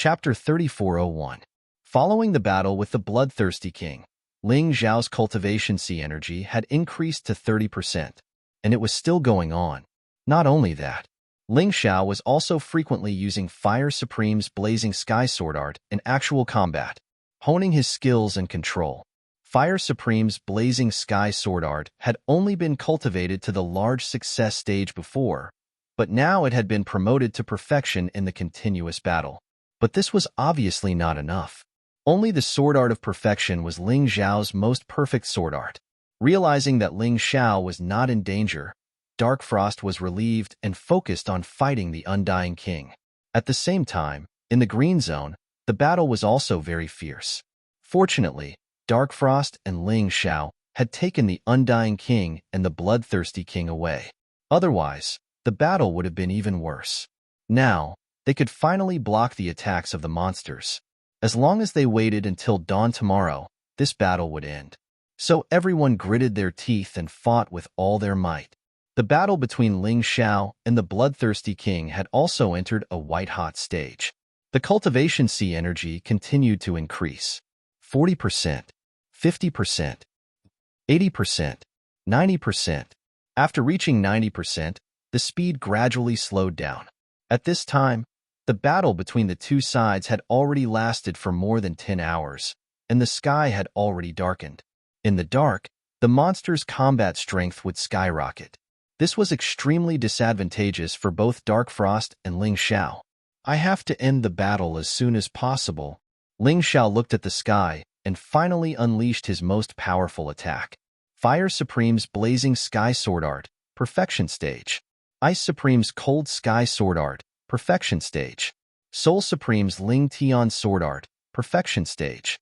Chapter 3401. Following the battle with the bloodthirsty king, Ling Xiao's cultivation C energy had increased to 30%, and it was still going on. Not only that, Ling Xiao was also frequently using Fire Supreme's Blazing Sky Sword art in actual combat, honing his skills and control. Fire Supreme's Blazing Sky Sword art had only been cultivated to the large success stage before, but now it had been promoted to perfection in the continuous battle. But this was obviously not enough. Only the sword art of perfection was Ling Xiao's most perfect sword art. Realizing that Ling Xiao was not in danger, Dark Frost was relieved and focused on fighting the Undying King. At the same time, in the green zone, the battle was also very fierce. Fortunately, Dark Frost and Ling Xiao had taken the Undying King and the Bloodthirsty King away. Otherwise, the battle would have been even worse. Now, they could finally block the attacks of the monsters. As long as they waited until dawn tomorrow, this battle would end. So everyone gritted their teeth and fought with all their might. The battle between Ling Xiao and the Bloodthirsty King had also entered a white-hot stage. The cultivation C energy continued to increase. 40%, 50%, 80%, 90%. After reaching 90%, the speed gradually slowed down. At this time, the battle between the two sides had already lasted for more than 10 hours, and the sky had already darkened. In the dark, the monster's combat strength would skyrocket. This was extremely disadvantageous for both Dark Frost and Ling Xiao. I have to end the battle as soon as possible. Ling Xiao looked at the sky and finally unleashed his most powerful attack. Fire Supreme's Blazing Sky Sword art, Perfection Stage. Ice Supreme's Cold Sky Sword art, Perfection Stage. Soul Supreme's Ling Tian Sword art, Perfection Stage.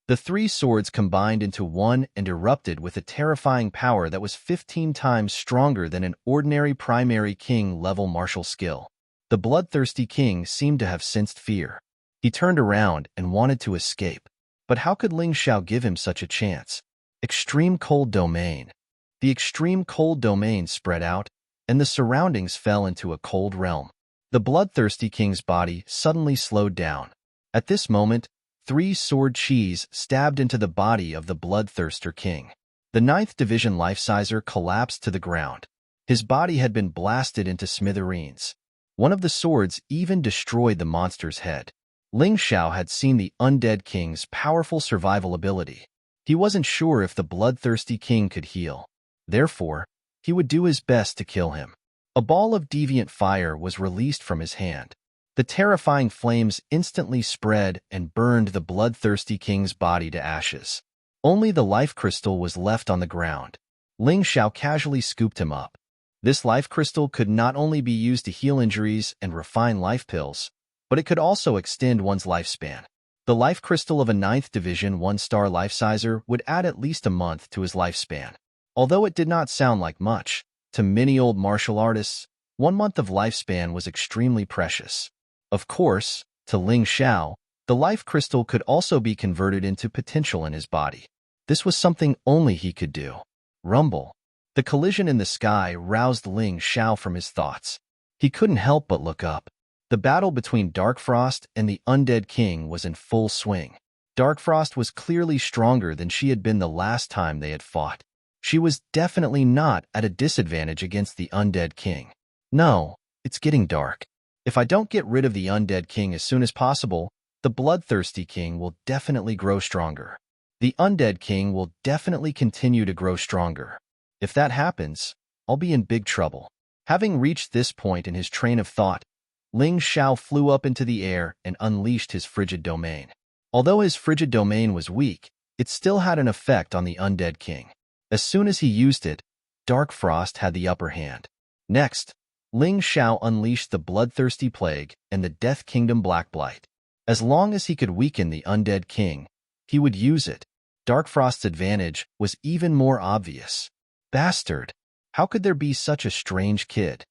The three swords combined into one and erupted with a terrifying power that was 15 times stronger than an ordinary primary king-level martial skill. The Bloodthirsty King seemed to have sensed fear. He turned around and wanted to escape. But how could Ling Xiao give him such a chance? Extreme Cold Domain. The Extreme Cold Domain spread out, and the surroundings fell into a cold realm. The Bloodthirsty King's body suddenly slowed down. At this moment, 3 sword chis stabbed into the body of the Bloodthirster King. The 9th Division Life-Sizer collapsed to the ground. His body had been blasted into smithereens. One of the swords even destroyed the monster's head. Ling Xiao had seen the Undead King's powerful survival ability. He wasn't sure if the Bloodthirsty King could heal. Therefore, he would do his best to kill him. A ball of deviant fire was released from his hand. The terrifying flames instantly spread and burned the Bloodthirsty King's body to ashes. Only the life crystal was left on the ground. Ling Xiao casually scooped him up. This life crystal could not only be used to heal injuries and refine life pills, but it could also extend one's lifespan. The life crystal of a 9th Division 1-star life-sizer would add at least a month to his lifespan. Although it did not sound like much, to many old martial artists, 1 month of lifespan was extremely precious. Of course, to Ling Xiao, the life crystal could also be converted into potential in his body. This was something only he could do. Rumble. The collision in the sky roused Ling Xiao from his thoughts. He couldn't help but look up. The battle between Dark Frost and the Undead King was in full swing. Dark Frost was clearly stronger than she had been the last time they had fought. She was definitely not at a disadvantage against the Undead King. No, it's getting dark. If I don't get rid of the Undead King as soon as possible, the Bloodthirsty King will definitely grow stronger. The Undead King will definitely continue to grow stronger. If that happens, I'll be in big trouble. Having reached this point in his train of thought, Ling Xiao flew up into the air and unleashed his Frigid Domain. Although his Frigid Domain was weak, it still had an effect on the Undead King. As soon as he used it, Dark Frost had the upper hand. Next, Ling Xiao unleashed the Bloodthirsty Plague and the Death Kingdom Black Blight. As long as he could weaken the Undead King, he would use it. Dark Frost's advantage was even more obvious. Bastard! How could there be such a strange kid?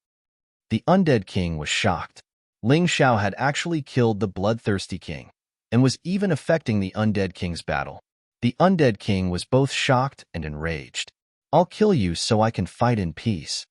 The Undead King was shocked. Ling Xiao had actually killed the Bloodthirsty King, and was even affecting the Undead King's battle. The Undead King was both shocked and enraged. I'll kill you so I can fight in peace.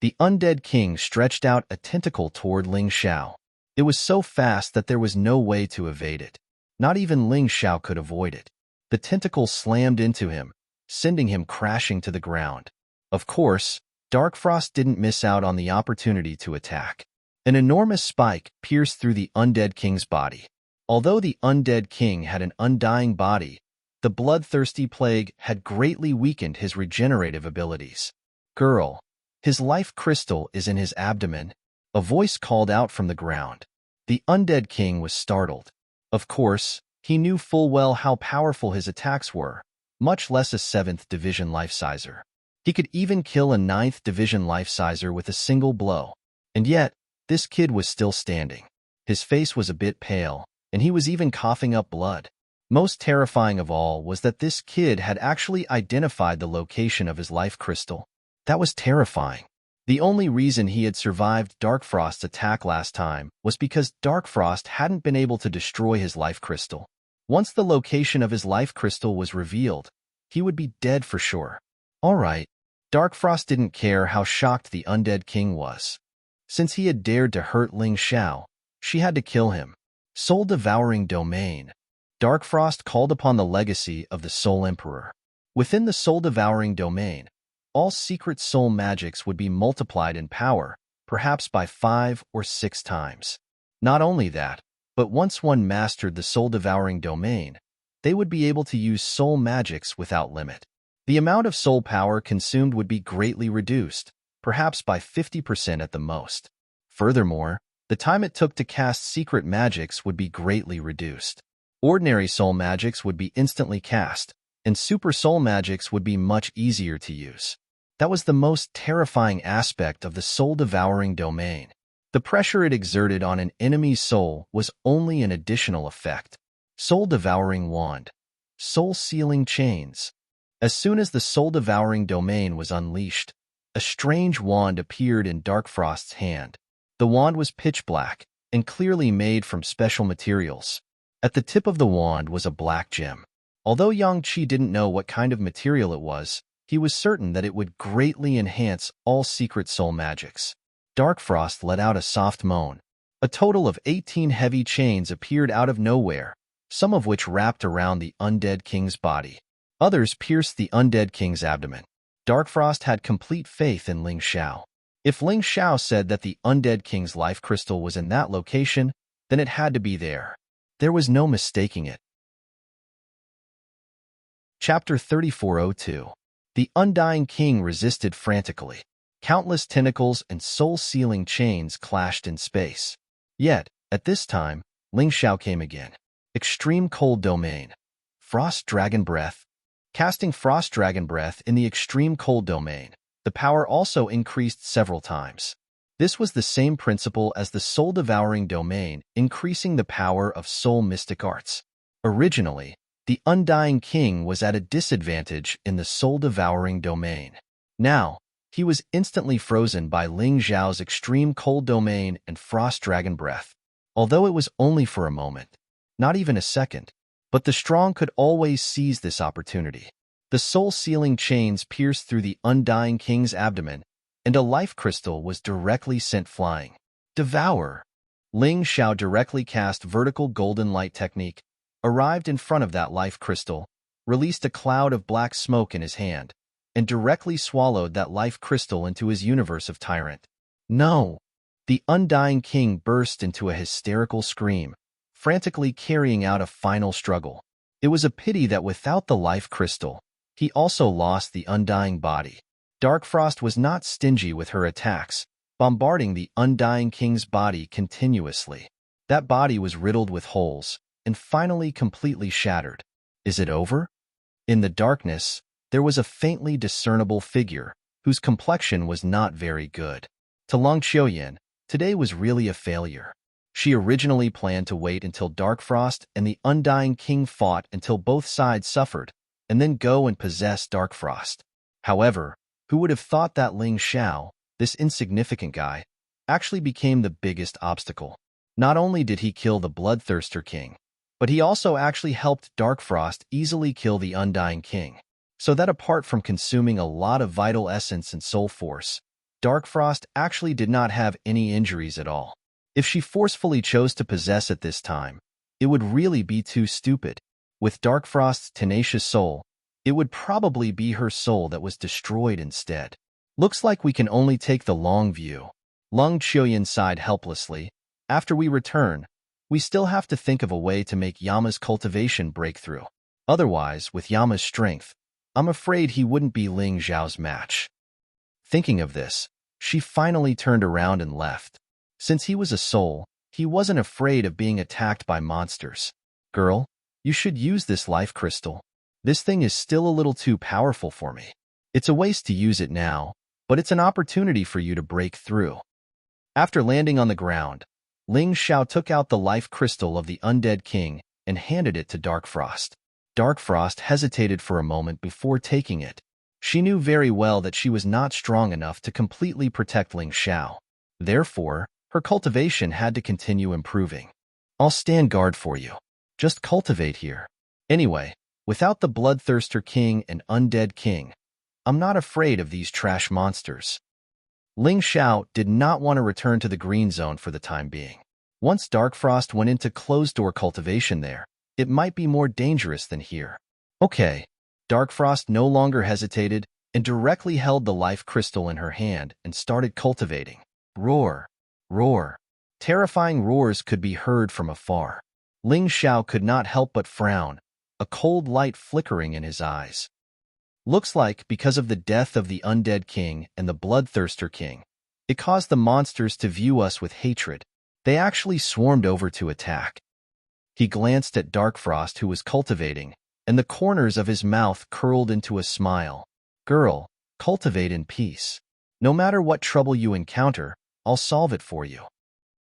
The Undead King stretched out a tentacle toward Ling Xiao. It was so fast that there was no way to evade it. Not even Ling Xiao could avoid it. The tentacle slammed into him, sending him crashing to the ground. Of course, Dark Frost didn't miss out on the opportunity to attack. An enormous spike pierced through the undead king's body. Although the undead king had an undying body, the bloodthirsty plague had greatly weakened his regenerative abilities. "Girl, his life crystal is in his abdomen," a voice called out from the ground. The undead king was startled. Of course, he knew full well how powerful his attacks were, much less a 7th division life-sizer. He could even kill a 9th division life-sizer with a single blow. And yet, this kid was still standing. His face was a bit pale, and he was even coughing up blood. Most terrifying of all was that this kid had actually identified the location of his life crystal. That was terrifying. The only reason he had survived Dark Frost's attack last time was because Dark Frost hadn't been able to destroy his life crystal. Once the location of his life crystal was revealed, he would be dead for sure. All right, Dark Frost didn't care how shocked the undead king was. Since he had dared to hurt Ling Xiao, she had to kill him. Soul-devouring domain. Dark Frost called upon the legacy of the Soul Emperor. Within the soul-devouring domain, all secret soul magics would be multiplied in power, perhaps by 5 or 6 times. Not only that, but once one mastered the soul-devouring domain, they would be able to use soul magics without limit. The amount of soul power consumed would be greatly reduced, perhaps by 50% at the most. Furthermore, the time it took to cast secret magics would be greatly reduced. Ordinary soul magics would be instantly cast, and super soul magics would be much easier to use. That was the most terrifying aspect of the soul-devouring domain. The pressure it exerted on an enemy's soul was only an additional effect. Soul-devouring wand. Soul-sealing chains. As soon as the soul-devouring domain was unleashed, a strange wand appeared in Dark Frost's hand. The wand was pitch black and clearly made from special materials. At the tip of the wand was a black gem. Although Yang Qi didn't know what kind of material it was, he was certain that it would greatly enhance all secret soul magics. Dark Frost let out a soft moan. A total of 18 heavy chains appeared out of nowhere, some of which wrapped around the undead king's body. Others pierced the undead king's abdomen. Dark Frost had complete faith in Ling Xiao. If Ling Xiao said that the undead king's life crystal was in that location, then it had to be there. There was no mistaking it. Chapter 3402. The Undying King resisted frantically. Countless tentacles and soul-sealing chains clashed in space. Yet, at this time, Ling Xiao came again. Extreme Cold Domain. Frost Dragon Breath. Casting Frost Dragon Breath in the Extreme Cold Domain, the power also increased several times. This was the same principle as the Soul-Devouring Domain, increasing the power of Soul Mystic Arts. Originally, the Undying King was at a disadvantage in the Soul-Devouring Domain. Now, he was instantly frozen by Ling Xiao's Extreme Cold Domain and Frost Dragon Breath. Although it was only for a moment, not even a second, but the strong could always seize this opportunity. The soul-sealing chains pierced through the Undying King's abdomen, and a life crystal was directly sent flying. Devour! Ling Xiao directly cast Vertical Golden Light Technique, arrived in front of that life crystal, released a cloud of black smoke in his hand, and directly swallowed that life crystal into his universe of Tyrant. No! The Undying King burst into a hysterical scream, frantically carrying out a final struggle. It was a pity that without the life crystal, he also lost the undying body. Dark Frost was not stingy with her attacks, bombarding the Undying King's body continuously. That body was riddled with holes, and finally completely shattered. Is it over? In the darkness, there was a faintly discernible figure, whose complexion was not very good. To Long Qiuyan, today was really a failure. She originally planned to wait until Dark Frost and the Undying King fought until both sides suffered, and then go and possess Dark Frost. However, who would have thought that Ling Xiao, this insignificant guy, actually became the biggest obstacle? Not only did he kill the Bloodthirster King, but he also actually helped Dark Frost easily kill the Undying King. So that apart from consuming a lot of vital essence and soul force, Dark Frost actually did not have any injuries at all. If she forcefully chose to possess it this time, it would really be too stupid. With Darkfrost's tenacious soul, it would probably be her soul that was destroyed instead. Looks like we can only take the long view. Lung Qiuyan sighed helplessly. After we return, we still have to think of a way to make Yama's cultivation breakthrough. Otherwise, with Yama's strength, I'm afraid he wouldn't be Ling Zhao's match. Thinking of this, she finally turned around and left. Since he was a soul, he wasn't afraid of being attacked by monsters. Girl, you should use this life crystal. This thing is still a little too powerful for me. It's a waste to use it now, but it's an opportunity for you to break through. After landing on the ground, Ling Xiao took out the life crystal of the undead king and handed it to Darkfrost. Darkfrost hesitated for a moment before taking it. She knew very well that she was not strong enough to completely protect Ling Xiao. Therefore, her cultivation had to continue improving. I'll stand guard for you. Just cultivate here. Anyway, without the Bloodthirster King and Undead King, I'm not afraid of these trash monsters. Ling Xiao did not want to return to the green zone for the time being. Once Darkfrost went into closed-door cultivation there, it might be more dangerous than here. Okay. Darkfrost no longer hesitated and directly held the life crystal in her hand and started cultivating. Roar, roar. Terrifying roars could be heard from afar. Ling Xiao could not help but frown, a cold light flickering in his eyes. Looks like, because of the death of the Undead King and the Bloodthirster King, it caused the monsters to view us with hatred. They actually swarmed over to attack. He glanced at Darkfrost, who was cultivating, and the corners of his mouth curled into a smile. Girl, cultivate in peace. No matter what trouble you encounter, I'll solve it for you.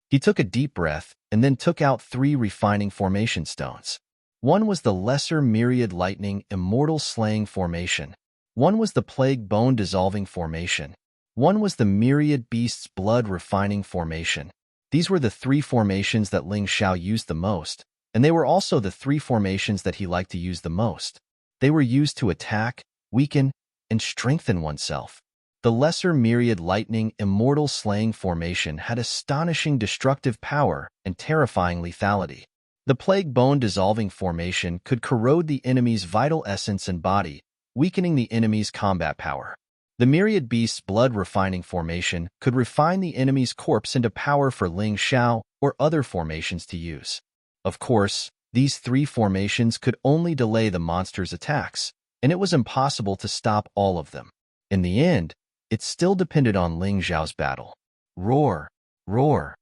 He took a deep breath and then took out 3 refining formation stones. One was the Lesser Myriad Lightning Immortal Slaying Formation. One was the Plague Bone Dissolving Formation. One was the Myriad Beasts Blood Refining Formation. These were the 3 formations that Ling Xiao used the most, and they were also the 3 formations that he liked to use the most. They were used to attack, weaken, and strengthen oneself. The Lesser Myriad Lightning Immortal Slaying Formation had astonishing destructive power and terrifying lethality. The Plague Bone Dissolving Formation could corrode the enemy's vital essence and body, weakening the enemy's combat power. The Myriad Beasts Blood Refining Formation could refine the enemy's corpse into power for Ling Xiao or other formations to use. Of course, these 3 formations could only delay the monster's attacks, and it was impossible to stop all of them. In the end, it still depended on Ling Xiao's battle. Roar, roar.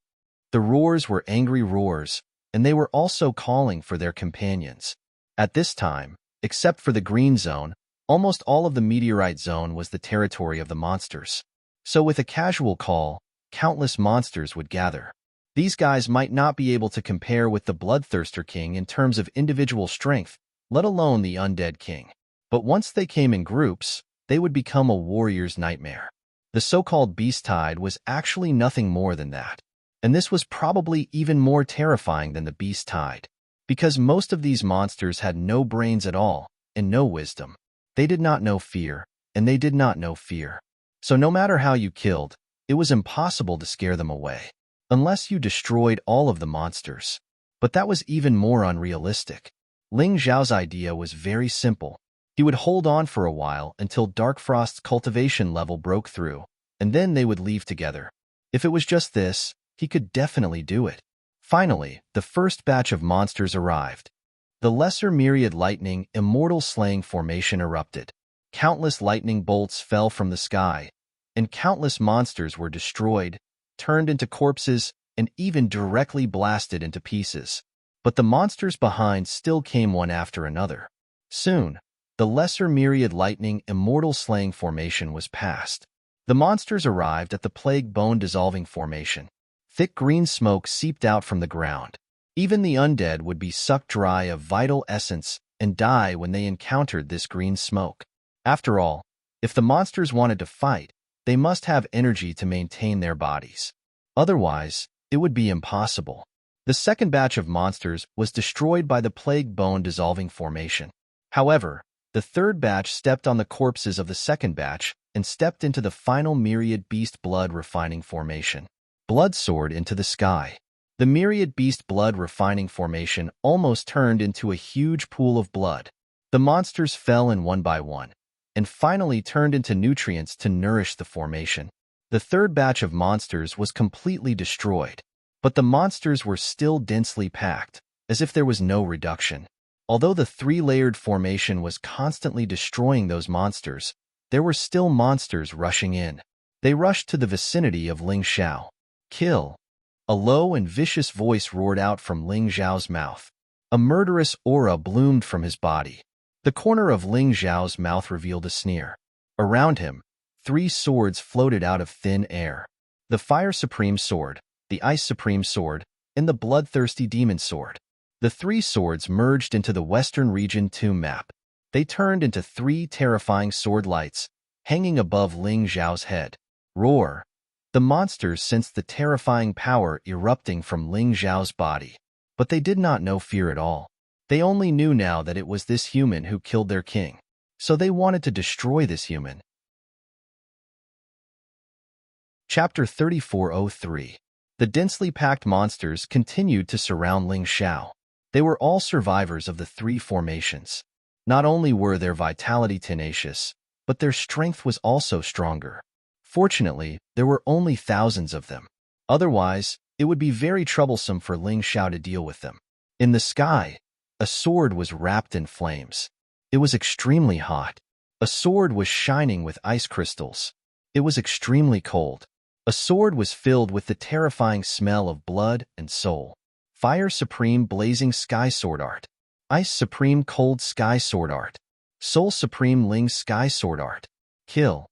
The roars were angry roars, and they were also calling for their companions. At this time, except for the green zone, almost all of the meteorite zone was the territory of the monsters. So with a casual call, countless monsters would gather. These guys might not be able to compare with the Bloodthirster King in terms of individual strength, let alone the Undead King. But once they came in groups, they would become a warrior's nightmare. The so-called Beast Tide was actually nothing more than that. And this was probably even more terrifying than the Beast Tide, because most of these monsters had no brains at all and no wisdom. They did not know fear, and they did not know fear. So no matter how you killed, it was impossible to scare them away, unless you destroyed all of the monsters. But that was even more unrealistic. Ling Zhao's idea was very simple. He would hold on for a while until Darkfrost's cultivation level broke through, and then they would leave together. If it was just this, he could definitely do it. Finally, the first batch of monsters arrived. The Lesser Myriad Lightning Immortal Slaying Formation erupted. Countless lightning bolts fell from the sky, and countless monsters were destroyed, turned into corpses, and even directly blasted into pieces. But the monsters behind still came one after another. Soon, the Lesser Myriad Lightning Immortal Slaying Formation was passed. The monsters arrived at the Plague Bone Dissolving Formation. Thick green smoke seeped out from the ground. Even the undead would be sucked dry of vital essence and die when they encountered this green smoke. After all, if the monsters wanted to fight, they must have energy to maintain their bodies. Otherwise, it would be impossible. The second batch of monsters was destroyed by the Plague Bone Dissolving Formation. However, the third batch stepped on the corpses of the second batch and stepped into the final Myriad Beast Blood Refining Formation. blood soared into the sky. The myriad beast blood refining formation almost turned into a huge pool of blood. The monsters fell in one by one, and finally turned into nutrients to nourish the formation. The third batch of monsters was completely destroyed, but the monsters were still densely packed, as if there was no reduction. Although the three-layered formation was constantly destroying those monsters, there were still monsters rushing in. They rushed to the vicinity of Ling Xiao. Kill! A low and vicious voice roared out from Ling Xiao's mouth. A murderous aura bloomed from his body. The corner of Ling Xiao's mouth revealed a sneer. Around him, 3 swords floated out of thin air. The Fire Supreme Sword, the Ice Supreme Sword, and the Bloodthirsty Demon Sword. The 3 swords merged into the Western Region tomb map. They turned into 3 terrifying sword lights, hanging above Ling Xiao's head. Roar! The monsters sensed the terrifying power erupting from Ling Xiao's body, but they did not know fear at all. They only knew now that it was this human who killed their king, so they wanted to destroy this human. Chapter 3403. The densely packed monsters continued to surround Ling Xiao. They were all survivors of the 3 formations. Not only were their vitality tenacious, but their strength was also stronger. Fortunately, there were only thousands of them. Otherwise, it would be very troublesome for Ling Xiao to deal with them. In the sky, a sword was wrapped in flames. It was extremely hot. A sword was shining with ice crystals. It was extremely cold. A sword was filled with the terrifying smell of blood and soul. Fire Supreme Blazing Sky Sword Art. Ice Supreme Cold Sky Sword Art. Soul Supreme Ling Sky Sword Art. Kill.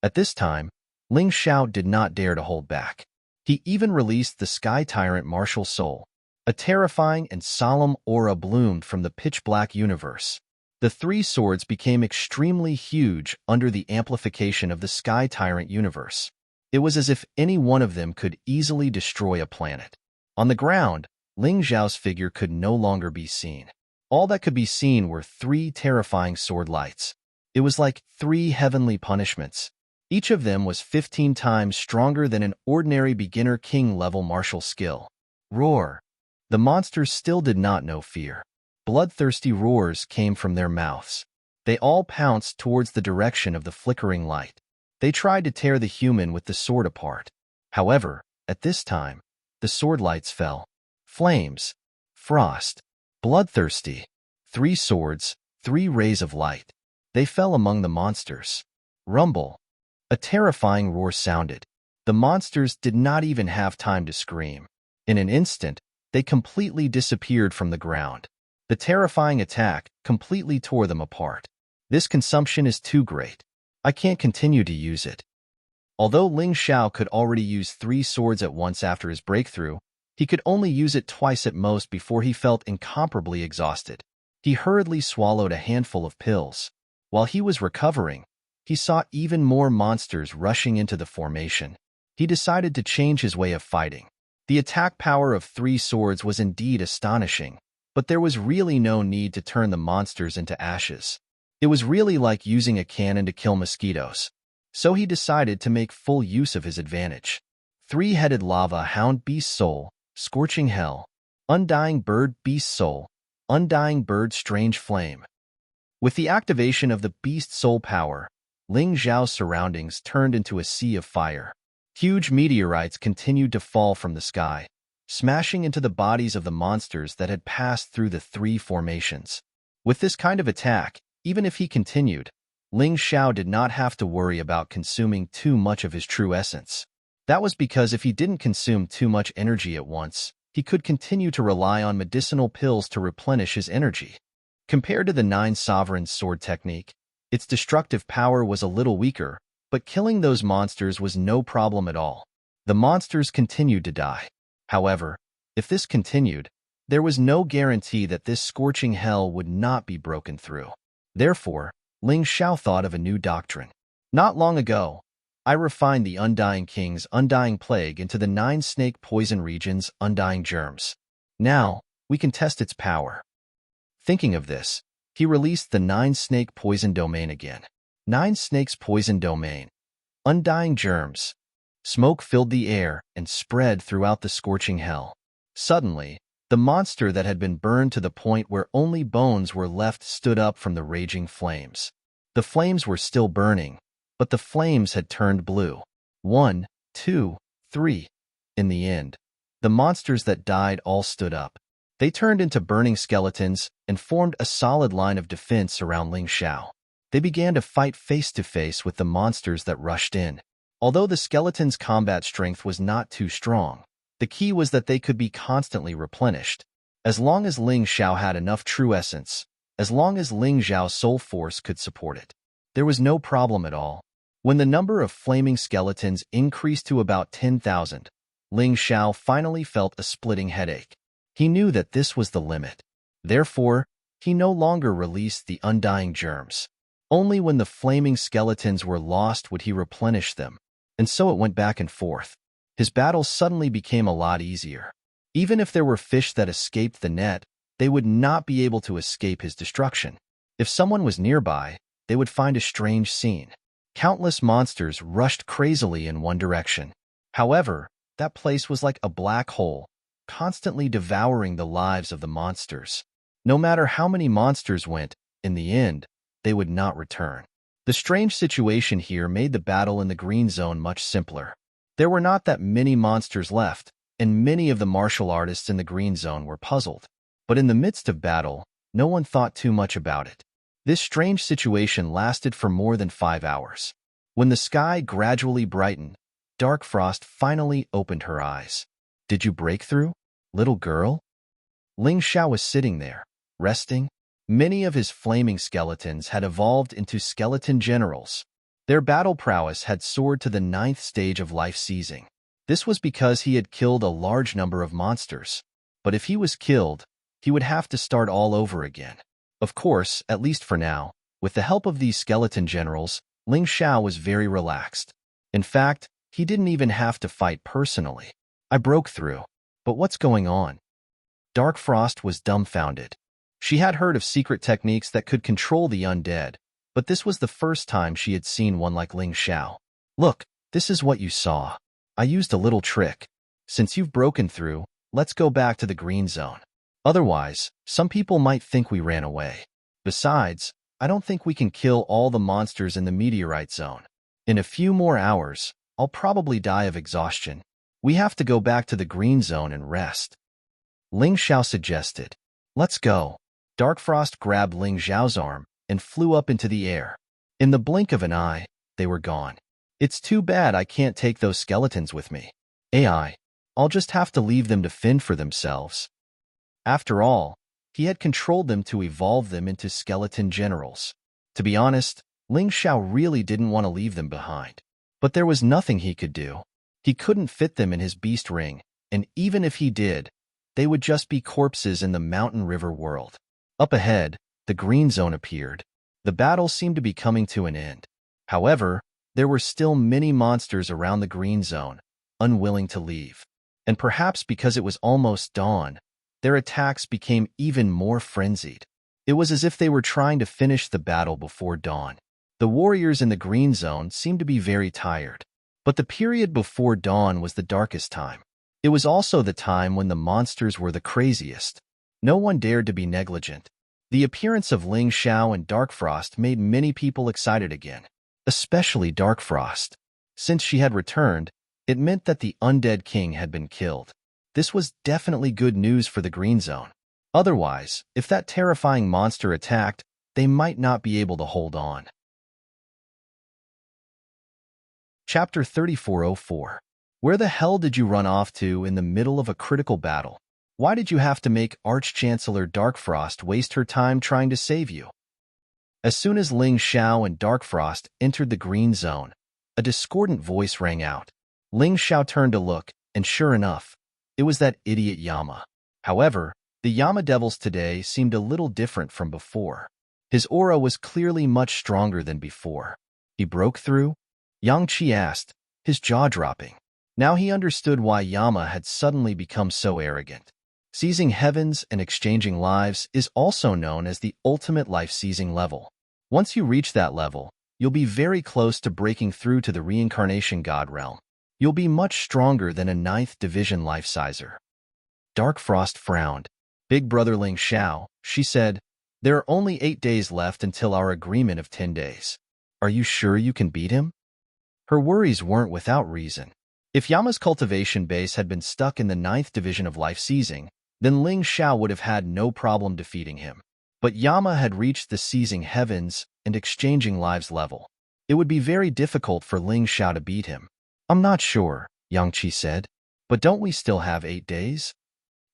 At this time, Ling Xiao did not dare to hold back. He even released the Sky Tyrant Martial Soul. A terrifying and solemn aura bloomed from the pitch-black universe. The 3 swords became extremely huge under the amplification of the Sky Tyrant universe. It was as if any one of them could easily destroy a planet. On the ground, Ling Xiao's figure could no longer be seen. All that could be seen were 3 terrifying sword lights. It was like 3 heavenly punishments. Each of them was 15 times stronger than an ordinary beginner king-level martial skill. Roar! The monsters still did not know fear. Bloodthirsty roars came from their mouths. They all pounced towards the direction of the flickering light. They tried to tear the human with the sword apart. However, at this time, the sword lights fell. Flames, frost, bloodthirsty. 3 swords, 3 rays of light. They fell among the monsters. Rumble. A terrifying roar sounded. The monsters did not even have time to scream. In an instant, they completely disappeared from the ground. The terrifying attack completely tore them apart. This consumption is too great. I can't continue to use it. Although Ling Xiao could already use 3 swords at once after his breakthrough, he could only use it twice at most before he felt incomparably exhausted. He hurriedly swallowed a handful of pills. While he was recovering, he saw even more monsters rushing into the formation. He decided to change his way of fighting. The attack power of 3 swords was indeed astonishing, but there was really no need to turn the monsters into ashes. It was really like using a cannon to kill mosquitoes. So he decided to make full use of his advantage. 3-headed lava hound beast soul, scorching hell, undying bird beast soul, undying bird strange flame. With the activation of the beast soul power, Ling Xiao's surroundings turned into a sea of fire. Huge meteorites continued to fall from the sky, smashing into the bodies of the monsters that had passed through the 3 formations. With this kind of attack, even if he continued, Ling Xiao did not have to worry about consuming too much of his true essence. That was because if he didn't consume too much energy at once, he could continue to rely on medicinal pills to replenish his energy. Compared to the 9 Sovereigns sword technique, its destructive power was a little weaker, but killing those monsters was no problem at all. The monsters continued to die. However, if this continued, there was no guarantee that this scorching hell would not be broken through. Therefore, Ling Xiao thought of a new doctrine. Not long ago, I refined the Undying King's Undying Plague into the 9 Snake Poison Region's Undying Germs. Now, we can test its power. Thinking of this, he released the 9 Snake Poison Domain again. 9 Snakes Poison Domain. Undying Germs. Smoke filled the air and spread throughout the scorching hell. Suddenly, the monster that had been burned to the point where only bones were left stood up from the raging flames. The flames were still burning, but the flames had turned blue. 1, 2, 3. In the end, the monsters that died all stood up. They turned into burning skeletons and formed a solid line of defense around Ling Xiao. They began to fight face to face with the monsters that rushed in. Although the skeletons' combat strength was not too strong, the key was that they could be constantly replenished. As long as Ling Xiao had enough true essence, as long as Ling Xiao's soul force could support it, there was no problem at all. When the number of flaming skeletons increased to about 10,000, Ling Xiao finally felt a splitting headache. He knew that this was the limit. Therefore, he no longer released the undying germs. Only when the flaming skeletons were lost would he replenish them. And so it went back and forth. His battles suddenly became a lot easier. Even if there were fish that escaped the net, they would not be able to escape his destruction. If someone was nearby, they would find a strange scene. Countless monsters rushed crazily in one direction. However, that place was like a black hole, constantly devouring the lives of the monsters. No matter how many monsters went, in the end, they would not return. The strange situation here made the battle in the green zone much simpler. There were not that many monsters left, and many of the martial artists in the green zone were puzzled. But in the midst of battle, no one thought too much about it. This strange situation lasted for more than 5 hours. When the sky gradually brightened, Dark Frost finally opened her eyes. "Did you break through, little girl?" Ling Xiao was sitting there, resting. Many of his flaming skeletons had evolved into skeleton generals. Their battle prowess had soared to the 9th stage of life seizing. This was because he had killed a large number of monsters. But if he was killed, he would have to start all over again. Of course, at least for now, with the help of these skeleton generals, Ling Xiao was very relaxed. In fact, he didn't even have to fight personally. "I broke through. But what's going on?" Dark Frost was dumbfounded. She had heard of secret techniques that could control the undead, but this was the first time she had seen one like Ling Xiao. "Look, this is what you saw. I used a little trick. Since you've broken through, let's go back to the green zone. Otherwise, some people might think we ran away. Besides, I don't think we can kill all the monsters in the meteorite zone. In a few more hours, I'll probably die of exhaustion. We have to go back to the green zone and rest." Ling Xiao suggested. "Let's go." Dark Frost grabbed Ling Xiao's arm and flew up into the air. In the blink of an eye, they were gone. "It's too bad I can't take those skeletons with me. I'll just have to leave them to fend for themselves." After all, he had controlled them to evolve them into skeleton generals. To be honest, Ling Xiao really didn't want to leave them behind. But there was nothing he could do. He couldn't fit them in his beast ring, and even if he did, they would just be corpses in the mountain river world. Up ahead, the green zone appeared. The battle seemed to be coming to an end. However, there were still many monsters around the green zone, unwilling to leave. And perhaps because it was almost dawn, their attacks became even more frenzied. It was as if they were trying to finish the battle before dawn. The warriors in the green zone seemed to be very tired. But the period before dawn was the darkest time. It was also the time when the monsters were the craziest. No one dared to be negligent. The appearance of Ling Xiao and Dark Frost made many people excited again, especially Dark Frost. Since she had returned, it meant that the undead king had been killed. This was definitely good news for the green zone. Otherwise, if that terrifying monster attacked, they might not be able to hold on. Chapter 3404. Where the hell did you run off to in the middle of a critical battle? Why did you have to make Arch-Chancellor Dark Frost waste her time trying to save you? As soon as Ling Xiao and Dark Frost entered the green zone, a discordant voice rang out. Ling Xiao turned to look, and sure enough, it was that idiot Yama. However, the Yama devils today seemed a little different from before. His aura was clearly much stronger than before. "He broke through?" Yang Qi asked, his jaw dropping. Now he understood why Yama had suddenly become so arrogant. Seizing heavens and exchanging lives is also known as the ultimate life-seizing level. Once you reach that level, you'll be very close to breaking through to the reincarnation god realm. You'll be much stronger than a ninth division life-sizer. Dark Frost frowned. Big Brother Ling Xiao, she said, there are only 8 days left until our agreement of 10 days. Are you sure you can beat him? Her worries weren't without reason. If Yama's cultivation base had been stuck in the ninth division of life seizing, then Ling Xiao would have had no problem defeating him. But Yama had reached the seizing heavens and exchanging lives level. It would be very difficult for Ling Xiao to beat him. I'm not sure, Yang Qi said. But don't we still have 8 days?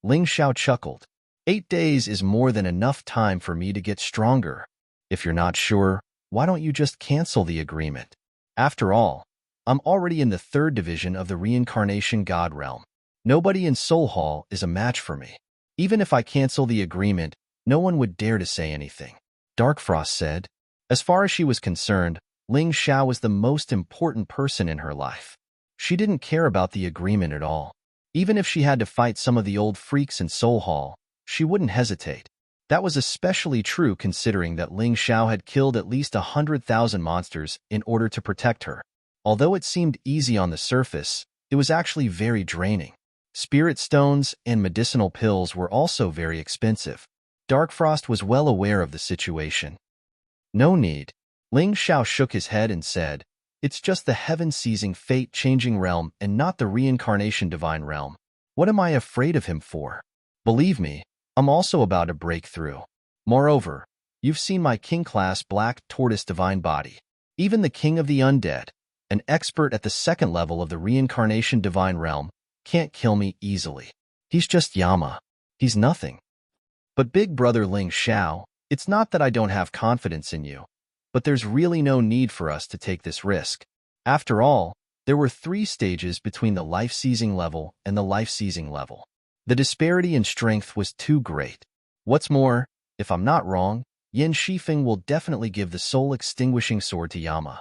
Ling Xiao chuckled. 8 days is more than enough time for me to get stronger. If you're not sure, why don't you just cancel the agreement? After all, I'm already in the 3rd division of the reincarnation god realm. Nobody in Soul Hall is a match for me. Even if I cancel the agreement, no one would dare to say anything. Dark Frost said. As far as she was concerned, Ling Xiao was the most important person in her life. She didn't care about the agreement at all. Even if she had to fight some of the old freaks in Soul Hall, she wouldn't hesitate. That was especially true considering that Ling Xiao had killed at least 100,000 monsters in order to protect her. Although it seemed easy on the surface, it was actually very draining. Spirit stones and medicinal pills were also very expensive. Dark Frost was well aware of the situation. No need. Ling Xiao shook his head and said, it's just the heaven-seizing, fate-changing realm and not the reincarnation divine realm. What am I afraid of him for? Believe me, I'm also about to break through. Moreover, you've seen my king-class black tortoise divine body. Even the king of the undead, an expert at the 2nd level of the reincarnation divine realm, can't kill me easily. He's just Yama. He's nothing. But Big Brother Ling Xiao, it's not that I don't have confidence in you, but there's really no need for us to take this risk. After all, there were 3 stages between the life-seizing level and the life-seizing level. The disparity in strength was too great. What's more, if I'm not wrong, Yin Shifeng will definitely give the soul-extinguishing sword to Yama.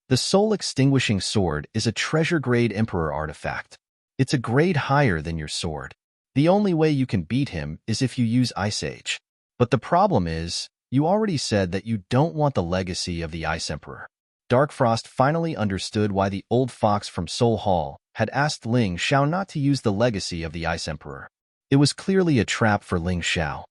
The soul-extinguishing sword is a treasure-grade emperor artifact. It's a grade higher than your sword. The only way you can beat him is if you use Ice Age. But the problem is, you already said that you don't want the legacy of the Ice Emperor. Dark Frost finally understood why the old fox from Soul Hall had asked Ling Xiao not to use the legacy of the Ice Emperor. It was clearly a trap for Ling Xiao.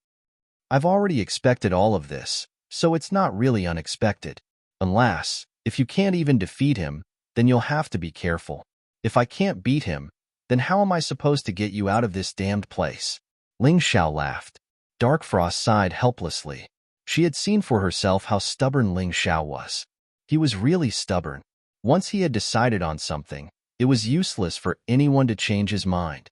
I've already expected all of this, so it's not really unexpected. Unless, if you can't even defeat him, then you'll have to be careful. If I can't beat him, then how am I supposed to get you out of this damned place? Ling Xiao laughed. Dark Frost sighed helplessly. She had seen for herself how stubborn Ling Xiao was. He was really stubborn. Once he had decided on something, it was useless for anyone to change his mind.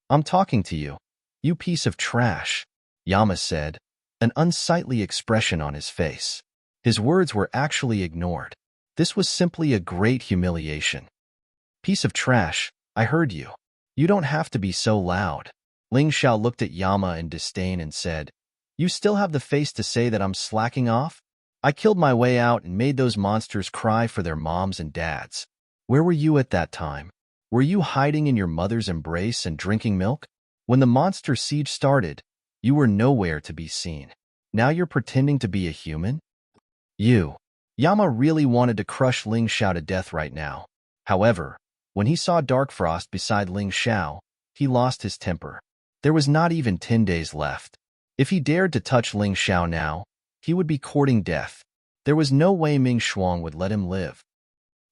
I'm talking to you, you piece of trash, Yama said, an unsightly expression on his face. His words were actually ignored. This was simply a great humiliation. Piece of trash, I heard you. You don't have to be so loud. Ling Xiao looked at Yama in disdain and said, you still have the face to say that I'm slacking off? I killed my way out and made those monsters cry for their moms and dads. Where were you at that time? Were you hiding in your mother's embrace and drinking milk? When the monster siege started, you were nowhere to be seen. Now you're pretending to be a human? Yama really wanted to crush Ling Xiao to death right now. However, when he saw Dark Frost beside Ling Xiao, he lost his temper. There was not even 10 days left. If he dared to touch Ling Xiao now, he would be courting death. There was no way Ming Shuang would let him live.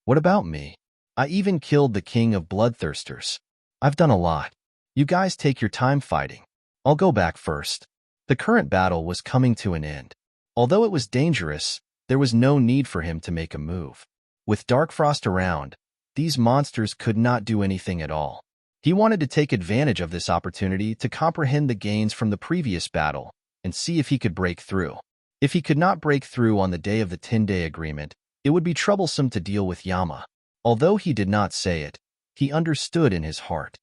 What about me? I even killed the king of bloodthirsters. I've done a lot. You guys take your time fighting. I'll go back first. The current battle was coming to an end. Although it was dangerous, there was no need for him to make a move. With Dark Frost around, these monsters could not do anything at all. He wanted to take advantage of this opportunity to comprehend the gains from the previous battle and see if he could break through. If he could not break through on the day of the 10-day agreement, it would be troublesome to deal with Yama. Although he did not say it, he understood in his heart.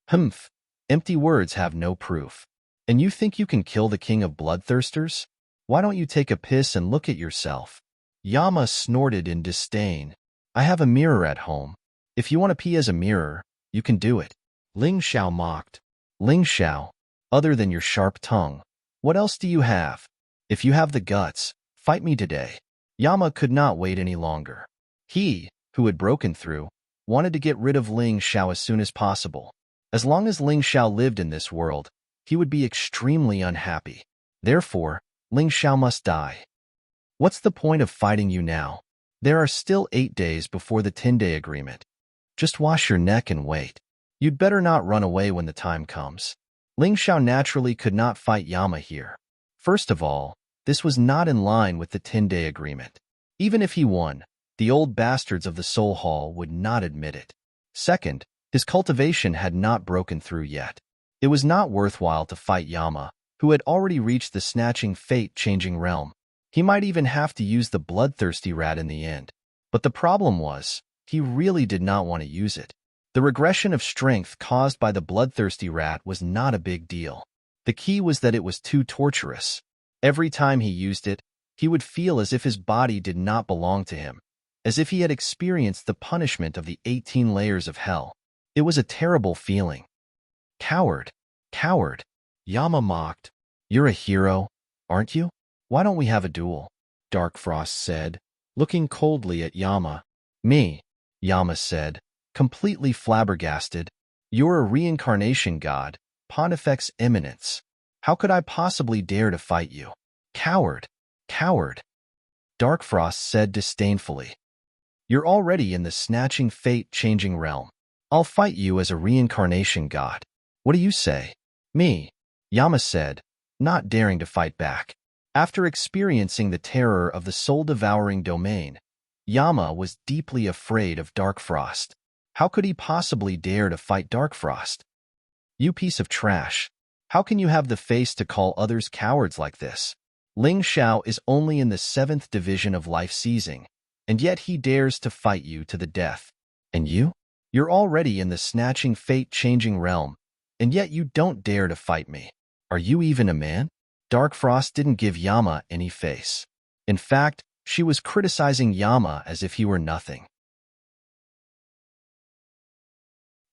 Humph, empty words have no proof. And you think you can kill the king of bloodthirsters? Why don't you take a piss and look at yourself? Yama snorted in disdain. I have a mirror at home. If you want to pee as a mirror, you can do it. Ling Xiao mocked. Ling Xiao, other than your sharp tongue, what else do you have? If you have the guts, fight me today. Yama could not wait any longer. He, who had broken through, wanted to get rid of Ling Xiao as soon as possible. As long as Ling Xiao lived in this world, he would be extremely unhappy. Therefore, Ling Xiao must die. What's the point of fighting you now? There are still 8 days before the 10-day agreement. Just wash your neck and wait. You'd better not run away when the time comes. Ling Xiao naturally could not fight Yama here. First of all, this was not in line with the 10-day agreement. Even if he won, the old bastards of the Soul Hall would not admit it. Second, his cultivation had not broken through yet. It was not worthwhile to fight Yama, who had already reached the snatching fate-changing realm. He might even have to use the bloodthirsty rat in the end. But the problem was, he really did not want to use it. The regression of strength caused by the bloodthirsty rat was not a big deal. The key was that it was too torturous. Every time he used it, he would feel as if his body did not belong to him, as if he had experienced the punishment of the 18 layers of hell. It was a terrible feeling. Coward, coward, Yama mocked. You're a hero, aren't you? Why don't we have a duel? Dark Frost said, looking coldly at Yama. Me, Yama said, completely flabbergasted. You're a reincarnation god, Pontifex Eminence. How could I possibly dare to fight you? Coward, coward. Dark Frost said disdainfully. You're already in the snatching fate-changing realm. I'll fight you as a reincarnation god. What do you say? Me, Yama said, not daring to fight back. After experiencing the terror of the soul-devouring domain, Yama was deeply afraid of Dark Frost. How could he possibly dare to fight Dark Frost? You piece of trash. How can you have the face to call others cowards like this? Ling Xiao is only in the 7th division of life seizing, and yet he dares to fight you to the death. And you? You're already in the snatching fate-changing realm, and yet you don't dare to fight me. Are you even a man? Dark Frost didn't give Yama any face. In fact, she was criticizing Yama as if he were nothing.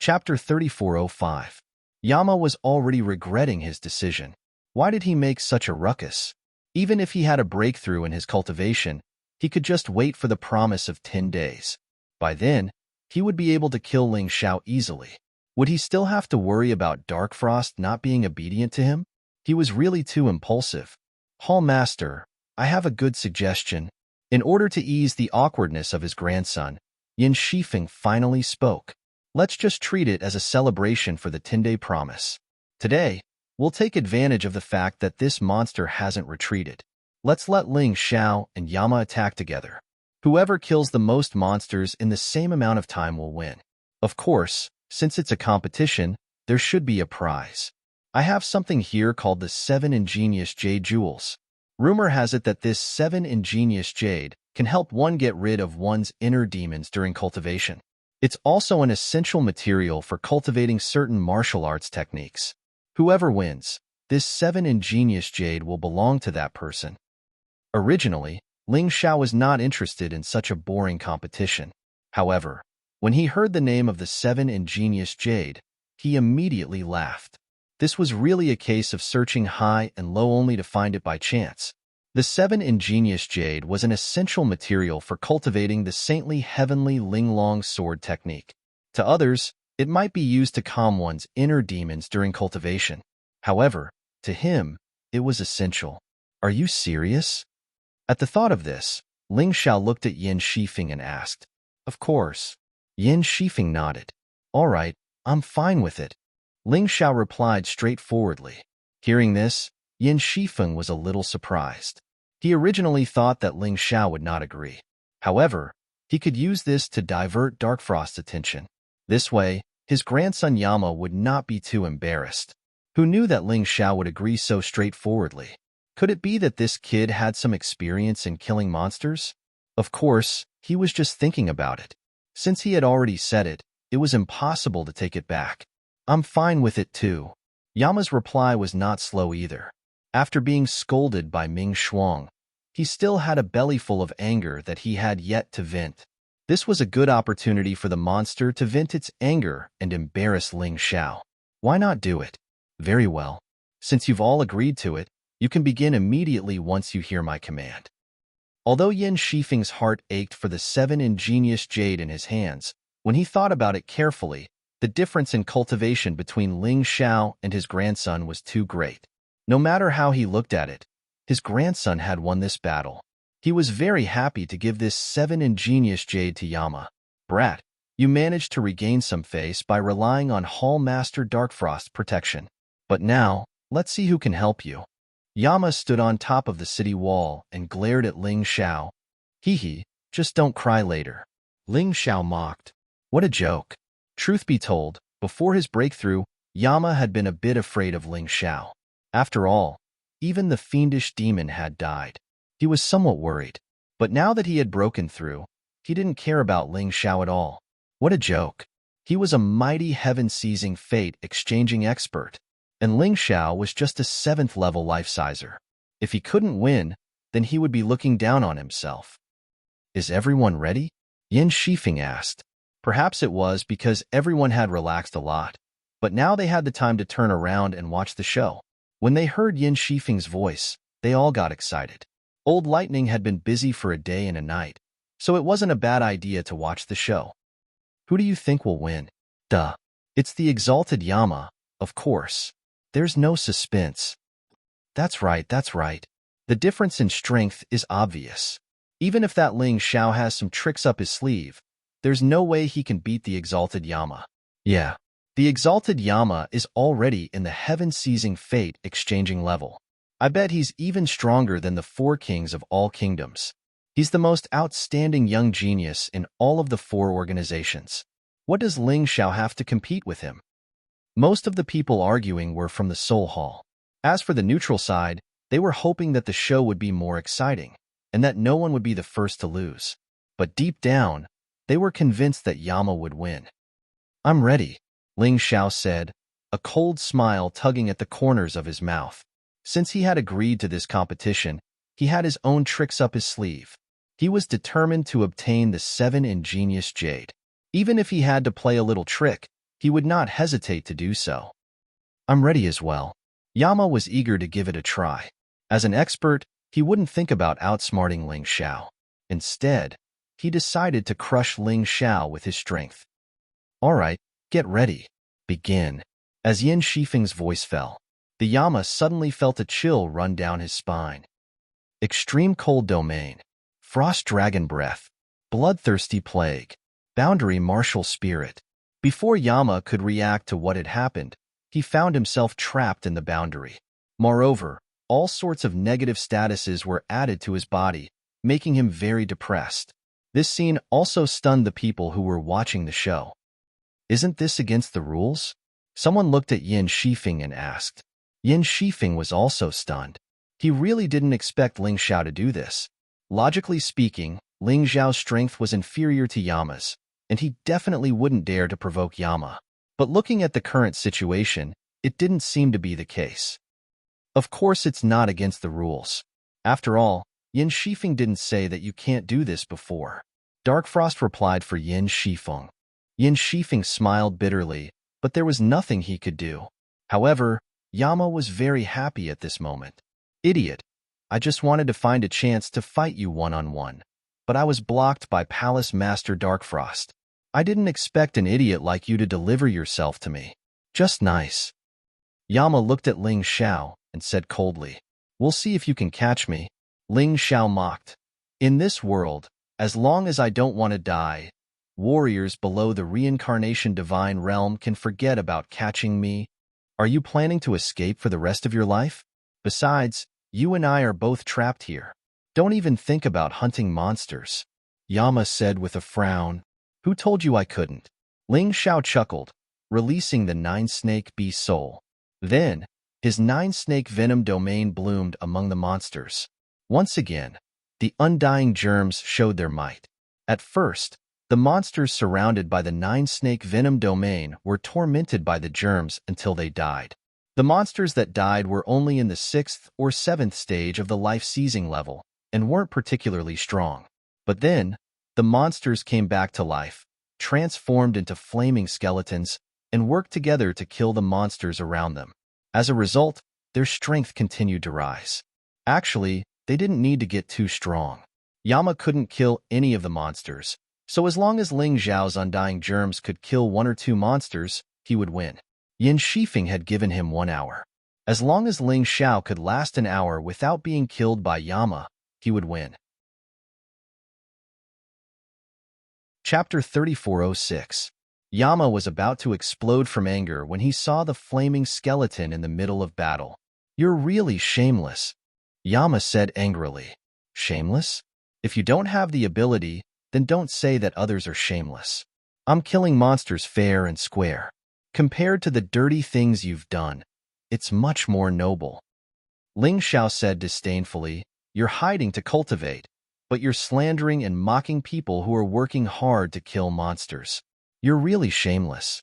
Chapter 3405. Yama was already regretting his decision. Why did he make such a ruckus? Even if he had a breakthrough in his cultivation, he could just wait for the promise of 10 days. By then, he would be able to kill Ling Xiao easily. Would he still have to worry about Dark Frost not being obedient to him? He was really too impulsive. Hall Master, I have a good suggestion. In order to ease the awkwardness of his grandson, Yin Shifeng finally spoke. Let's just treat it as a celebration for the 10-day promise. Today, we'll take advantage of the fact that this monster hasn't retreated. Let's let Ling Xiao and Yama attack together. Whoever kills the most monsters in the same amount of time will win. Of course, since it's a competition, there should be a prize. I have something here called the 7 Ingenious Jade Jewels. Rumor has it that this 7 Ingenious Jade can help one get rid of one's inner demons during cultivation. It's also an essential material for cultivating certain martial arts techniques. Whoever wins, this 7 Ingenious Jade will belong to that person. Originally, Ling Xiao was not interested in such a boring competition. However, when he heard the name of the 7 Ingenious Jade, he immediately laughed. This was really a case of searching high and low only to find it by chance. The 7 Ingenious Jade was an essential material for cultivating the saintly heavenly Linglong sword technique. To others, it might be used to calm one's inner demons during cultivation. However, to him, it was essential. Are you serious? At the thought of this, Ling Xiao looked at Yin Shifeng and asked. Of course. Yin Shifeng nodded. All right, I'm fine with it. Ling Xiao replied straightforwardly. Hearing this, Yin Shifeng was a little surprised. He originally thought that Ling Xiao would not agree. However, he could use this to divert Dark Frost's attention. This way, his grandson Yama would not be too embarrassed. Who knew that Ling Xiao would agree so straightforwardly? Could it be that this kid had some experience in killing monsters? Of course, he was just thinking about it. Since he had already said it, it was impossible to take it back. I'm fine with it too. Yama's reply was not slow either. After being scolded by Ming Shuang, he still had a bellyful of anger that he had yet to vent. This was a good opportunity for the monster to vent its anger and embarrass Ling Xiao. Why not do it? Very well. Since you've all agreed to it, you can begin immediately once you hear my command. Although Yin Shifeng's heart ached for the 7 Ingenious Jade in his hands, When he thought about it carefully, the difference in cultivation between Ling Xiao and his grandson was too great. No matter how he looked at it, his grandson had won this battle. He was very happy to give this 7 ingenious jade to Yama. Brat, you managed to regain some face by relying on Hall Master Darkfrost's protection. But now, let's see who can help you. Yama stood on top of the city wall and glared at Ling Xiao. Hee, just don't cry later. Ling Xiao mocked. What a joke. Truth be told, before his breakthrough, Yama had been a bit afraid of Ling Xiao. After all, even the fiendish demon had died. He was somewhat worried. But now that he had broken through, he didn't care about Ling Xiao at all. What a joke. He was a mighty heaven-seizing fate-exchanging expert, and Ling Xiao was just a 7th-level life-sizer. If he couldn't win, then he would be looking down on himself. Is everyone ready? Yin Shifeng asked. Perhaps it was because everyone had relaxed a lot, but now they had the time to turn around and watch the show. When they heard Yin Shifeng's voice, they all got excited. Old Lightning had been busy for a day and a night, so it wasn't a bad idea to watch the show. Who do you think will win? Duh. It's the exalted Yama, of course. There's no suspense. That's right. The difference in strength is obvious. Even if that Ling Xiao has some tricks up his sleeve, there's no way he can beat the exalted Yama. Yeah, the exalted Yama is already in the heaven-seizing fate-exchanging level. I bet he's even stronger than the 4 kings of all kingdoms. He's the most outstanding young genius in all of the 4 organizations. What does Ling Xiao have to compete with him? Most of the people arguing were from the Soul Hall. As for the neutral side, they were hoping that the show would be more exciting, and that no one would be the first to lose. But deep down, they were convinced that Yama would win. I'm ready, Ling Xiao said, a cold smile tugging at the corners of his mouth. Since he had agreed to this competition, he had his own tricks up his sleeve. He was determined to obtain the 7 ingenious jade. Even if he had to play a little trick, he would not hesitate to do so. I'm ready as well. Yama was eager to give it a try. As an expert, he wouldn't think about outsmarting Ling Xiao. Instead, he decided to crush Ling Xiao with his strength. All right, get ready. Begin. As Yin Shifeng's voice fell, the Yama suddenly felt a chill run down his spine. Extreme Cold Domain, Frost Dragon Breath, Bloodthirsty Plague, Boundary Martial Spirit. Before Yama could react to what had happened, he found himself trapped in the boundary. Moreover, all sorts of negative statuses were added to his body, making him very depressed. This scene also stunned the people who were watching the show. Isn't this against the rules? Someone looked at Yin Shifeng and asked. Yin Shifeng was also stunned. He really didn't expect Ling Xiao to do this. Logically speaking, Ling Xiao's strength was inferior to Yama's, and he definitely wouldn't dare to provoke Yama. But looking at the current situation, it didn't seem to be the case. Of course it's not against the rules. After all, Yin Shifeng didn't say that you can't do this before. Darkfrost replied for Yin Shifeng. Yin Shifeng smiled bitterly, but there was nothing he could do. However, Yama was very happy at this moment. Idiot, I just wanted to find a chance to fight you one-on-one, but I was blocked by Palace Master Darkfrost. I didn't expect an idiot like you to deliver yourself to me. Just nice. Yama looked at Ling Xiao and said coldly, We'll see if you can catch me. Ling Xiao mocked. In this world, as long as I don't want to die, warriors below the reincarnation divine realm can forget about catching me. Are you planning to escape for the rest of your life? Besides, you and I are both trapped here. Don't even think about hunting monsters. Yama said with a frown. Who told you I couldn't? Ling Xiao chuckled, releasing the 9-snake beast soul. Then, his 9-snake venom domain bloomed among the monsters. Once again, the undying germs showed their might. At first, the monsters surrounded by the 9-snake venom domain were tormented by the germs until they died. The monsters that died were only in the 6th or 7th stage of the life-seizing level and weren't particularly strong. But then, the monsters came back to life, transformed into flaming skeletons, and worked together to kill the monsters around them. As a result, their strength continued to rise. Actually, they didn't need to get too strong. Yama couldn't kill any of the monsters, So as long as Ling Xiao's undying germs could kill 1 or 2 monsters, he would win. Yin Shifeng had given him 1 hour. As long as Ling Xiao could last an hour without being killed by Yama, he would win. Chapter 3406. Yama was about to explode from anger when he saw the flaming skeleton in the middle of battle. "You're really shameless," Yama said angrily. "Shameless? If you don't have the ability, then don't say that others are shameless. I'm killing monsters fair and square. Compared to the dirty things you've done, it's much more noble." Ling Xiao said disdainfully, "You're hiding to cultivate, but you're slandering and mocking people who are working hard to kill monsters. You're really shameless."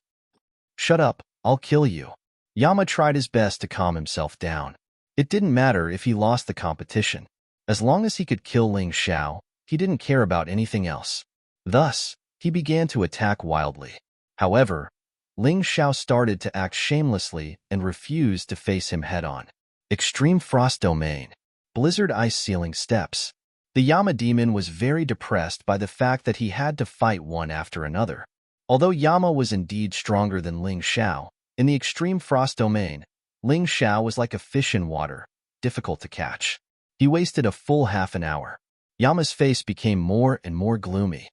"Shut up, I'll kill you." Yama tried his best to calm himself down. It didn't matter if he lost the competition. As long as he could kill Ling Xiao, he didn't care about anything else. Thus, he began to attack wildly. However, Ling Xiao started to act shamelessly and refused to face him head-on. Extreme Frost Domain. Blizzard Ice Ceiling Steps. The Yama demon was very depressed by the fact that he had to fight one after another. Although Yama was indeed stronger than Ling Xiao, in the Extreme Frost Domain, Ling Xiao was like a fish in water, difficult to catch. He wasted a full half an hour. Yama's face became more and more gloomy.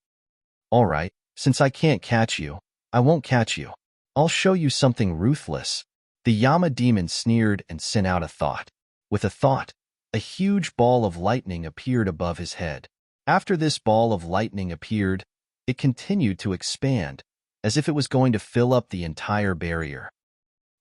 "All right, since I can't catch you, I won't catch you. I'll show you something ruthless." The Yama demon sneered and sent out a thought. With a thought, a huge ball of lightning appeared above his head. After this ball of lightning appeared, it continued to expand, as if it was going to fill up the entire barrier.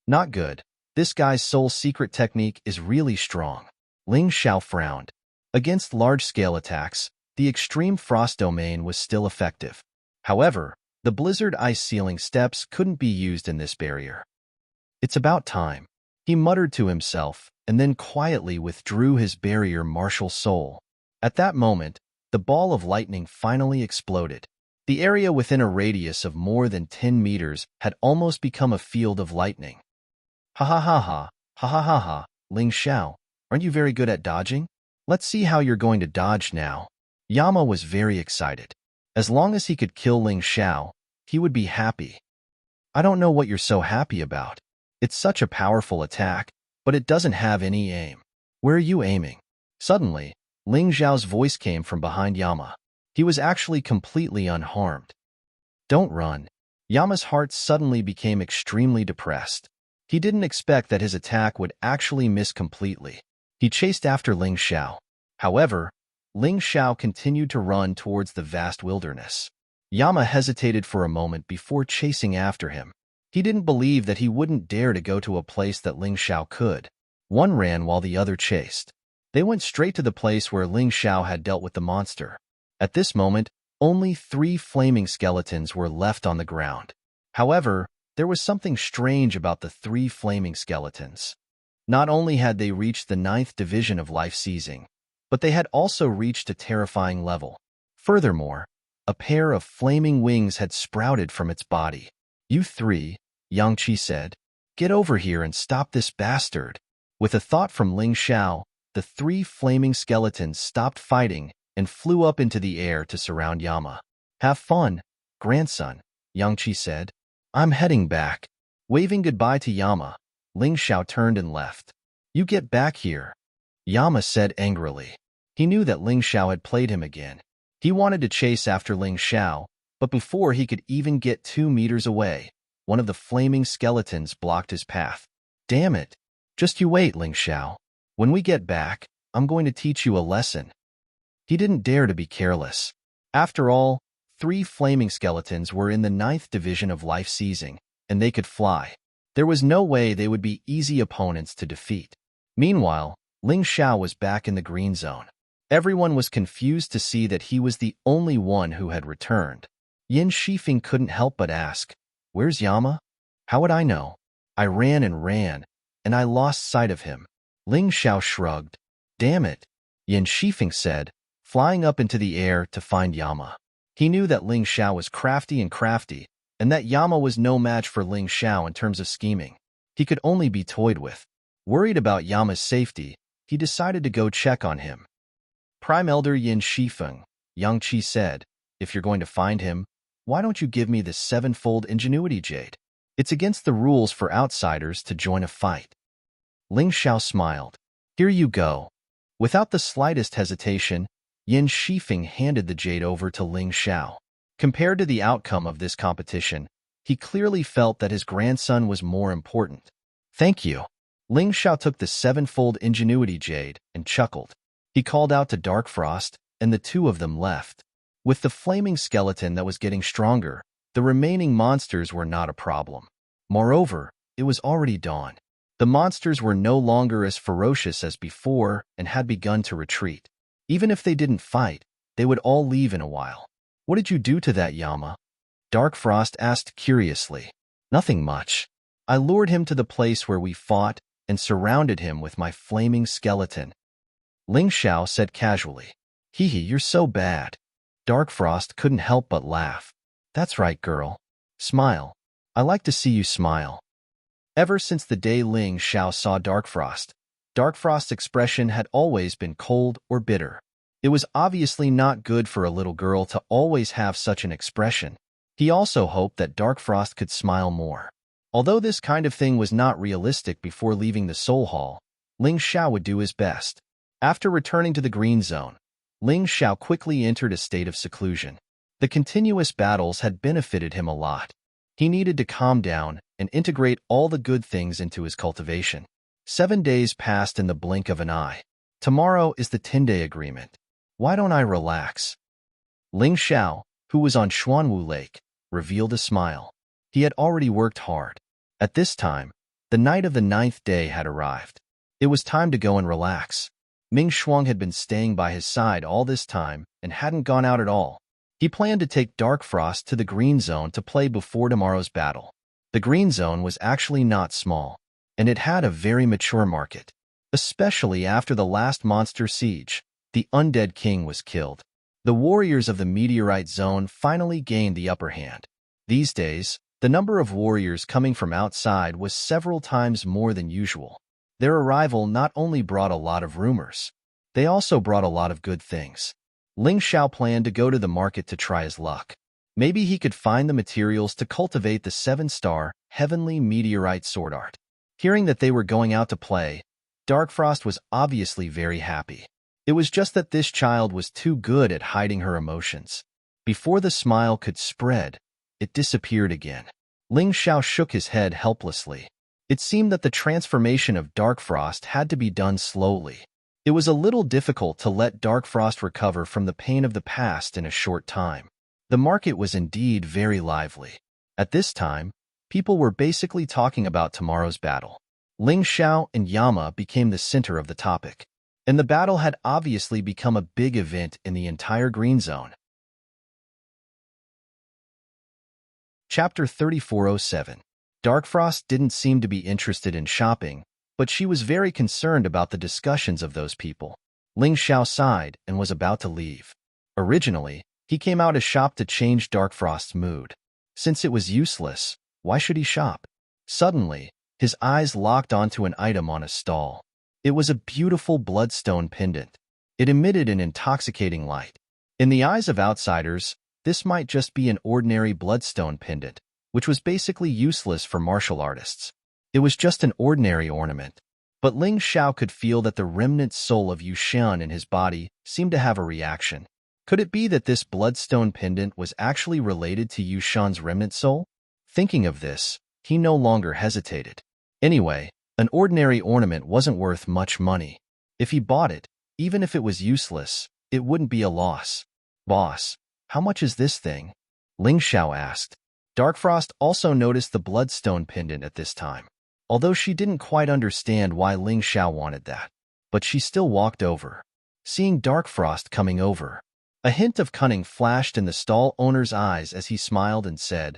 Not good. This guy's soul secret technique is really strong. Ling Xiao frowned. Against large-scale attacks, the Extreme Frost Domain was still effective. However, the Blizzard Ice Ceiling Steps couldn't be used in this barrier. "It's about time," he muttered to himself, and then quietly withdrew his barrier martial soul. At that moment, the ball of lightning finally exploded. The area within a radius of more than 10 meters had almost become a field of lightning. "Ha ha ha ha, ha ha ha ha, Ling Xiao, aren't you very good at dodging? Let's see how you're going to dodge now." Yama was very excited. As long as he could kill Ling Xiao, he would be happy. "I don't know what you're so happy about. It's such a powerful attack, but it doesn't have any aim. Where are you aiming?" Suddenly, Ling Xiao's voice came from behind Yama. He was actually completely unharmed. "Don't run." Yama's heart suddenly became extremely depressed. He didn't expect that his attack would actually miss completely. He chased after Ling Xiao. However, Ling Xiao continued to run towards the vast wilderness. Yama hesitated for a moment before chasing after him. He didn't believe that he wouldn't dare to go to a place that Ling Xiao could. One ran while the other chased. They went straight to the place where Ling Xiao had dealt with the monster. At this moment, only 3 flaming skeletons were left on the ground. However, there was something strange about the 3 flaming skeletons. Not only had they reached the 9th division of life seizing, but they had also reached a terrifying level. Furthermore, a pair of flaming wings had sprouted from its body. "You 3, Yang Qi said, get over here and stop this bastard." With a thought from Ling Xiao, the 3 flaming skeletons stopped fighting and flew up into the air to surround Yama. "Have fun, grandson," Yang Qi said. "I'm heading back." Waving goodbye to Yama, Ling Xiao turned and left. "You get back here," Yama said angrily. He knew that Ling Xiao had played him again. He wanted to chase after Ling Xiao, but before he could even get 2 meters away, one of the flaming skeletons blocked his path. "Damn it! Just you wait, Ling Xiao. When we get back, I'm going to teach you a lesson." He didn't dare to be careless. After all, 3 flaming skeletons were in the 9th division of life seizing, and they could fly. There was no way they would be easy opponents to defeat. Meanwhile, Ling Xiao was back in the green zone. Everyone was confused to see that he was the only one who had returned. Yin Shifeng couldn't help but ask, "Where's Yama?" "How would I know? I ran, and I lost sight of him." Ling Xiao shrugged. "Damn it," Yin Shifeng said, flying up into the air to find Yama. He knew that Ling Xiao was crafty, and that Yama was no match for Ling Xiao in terms of scheming. He could only be toyed with. Worried about Yama's safety, he decided to go check on him. "Prime Elder Yin Shifeng," Yang Qi said, if you're going to find him, why don't you give me this sevenfold ingenuity jade? It's against the rules for outsiders to join a fight. Ling Xiao smiled. Here you go. Without the slightest hesitation, Yin Shifeng handed the jade over to Ling Xiao. Compared to the outcome of this competition, he clearly felt that his grandson was more important. Thank you. Ling Xiao took the sevenfold ingenuity jade and chuckled. He called out to Dark Frost, and the two of them left. With the flaming skeleton that was getting stronger, the remaining monsters were not a problem. Moreover, it was already dawn. The monsters were no longer as ferocious as before and had begun to retreat. Even if they didn't fight, they would all leave in a while. What did you do to that Yama? Dark Frost asked curiously. Nothing much. I lured him to the place where we fought and surrounded him with my flaming skeleton. Ling Xiao said casually. Hee hee, you're so bad. Dark Frost couldn't help but laugh. That's right, girl. Smile. I like to see you smile. Ever since the day Ling Xiao saw Dark Frost's expression had always been cold or bitter. It was obviously not good for a little girl to always have such an expression. He also hoped that Dark Frost could smile more. Although this kind of thing was not realistic before leaving the Soul Hall, Ling Xiao would do his best. After returning to the Green Zone, Ling Xiao quickly entered a state of seclusion. The continuous battles had benefited him a lot. He needed to calm down and integrate all the good things into his cultivation. 7 days passed in the blink of an eye. Tomorrow is the 10-day agreement. Why don't I relax? Ling Xiao, who was on Xuanwu Lake, revealed a smile. He had already worked hard. At this time, the night of the 9th day had arrived. It was time to go and relax. Ming Shuang had been staying by his side all this time and hadn't gone out at all. He planned to take Dark Frost to the Green Zone to play before tomorrow's battle. The Green Zone was actually not small, and it had a very mature market. Especially after the last monster siege, the Undead King was killed. The warriors of the Meteorite Zone finally gained the upper hand. These days, the number of warriors coming from outside was several times more than usual. Their arrival not only brought a lot of rumors, they also brought a lot of good things. Ling Xiao planned to go to the market to try his luck. Maybe he could find the materials to cultivate the 7-star Heavenly Meteorite Sword Art. Hearing that they were going out to play, Dark Frost was obviously very happy. It was just that this child was too good at hiding her emotions. Before the smile could spread, it disappeared again. Ling Xiao shook his head helplessly. It seemed that the transformation of Dark Frost had to be done slowly. It was a little difficult to let Dark Frost recover from the pain of the past in a short time. The market was indeed very lively. At this time, people were basically talking about tomorrow's battle. Ling Xiao and Yama became the center of the topic, and the battle had obviously become a big event in the entire Green Zone. Chapter 3407. Dark Frost didn't seem to be interested in shopping, but she was very concerned about the discussions of those people. Ling Xiao sighed and was about to leave. Originally, he came out to shop to change Dark Frost's mood. Since it was useless, why should he shop? Suddenly, his eyes locked onto an item on a stall. It was a beautiful bloodstone pendant. It emitted an intoxicating light. In the eyes of outsiders, this might just be an ordinary bloodstone pendant, which was basically useless for martial artists. It was just an ordinary ornament. But Ling Xiao could feel that the remnant soul of Yushan in his body seemed to have a reaction. Could it be that this bloodstone pendant was actually related to Yushan's remnant soul? Thinking of this, he no longer hesitated. Anyway, an ordinary ornament wasn't worth much money. If he bought it, even if it was useless, it wouldn't be a loss. Boss, how much is this thing? Ling Xiao asked. Dark Frost also noticed the bloodstone pendant at this time, although she didn't quite understand why Ling Xiao wanted that. But she still walked over. Seeing Dark Frost coming over, a hint of cunning flashed in the stall owner's eyes as he smiled and said,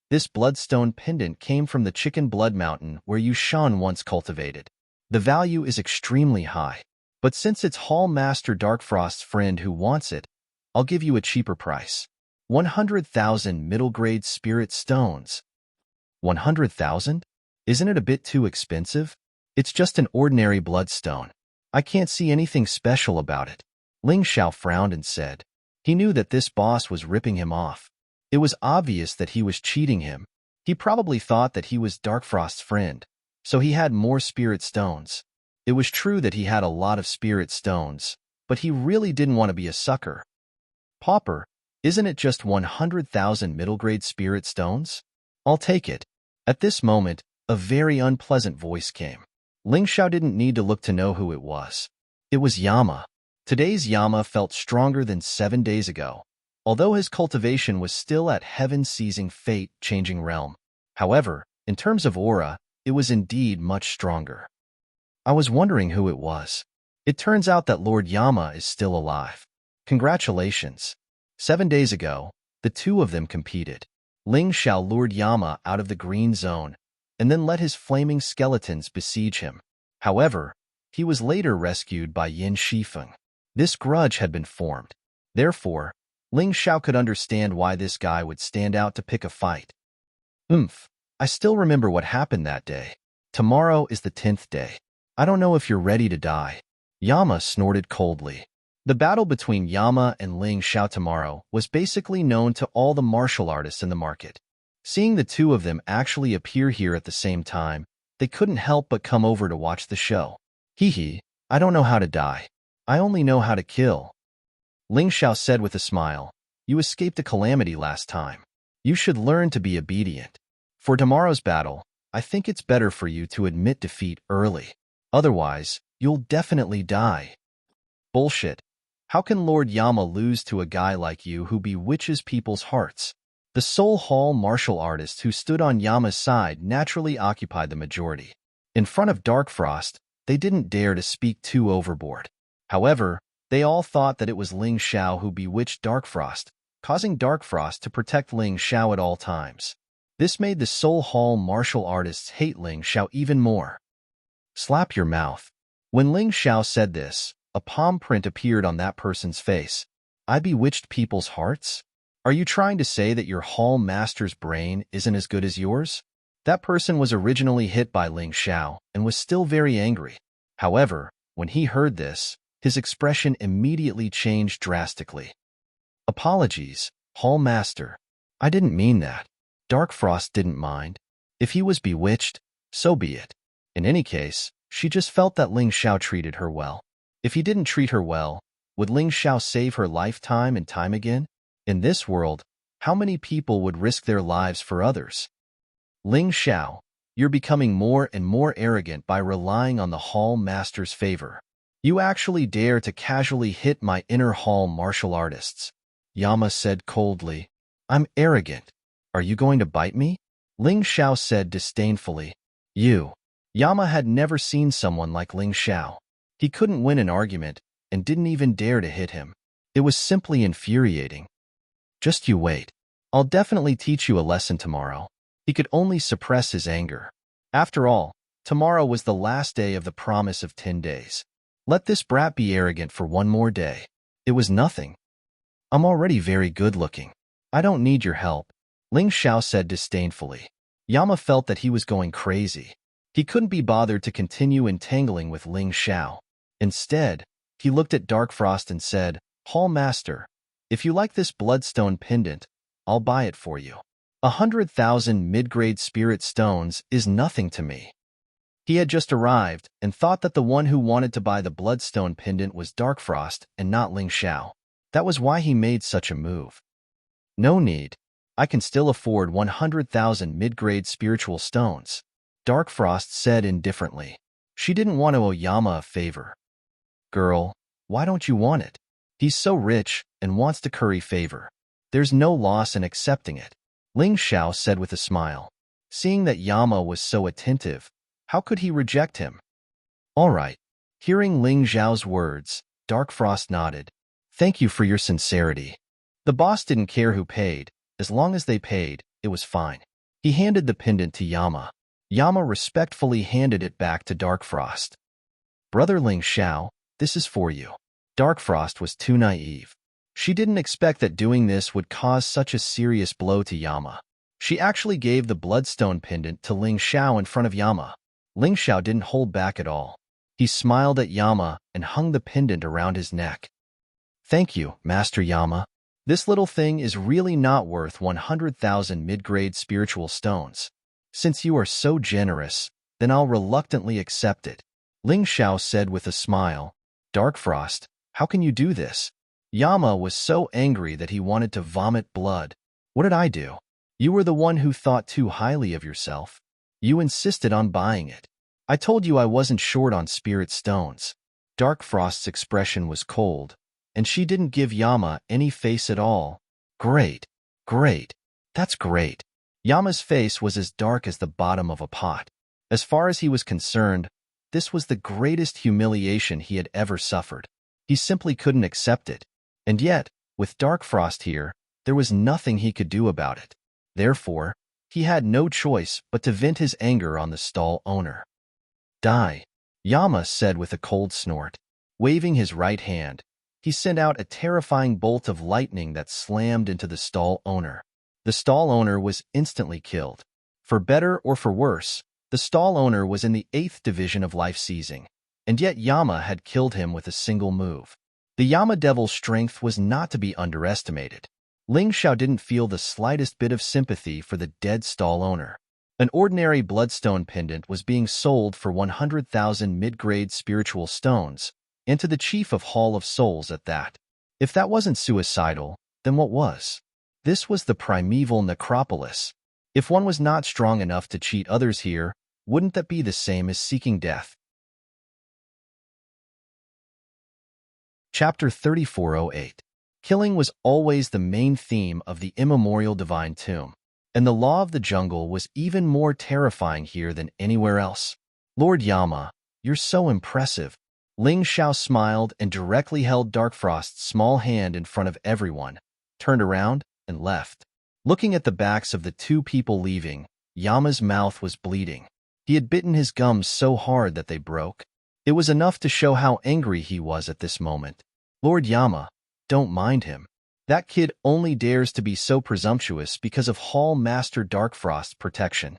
"This bloodstone pendant came from the Chicken Blood Mountain where Yushan once cultivated. The value is extremely high, but since it's Hall Master Dark Frost's friend who wants it, I'll give you a cheaper price. 100,000 middle-grade spirit stones." 100,000? Isn't it a bit too expensive? It's just an ordinary bloodstone. I can't see anything special about it. Ling Xiao frowned and said, He knew that this boss was ripping him off. It was obvious that he was cheating him. He probably thought that he was Darkfrost's friend, so he had more spirit stones. It was true that he had a lot of spirit stones, but he really didn't want to be a sucker. Pauper, isn't it just 100,000 middle-grade spirit stones? I'll take it. At this moment, a very unpleasant voice came. Ling Xiao didn't need to look to know who it was. It was Yama. Today's Yama felt stronger than 7 days ago, although his cultivation was still at heaven-seizing fate-changing realm. However, in terms of aura, it was indeed much stronger. I was wondering who it was. It turns out that Lord Yama is still alive. Congratulations. 7 days ago, the two of them competed. Ling Xiao lured Yama out of the green zone and then let his flaming skeletons besiege him. However, he was later rescued by Yin Shifeng. This grudge had been formed. Therefore, Ling Xiao could understand why this guy would stand out to pick a fight. I still remember what happened that day. Tomorrow is the 10th day. I don't know if you're ready to die. Yama snorted coldly. The battle between Yama and Ling Xiao tomorrow was basically known to all the martial artists in the market. Seeing the two of them actually appear here at the same time, they couldn't help but come over to watch the show. I don't know how to die. I only know how to kill. Ling Xiao said with a smile. You escaped a calamity last time. You should learn to be obedient. For tomorrow's battle, I think it's better for you to admit defeat early. Otherwise, you'll definitely die. Bullshit. How can Lord Yama lose to a guy like you who bewitches people's hearts? The Soul Hall martial artists who stood on Yama's side naturally occupied the majority. In front of Darkfrost, they didn't dare to speak too overboard. However, they all thought that it was Ling Xiao who bewitched Darkfrost, causing Darkfrost to protect Ling Xiao at all times. This made the Soul Hall martial artists hate Ling Xiao even more. Slap your mouth. When Ling Xiao said this, a palm print appeared on that person's face. I bewitched people's hearts? Are you trying to say that your hall master's brain isn't as good as yours? That person was originally hit by Ling Xiao and was still very angry. However, when he heard this, his expression immediately changed drastically. Apologies, Hall Master. I didn't mean that. Darkfrost didn't mind. If he was bewitched, so be it. In any case, she just felt that Ling Xiao treated her well. If he didn't treat her well, would Ling Xiao save her life time and time again? In this world, how many people would risk their lives for others? Ling Xiao, you're becoming more and more arrogant by relying on the Hall Master's favor. You actually dare to casually hit my inner hall martial artists. Yama said coldly. I'm arrogant. Are you going to bite me? Ling Xiao said disdainfully. You. Yama had never seen someone like Ling Xiao. He couldn't win an argument and didn't even dare to hit him. It was simply infuriating. Just you wait. I'll definitely teach you a lesson tomorrow. He could only suppress his anger. After all, tomorrow was the last day of the promise of 10 days. Let this brat be arrogant for one more day. It was nothing. I'm already very good-looking. I don't need your help, Ling Xiao said disdainfully. Yama felt that he was going crazy. He couldn't be bothered to continue entangling with Ling Xiao. Instead, he looked at Darkfrost and said, Hall Master, if you like this bloodstone pendant, I'll buy it for you. 100,000 mid-grade spirit stones is nothing to me. He had just arrived and thought that the one who wanted to buy the bloodstone pendant was Darkfrost and not Ling Xiao. That was why he made such a move. No need. I can still afford 100,000 mid-grade spiritual stones, Darkfrost said indifferently. She didn't want to owe Yama a favor. Girl, why don't you want it? He's so rich and wants to curry favor. There's no loss in accepting it, Ling Xiao said with a smile. Seeing that Yama was so attentive, how could he reject him? All right. Hearing Ling Xiao's words, Darkfrost nodded. Thank you for your sincerity. The boss didn't care who paid. As long as they paid, it was fine. He handed the pendant to Yama. Yama respectfully handed it back to Darkfrost. Brother Ling Xiao, this is for you. Darkfrost was too naive. She didn't expect that doing this would cause such a serious blow to Yama. She actually gave the bloodstone pendant to Ling Xiao in front of Yama. Ling Xiao didn't hold back at all. He smiled at Yama and hung the pendant around his neck. Thank you, Master Yama. This little thing is really not worth 100,000 mid-grade spiritual stones. Since you are so generous, then I'll reluctantly accept it. Ling Xiao said with a smile. Dark Frost, how can you do this? Yama was so angry that he wanted to vomit blood. What did I do? You were the one who thought too highly of yourself. You insisted on buying it. I told you I wasn't short on spirit stones. Dark Frost's expression was cold, and she didn't give Yama any face at all. Great, great, that's great. Yama's face was as dark as the bottom of a pot. As far as he was concerned, this was the greatest humiliation he had ever suffered. He simply couldn't accept it. And yet, with Dark Frost here, there was nothing he could do about it. Therefore, he had no choice but to vent his anger on the stall owner. Die, Yama said with a cold snort. Waving his right hand, he sent out a terrifying bolt of lightning that slammed into the stall owner. The stall owner was instantly killed. For better or for worse, the stall owner was in the 8th division of life seizing, and yet Yama had killed him with a single move. The Yama Devil's strength was not to be underestimated. Ling Xiao didn't feel the slightest bit of sympathy for the dead stall owner. An ordinary bloodstone pendant was being sold for 100,000 mid-grade spiritual stones, and to the Chief of Hall of Souls at that. If that wasn't suicidal, then what was? This was the primeval necropolis. If one was not strong enough to cheat others here, wouldn't that be the same as seeking death? Chapter 3408. Killing was always the main theme of the immemorial divine tomb, and the law of the jungle was even more terrifying here than anywhere else. Lord Yama, you're so impressive. Ling Xiao smiled and directly held Dark Frost's small hand in front of everyone, turned around, and left. Looking at the backs of the two people leaving, Yama's mouth was bleeding. He had bitten his gums so hard that they broke. It was enough to show how angry he was at this moment. Lord Yama, don't mind him. That kid only dares to be so presumptuous because of Hall Master Darkfrost's protection.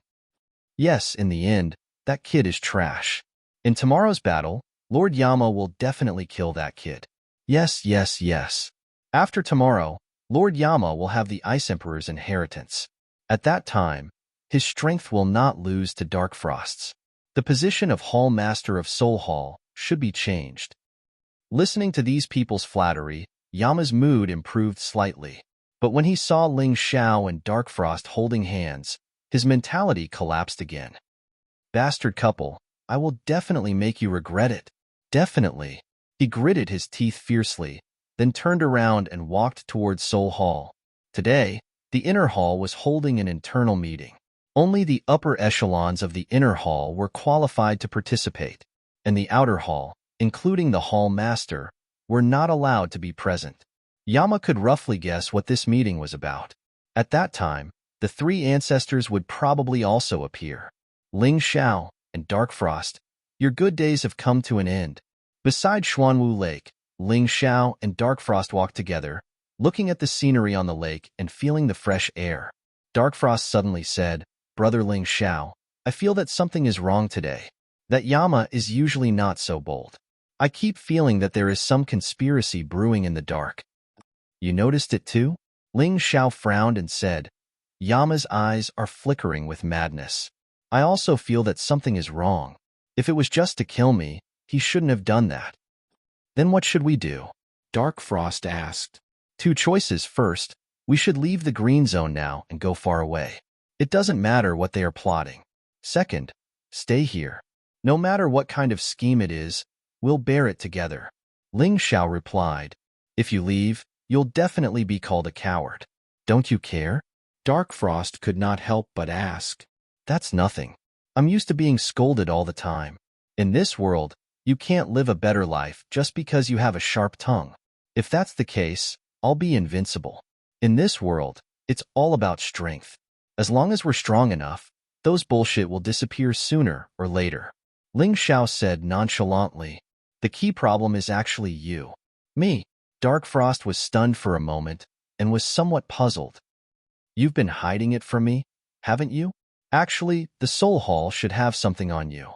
Yes, in the end, that kid is trash. In tomorrow's battle, Lord Yama will definitely kill that kid. Yes, yes, yes. After tomorrow, Lord Yama will have the Ice Emperor's inheritance. At that time, his strength will not lose to Darkfrost's. The position of Hall Master of Soul Hall should be changed. Listening to these people's flattery, Yama's mood improved slightly. But when he saw Ling Xiao and Darkfrost holding hands, his mentality collapsed again. Bastard couple, I will definitely make you regret it. Definitely. He gritted his teeth fiercely, then turned around and walked towards Soul Hall. Today, the inner hall was holding an internal meeting. Only the upper echelons of the inner hall were qualified to participate, and the outer hall, including the hall master, were not allowed to be present. Yama could roughly guess what this meeting was about. At that time, the three ancestors would probably also appear. Ling Xiao and Darkfrost, your good days have come to an end. Beside Xuanwu Lake, Ling Xiao and Darkfrost walked together, looking at the scenery on the lake and feeling the fresh air. Darkfrost suddenly said, Brother Ling Xiao, I feel that something is wrong today. That Yama is usually not so bold. I keep feeling that there is some conspiracy brewing in the dark. You noticed it too? Ling Xiao frowned and said, Yama's eyes are flickering with madness. I also feel that something is wrong. If it was just to kill me, he shouldn't have done that. Then what should we do? Darkfrost asked. Two choices. First, we should leave the green zone now and go far away. It doesn't matter what they are plotting. Second, stay here. No matter what kind of scheme it is, we'll bear it together. Ling Xiao replied, If you leave, you'll definitely be called a coward. Don't you care? Darkfrost could not help but ask. That's nothing. I'm used to being scolded all the time. In this world, you can't live a better life just because you have a sharp tongue. If that's the case, I'll be invincible. In this world, it's all about strength. As long as we're strong enough, those bullshit will disappear sooner or later. Ling Xiao said nonchalantly, The key problem is actually you. Me. Darkfrost was stunned for a moment and was somewhat puzzled. You've been hiding it from me, haven't you? Actually, the Soul Hall should have something on you.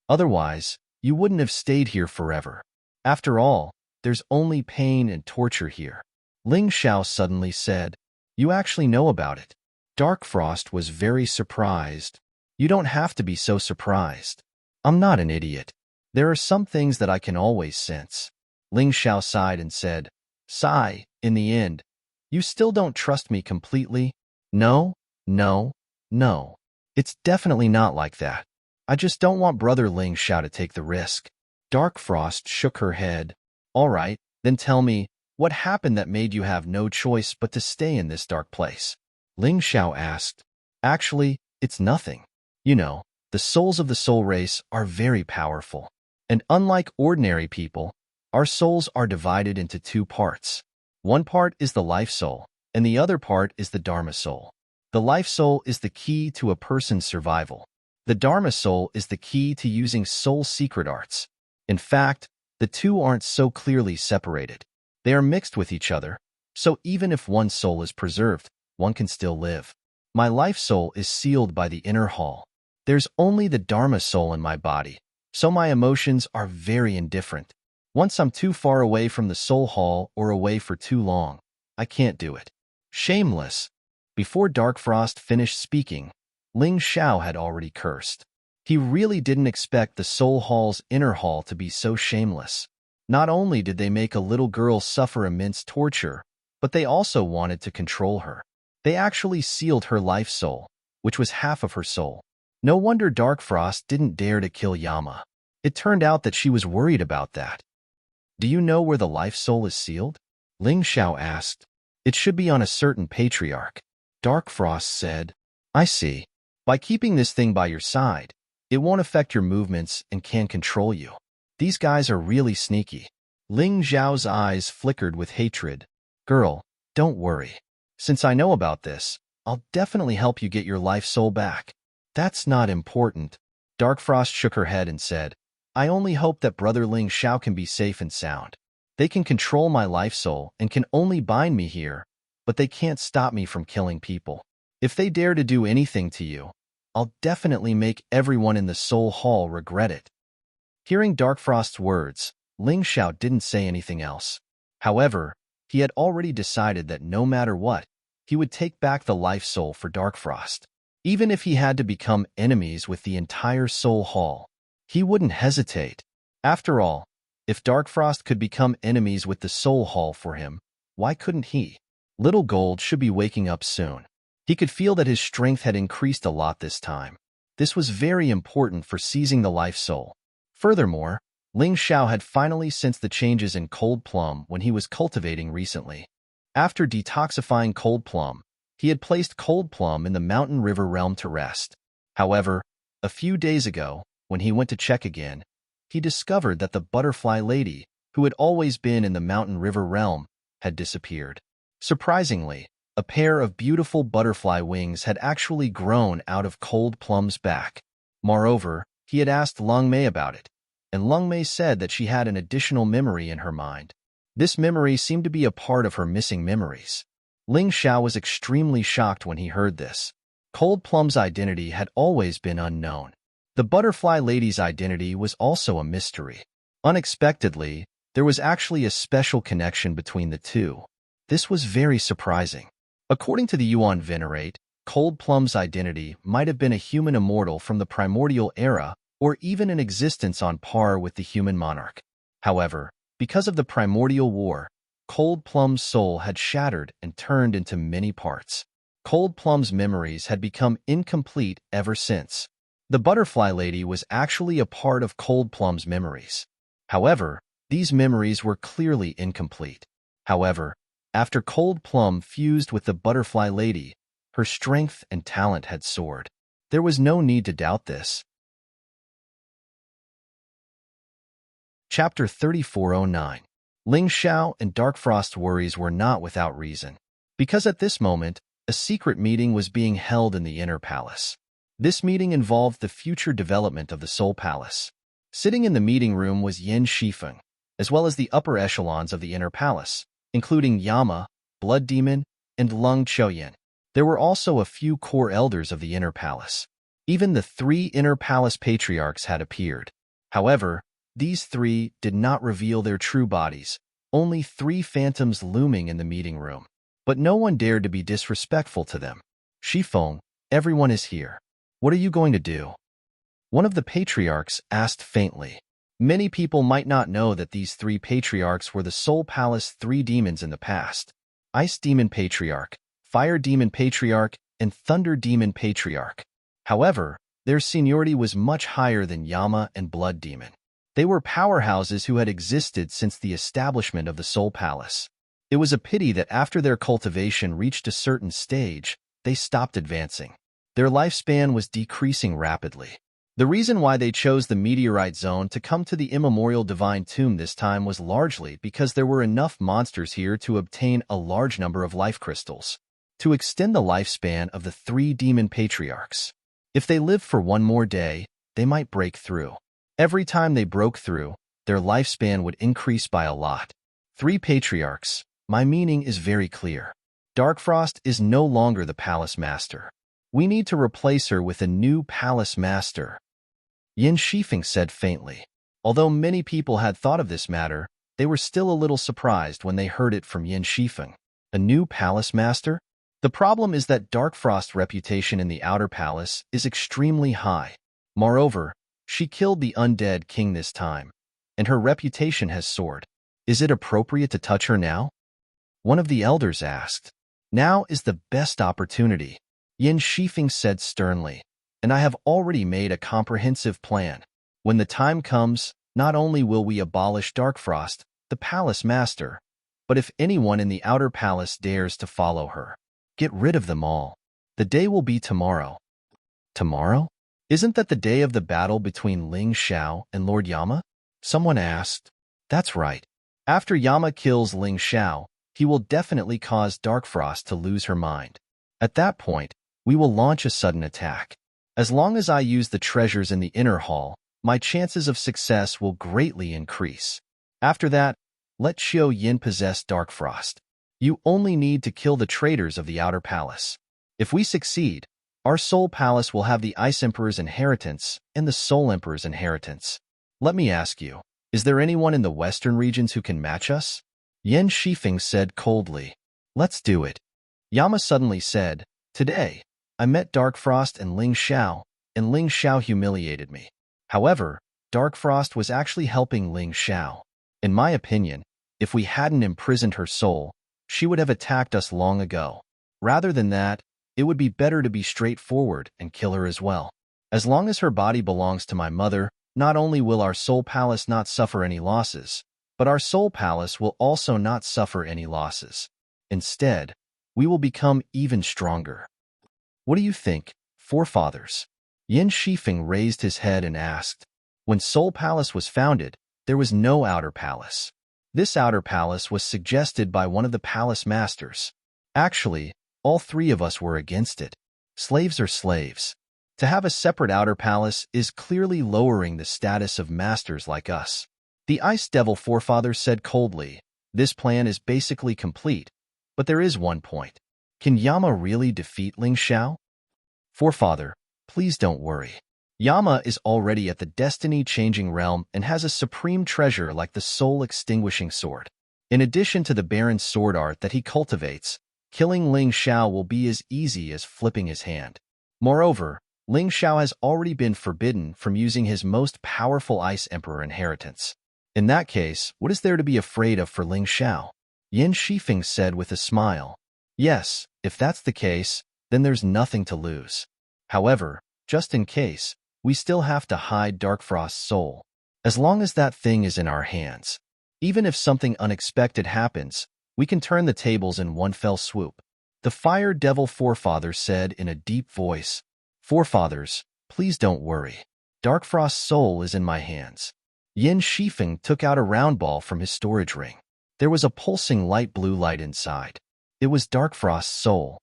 Otherwise, you wouldn't have stayed here forever. After all, there's only pain and torture here. Ling Xiao suddenly said, "You actually know about it." Dark Frost was very surprised. "You don't have to be so surprised. I'm not an idiot. There are some things that I can always sense." Ling Xiao sighed and said, "Sigh, in the end, you still don't trust me completely?" "No, no, no. It's definitely not like that. I just don't want Brother Ling Xiao to take the risk." Dark Frost shook her head. "All right, then tell me, what happened that made you have no choice but to stay in this dark place?" Ling Xiao asked. "Actually, it's nothing. You know, the souls of the soul race are very powerful. And unlike ordinary people, our souls are divided into two parts. One part is the life soul, and the other part is the Dharma soul. The life soul is the key to a person's survival. The Dharma soul is the key to using soul secret arts. In fact, the two aren't so clearly separated. They are mixed with each other, so even if one soul is preserved, one can still live. My life soul is sealed by the inner hall. There's only the Dharma soul in my body, so my emotions are very indifferent. Once I'm too far away from the soul hall or away for too long, I can't do it." Shameless. Before Dark Frost finished speaking, Ling Xiao had already cursed. He really didn't expect the soul hall's inner hall to be so shameless. Not only did they make a little girl suffer immense torture, but they also wanted to control her. They actually sealed her life soul, which was half of her soul. No wonder Dark Frost didn't dare to kill Yama. It turned out that she was worried about that. "Do you know where the life soul is sealed?" Ling Xiao asked. "It should be on a certain patriarch." Dark Frost said, "I see. By keeping this thing by your side, it won't affect your movements and can control you. These guys are really sneaky." Ling Xiao's eyes flickered with hatred. "Girl, don't worry. Since I know about this, I'll definitely help you get your life soul back." "That's not important." Dark Frost shook her head and said, "I only hope that Brother Ling Xiao can be safe and sound. They can control my life soul and can only bind me here, but they can't stop me from killing people. If they dare to do anything to you, I'll definitely make everyone in the soul hall regret it." Hearing Dark Frost's words, Ling Xiao didn't say anything else. However, he had already decided that no matter what, he would take back the life soul for Dark Frost. Even if he had to become enemies with the entire soul hall, he wouldn't hesitate. After all, if Dark Frost could become enemies with the soul hall for him, why couldn't he? Little Gold should be waking up soon. He could feel that his strength had increased a lot this time. This was very important for seizing the life soul. Furthermore, Ling Xiao had finally sensed the changes in Cold Plum when he was cultivating recently. After detoxifying Cold Plum, he had placed Cold Plum in the Mountain River realm to rest. However, a few days ago, when he went to check again, he discovered that the butterfly lady, who had always been in the Mountain River realm, had disappeared. Surprisingly, a pair of beautiful butterfly wings had actually grown out of Cold Plum's back. Moreover, he had asked Lung Mei about it, and Lung Mei said that she had an additional memory in her mind. This memory seemed to be a part of her missing memories. Ling Xiao was extremely shocked when he heard this. Cold Plum's identity had always been unknown. The butterfly lady's identity was also a mystery. Unexpectedly, there was actually a special connection between the two. This was very surprising. According to the Yuan Venerate, Cold Plum's identity might have been a human immortal from the primordial era or even an existence on par with the human monarch. However, because of the primordial war, Cold Plum's soul had shattered and turned into many parts. Cold Plum's memories had become incomplete ever since. The butterfly lady was actually a part of Cold Plum's memories. However, these memories were clearly incomplete. However, after Cold Plum fused with the butterfly lady, her strength and talent had soared. There was no need to doubt this. Chapter 3409. Ling Xiao and Dark Frost's worries were not without reason, because at this moment, a secret meeting was being held in the Inner Palace. This meeting involved the future development of the Soul Palace. Sitting in the meeting room was Yin Shifeng, as well as the upper echelons of the Inner Palace, including Yama, Blood Demon, and Lung Qiuyan. There were also a few core elders of the Inner Palace. Even the 3 Inner Palace patriarchs had appeared. However, these 3 did not reveal their true bodies, only 3 phantoms looming in the meeting room. But no one dared to be disrespectful to them. Shifeng, everyone is here. What are you going to do? One of the patriarchs asked faintly. Many people might not know that these 3 patriarchs were the Soul Palace 3 demons in the past. Ice Demon Patriarch, Fire Demon Patriarch, and Thunder Demon Patriarch. However, their seniority was much higher than Yama and Blood Demon. They were powerhouses who had existed since the establishment of the Soul Palace. It was a pity that after their cultivation reached a certain stage, they stopped advancing. Their lifespan was decreasing rapidly. The reason why they chose the meteorite zone to come to the immemorial divine tomb this time was largely because there were enough monsters here to obtain a large number of life crystals, to extend the lifespan of the 3 demon patriarchs. If they lived for one more day, they might break through. Every time they broke through, their lifespan would increase by a lot. 3 patriarchs, my meaning is very clear. Darkfrost is no longer the palace master. We need to replace her with a new palace master. Yin Shifeng said faintly. Although many people had thought of this matter, they were still a little surprised when they heard it from Yin Shifeng. A new palace master? The problem is that Darkfrost's reputation in the Outer Palace is extremely high. Moreover, she killed the undead king this time, and her reputation has soared. Is it appropriate to touch her now? One of the elders asked. Now is the best opportunity, Yin Shifeng said sternly, and I have already made a comprehensive plan. When the time comes, not only will we abolish Darkfrost, the palace master, but if anyone in the Outer Palace dares to follow her, get rid of them all. The day will be tomorrow. Tomorrow? Isn't that the day of the battle between Ling Xiao and Lord Yama? Someone asked. That's right. After Yama kills Ling Xiao, he will definitely cause Darkfrost to lose her mind. At that point, we will launch a sudden attack. As long as I use the treasures in the inner hall, my chances of success will greatly increase. After that, let Xiao Yin possess Darkfrost. You only need to kill the traitors of the Outer Palace. If we succeed, our Soul Palace will have the Ice Emperor's inheritance and the Soul Emperor's inheritance. Let me ask you, is there anyone in the western regions who can match us? Yin Shifeng said coldly. Let's do it. Yama suddenly said, Today, I met Darkfrost and Ling Xiao humiliated me. However, Darkfrost was actually helping Ling Xiao. In my opinion, if we hadn't imprisoned her soul, she would have attacked us long ago. Rather than that, it would be better to be straightforward and kill her as well. As long as her body belongs to my mother, not only will our Soul Palace not suffer any losses, but our Soul Palace will also not suffer any losses. Instead, we will become even stronger. What do you think, forefathers? Yin Shifeng raised his head and asked. When Soul Palace was founded, there was no Outer Palace. This Outer Palace was suggested by one of the palace masters. Actually, all 3 of us were against it. Slaves are slaves. To have a separate Outer Palace is clearly lowering the status of masters like us. The Ice Devil forefather said coldly, This plan is basically complete, but there is one point. Can Yama really defeat Ling Xiao? Forefather, please don't worry. Yama is already at the destiny-changing realm and has a supreme treasure like the soul-extinguishing sword. In addition to the barren sword art that he cultivates, killing Ling Xiao will be as easy as flipping his hand. Moreover, Ling Xiao has already been forbidden from using his most powerful Ice Emperor inheritance. In that case, what is there to be afraid of for Ling Xiao? Yin Shifeng said with a smile. Yes, if that's the case, then there's nothing to lose. However, just in case, we still have to hide Darkfrost's soul. As long as that thing is in our hands. Even if something unexpected happens, we can turn the tables in one fell swoop. The Fire Devil forefather said in a deep voice, Forefathers, please don't worry. Darkfrost's soul is in my hands. Yin Shifeng took out a round ball from his storage ring. There was a pulsing light blue light inside. It was Darkfrost's soul.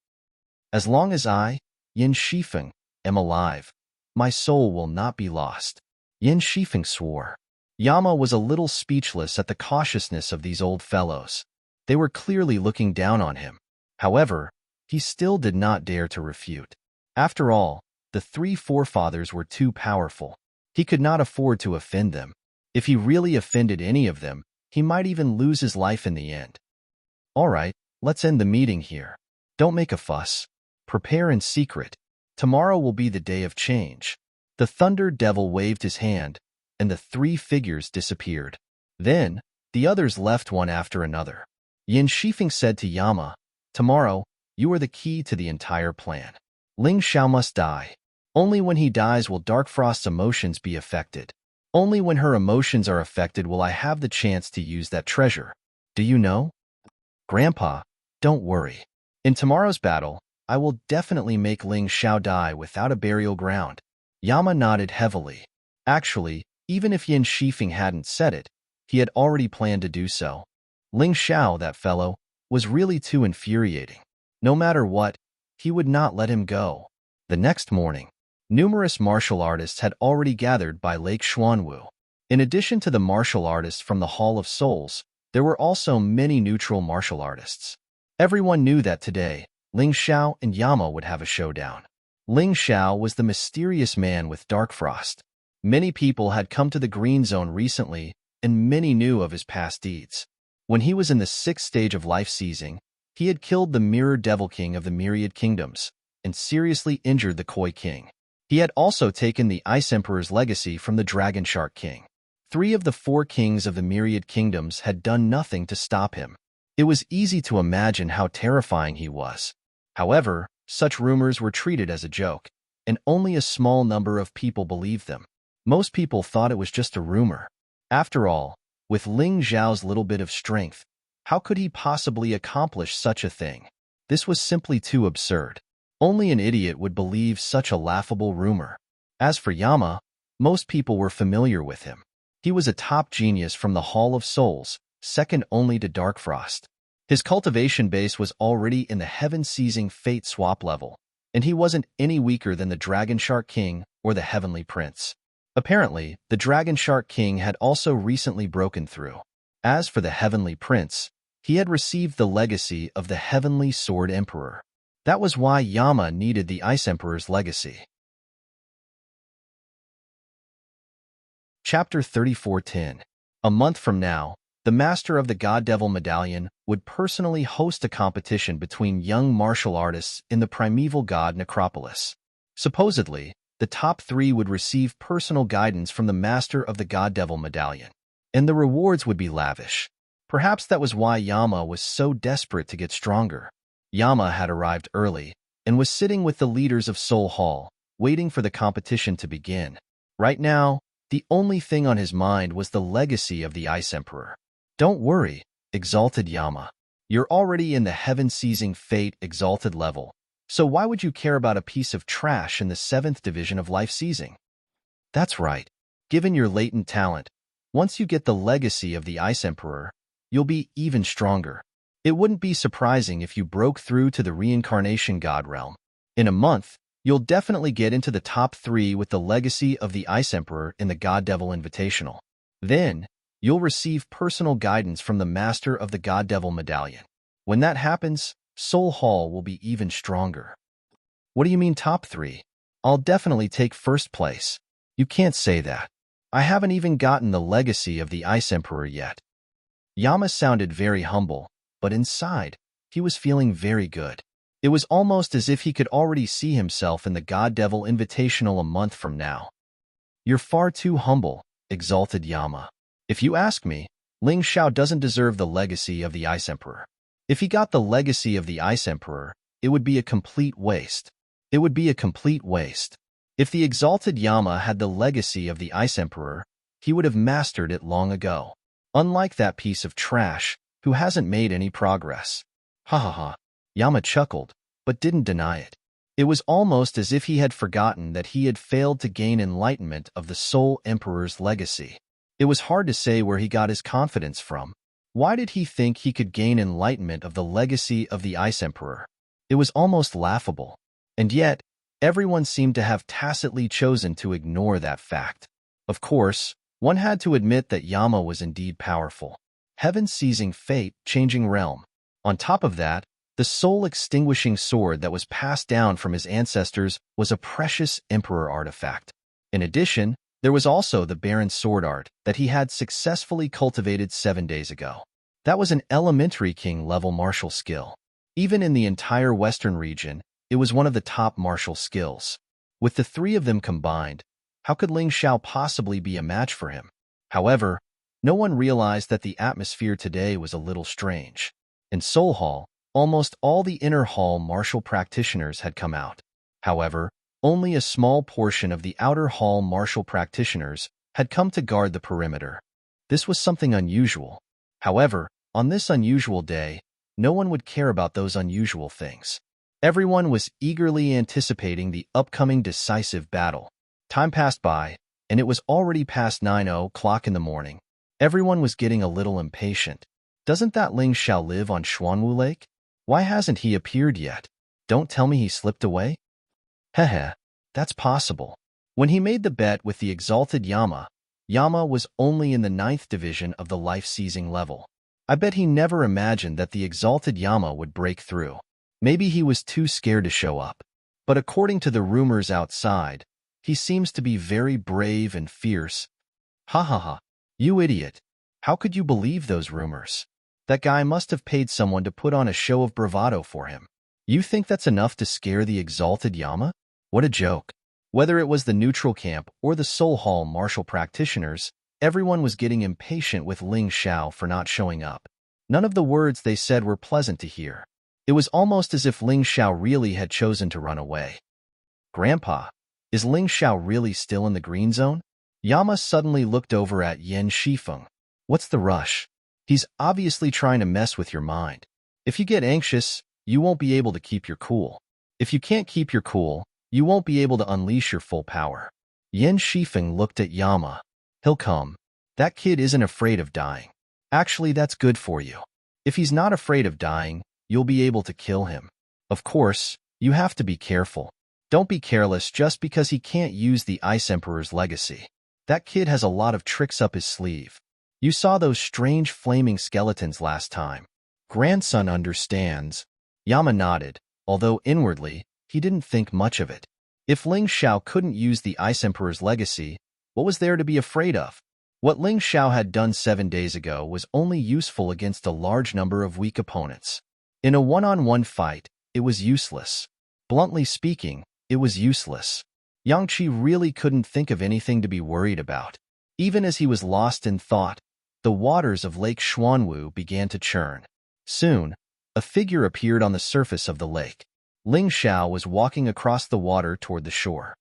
As long as I, Yin Shifeng, am alive, my soul will not be lost. Yin Shifeng swore. Yama was a little speechless at the cautiousness of these old fellows. They were clearly looking down on him. However, he still did not dare to refute. After all, the 3 forefathers were too powerful. He could not afford to offend them. If he really offended any of them, He might even lose his life in the end. All right, let's end the meeting here. Don't make a fuss. Prepare in secret. Tomorrow will be the day of change. The Thunder Devil waved his hand, and the three figures disappeared. Then, the others left one after another. Yin Shifeng said to Yama, "Tomorrow, you are the key to the entire plan. Ling Xiao must die. Only when he dies will Dark Frost's emotions be affected. Only when her emotions are affected will I have the chance to use that treasure. Do you know?" "Grandpa, don't worry. In tomorrow's battle, I will definitely make Ling Xiao die without a burial ground." Yama nodded heavily. Actually, even if Yin Shifeng hadn't said it, he had already planned to do so. Ling Xiao, that fellow, was really too infuriating. No matter what, he would not let him go. The next morning, numerous martial artists had already gathered by Lake Xuanwu. In addition to the martial artists from the Hall of Souls, there were also many neutral martial artists. Everyone knew that today, Ling Xiao and Yama would have a showdown. Ling Xiao was the mysterious man with Dark Frost. Many people had come to the Green Zone recently, and many knew of his past deeds. When he was in the 6th stage of life seizing, he had killed the Mirror Devil King of the Myriad Kingdoms and seriously injured the Koi King. He had also taken the Ice Emperor's legacy from the Dragon Shark King. 3 of the 4 kings of the Myriad Kingdoms had done nothing to stop him. It was easy to imagine how terrifying he was. However, such rumors were treated as a joke, and only a small number of people believed them. Most people thought it was just a rumor. After all, with Ling Xiao's little bit of strength, how could he possibly accomplish such a thing? This was simply too absurd. Only an idiot would believe such a laughable rumor. As for Yama, most people were familiar with him. He was a top genius from the Hall of Souls, second only to Dark Frost. His cultivation base was already in the heaven-seizing fate swap level, and he wasn't any weaker than the Dragon Shark King or the Heavenly Prince. Apparently, the Dragon Shark King had also recently broken through. As for the Heavenly Prince, he had received the legacy of the Heavenly Sword Emperor. That was why Yama needed the Ice Emperor's legacy. Chapter 34:10. A month from now, the Master of the God Devil Medallion would personally host a competition between young martial artists in the primeval god necropolis. Supposedly, the top 3 would receive personal guidance from the Master of the God Devil Medallion, and the rewards would be lavish. Perhaps that was why Yama was so desperate to get stronger. Yama had arrived early and was sitting with the leaders of Soul Hall, waiting for the competition to begin. Right now, the only thing on his mind was the legacy of the Ice Emperor. "Don't worry," exalted Yama. "You're already in the heaven-seizing fate exalted level, so why would you care about a piece of trash in the 7th division of life seizing?" "That's right. Given your latent talent, once you get the legacy of the Ice Emperor, you'll be even stronger. It wouldn't be surprising if you broke through to the Reincarnation God realm. In a month, you'll definitely get into the top 3 with the legacy of the Ice Emperor in the God Devil Invitational. Then, you'll receive personal guidance from the Master of the God Devil Medallion. When that happens, Soul Hall will be even stronger." "What do you mean top 3? I'll definitely take first place." "You can't say that. I haven't even gotten the legacy of the Ice Emperor yet." Yama sounded very humble, but inside, he was feeling very good. It was almost as if he could already see himself in the God Devil Invitational a month from now. "You're far too humble," exalted Yama. "If you ask me, Ling Xiao doesn't deserve the legacy of the Ice Emperor. If he got the legacy of the Ice Emperor, it would be a complete waste. It would be a complete waste. If the exalted Yama had the legacy of the Ice Emperor, he would have mastered it long ago. Unlike that piece of trash, who hasn't made any progress." "Ha ha ha." Yama chuckled, but didn't deny it. It was almost as if he had forgotten that he had failed to gain enlightenment of the Soul Emperor's legacy. It was hard to say where he got his confidence from. Why did he think he could gain enlightenment of the legacy of the Ice Emperor? It was almost laughable. And yet, everyone seemed to have tacitly chosen to ignore that fact. Of course, one had to admit that Yama was indeed powerful. Heaven-seizing fate, changing realm. On top of that, the soul-extinguishing sword that was passed down from his ancestors was a precious Emperor artifact. In addition, There was also the Baron's sword art that he had successfully cultivated 7 days ago. That was an elementary king-level martial skill. Even in the entire Western region, it was one of the top martial skills. With the three of them combined, how could Ling Xiao possibly be a match for him? However, no one realized that the atmosphere today was a little strange. In Seoul Hall, almost all the inner hall martial practitioners had come out. However, only a small portion of the outer hall martial practitioners had come to guard the perimeter. This was something unusual. However, on this unusual day, no one would care about those unusual things. Everyone was eagerly anticipating the upcoming decisive battle. Time passed by, and it was already past 9 o'clock in the morning. Everyone was getting a little impatient. Doesn't that Ling Xiao live on Xuanwu Lake? Why hasn't he appeared yet? Don't tell me he slipped away? Heh, that's possible. When he made the bet with the exalted Yama, Yama was only in the 9th division of the life-seizing level. I bet he never imagined that the exalted Yama would break through. Maybe he was too scared to show up. But according to the rumors outside, he seems to be very brave and fierce. Ha ha ha. You idiot. How could you believe those rumors? That guy must have paid someone to put on a show of bravado for him. You think that's enough to scare the exalted Yama? What a joke. Whether it was the neutral camp or the Seoul Hall martial practitioners, everyone was getting impatient with Ling Xiao for not showing up. None of the words they said were pleasant to hear. It was almost as if Ling Xiao really had chosen to run away. Grandpa, is Ling Xiao really still in the green zone? Yama suddenly looked over at Yan Shifeng. What's the rush? He's obviously trying to mess with your mind. If you get anxious, you won't be able to keep your cool. If you can't keep your cool, you won't be able to unleash your full power. Yan Shifeng looked at Yama. He'll come. That kid isn't afraid of dying. Actually, that's good for you. If he's not afraid of dying, you'll be able to kill him. Of course, you have to be careful. Don't be careless just because he can't use the Ice Emperor's legacy. That kid has a lot of tricks up his sleeve. You saw those strange flaming skeletons last time. Grandson understands. Yama nodded, although inwardly, he didn't think much of it. If Ling Xiao couldn't use the Ice Emperor's legacy, what was there to be afraid of? What Ling Xiao had done 7 days ago was only useful against a large number of weak opponents. In a one-on-one fight, it was useless. Bluntly speaking, it was useless. Yang Qi really couldn't think of anything to be worried about. Even as he was lost in thought, the waters of Lake Xuanwu began to churn. Soon, a figure appeared on the surface of the lake. Ling Xiao was walking across the water toward the shore.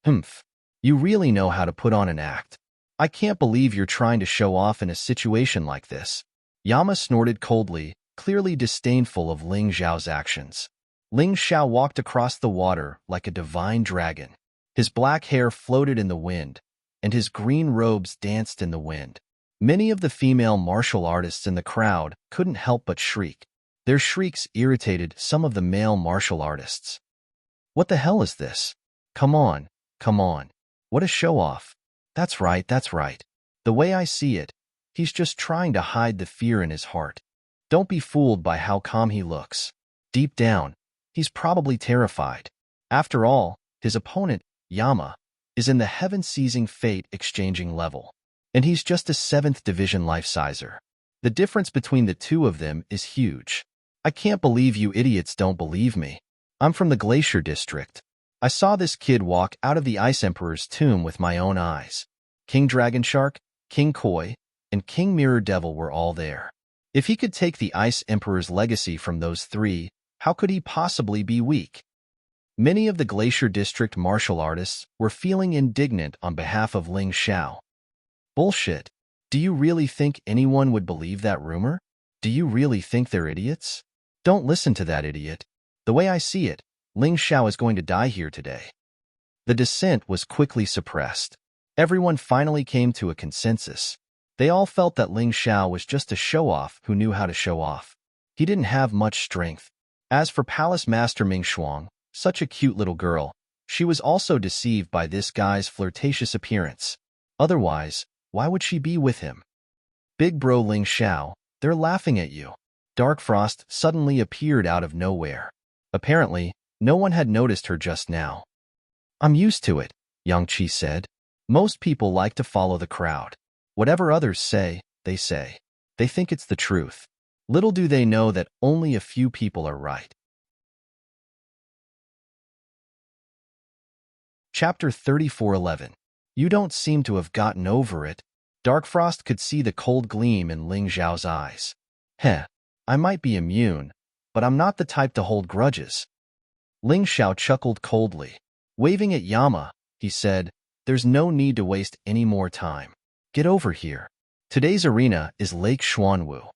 Humph. You really know how to put on an act. I can't believe you're trying to show off in a situation like this. Yama snorted coldly, clearly disdainful of Ling Xiao's actions. Ling Xiao walked across the water like a divine dragon. His black hair floated in the wind, and his green robes danced in the wind. Many of the female martial artists in the crowd couldn't help but shriek. Their shrieks irritated some of the male martial artists. What the hell is this? Come on, come on. What a show-off. That's right, that's right. The way I see it, he's just trying to hide the fear in his heart. Don't be fooled by how calm he looks. Deep down, he's probably terrified. After all, his opponent, Yama, is in the heaven-seizing fate exchanging level. And he's just a 7th division life-sizer. The difference between the two of them is huge. I can't believe you idiots don't believe me. I'm from the Glacier District. I saw this kid walk out of the Ice Emperor's tomb with my own eyes. King Dragon Shark, King Koi, and King Mirror Devil were all there. If he could take the Ice Emperor's legacy from those three, how could he possibly be weak? Many of the Glacier District martial artists were feeling indignant on behalf of Ling Xiao. Bullshit. Do you really think anyone would believe that rumor? Do you really think they're idiots? Don't listen to that idiot. The way I see it, Ling Xiao is going to die here today. The dissent was quickly suppressed. Everyone finally came to a consensus. They all felt that Ling Xiao was just a show-off who knew how to show off. He didn't have much strength. As for Palace Master Ming Shuang, such a cute little girl, she was also deceived by this guy's flirtatious appearance. Otherwise, why would she be with him? Big bro Ling Xiao, they're laughing at you. Dark Frost suddenly appeared out of nowhere. Apparently, no one had noticed her just now. I'm used to it, Yang Qi said. Most people like to follow the crowd. Whatever others say, they say. They think it's the truth. Little do they know that only a few people are right. Chapter 34:11. You don't seem to have gotten over it. Darkfrost could see the cold gleam in Ling Zhao's eyes. Heh, I might be immune, but I'm not the type to hold grudges. Ling Zhao chuckled coldly. Waving at Yama, he said, there's no need to waste any more time. Get over here. Today's arena is Lake Xuanwu.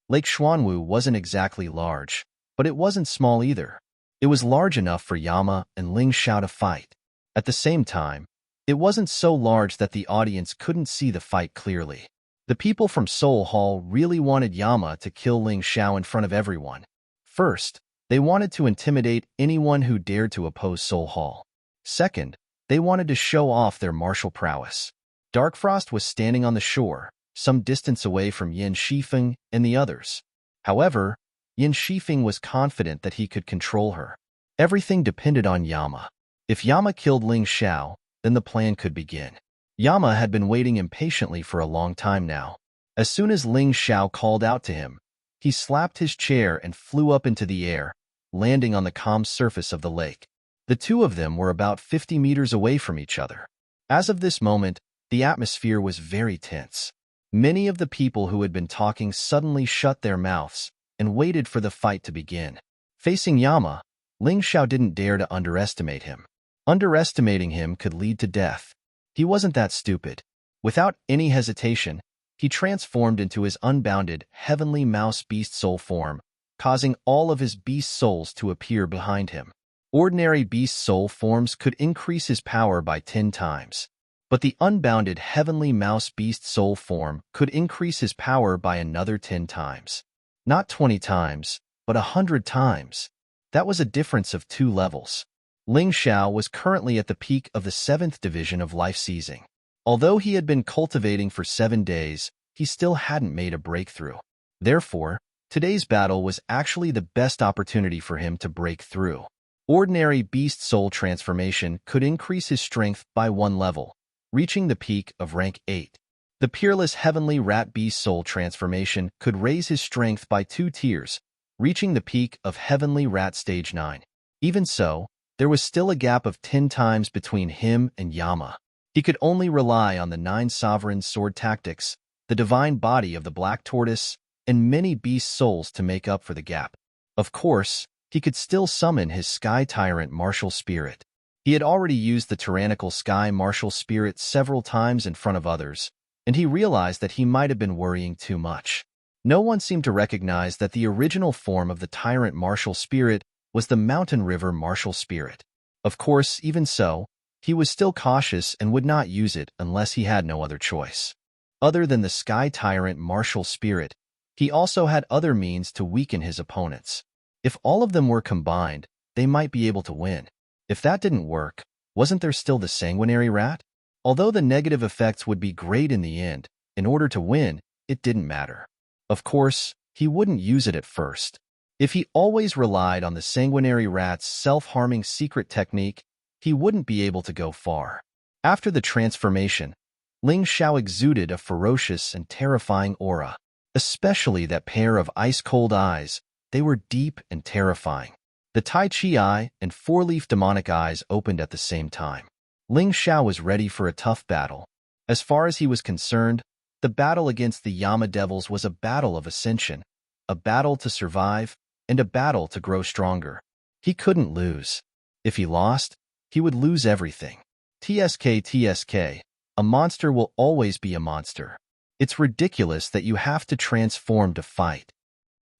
Lake Xuanwu wasn't exactly large, but it wasn't small either. It was large enough for Yama and Ling Zhao to fight. At the same time, it wasn't so large that the audience couldn't see the fight clearly. The people from Seoul Hall really wanted Yama to kill Ling Zhao in front of everyone. First, they wanted to intimidate anyone who dared to oppose Seoul Hall. Second, they wanted to show off their martial prowess. Darkfrost was standing on the shore, some distance away from Yin Shifeng and the others. However, Yin Shifeng was confident that he could control her. Everything depended on Yama. If Yama killed Ling Zhao, then the plan could begin. Yama had been waiting impatiently for a long time now. As soon as Ling Zhao called out to him, he slapped his chair and flew up into the air, landing on the calm surface of the lake. The two of them were about 50 meters away from each other. As of this moment, the atmosphere was very tense. Many of the people who had been talking suddenly shut their mouths and waited for the fight to begin. Facing Yama, Ling Zhao didn't dare to underestimate him. Underestimating him could lead to death. He wasn't that stupid. Without any hesitation, he transformed into his unbounded, heavenly mouse beast soul form, causing all of his beast souls to appear behind him. Ordinary beast soul forms could increase his power by 10 times. But the unbounded heavenly mouse beast soul form could increase his power by another 10 times. Not 20 times, but 100 times. That was a difference of 2 levels. Ling Zhao was currently at the peak of the 7th division of life seizing. Although he had been cultivating for 7 days, he still hadn't made a breakthrough. Therefore, today's battle was actually the best opportunity for him to break through. Ordinary beast soul transformation could increase his strength by 1 level, reaching the peak of rank 8. The peerless heavenly rat beast soul transformation could raise his strength by 2 tiers, reaching the peak of heavenly rat stage 9. Even so, there was still a gap of 10 times between him and Yama. He could only rely on the 9 sovereign sword tactics, the divine body of the black tortoise, and many beast souls to make up for the gap. Of course, he could still summon his Sky Tyrant martial spirit. He had already used the tyrannical Sky martial spirit several times in front of others, and he realized that he might have been worrying too much. No one seemed to recognize that the original form of the Tyrant martial spirit was the Mountain River martial spirit. Of course, even so, he was still cautious and would not use it unless he had no other choice. Other than the Sky Tyrant martial spirit, he also had other means to weaken his opponents. If all of them were combined, they might be able to win. If that didn't work, wasn't there still the Sanguinary Rat? Although the negative effects would be great in the end, in order to win, it didn't matter. Of course, he wouldn't use it at first. If he always relied on the Sanguinary Rat's self-harming secret technique, he wouldn't be able to go far. After the transformation, Ling Zhao exuded a ferocious and terrifying aura. Especially that pair of ice-cold eyes, they were deep and terrifying. The Tai Chi eye and 4-leaf demonic eyes opened at the same time. Ling Zhao was ready for a tough battle. As far as he was concerned, the battle against the Yama Devils was a battle of ascension, a battle to survive, and a battle to grow stronger. He couldn't lose. If he lost, he would lose everything. TSK, a monster will always be a monster. It's ridiculous that you have to transform to fight.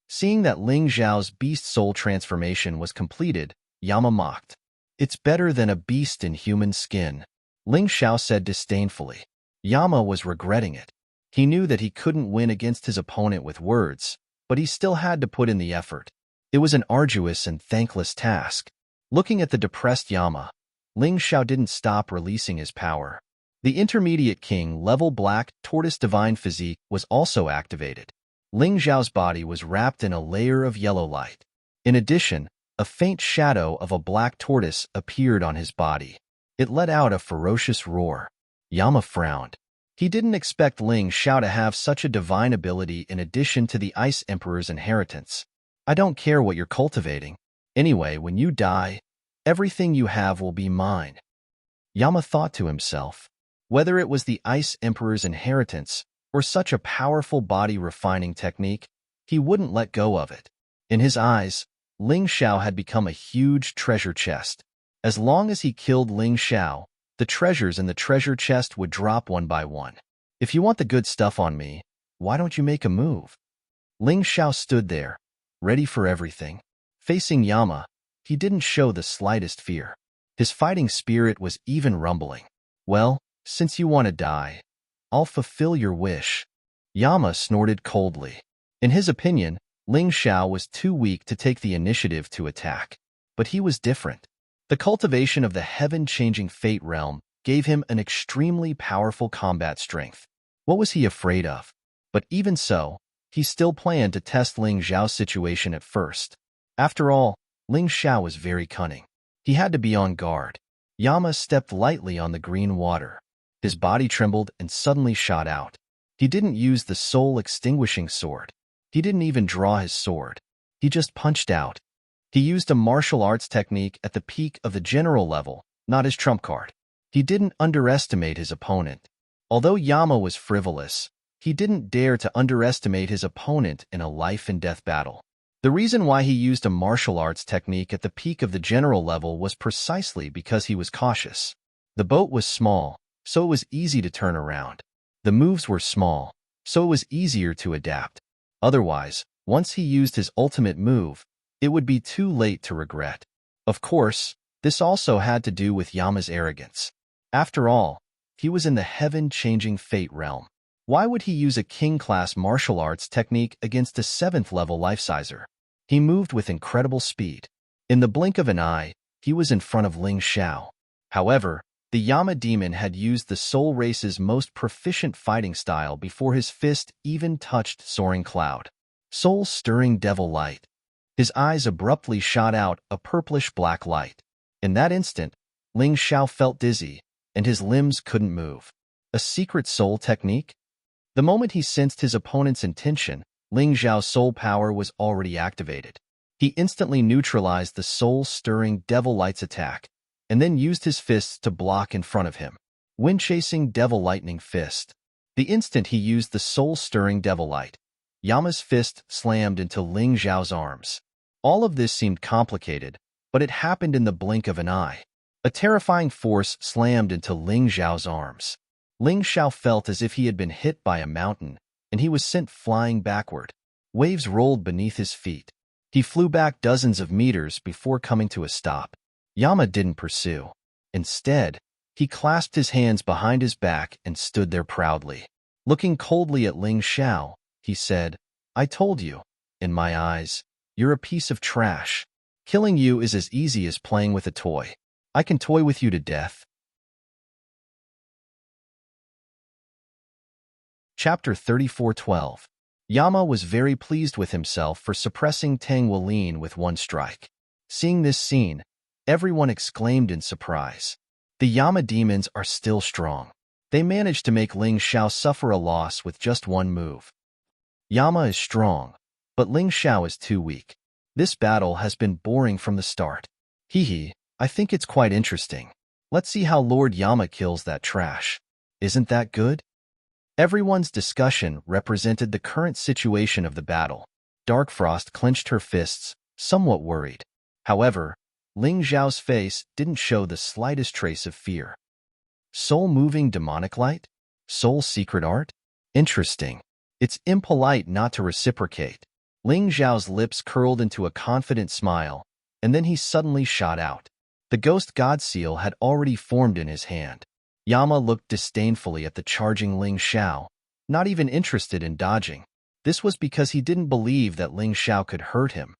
Seeing that Ling Zhao's beast soul transformation was completed, Yama mocked. It's better than a beast in human skin, Ling Zhao said disdainfully. Yama was regretting it. He knew that he couldn't win against his opponent with words, but he still had to put in the effort. It was an arduous and thankless task. Looking at the depressed Yama, Ling Zhao didn't stop releasing his power. The intermediate king level black tortoise divine physique was also activated. Ling Zhao's body was wrapped in a layer of yellow light. In addition, a faint shadow of a black tortoise appeared on his body. It let out a ferocious roar. Yama frowned. He didn't expect Ling Xiao to have such a divine ability in addition to the Ice Emperor's inheritance. I don't care what you're cultivating. Anyway, when you die, everything you have will be mine. Yama thought to himself. Whether it was the Ice Emperor's inheritance or such a powerful body-refining technique, he wouldn't let go of it. In his eyes, Ling Xiao had become a huge treasure chest. As long as he killed Ling Xiao, the treasures in the treasure chest would drop one by one. If you want the good stuff on me, why don't you make a move? Ling Xiao stood there, ready for everything. Facing Yama, he didn't show the slightest fear. His fighting spirit was even rumbling. Well, since you want to die, I'll fulfill your wish. Yama snorted coldly. In his opinion, Ling Xiao was too weak to take the initiative to attack. But he was different. The cultivation of the heaven-changing fate realm gave him an extremely powerful combat strength. What was he afraid of? But even so, he still planned to test Ling Xiao's situation at first. After all, Ling Xiao was very cunning. He had to be on guard. Yama stepped lightly on the green water. His body trembled and suddenly shot out. He didn't use the soul-extinguishing sword. He didn't even draw his sword. He just punched out. He used a martial arts technique at the peak of the general level, not his trump card. He didn't underestimate his opponent. Although Yama was frivolous, he didn't dare to underestimate his opponent in a life-and-death battle. The reason why he used a martial arts technique at the peak of the general level was precisely because he was cautious. The boat was small, so it was easy to turn around. The moves were small, so it was easier to adapt. Otherwise, once he used his ultimate move, it would be too late to regret. Of course, this also had to do with Yama's arrogance. After all, he was in the heaven-changing fate realm. Why would he use a king-class martial arts technique against a 7th-level life-sizer? He moved with incredible speed. In the blink of an eye, he was in front of Ling Xiao. However, the Yama demon had used the Soul Race's most proficient fighting style before his fist even touched Soaring Cloud. Soul-stirring devil light. His eyes abruptly shot out a purplish-black light. In that instant, Ling Xiao felt dizzy, and his limbs couldn't move. A secret soul technique? The moment he sensed his opponent's intention, Ling Xiao's soul power was already activated. He instantly neutralized the soul-stirring devil light's attack, and then used his fists to block in front of him. Wind-chasing devil lightning fist. The instant he used the soul-stirring devil light, Yama's fist slammed into Ling Xiao's arms. All of this seemed complicated, but it happened in the blink of an eye. A terrifying force slammed into Ling Xiao's arms. Ling Xiao felt as if he had been hit by a mountain, and he was sent flying backward. Waves rolled beneath his feet. He flew back dozens of meters before coming to a stop. Yama didn't pursue. Instead, he clasped his hands behind his back and stood there proudly. Looking coldly at Ling Xiao, he said, "I told you, in my eyes, you're a piece of trash. Killing you is as easy as playing with a toy. I can toy with you to death." Chapter 34:12. Yama was very pleased with himself for suppressing Tang Weilin with one strike. Seeing this scene, everyone exclaimed in surprise. The Yama demons are still strong. They managed to make Ling Xiao suffer a loss with just one move. Yama is strong, but Ling Xiao is too weak. This battle has been boring from the start. Hee, I think it's quite interesting. Let's see how Lord Yama kills that trash. Isn't that good? Everyone's discussion represented the current situation of the battle. Darkfrost clenched her fists, somewhat worried. However, Ling Xiao's face didn't show the slightest trace of fear. Soul-moving demonic light? Soul secret art? Interesting. It's impolite not to reciprocate. Ling Xiao's lips curled into a confident smile, and then he suddenly shot out. The ghost god seal had already formed in his hand. Yama looked disdainfully at the charging Ling Xiao, not even interested in dodging. This was because he didn't believe that Ling Xiao could hurt him.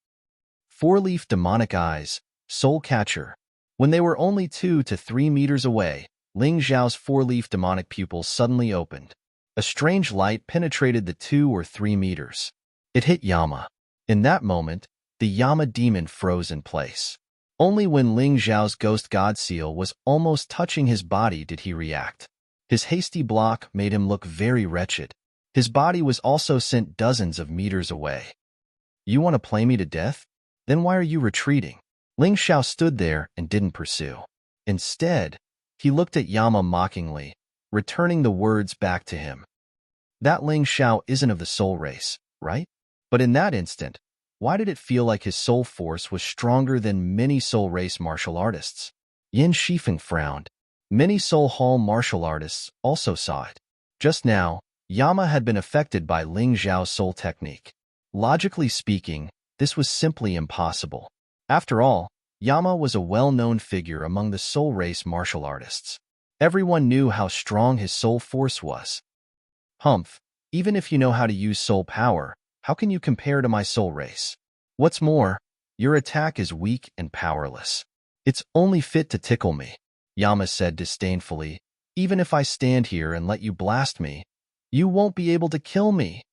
Four-leaf demonic eyes, soul catcher. When they were only 2 to 3 meters away, Ling Xiao's four-leaf demonic pupils suddenly opened. A strange light penetrated the 2 or 3 meters. It hit Yama. In that moment, the Yama demon froze in place. Only when Ling Xiao's ghost god seal was almost touching his body did he react. His hasty block made him look very wretched. His body was also sent dozens of meters away. You want to play me to death? Then why are you retreating? Ling Xiao stood there and didn't pursue. Instead, he looked at Yama mockingly, returning the words back to him. That Ling Xiao isn't of the soul race, right? But in that instant, why did it feel like his soul force was stronger than many soul race martial artists? Yin Shifeng frowned. Many soul hall martial artists also saw it. Just now, Yama had been affected by Ling Xiao's soul technique. Logically speaking, this was simply impossible. After all, Yama was a well-known figure among the soul race martial artists. Everyone knew how strong his soul force was. Humph, even if you know how to use soul power, how can you compare to my soul race? What's more, your attack is weak and powerless. It's only fit to tickle me, Yama said disdainfully. Even if I stand here and let you blast me, you won't be able to kill me.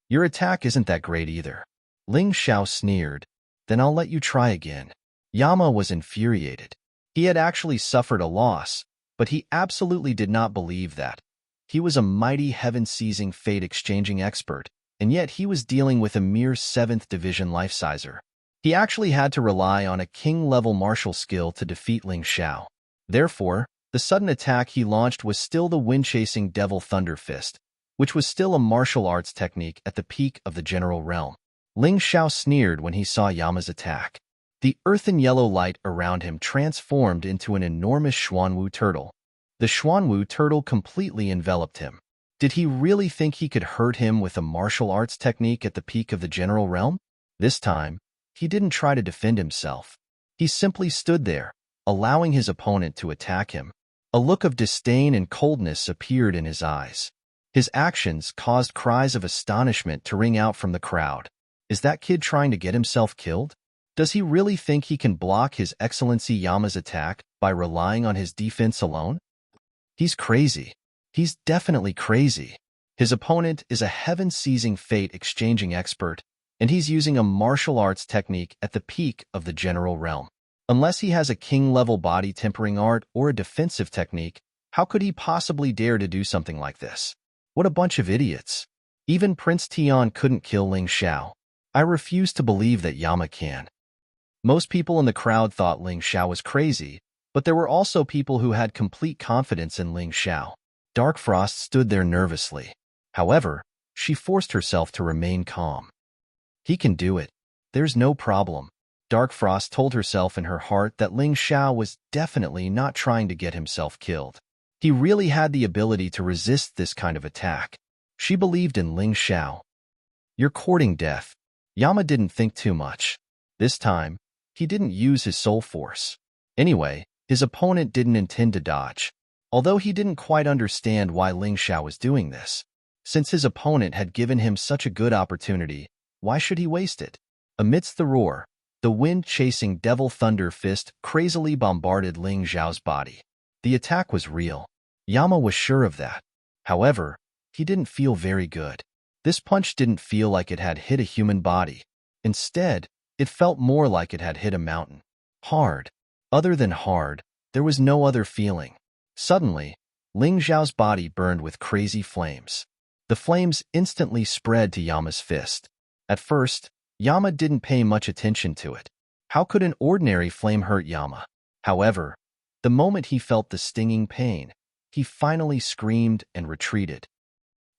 Your attack isn't that great either. Ling Xiao sneered. Then I'll let you try again. Yama was infuriated. He had actually suffered a loss, but he absolutely did not believe that. He was a mighty heaven-seizing fate-exchanging expert, and yet he was dealing with a mere 7th division life-sizer. He actually had to rely on a king-level martial skill to defeat Ling Xiao. Therefore, the sudden attack he launched was still the wind-chasing Devil Thunder Fist, which was still a martial arts technique at the peak of the general realm. Ling Xiao sneered when he saw Yama's attack. The earthen yellow light around him transformed into an enormous Xuanwu turtle. The Xuanwu turtle completely enveloped him. Did he really think he could hurt him with a martial arts technique at the peak of the general realm? This time, he didn't try to defend himself. He simply stood there, allowing his opponent to attack him. A look of disdain and coldness appeared in his eyes. His actions caused cries of astonishment to ring out from the crowd. Is that kid trying to get himself killed? Does he really think he can block His Excellency Yama's attack by relying on his defense alone? He's crazy. He's definitely crazy. His opponent is a heaven-seizing fate-exchanging expert, and he's using a martial arts technique at the peak of the general realm. Unless he has a king-level body tempering art or a defensive technique, how could he possibly dare to do something like this? What a bunch of idiots. Even Prince Tian couldn't kill Ling Xiao. I refuse to believe that Yama can. Most people in the crowd thought Ling Xiao was crazy, but there were also people who had complete confidence in Ling Xiao. Dark Frost stood there nervously. However, she forced herself to remain calm. He can do it. There's no problem. Dark Frost told herself in her heart that Ling Xiao was definitely not trying to get himself killed. He really had the ability to resist this kind of attack. She believed in Ling Xiao. You're courting death. Yama didn't think too much. This time, he didn't use his soul force. Anyway, his opponent didn't intend to dodge. Although he didn't quite understand why Ling Xiao was doing this. Since his opponent had given him such a good opportunity, why should he waste it? Amidst the roar, the wind-chasing Devil Thunder Fist crazily bombarded Ling Xiao's body. The attack was real. Yama was sure of that. However, he didn't feel very good. This punch didn't feel like it had hit a human body. Instead, it felt more like it had hit a mountain. Hard. Other than hard, there was no other feeling. Suddenly, Ling Xiao's body burned with crazy flames. The flames instantly spread to Yama's fist. At first, Yama didn't pay much attention to it. How could an ordinary flame hurt Yama? However, the moment he felt the stinging pain, he finally screamed and retreated.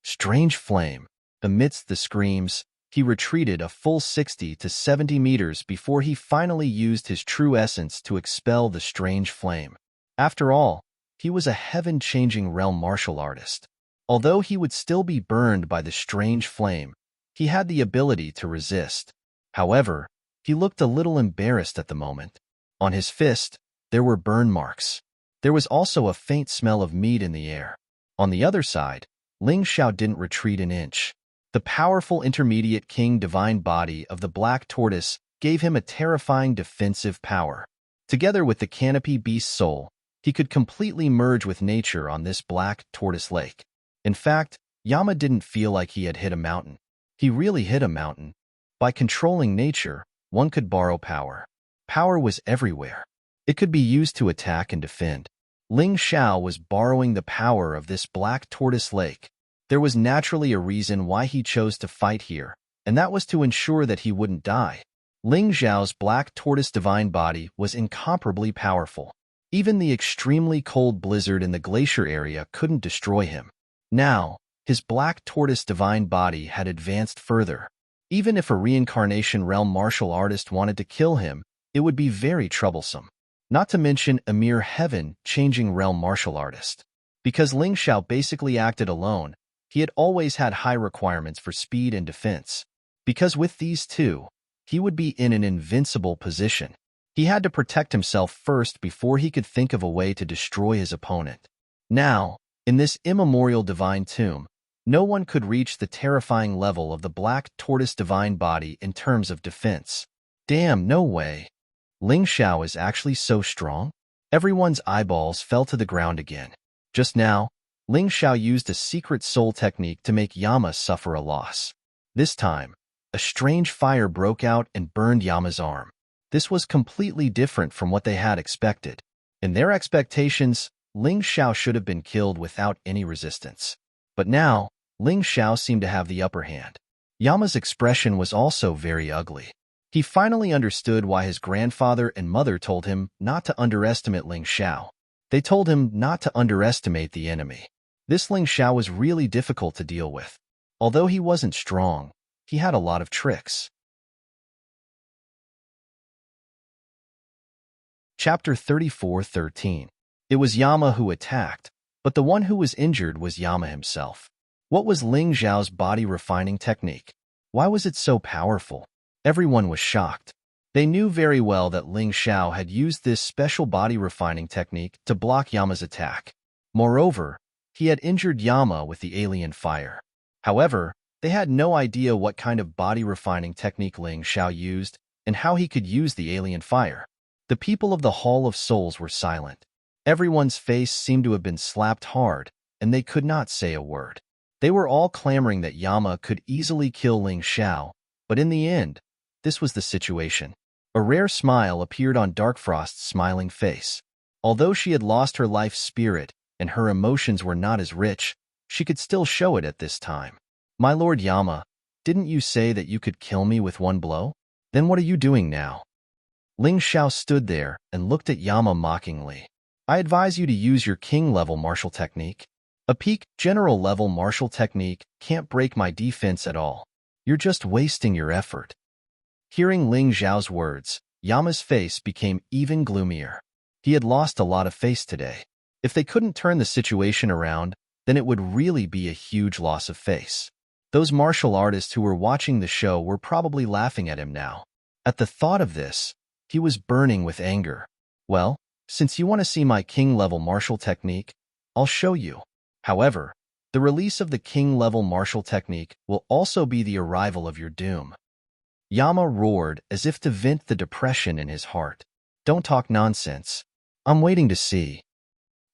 Strange flame. Amidst the screams, he retreated a full 60 to 70 meters before he finally used his true essence to expel the strange flame. After all, he was a heaven-changing realm martial artist. Although he would still be burned by the strange flame, he had the ability to resist. However, he looked a little embarrassed at the moment. On his fist, there were burn marks. There was also a faint smell of meat in the air. On the other side, Ling Xiao didn't retreat an inch. The powerful intermediate king divine body of the black tortoise gave him a terrifying defensive power. Together with the canopy beast soul, he could completely merge with nature on this black tortoise lake. In fact, Yama didn't feel like he had hit a mountain. He really hit a mountain. By controlling nature, one could borrow power. Power was everywhere. It could be used to attack and defend. Ling Xiao was borrowing the power of this black tortoise lake. There was naturally a reason why he chose to fight here, and that was to ensure that he wouldn't die. Ling Xiao's black tortoise divine body was incomparably powerful. Even the extremely cold blizzard in the glacier area couldn't destroy him. Now, his black tortoise divine body had advanced further. Even if a reincarnation realm martial artist wanted to kill him, it would be very troublesome. Not to mention a mere heaven-changing realm martial artist. Because Ling Xiao basically acted alone, he had always had high requirements for speed and defense. Because with these two, he would be in an invincible position. He had to protect himself first before he could think of a way to destroy his opponent. Now, in this immemorial divine tomb, no one could reach the terrifying level of the black tortoise divine body in terms of defense. Damn, no way. Ling Xiao is actually so strong? Everyone's eyeballs fell to the ground again. Just now, Ling Xiao used a secret soul technique to make Yama suffer a loss. This time, a strange fire broke out and burned Yama's arm. This was completely different from what they had expected. In their expectations, Ling Xiao should have been killed without any resistance. But now, Ling Xiao seemed to have the upper hand. Yama's expression was also very ugly. He finally understood why his grandfather and mother told him not to underestimate Ling Xiao. They told him not to underestimate the enemy. This Ling Xiao was really difficult to deal with. Although he wasn't strong, he had a lot of tricks. Chapter 34:13. It was Yama who attacked, but the one who was injured was Yama himself. What was Ling Xiao's body refining technique? Why was it so powerful? Everyone was shocked. They knew very well that Ling Xiao had used this special body refining technique to block Yama's attack. Moreover, he had injured Yama with the alien fire. However, they had no idea what kind of body refining technique Ling Xiao used and how he could use the alien fire. The people of the Hall of Souls were silent. Everyone's face seemed to have been slapped hard, and they could not say a word. They were all clamoring that Yama could easily kill Ling Xiao, but in the end, this was the situation. A rare smile appeared on Darkfrost's smiling face. Although she had lost her life spirit and her emotions were not as rich, she could still show it at this time. My lord Yama, didn't you say that you could kill me with one blow? Then what are you doing now? Ling Xiao stood there and looked at Yama mockingly. I advise you to use your king-level martial technique. A peak general-level martial technique can't break my defense at all. You're just wasting your effort. Hearing Ling Xiao's words, Yama's face became even gloomier. He had lost a lot of face today. If they couldn't turn the situation around, then it would really be a huge loss of face. Those martial artists who were watching the show were probably laughing at him now. At the thought of this, he was burning with anger. Well, since you want to see my king-level martial technique, I'll show you. However, the release of the king-level martial technique will also be the arrival of your doom. Yama roared as if to vent the depression in his heart. Don't talk nonsense. I'm waiting to see.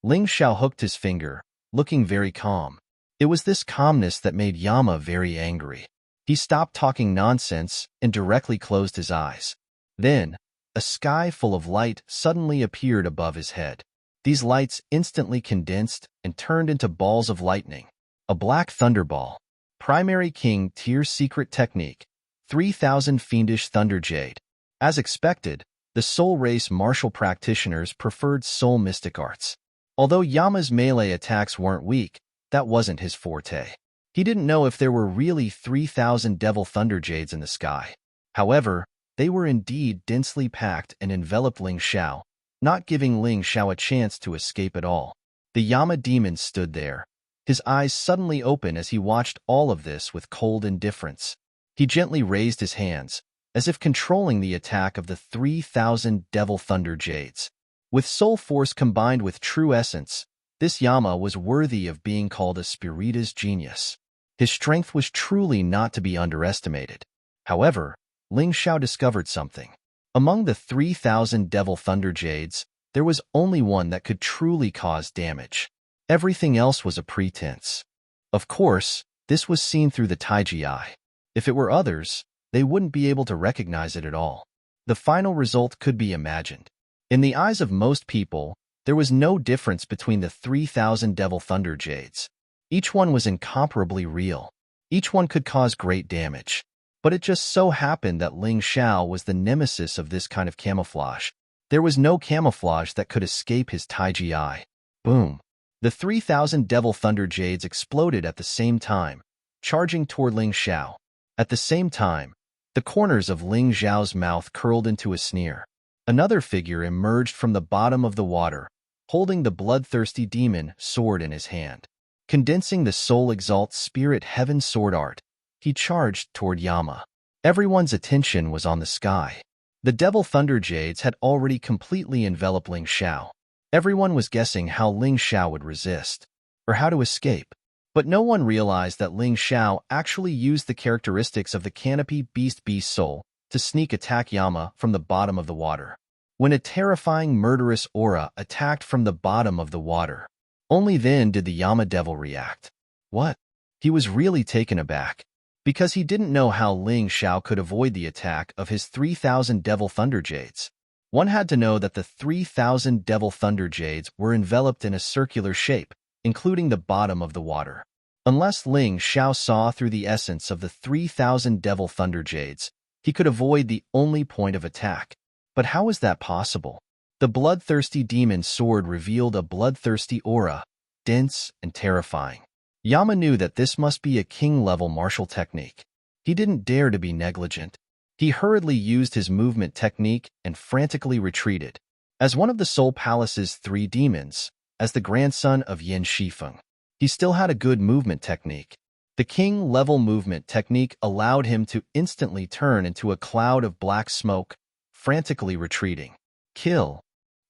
Ling Xiao hooked his finger, looking very calm. It was this calmness that made Yama very angry. He stopped talking nonsense and directly closed his eyes. Then, a sky full of light suddenly appeared above his head. These lights instantly condensed and turned into balls of lightning. A black thunderball. Primary King Tier Secret Technique. 3000 Fiendish Thunder Jade. As expected, the Soul Race martial practitioners preferred Soul Mystic Arts. Although Yama's melee attacks weren't weak, that wasn't his forte. He didn't know if there were really 3000 Devil Thunder Jades in the sky. However, they were indeed densely packed and enveloped Ling Xiao, not giving Ling Xiao a chance to escape at all. The Yama demon stood there, his eyes suddenly open as he watched all of this with cold indifference. He gently raised his hands, as if controlling the attack of the 3000 Devil Thunder Jades. With soul force combined with true essence, this Yama was worthy of being called a Spirita's genius. His strength was truly not to be underestimated. However, Ling Xiao discovered something. Among the 3000 Devil Thunder Jades, there was only one that could truly cause damage. Everything else was a pretense. Of course, this was seen through the Taiji eye. If it were others, they wouldn't be able to recognize it at all. The final result could be imagined. In the eyes of most people, There was no difference between the 3,000 Devil Thunder Jades. Each one was incomparably real. Each one could cause great damage. But it just so happened that Ling Xiao was the nemesis of this kind of camouflage. There was no camouflage that could escape his Taiji eye. Boom! The 3,000 Devil Thunder Jades exploded at the same time, charging toward Ling Xiao. At the same time, the corners of Ling Xiao's mouth curled into a sneer. Another figure emerged from the bottom of the water, holding the bloodthirsty demon sword in his hand. Condensing the Soul Exalt Spirit Heaven sword art, he charged toward Yama. Everyone's attention was on the sky. The Devil Thunder Jades had already completely enveloped Ling Xiao. Everyone was guessing how Ling Xiao would resist, or how to escape. But no one realized that Ling Xiao actually used the characteristics of the Canopy Beast Soul to sneak attack Yama from the bottom of the water. When a terrifying murderous aura attacked from the bottom of the water, only then did the Yama Devil react. What? He was really taken aback, because he didn't know how Ling Xiao could avoid the attack of his 3,000 Devil Thunder Jades. One had to know that the 3,000 Devil Thunder Jades were enveloped in a circular shape, including the bottom of the water. Unless Ling Xiao saw through the essence of the 3,000 Devil Thunder Jades, he could avoid the only point of attack. But how was that possible? The bloodthirsty demon sword revealed a bloodthirsty aura, dense and terrifying. Yama knew that this must be a king-level martial technique. He didn't dare to be negligent. He hurriedly used his movement technique and frantically retreated. As one of the Soul Palace's 3 demons, as the grandson of Yin Shifeng, he still had a good movement technique. The king-level movement technique allowed him to instantly turn into a cloud of black smoke, frantically retreating. Kill!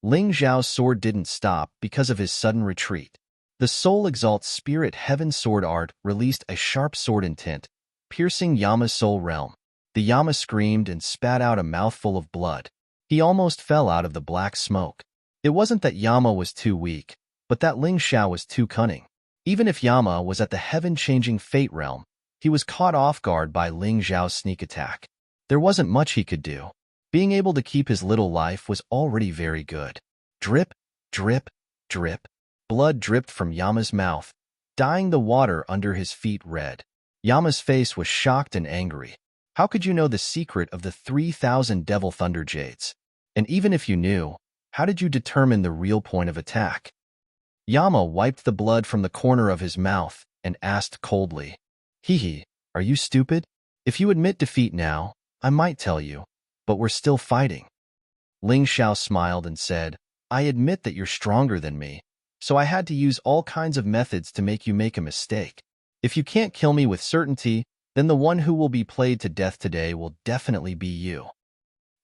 Ling Xiao's sword didn't stop because of his sudden retreat. The Soul Exalt Spirit Heaven sword art released a sharp sword intent, piercing Yama's soul realm. The Yama screamed and spat out a mouthful of blood. He almost fell out of the black smoke. It wasn't that Yama was too weak, but that Ling Xiao was too cunning. Even if Yama was at the heaven-changing fate realm, he was caught off guard by Ling Xiao's sneak attack. There wasn't much he could do. Being able to keep his little life was already very good. Drip, drip, drip. Blood dripped from Yama's mouth, dyeing the water under his feet red. Yama's face was shocked and angry. How could you know the secret of the 3,000 Devil Thunder Jades? And even if you knew, how did you determine the real point of attack? Yama wiped the blood from the corner of his mouth and asked coldly, "Hee, are you stupid? If you admit defeat now, I might tell you, but we're still fighting." Ling Xiao smiled and said, "I admit that you're stronger than me, so I had to use all kinds of methods to make you make a mistake. If you can't kill me with certainty, then the one who will be played to death today will definitely be you."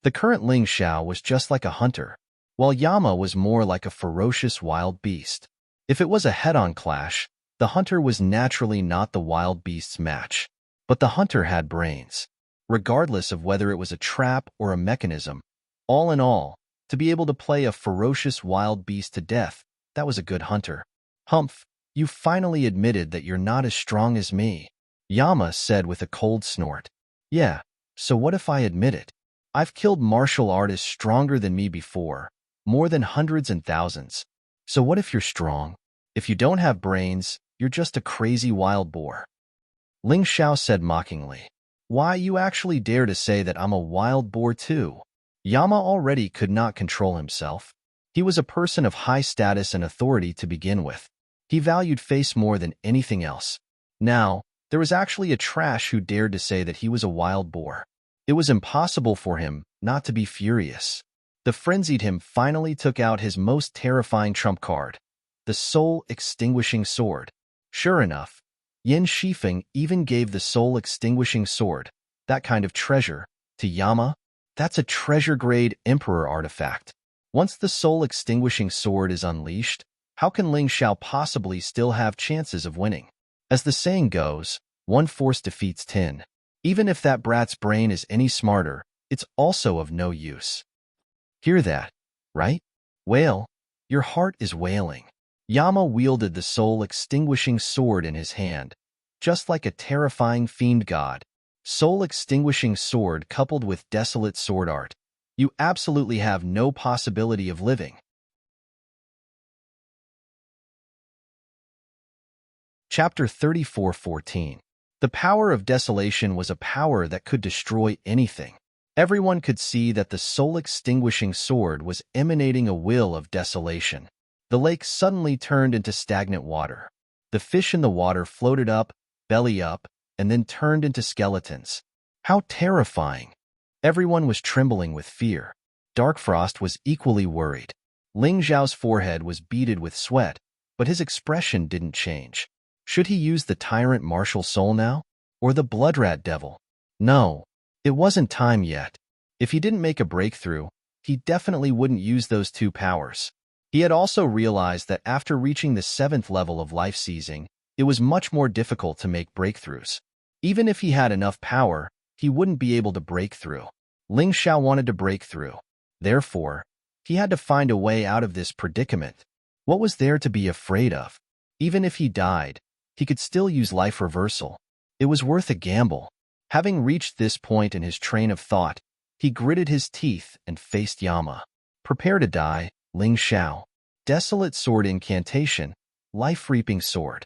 The current Ling Xiao was just like a hunter, while Yama was more like a ferocious wild beast. If it was a head-on clash, the hunter was naturally not the wild beast's match. But the hunter had brains. Regardless of whether it was a trap or a mechanism, all in all, to be able to play a ferocious wild beast to death, that was a good hunter. "Humph, you finally admitted that you're not as strong as me," Yama said with a cold snort. "Yeah, so what if I admit it? I've killed martial artists stronger than me before, more than hundreds and thousands. So what if you're strong? If you don't have brains, you're just a crazy wild boar." Ling Xiao said mockingly, "Why, you actually dare to say that I'm a wild boar too?" Yama already could not control himself. He was a person of high status and authority to begin with. He valued face more than anything else. Now, there was actually a trash who dared to say that he was a wild boar. It was impossible for him not to be furious. The frenzied him finally took out his most terrifying trump card, the soul-extinguishing sword. Sure enough, Yin Shifeng even gave the soul-extinguishing sword, that kind of treasure, to Yama. That's a treasure-grade Emperor artifact. Once the soul-extinguishing sword is unleashed, how can Ling Xiao possibly still have chances of winning? As the saying goes, one force defeats 10. Even if that brat's brain is any smarter, it's also of no use. Hear that, right? Wail. Your heart is wailing. Yama wielded the soul-extinguishing sword in his hand, just like a terrifying fiend god. Soul-extinguishing sword coupled with desolate sword art. You absolutely have no possibility of living. Chapter 34:14. The power of desolation was a power that could destroy anything. Everyone could see that the soul-extinguishing sword was emanating a will of desolation. The lake suddenly turned into stagnant water. The fish in the water floated up, belly up, and then turned into skeletons. How terrifying! Everyone was trembling with fear. Darkfrost was equally worried. Ling Zhao's forehead was beaded with sweat, but his expression didn't change. Should he use the Tyrant martial soul now? Or the Bloodrat Devil? No, it wasn't time yet. If he didn't make a breakthrough, he definitely wouldn't use those two powers. He had also realized that after reaching the 7th level of life seizing, it was much more difficult to make breakthroughs. Even if he had enough power, he wouldn't be able to break through. Ling Xiao wanted to break through. Therefore, he had to find a way out of this predicament. What was there to be afraid of? Even if he died, he could still use life reversal. It was worth a gamble. Having reached this point in his train of thought, he gritted his teeth and faced Yama. Prepare to die, Ling Xiao. Desolate sword incantation, life-reaping sword.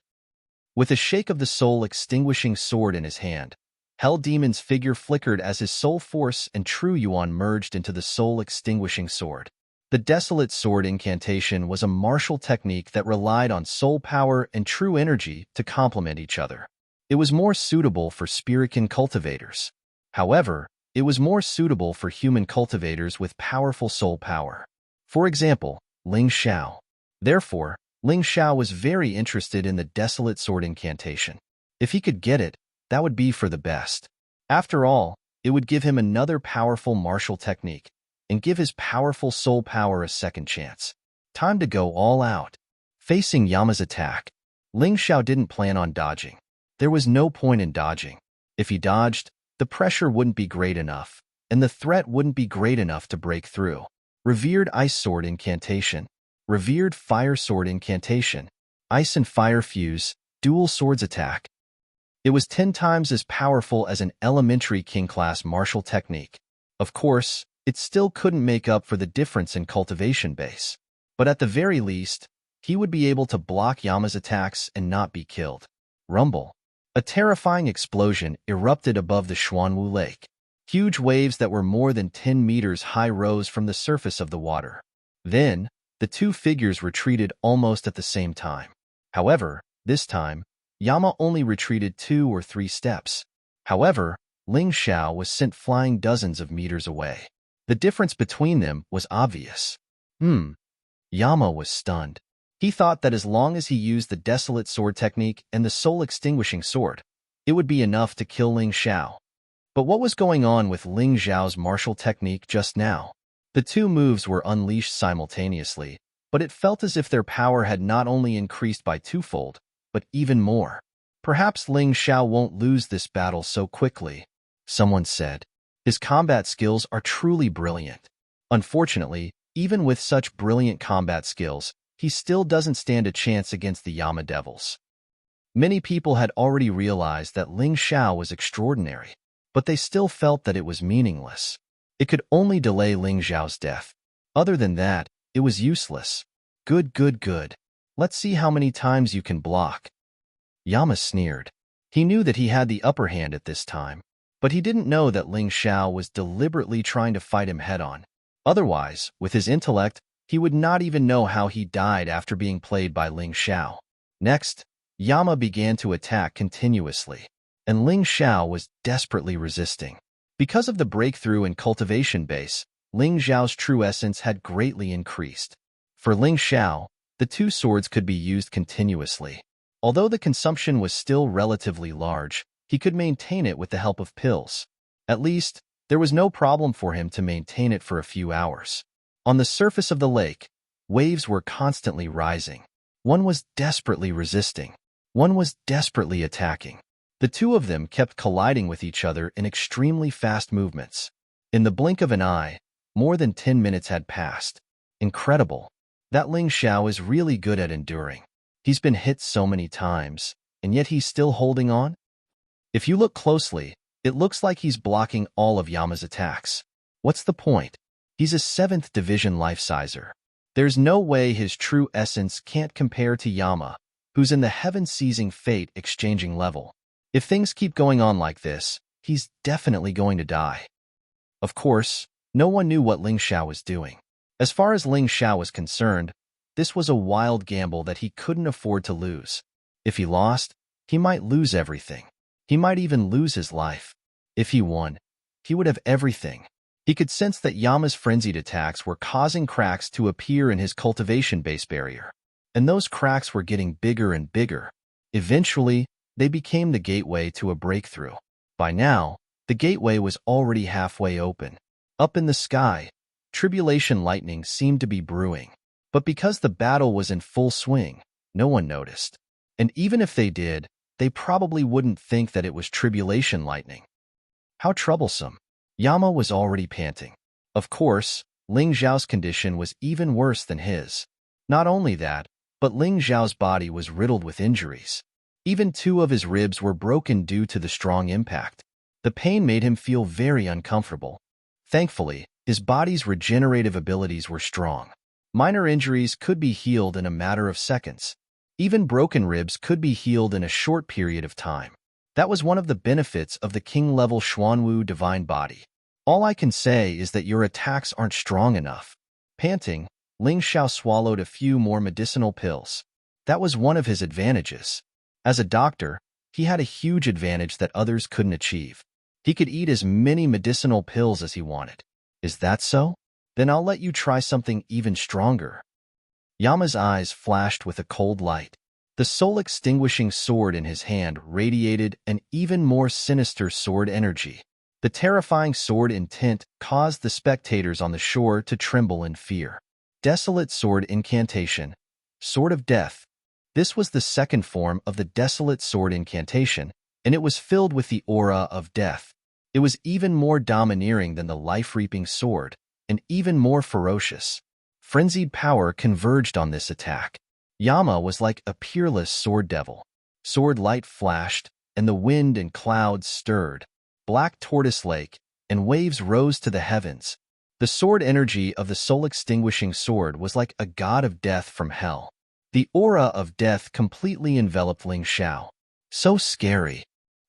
With a shake of the soul-extinguishing sword in his hand, Hell Demon's figure flickered as his soul force and true yuan merged into the soul-extinguishing sword. The desolate sword incantation was a martial technique that relied on soul power and true energy to complement each other. It was more suitable for Spirican cultivators. However, it was more suitable for human cultivators with powerful soul power. For example, Ling Xiao. Therefore, Ling Xiao was very interested in the desolate sword incantation. If he could get it, that would be for the best. After all, it would give him another powerful martial technique and give his powerful soul power a second chance. Time to go all out. Facing Yama's attack, Ling Xiao didn't plan on dodging. There was no point in dodging. If he dodged, the pressure wouldn't be great enough, and the threat wouldn't be great enough to break through. Revered Ice Sword Incantation. Revered Fire Sword Incantation. Ice and Fire Fuse, Dual Swords Attack. It was 10 times as powerful as an elementary king-class martial technique. Of course, it still couldn't make up for the difference in cultivation base. But at the very least, he would be able to block Yama's attacks and not be killed. Rumble. A terrifying explosion erupted above the Xuanwu Lake. Huge waves that were more than 10 meters high rose from the surface of the water. Then, the two figures retreated almost at the same time. However, this time, Yama only retreated 2 or 3 steps. However, Ling Xiao was sent flying dozens of meters away. The difference between them was obvious. Yama was stunned. He thought that as long as he used the desolate sword technique and the soul-extinguishing sword, it would be enough to kill Ling Xiao. But what was going on with Ling Xiao's martial technique just now? The two moves were unleashed simultaneously, but it felt as if their power had not only increased by twofold, but even more. Perhaps Ling Xiao won't lose this battle so quickly, someone said. His combat skills are truly brilliant. Unfortunately, even with such brilliant combat skills, he still doesn't stand a chance against the Yama Devils. Many people had already realized that Ling Xiao was extraordinary, but they still felt that it was meaningless. It could only delay Ling Xiao's death. Other than that, it was useless. Good. Let's see how many times you can block. Yama sneered. He knew that he had the upper hand at this time, but he didn't know that Ling Xiao was deliberately trying to fight him head-on. Otherwise, with his intellect, he would not even know how he died after being played by Ling Xiao. Next, Yama began to attack continuously, and Ling Xiao was desperately resisting. Because of the breakthrough in cultivation base, Ling Xiao's true essence had greatly increased. For Ling Xiao, the two swords could be used continuously. Although the consumption was still relatively large, he could maintain it with the help of pills. At least, there was no problem for him to maintain it for a few hours. On the surface of the lake, waves were constantly rising. One was desperately resisting. One was desperately attacking. The two of them kept colliding with each other in extremely fast movements. In the blink of an eye, more than 10 minutes had passed. Incredible. That Ling Xiao is really good at enduring. He's been hit so many times, and yet he's still holding on? If you look closely, it looks like he's blocking all of Yama's attacks. What's the point? He's a 7th division life-sizer. There's no way his true essence can't compare to Yama, who's in the heaven-seizing fate-exchanging level. If things keep going on like this, he's definitely going to die. Of course, no one knew what Ling Xiao was doing. As far as Ling Xiao was concerned, this was a wild gamble that he couldn't afford to lose. If he lost, he might lose everything. He might even lose his life. If he won, he would have everything. He could sense that Yama's frenzied attacks were causing cracks to appear in his cultivation base barrier. And those cracks were getting bigger and bigger. Eventually, they became the gateway to a breakthrough. By now, the gateway was already halfway open. Up in the sky, tribulation lightning seemed to be brewing. But because the battle was in full swing, no one noticed. And even if they did, they probably wouldn't think that it was tribulation lightning. How troublesome. Yama was already panting. Of course, Ling Xiao's condition was even worse than his. Not only that, but Ling Xiao's body was riddled with injuries. Even 2 of his ribs were broken due to the strong impact. The pain made him feel very uncomfortable. Thankfully, his body's regenerative abilities were strong. Minor injuries could be healed in a matter of seconds. Even broken ribs could be healed in a short period of time. That was one of the benefits of the king-level Xuanwu divine body. All I can say is that your attacks aren't strong enough. Panting, Ling Xiao swallowed a few more medicinal pills. That was one of his advantages. As a doctor, he had a huge advantage that others couldn't achieve. He could eat as many medicinal pills as he wanted. Is that so? Then I'll let you try something even stronger. Yama's eyes flashed with a cold light. The soul-extinguishing sword in his hand radiated an even more sinister sword energy. The terrifying sword intent caused the spectators on the shore to tremble in fear. Desolate sword incantation. Sword of death. This was the second form of the desolate sword incantation, and it was filled with the aura of death. It was even more domineering than the life-reaping sword, and even more ferocious. Frenzied power converged on this attack. Yama was like a peerless sword devil. Sword light flashed, and the wind and clouds stirred. Black tortoise lake, and waves rose to the heavens. The sword energy of the soul-extinguishing sword was like a god of death from hell. The aura of death completely enveloped Ling Xiao. So scary.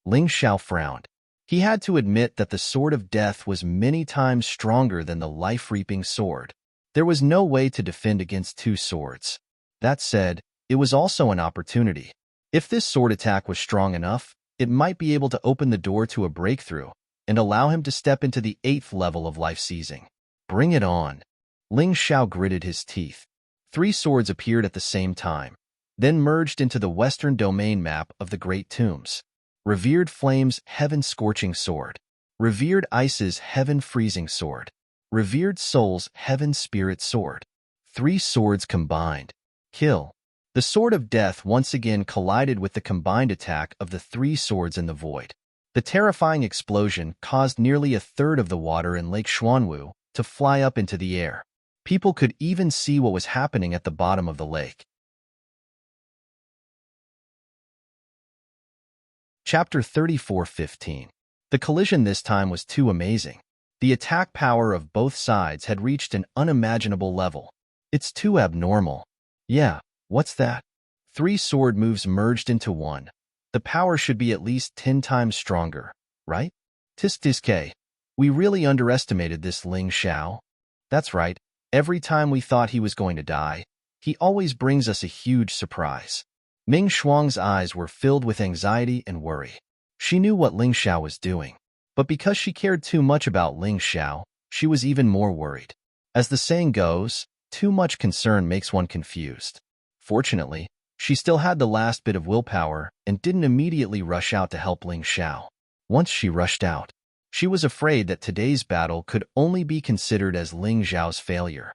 Ling Xiao frowned. He had to admit that the sword of death was many times stronger than the life-reaping sword. There was no way to defend against 2 swords. That said, it was also an opportunity. If this sword attack was strong enough, it might be able to open the door to a breakthrough and allow him to step into the 8th level of life seizing. Bring it on. Ling Xiao gritted his teeth. 3 swords appeared at the same time, then merged into the western domain map of the Great Tombs. Revered Flame's Heaven-Scorching Sword. Revered Ice's Heaven-Freezing Sword. Revered Soul's Heaven-Spirit Sword. 3 swords combined. Kill. The Sword of Death once again collided with the combined attack of the 3 swords in the void. The terrifying explosion caused nearly a third of the water in Lake Xuanwu to fly up into the air. People could even see what was happening at the bottom of the lake. Chapter 34:15. The collision this time was too amazing. The attack power of both sides had reached an unimaginable level. It's too abnormal. Yeah, what's that? 3 sword moves merged into one. The power should be at least 10 times stronger, right? Tisk-tisk-k. We really underestimated this Ling Xiao. That's right. Every time we thought he was going to die, he always brings us a huge surprise. Ming Shuang's eyes were filled with anxiety and worry. She knew what Ling Xiao was doing, but because she cared too much about Ling Xiao, she was even more worried. As the saying goes, too much concern makes one confused. Fortunately, she still had the last bit of willpower and didn't immediately rush out to help Ling Xiao. Once she rushed out, she was afraid that today's battle could only be considered as Ling Xiao's failure.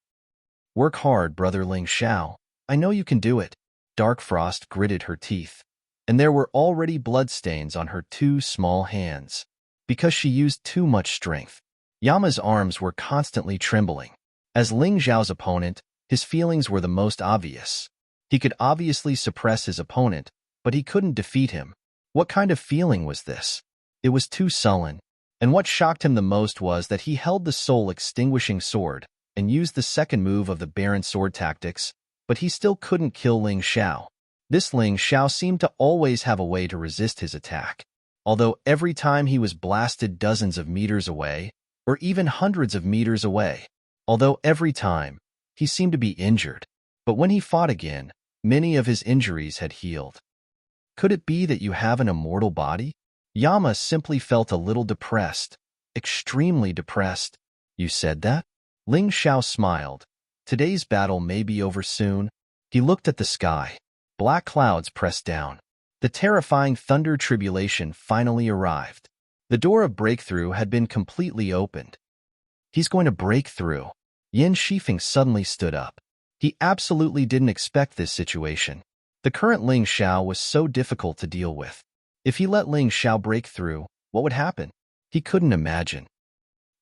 Work hard, brother Ling Xiao. I know you can do it. Dark Frost gritted her teeth, and there were already bloodstains on her 2 small hands. Because she used too much strength. Yama's arms were constantly trembling. As Ling Xiao's opponent, his feelings were the most obvious. He could obviously suppress his opponent, but he couldn't defeat him. What kind of feeling was this? It was too sullen, and what shocked him the most was that he held the soul-extinguishing sword and used the second move of the Baron sword tactics, but he still couldn't kill Ling Xiao. This Ling Xiao seemed to always have a way to resist his attack. Although every time he was blasted dozens of meters away, or even hundreds of meters away, although every time he seemed to be injured, but when he fought again, many of his injuries had healed. Could it be that you have an immortal body? Yama simply felt a little depressed, extremely depressed. You said that? Ling Xiao smiled. Today's battle may be over soon. He looked at the sky. Black clouds pressed down. The terrifying thunder tribulation finally arrived. The door of breakthrough had been completely opened. He's going to break through. Yin Shifeng suddenly stood up. He absolutely didn't expect this situation. The current Ling Xiao was so difficult to deal with. If he let Ling Xiao break through, what would happen? He couldn't imagine.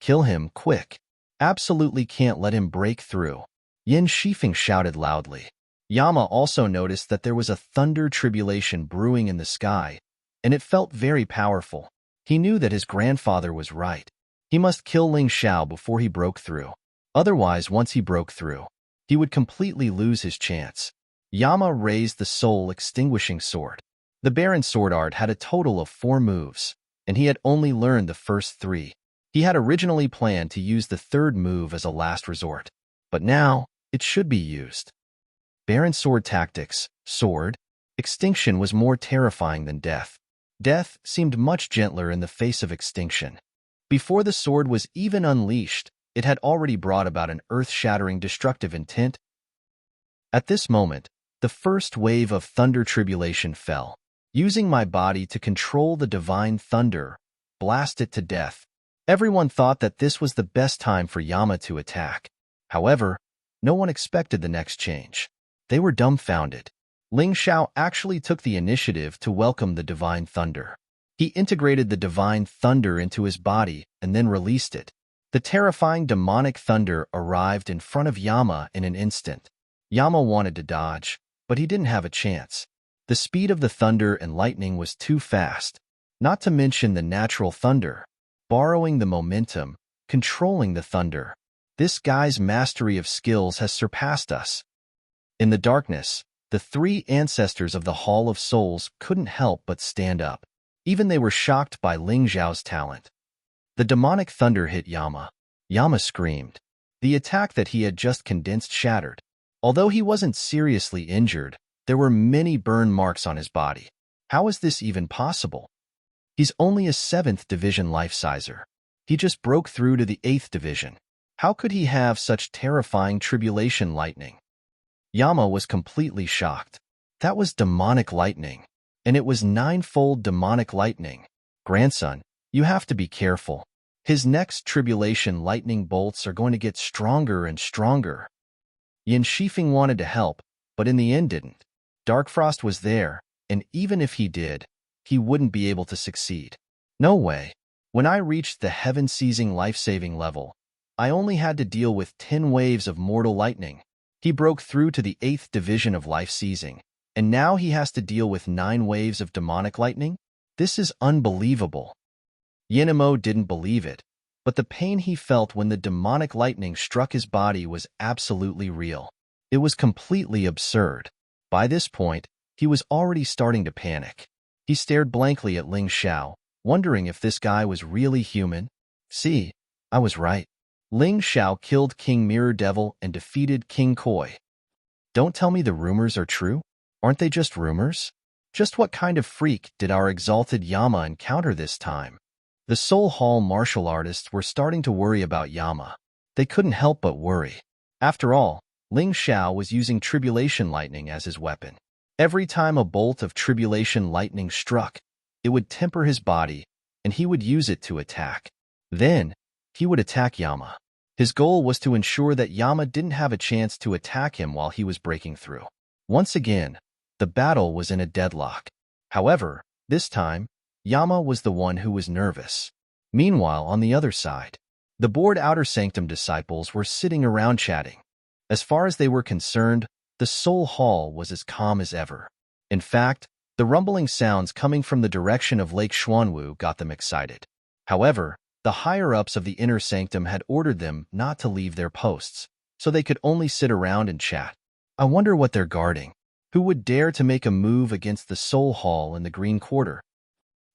Kill him, quick. Absolutely can't let him break through. Yin Shifeng shouted loudly. Yama also noticed that there was a thunder tribulation brewing in the sky, and it felt very powerful. He knew that his grandfather was right. He must kill Ling Xiao before he broke through. Otherwise, once he broke through, he would completely lose his chance. Yama raised the soul-extinguishing sword. The Baron sword art had a total of 4 moves, and he had only learned the first 3. He had originally planned to use the 3rd move as a last resort, but now it should be used. Baron sword tactics, sword, extinction was more terrifying than death. Death seemed much gentler in the face of extinction. Before the sword was even unleashed, it had already brought about an earth-shattering destructive intent. At this moment, the first wave of thunder tribulation fell. Using my body to control the divine thunder, blast it to death. Everyone thought that this was the best time for Yama to attack. However, no one expected the next change. They were dumbfounded. Ling Xiao actually took the initiative to welcome the divine thunder. He integrated the divine thunder into his body and then released it. The terrifying demonic thunder arrived in front of Yama in an instant. Yama wanted to dodge, but he didn't have a chance. The speed of the thunder and lightning was too fast, not to mention the natural thunder. Borrowing the momentum, controlling the thunder. This guy's mastery of skills has surpassed us. In the darkness, the 3 ancestors of the Hall of Souls couldn't help but stand up. Even they were shocked by Ling Xiao's talent. The demonic thunder hit Yama. Yama screamed. The attack that he had just condensed shattered. Although he wasn't seriously injured, there were many burn marks on his body. How is this even possible? He's only a 7th division life-sizer. He just broke through to the 8th division. How could he have such terrifying tribulation lightning? Yama was completely shocked. That was demonic lightning, and it was 9-fold demonic lightning. Grandson, you have to be careful. His next tribulation lightning bolts are going to get stronger and stronger. Yin Shifeng wanted to help, but in the end didn't. Darkfrost was there, and even if he did, he wouldn't be able to succeed. No way. When I reached the heaven-seizing life-saving level, I only had to deal with 10 waves of mortal lightning. He broke through to the 8th division of life-seizing, and now he has to deal with 9 waves of demonic lightning? This is unbelievable. Yinamo didn't believe it, but the pain he felt when the demonic lightning struck his body was absolutely real. It was completely absurd. By this point, he was already starting to panic. He stared blankly at Ling Xiao, wondering if this guy was really human. See, I was right. Ling Xiao killed King Mirror Devil and defeated King Koi. Don't tell me the rumors are true. Aren't they just rumors? Just what kind of freak did our exalted Yama encounter this time? The Soul Hall martial artists were starting to worry about Yama. They couldn't help but worry. After all, Ling Xiao was using tribulation lightning as his weapon. Every time a bolt of tribulation lightning struck, it would temper his body, and he would use it to attack. Then, he would attack Yama. His goal was to ensure that Yama didn't have a chance to attack him while he was breaking through. Once again, the battle was in a deadlock. However, this time, Yama was the one who was nervous. Meanwhile, on the other side, the bored Outer Sanctum disciples were sitting around chatting. As far as they were concerned, the Soul Hall was as calm as ever. In fact, the rumbling sounds coming from the direction of Lake Xuanwu got them excited. However, the higher-ups of the Inner Sanctum had ordered them not to leave their posts, so they could only sit around and chat. I wonder what they're guarding. Who would dare to make a move against the Soul Hall in the Green Quarter?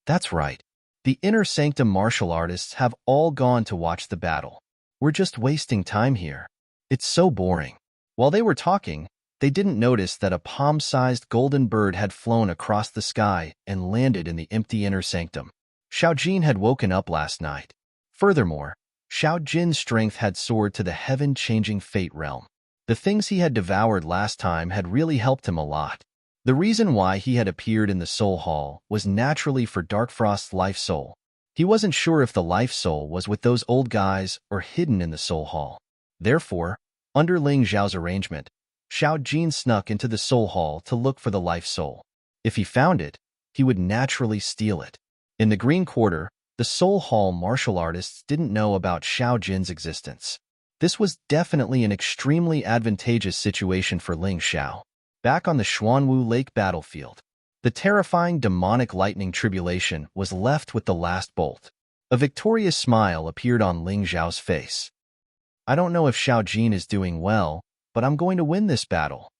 That's right. The Inner Sanctum martial artists have all gone to watch the battle. We're just wasting time here. It's so boring. While they were talking, they didn't notice that a palm-sized golden bird had flown across the sky and landed in the empty Inner Sanctum. Xiao Jin had woken up last night. Furthermore, Xiao Jin's strength had soared to the heaven-changing fate realm. The things he had devoured last time had really helped him a lot. The reason why he had appeared in the Soul Hall was naturally for Darkfrost's life soul. He wasn't sure if the life soul was with those old guys or hidden in the Soul Hall. Therefore, under Ling Zhao's arrangement, Xiao Jin snuck into the Soul Hall to look for the life soul. If he found it, he would naturally steal it. In the Green Quarter, the Soul Hall martial artists didn't know about Xiao Jin's existence. This was definitely an extremely advantageous situation for Ling Xiao. Back on the Xuanwu Lake battlefield, the terrifying demonic lightning tribulation was left with the last bolt. A victorious smile appeared on Ling Zhao's face. I don't know if Xiao Jin is doing well, but I'm going to win this battle.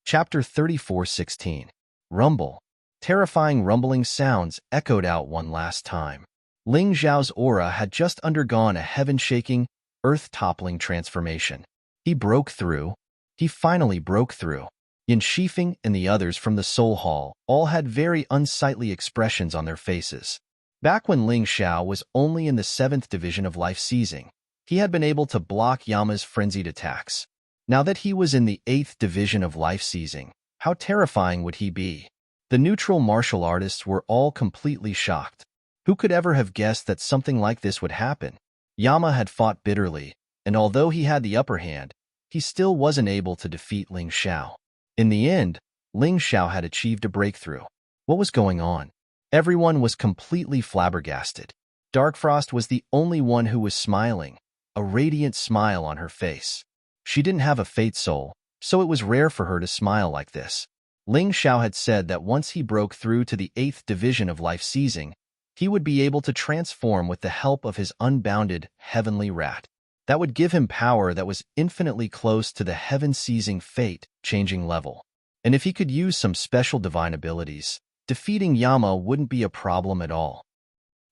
Chapter 34:16. Rumble. Terrifying rumbling sounds echoed out one last time. Ling Zhao's aura had just undergone a heaven-shaking, earth-toppling transformation. He broke through. He finally broke through. Yin Shifeng and the others from the Soul Hall all had very unsightly expressions on their faces. Back when Ling Xiao was only in the 7th division of life seizing, he had been able to block Yama's frenzied attacks. Now that he was in the 8th division of life seizing, how terrifying would he be? The neutral martial artists were all completely shocked. Who could ever have guessed that something like this would happen? Yama had fought bitterly, and although he had the upper hand, he still wasn't able to defeat Ling Xiao. In the end, Ling Xiao had achieved a breakthrough. What was going on? Everyone was completely flabbergasted. Darkfrost was the only one who was smiling, a radiant smile on her face. She didn't have a fate soul, so it was rare for her to smile like this. Ling Xiao had said that once he broke through to the 8th division of life seizing, he would be able to transform with the help of his unbounded heavenly rat. That would give him power that was infinitely close to the heaven-seizing fate-changing level. And if he could use some special divine abilities, defeating Yama wouldn't be a problem at all.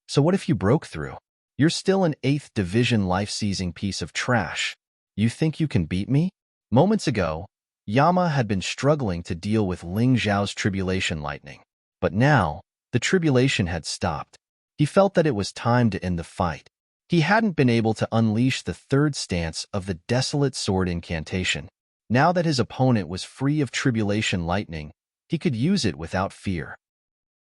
So what if you broke through? You're still an 8th division life-seizing piece of trash. You think you can beat me? Moments ago, Yama had been struggling to deal with Ling Zhao's tribulation lightning. But now, the tribulation had stopped. He felt that it was time to end the fight. He hadn't been able to unleash the 3rd stance of the Desolate Sword incantation. Now that his opponent was free of tribulation lightning, he could use it without fear.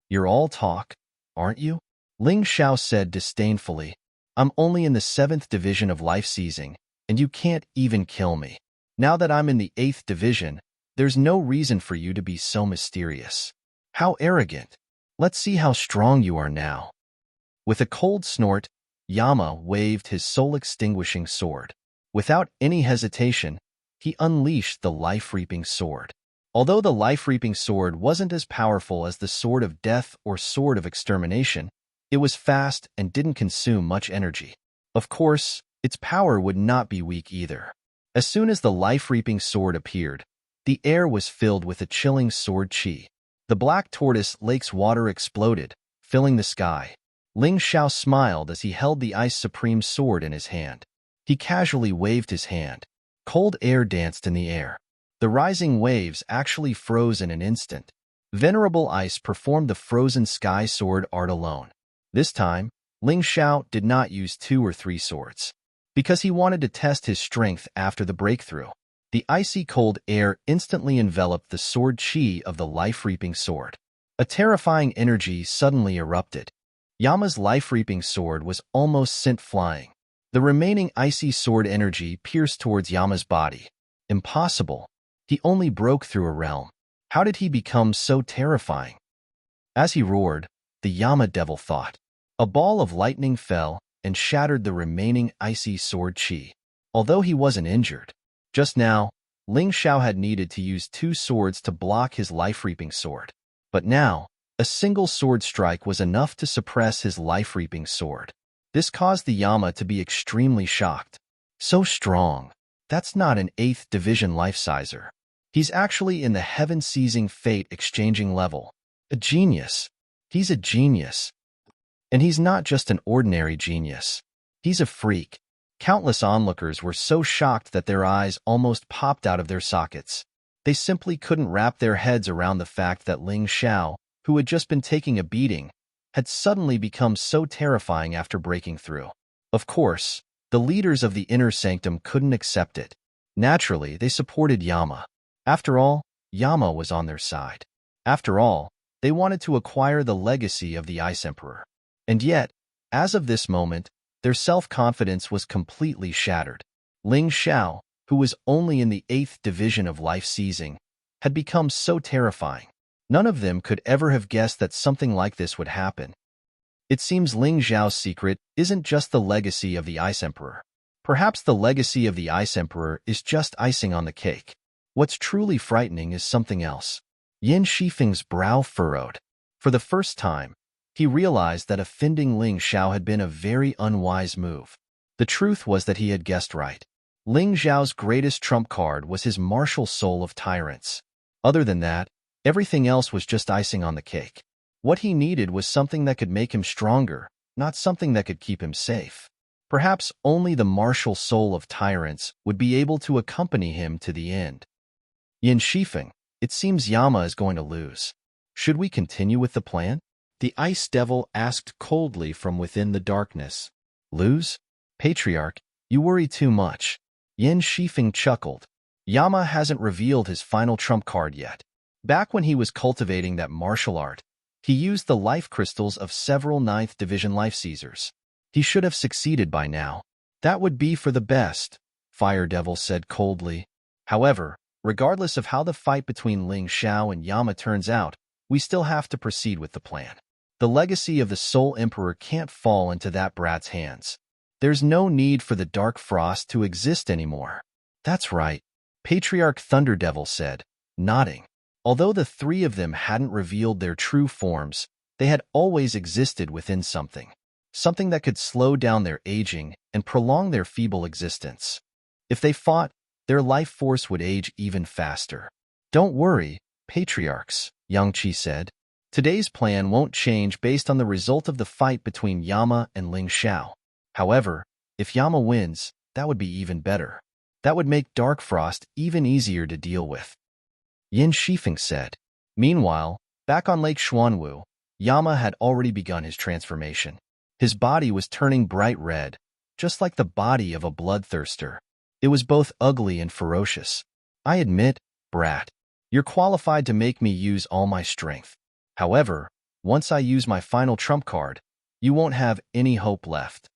You're all talk, aren't you? Ling Xiao said disdainfully. I'm only in the 7th division of life seizing, and you can't even kill me. Now that I'm in the 8th division, there's no reason for you to be so mysterious. How arrogant. Let's see how strong you are now. With a cold snort, Yama waved his soul-extinguishing sword. Without any hesitation, he unleashed the life-reaping sword. Although the life-reaping sword wasn't as powerful as the sword of death or sword of extermination, it was fast and didn't consume much energy. Of course, its power would not be weak either. As soon as the life-reaping sword appeared, the air was filled with a chilling sword chi. The Black Tortoise Lake's water exploded, filling the sky. Ling Xiao smiled as he held the Ice Supreme sword in his hand. He casually waved his hand. Cold air danced in the air. The rising waves actually froze in an instant. Venerable Ice performed the frozen sky sword art alone. This time, Ling Xiao did not use 2 or 3 swords. Because he wanted to test his strength after the breakthrough, the icy cold air instantly enveloped the sword chi of the life-reaping sword. A terrifying energy suddenly erupted. Yama's life-reaping sword was almost sent flying. The remaining icy sword energy pierced towards Yama's body. Impossible. He only broke through a realm. How did he become so terrifying? As he roared, the Yama devil thought. A ball of lightning fell and shattered the remaining icy sword chi. Although he wasn't injured, just now, Ling Xiao had needed to use 2 swords to block his life-reaping sword. But now, a single sword strike was enough to suppress his life-reaping sword. This caused the Yama to be extremely shocked. So strong. That's not an 8th division life-sizer. He's actually in the heaven-seizing fate-exchanging level. A genius. He's a genius. And he's not just an ordinary genius. He's a freak. Countless onlookers were so shocked that their eyes almost popped out of their sockets. They simply couldn't wrap their heads around the fact that Ling Xiao, who had just been taking a beating, had suddenly become so terrifying after breaking through. Of course, the leaders of the inner sanctum couldn't accept it. Naturally, they supported Yama. After all, Yama was on their side. After all, they wanted to acquire the legacy of the Ice Emperor. And yet, as of this moment, their self-confidence was completely shattered. Ling Xiao, who was only in the 8th division of life-seizing, had become so terrifying. None of them could ever have guessed that something like this would happen. It seems Ling Xiao's secret isn't just the legacy of the Ice Emperor. Perhaps the legacy of the Ice Emperor is just icing on the cake. What's truly frightening is something else. Yin Shifeng's brow furrowed. For the first time, he realized that offending Ling Xiao had been a very unwise move. The truth was that he had guessed right. Ling Xiao's greatest trump card was his martial soul of tyrants. Other than that, everything else was just icing on the cake. What he needed was something that could make him stronger, not something that could keep him safe. Perhaps only the martial soul of tyrants would be able to accompany him to the end. Yin Shifeng, it seems Yama is going to lose. Should we continue with the plan? The Ice Devil asked coldly from within the darkness. Lose? Patriarch, you worry too much. Yin Shifeng chuckled. Yama hasn't revealed his final trump card yet. Back when he was cultivating that martial art, he used the life crystals of several 9th division life seizers. He should have succeeded by now. That would be for the best, Fire Devil said coldly. However, regardless of how the fight between Ling Xiao and Yama turns out, we still have to proceed with the plan. The legacy of the Soul Emperor can't fall into that brat's hands. There's no need for the Dark Frost to exist anymore. That's right, Patriarch Thunder Devil said, nodding. Although the three of them hadn't revealed their true forms, they had always existed within something. Something that could slow down their aging and prolong their feeble existence. If they fought, their life force would age even faster. Don't worry, Patriarchs, Yang Qi said. Today's plan won't change based on the result of the fight between Yama and Ling Xiao. However, if Yama wins, that would be even better. That would make Dark Frost even easier to deal with. Yin Shifeng said. Meanwhile, back on Lake Xuanwu, Yama had already begun his transformation. His body was turning bright red, just like the body of a bloodthirster. It was both ugly and ferocious. I admit, brat, you're qualified to make me use all my strength. However, once I use my final trump card, you won't have any hope left.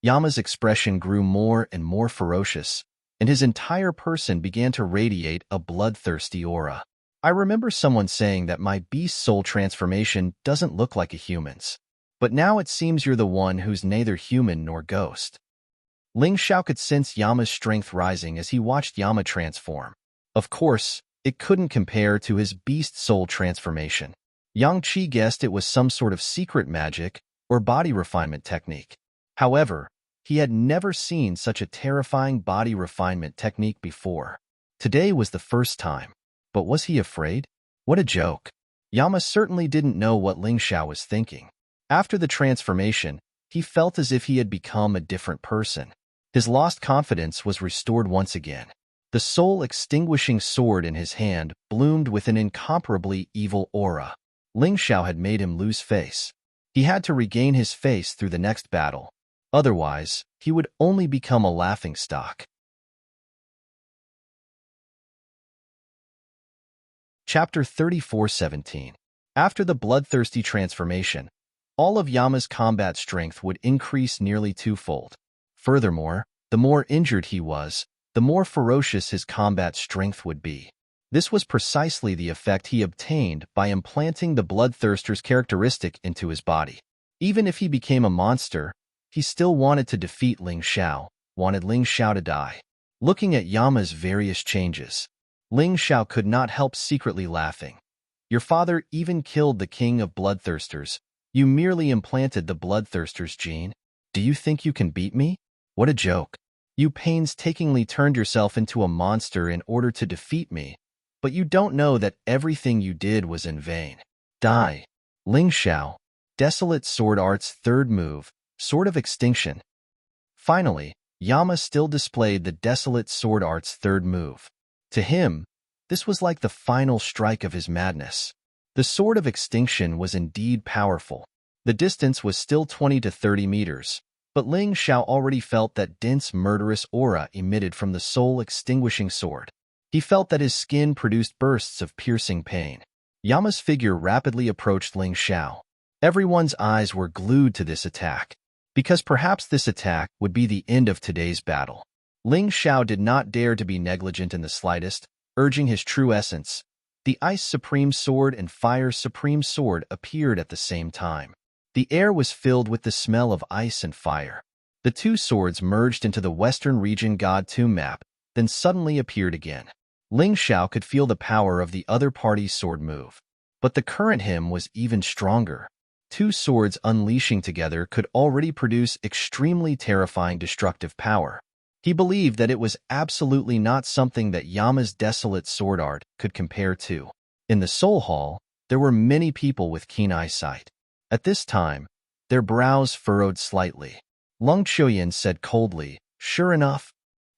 Yama's expression grew more and more ferocious, and his entire person began to radiate a bloodthirsty aura. I remember someone saying that my beast soul transformation doesn't look like a human's. But now it seems you're the one who's neither human nor ghost. Ling Xiao could sense Yama's strength rising as he watched Yama transform. Of course, it couldn't compare to his beast soul transformation. Yang Qi guessed it was some sort of secret magic or body refinement technique. However, he had never seen such a terrifying body refinement technique before. Today was the first time. But was he afraid? What a joke. Yama certainly didn't know what Ling Xiao was thinking. After the transformation, he felt as if he had become a different person. His lost confidence was restored once again. The soul-extinguishing sword in his hand bloomed with an incomparably evil aura. Ling Xiao had made him lose face. He had to regain his face through the next battle. Otherwise, he would only become a laughingstock. Chapter 34:17. After the bloodthirsty transformation, all of Yama's combat strength would increase nearly twofold. Furthermore, the more injured he was, the more ferocious his combat strength would be. This was precisely the effect he obtained by implanting the bloodthirster's characteristic into his body. Even if he became a monster, he still wanted to defeat Ling Xiao, wanted Ling Xiao to die. Looking at Yama's various changes, Ling Xiao could not help secretly laughing. Your father even killed the king of bloodthirsters. You merely implanted the bloodthirster's gene. Do you think you can beat me? What a joke. You painstakingly turned yourself into a monster in order to defeat me, but you don't know that everything you did was in vain. Die. Ling Xiao. Desolate Sword Art's third move, Sword of Extinction. Finally, Yama still displayed the Desolate Sword Art's third move. To him, this was like the final strike of his madness. The Sword of Extinction was indeed powerful. The distance was still 20 to 30 meters, but Ling Xiao already felt that dense murderous aura emitted from the soul-extinguishing sword. He felt that his skin produced bursts of piercing pain. Yama's figure rapidly approached Ling Xiao. Everyone's eyes were glued to this attack, because perhaps this attack would be the end of today's battle. Ling Xiao did not dare to be negligent in the slightest, urging his true essence. The Ice Supreme Sword and Fire Supreme Sword appeared at the same time. The air was filled with the smell of ice and fire. The two swords merged into the Western Region God Tomb map, then suddenly appeared again. Ling Xiao could feel the power of the other party's sword move. But the current him was even stronger. Two swords unleashing together could already produce extremely terrifying destructive power. He believed that it was absolutely not something that Yama's desolate sword art could compare to. In the Soul Hall, there were many people with keen eyesight. At this time, their brows furrowed slightly. Lung Chuyin said coldly, "Sure enough,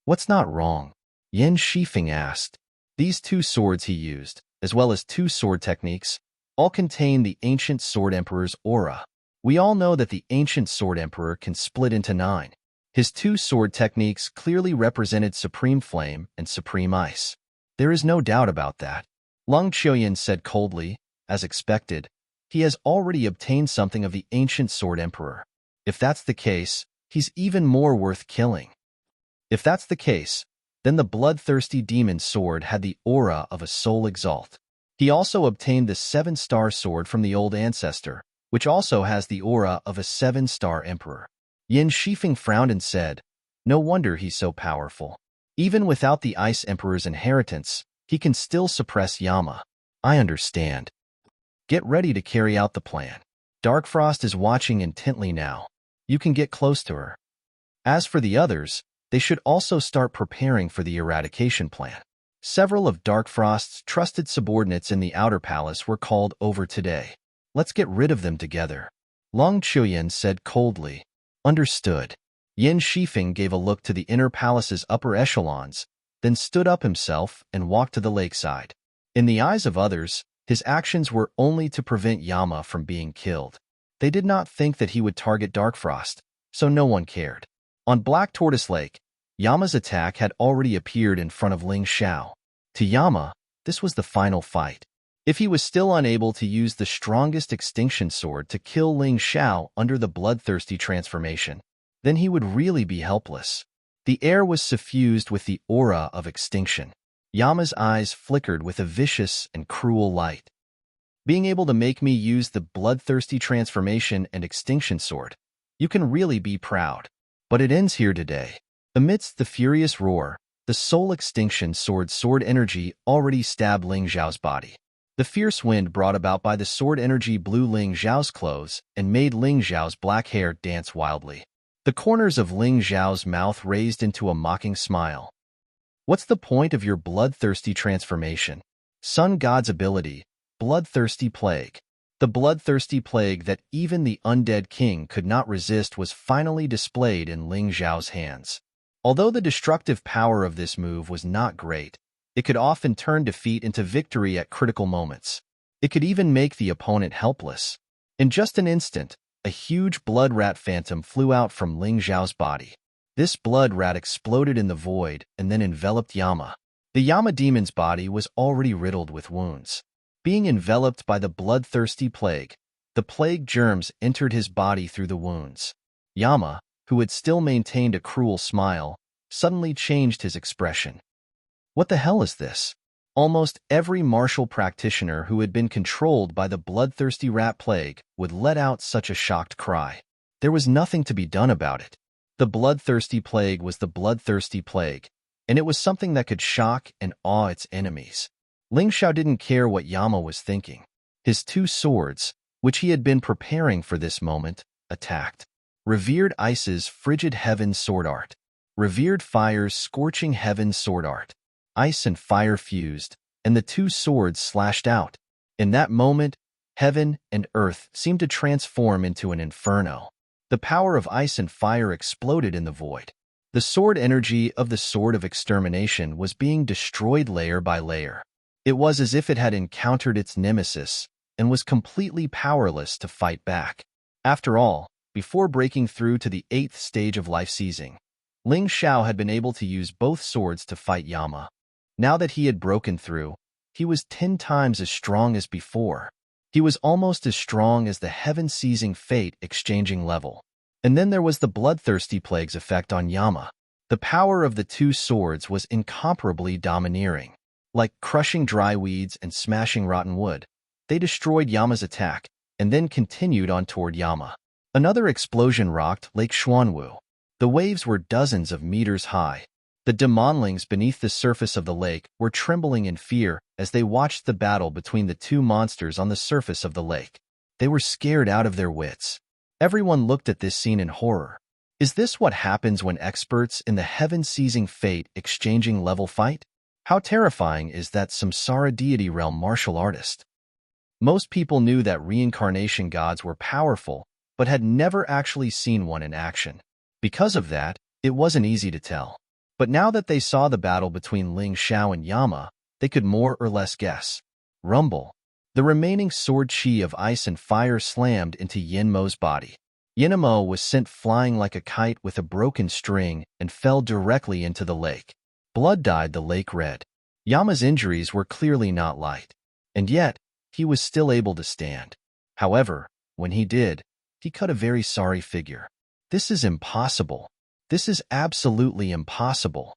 what's not wrong?" Yan Shifeng asked. These two swords he used, as well as two sword techniques, all contain the ancient Sword Emperor's aura. We all know that the ancient Sword Emperor can split into 9. His two sword techniques clearly represented Supreme Flame and Supreme Ice. There is no doubt about that. Lung Chuyin said coldly, as expected, he has already obtained something of the ancient Sword Emperor. If that's the case, he's even more worth killing. If that's the case, then the bloodthirsty demon sword had the aura of a soul exalt. He also obtained the 7-star sword from the old ancestor, which also has the aura of a 7-star emperor. Yan Shifeng frowned and said, "No wonder he's so powerful. Even without the Ice Emperor's inheritance, he can still suppress Yama. I understand. Get ready to carry out the plan. Darkfrost is watching intently now. You can get close to her. As for the others, they should also start preparing for the eradication plan." Several of Darkfrost's trusted subordinates in the Outer Palace were called over today. "Let's get rid of them together." Lung Chuyin said coldly. "Understood." Yan Shifeng gave a look to the Inner Palace's upper echelons, then stood up himself and walked to the lakeside. In the eyes of others, his actions were only to prevent Yama from being killed. They did not think that he would target Darkfrost, so no one cared. On Black Tortoise Lake, Yama's attack had already appeared in front of Ling Xiao. To Yama, this was the final fight. If he was still unable to use the strongest extinction sword to kill Ling Xiao under the bloodthirsty transformation, then he would really be helpless. The air was suffused with the aura of extinction. Yama's eyes flickered with a vicious and cruel light. Being able to make me use the bloodthirsty transformation and extinction sword, you can really be proud. But it ends here today. Amidst the furious roar, the soul extinction sword energy already stabbed Ling Xiao's body. The fierce wind brought about by the sword energy blew Ling Xiao's clothes and made Ling Xiao's black hair dance wildly. The corners of Ling Xiao's mouth raised into a mocking smile. "What's the point of your bloodthirsty transformation?" Sun God's ability, Bloodthirsty Plague. The bloodthirsty plague that even the undead king could not resist was finally displayed in Ling Xiao's hands. Although the destructive power of this move was not great, it could often turn defeat into victory at critical moments. It could even make the opponent helpless. In just an instant, a huge blood rat phantom flew out from Ling Xiao's body. This blood rat exploded in the void and then enveloped Yama. The Yama demon's body was already riddled with wounds. Being enveloped by the bloodthirsty plague, the plague germs entered his body through the wounds. Yama, who had still maintained a cruel smile, suddenly changed his expression. What the hell is this? Almost every martial practitioner who had been controlled by the bloodthirsty rat plague would let out such a shocked cry. There was nothing to be done about it. The bloodthirsty plague was the bloodthirsty plague, and it was something that could shock and awe its enemies. Ling Xiao didn't care what Yama was thinking. His two swords, which he had been preparing for this moment, attacked. Revered Ice's frigid heaven sword art. Revered fire's scorching heaven sword art. Ice and fire fused, and the two swords slashed out. In that moment, heaven and earth seemed to transform into an inferno. The power of ice and fire exploded in the void. The sword energy of the sword of extermination was being destroyed layer by layer. It was as if it had encountered its nemesis and was completely powerless to fight back. After all, before breaking through to the 8th stage of life seizing, Ling Xiao had been able to use both swords to fight Yama. Now that he had broken through, he was 10 times as strong as before. He was almost as strong as the heaven-seizing fate exchanging level. And then there was the bloodthirsty plague's effect on Yama. The power of the two swords was incomparably domineering. Like crushing dry weeds and smashing rotten wood, they destroyed Yama's attack and then continued on toward Yama. Another explosion rocked Lake Xuanwu. The waves were dozens of meters high. The demonlings beneath the surface of the lake were trembling in fear as they watched the battle between the two monsters on the surface of the lake. They were scared out of their wits. Everyone looked at this scene in horror. Is this what happens when experts in the heaven-seizing fate exchanging level fight? How terrifying is that samsara deity realm martial artist? Most people knew that reincarnation gods were powerful, but had never actually seen one in action. Because of that, it wasn't easy to tell. But now that they saw the battle between Ling Xiao and Yama, they could more or less guess. Rumble. The remaining sword chi of ice and fire slammed into Yin Mo's body. Yin Mo was sent flying like a kite with a broken string and fell directly into the lake. Blood dyed the lake red. Yama's injuries were clearly not light, and yet he was still able to stand. However, when he did, he cut a very sorry figure. This is impossible. This is absolutely impossible.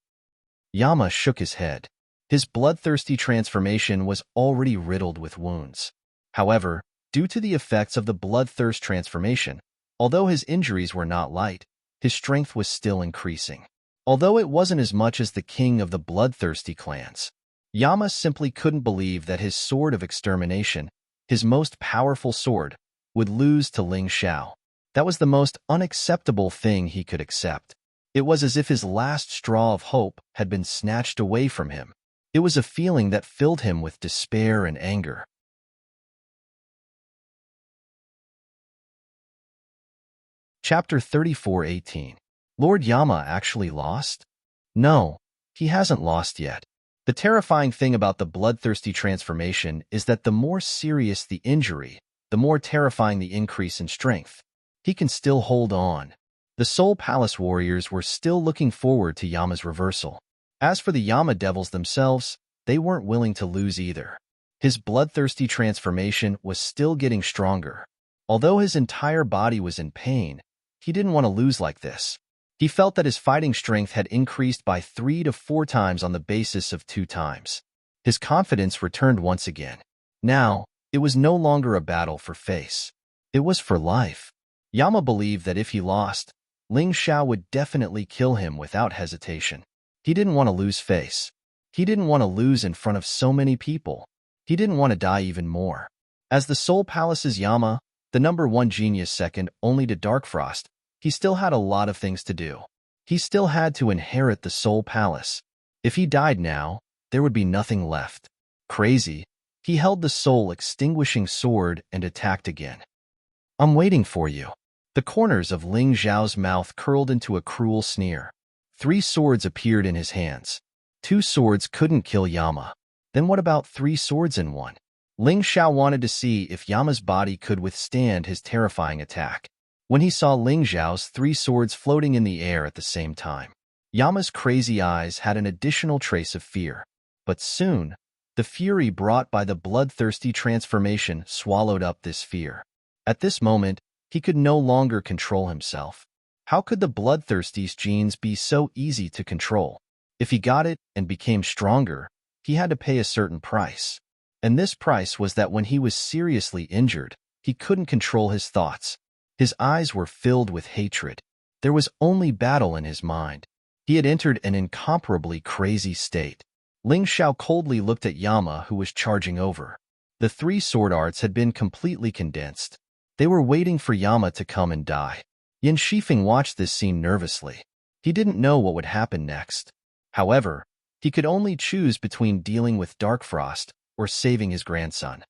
Yama shook his head. His bloodthirsty transformation was already riddled with wounds. However, due to the effects of the bloodthirst transformation, although his injuries were not light, his strength was still increasing. Although it wasn't as much as the king of the bloodthirsty clans, Yama simply couldn't believe that his sword of extermination, his most powerful sword, would lose to Ling Xiao. That was the most unacceptable thing he could accept. It was as if his last straw of hope had been snatched away from him. It was a feeling that filled him with despair and anger. Chapter 34:18. Lord Yama actually lost? No, he hasn't lost yet. The terrifying thing about the bloodthirsty transformation is that the more serious the injury, the more terrifying the increase in strength. He can still hold on. The Soul Palace warriors were still looking forward to Yama's reversal. As for the Yama devils themselves, they weren't willing to lose either. His bloodthirsty transformation was still getting stronger. Although his entire body was in pain, he didn't want to lose like this. He felt that his fighting strength had increased by 3 to 4 times on the basis of 2 times. His confidence returned once again. Now, it was no longer a battle for face. It was for life. Yama believed that if he lost, Ling Xiao would definitely kill him without hesitation. He didn't want to lose face. He didn't want to lose in front of so many people. He didn't want to die even more. As the Soul Palace's Yama, the #1 genius second only to Darkfrost, he still had a lot of things to do. He still had to inherit the Soul Palace. If he died now, there would be nothing left. Crazy, he held the soul-extinguishing sword and attacked again. I'm waiting for you. The corners of Ling Xiao's mouth curled into a cruel sneer. 3 swords appeared in his hands. 2 swords couldn't kill Yama. Then what about 3 swords in one? Ling Xiao wanted to see if Yama's body could withstand his terrifying attack. When he saw Ling Xiao's 3 swords floating in the air at the same time, Yama's crazy eyes had an additional trace of fear. But soon, the fury brought by the bloodthirsty transformation swallowed up this fear. At this moment, he could no longer control himself. How could the bloodthirsty's genes be so easy to control? If he got it and became stronger, he had to pay a certain price. And this price was that when he was seriously injured, he couldn't control his thoughts. His eyes were filled with hatred. There was only battle in his mind. He had entered an incomparably crazy state. Ling Xiao coldly looked at Yama, who was charging over. The 3 sword arts had been completely condensed. They were waiting for Yama to come and die. Yin Shifeng watched this scene nervously. He didn't know what would happen next. However, he could only choose between dealing with Dark Frost or saving his grandson.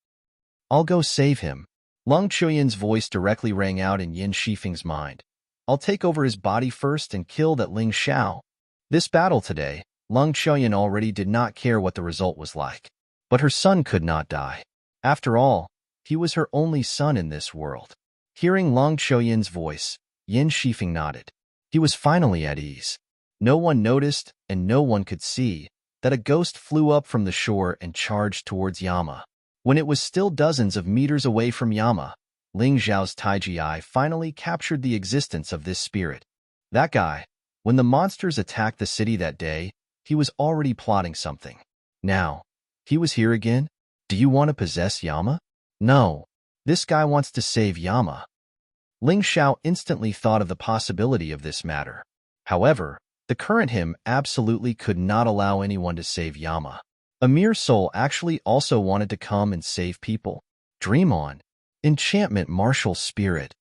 I'll go save him. Lung Chuyan's voice directly rang out in Yin Shifeng's mind. I'll take over his body first and kill that Ling Xiao. This battle today, Lung Chuyan already did not care what the result was like. But her son could not die. After all, he was her only son in this world. Hearing Lung Chuyan's voice, Yin Shifeng nodded. He was finally at ease. No one noticed, and no one could see, that a ghost flew up from the shore and charged towards Yama. When it was still dozens of meters away from Yama, Ling Xiao's Taiji eye finally captured the existence of this spirit. That guy, when the monsters attacked the city that day, he was already plotting something. Now, he was here again? Do you want to possess Yama? No. This guy wants to save Yama. Ling Xiao instantly thought of the possibility of this matter. However, the current him absolutely could not allow anyone to save Yama. A mere soul actually also wanted to come and save people. Dream on. Enchantment Martial Spirit.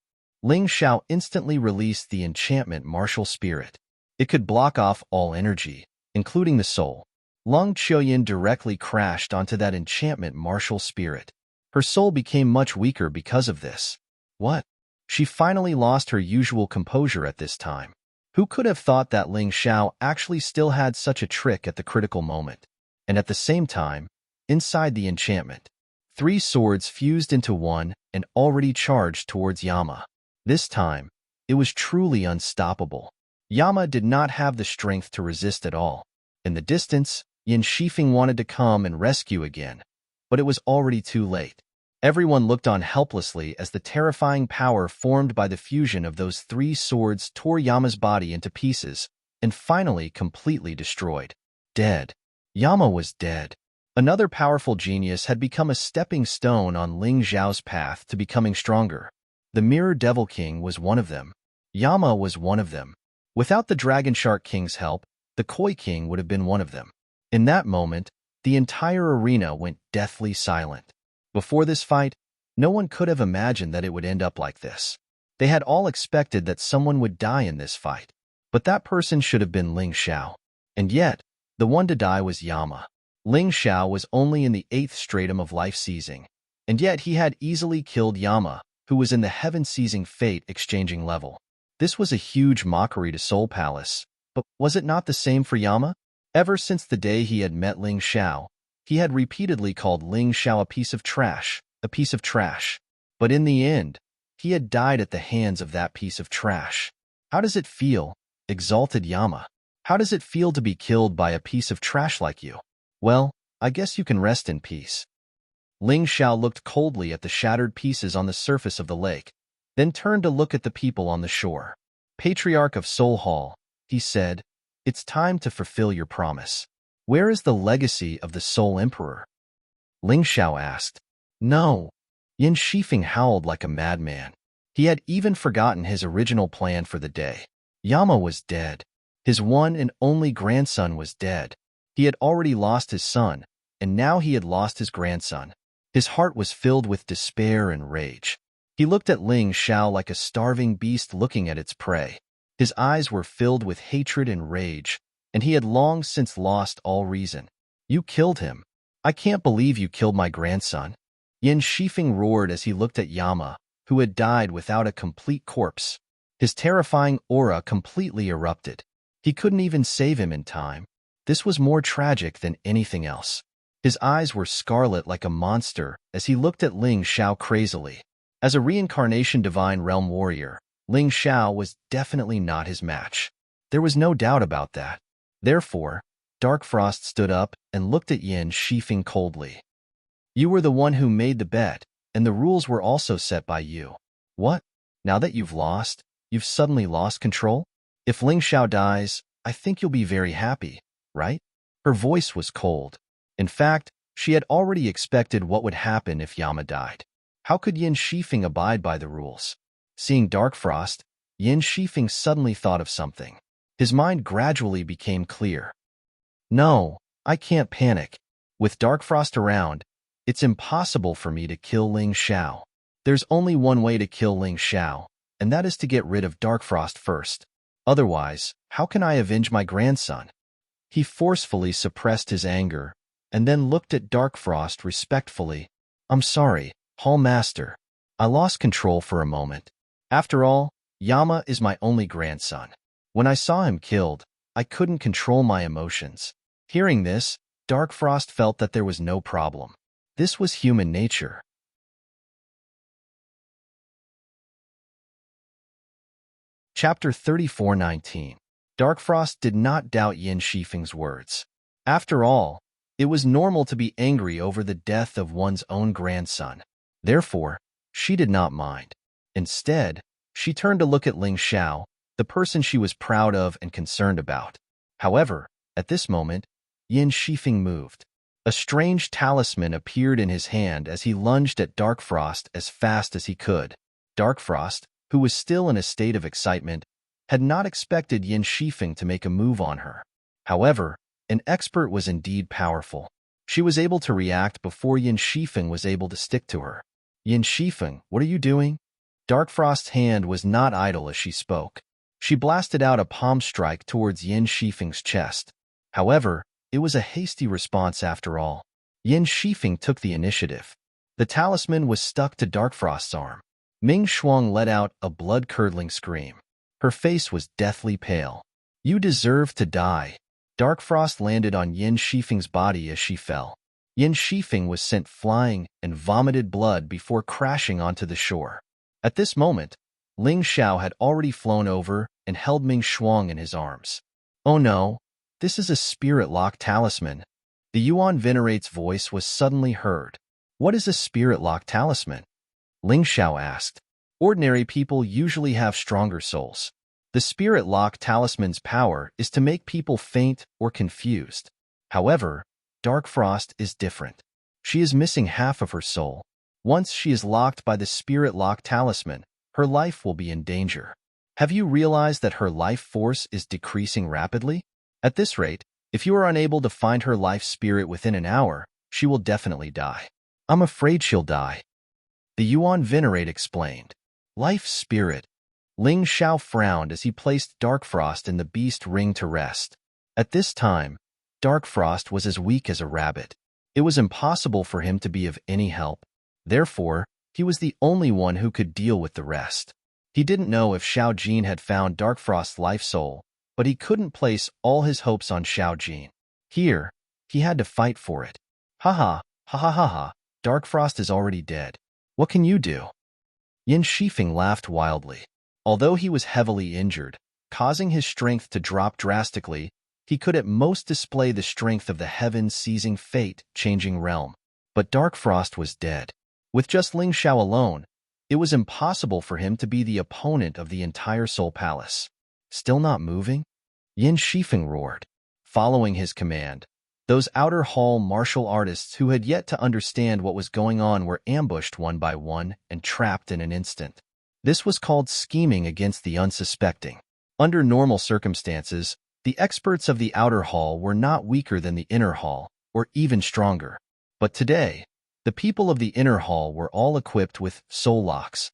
Ling Xiao instantly released the Enchantment Martial Spirit. It could block off all energy, including the soul. Lung Chuyan directly crashed onto that Enchantment Martial Spirit. Her soul became much weaker because of this. What? She finally lost her usual composure at this time. Who could have thought that Ling Xiao actually still had such a trick at the critical moment? And at the same time, inside the enchantment, 3 swords fused into one and already charged towards Yama. This time, it was truly unstoppable. Yama did not have the strength to resist at all. In the distance, Yin Shifeng wanted to come and rescue again, but it was already too late. Everyone looked on helplessly as the terrifying power formed by the fusion of those 3 swords tore Yama's body into pieces and finally completely destroyed. Dead. Yama was dead. Another powerful genius had become a stepping stone on Ling Xiao's path to becoming stronger. The Mirror Devil King was one of them. Yama was one of them. Without the Dragon Shark King's help, the Koi King would have been one of them. In that moment, the entire arena went deathly silent. Before this fight, no one could have imagined that it would end up like this. They had all expected that someone would die in this fight, but that person should have been Ling Xiao. And yet, the one to die was Yama. Ling Xiao was only in the 8th stratum of life seizing, and yet he had easily killed Yama, who was in the heaven-seizing fate exchanging level. This was a huge mockery to Soul Palace, but was it not the same for Yama? Ever since the day he had met Ling Xiao, he had repeatedly called Ling Xiao a piece of trash, a piece of trash. But in the end, he had died at the hands of that piece of trash. How does it feel, exalted Yama? How does it feel to be killed by a piece of trash like you? Well, I guess you can rest in peace. Ling Xiao looked coldly at the shattered pieces on the surface of the lake, then turned to look at the people on the shore. Patriarch of Soul Hall, he said, it's time to fulfill your promise. Where is the legacy of the Soul Emperor? Ling Xiao asked. No. Yin Shifeng howled like a madman. He had even forgotten his original plan for the day. Yama was dead. His one and only grandson was dead. He had already lost his son, and now he had lost his grandson. His heart was filled with despair and rage. He looked at Ling Xiao like a starving beast looking at its prey. His eyes were filled with hatred and rage, and he had long since lost all reason. You killed him. I can't believe you killed my grandson. Yin Shifeng roared as he looked at Yama, who had died without a complete corpse. His terrifying aura completely erupted. He couldn't even save him in time. This was more tragic than anything else. His eyes were scarlet like a monster as he looked at Ling Xiao crazily. As a reincarnation divine realm warrior, Ling Xiao was definitely not his match. There was no doubt about that. Therefore, Dark Frost stood up and looked at Yin Shifeng coldly. You were the one who made the bet, and the rules were also set by you. What? Now that you've lost, you've suddenly lost control? If Ling Xiao dies, I think you'll be very happy, right? Her voice was cold. In fact, she had already expected what would happen if Yama died. How could Yin Shifeng abide by the rules? Seeing Dark Frost, Yin Shifeng suddenly thought of something. His mind gradually became clear. No, I can't panic. With Dark Frost around, it's impossible for me to kill Ling Xiao. There's only one way to kill Ling Xiao, and that is to get rid of Dark Frost first. Otherwise, how can I avenge my grandson? He forcefully suppressed his anger and then looked at Darkfrost respectfully. I'm sorry, Hall Master. I lost control for a moment. After all, Yama is my only grandson. When I saw him killed, I couldn't control my emotions. Hearing this, Darkfrost felt that there was no problem. This was human nature. Chapter 34:19. Darkfrost did not doubt Yin Shifeng's words. After all, it was normal to be angry over the death of one's own grandson. Therefore, she did not mind. Instead, she turned to look at Ling Xiao, the person she was proud of and concerned about. However, at this moment, Yin Shifeng moved. A strange talisman appeared in his hand as he lunged at Darkfrost as fast as he could. Darkfrost, who was still in a state of excitement, had not expected Yin Shifeng to make a move on her. However, an expert was indeed powerful. She was able to react before Yin Shifeng was able to stick to her. Yin Shifeng, what are you doing? Darkfrost's hand was not idle as she spoke. She blasted out a palm strike towards Yin Shifeng's chest. However, it was a hasty response after all. Yin Shifeng took the initiative. The talisman was stuck to Darkfrost's arm. Ming Shuang let out a blood-curdling scream. Her face was deathly pale. You deserve to die. Darkfrost landed on Yin Shifeng's body as she fell. Yin Shifeng was sent flying and vomited blood before crashing onto the shore. At this moment, Ling Xiao had already flown over and held Ming Shuang in his arms. Oh no, this is a spirit-lock talisman. The Yuan Venerate's voice was suddenly heard. What is a spirit-lock talisman? Ling Xiao asked. Ordinary people usually have stronger souls. The spirit-lock talisman's power is to make people faint or confused. However, Darkfrost is different. She is missing half of her soul. Once she is locked by the spirit-lock talisman, her life will be in danger. Have you realized that her life force is decreasing rapidly? At this rate, if you are unable to find her life spirit within an hour, she will definitely die. I'm afraid she'll die. The Yuan Venerate explained. Life spirit. Ling Xiao frowned as he placed Darkfrost in the beast ring to rest. At this time, Darkfrost was as weak as a rabbit. It was impossible for him to be of any help. Therefore, he was the only one who could deal with the rest. He didn't know if Xiao Jin had found Darkfrost's life soul, but he couldn't place all his hopes on Xiao Jin. Here, he had to fight for it. Ha ha, ha ha ha ha, Darkfrost is already dead. What can you do? Yin Shifeng laughed wildly. Although he was heavily injured, causing his strength to drop drastically, he could at most display the strength of the heaven-seizing fate-changing realm. But Darkfrost was dead. With just Ling Xiao alone, it was impossible for him to be the opponent of the entire Soul Palace. Still not moving? Yin Shifeng roared. Following his command, those outer hall martial artists who had yet to understand what was going on were ambushed one by one and trapped in an instant. This was called scheming against the unsuspecting. Under normal circumstances, the experts of the outer hall were not weaker than the inner hall, or even stronger. But today, the people of the inner hall were all equipped with soul locks.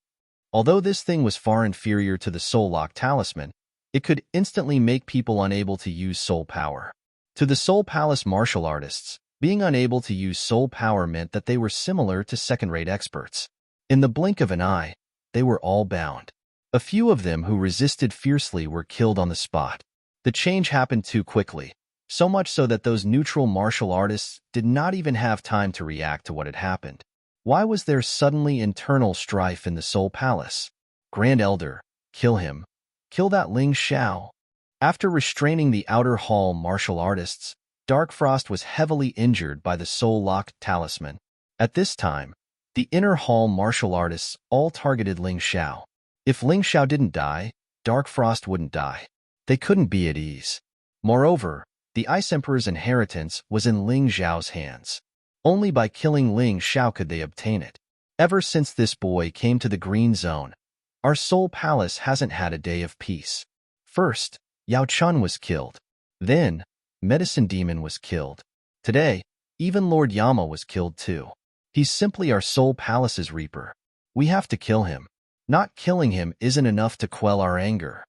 Although this thing was far inferior to the soul lock talisman, it could instantly make people unable to use soul power. To the Soul Palace martial artists, being unable to use soul power meant that they were similar to second-rate experts. In the blink of an eye, they were all bound. A few of them who resisted fiercely were killed on the spot. The change happened too quickly, so much so that those neutral martial artists did not even have time to react to what had happened. Why was there suddenly internal strife in the Soul Palace? Grand Elder, kill him. Kill that Ling Xiao. After restraining the outer hall martial artists, Darkfrost was heavily injured by the soul-locked talisman. At this time, the inner hall martial artists all targeted Ling Xiao. If Ling Xiao didn't die, Darkfrost wouldn't die. They couldn't be at ease. Moreover, the Ice Emperor's inheritance was in Ling Xiao's hands. Only by killing Ling Xiao could they obtain it. Ever since this boy came to the Green Zone, our Soul Palace hasn't had a day of peace. First, Yao Chun was killed. Then, Medicine Demon was killed. Today, even Lord Yama was killed too. He's simply our Soul Palace's reaper. We have to kill him. Not killing him isn't enough to quell our anger.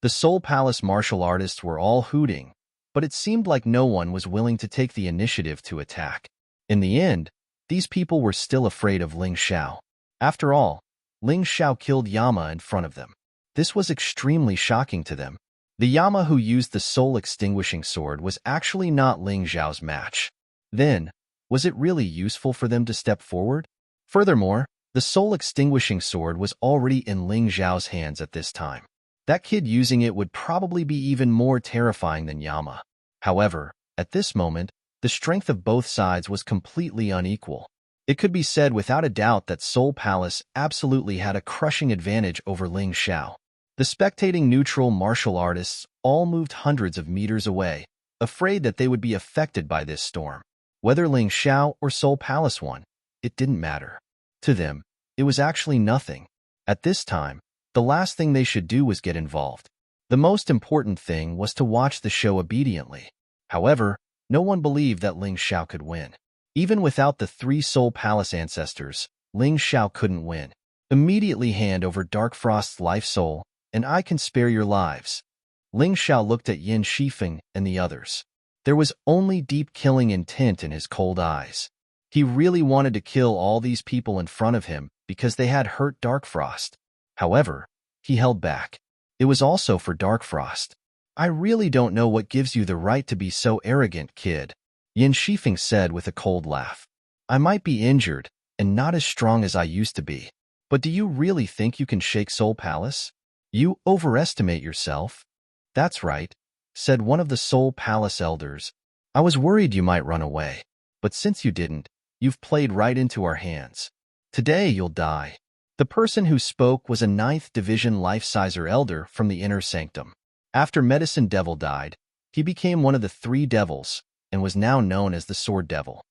The Soul Palace martial artists were all hooting, but it seemed like no one was willing to take the initiative to attack. In the end, these people were still afraid of Ling Xiao. After all, Ling Xiao killed Yama in front of them. This was extremely shocking to them. The Yama who used the soul-extinguishing sword was actually not Ling Xiao's match. Then, was it really useful for them to step forward? Furthermore, the soul-extinguishing sword was already in Ling Xiao's hands at this time. That kid using it would probably be even more terrifying than Yama. However, at this moment, the strength of both sides was completely unequal. It could be said without a doubt that Soul Palace absolutely had a crushing advantage over Ling Xiao. The spectating neutral martial artists all moved hundreds of meters away, afraid that they would be affected by this storm. Whether Ling Xiao or Soul Palace won, it didn't matter. To them, it was actually nothing. At this time, the last thing they should do was get involved. The most important thing was to watch the show obediently. However, no one believed that Ling Xiao could win. Even without the 3 Soul Palace ancestors, Ling Xiao couldn't win. Immediately hand over Dark Frost's life soul, and I can spare your lives. Ling Xiao looked at Yin Shifeng and the others. There was only deep killing intent in his cold eyes. He really wanted to kill all these people in front of him because they had hurt Dark Frost. However, he held back. It was also for Dark Frost. I really don't know what gives you the right to be so arrogant, kid, Yin Shifeng said with a cold laugh. I might be injured and not as strong as I used to be, but do you really think you can shake Soul Palace? You overestimate yourself. That's right, said one of the Soul Palace elders. I was worried you might run away, but since you didn't, you've played right into our hands. Today you'll die. The person who spoke was a 9th Division Life-Sizer elder from the Inner Sanctum. After Medicine Devil died, he became one of the 3 devils and was now known as the Sword Devil.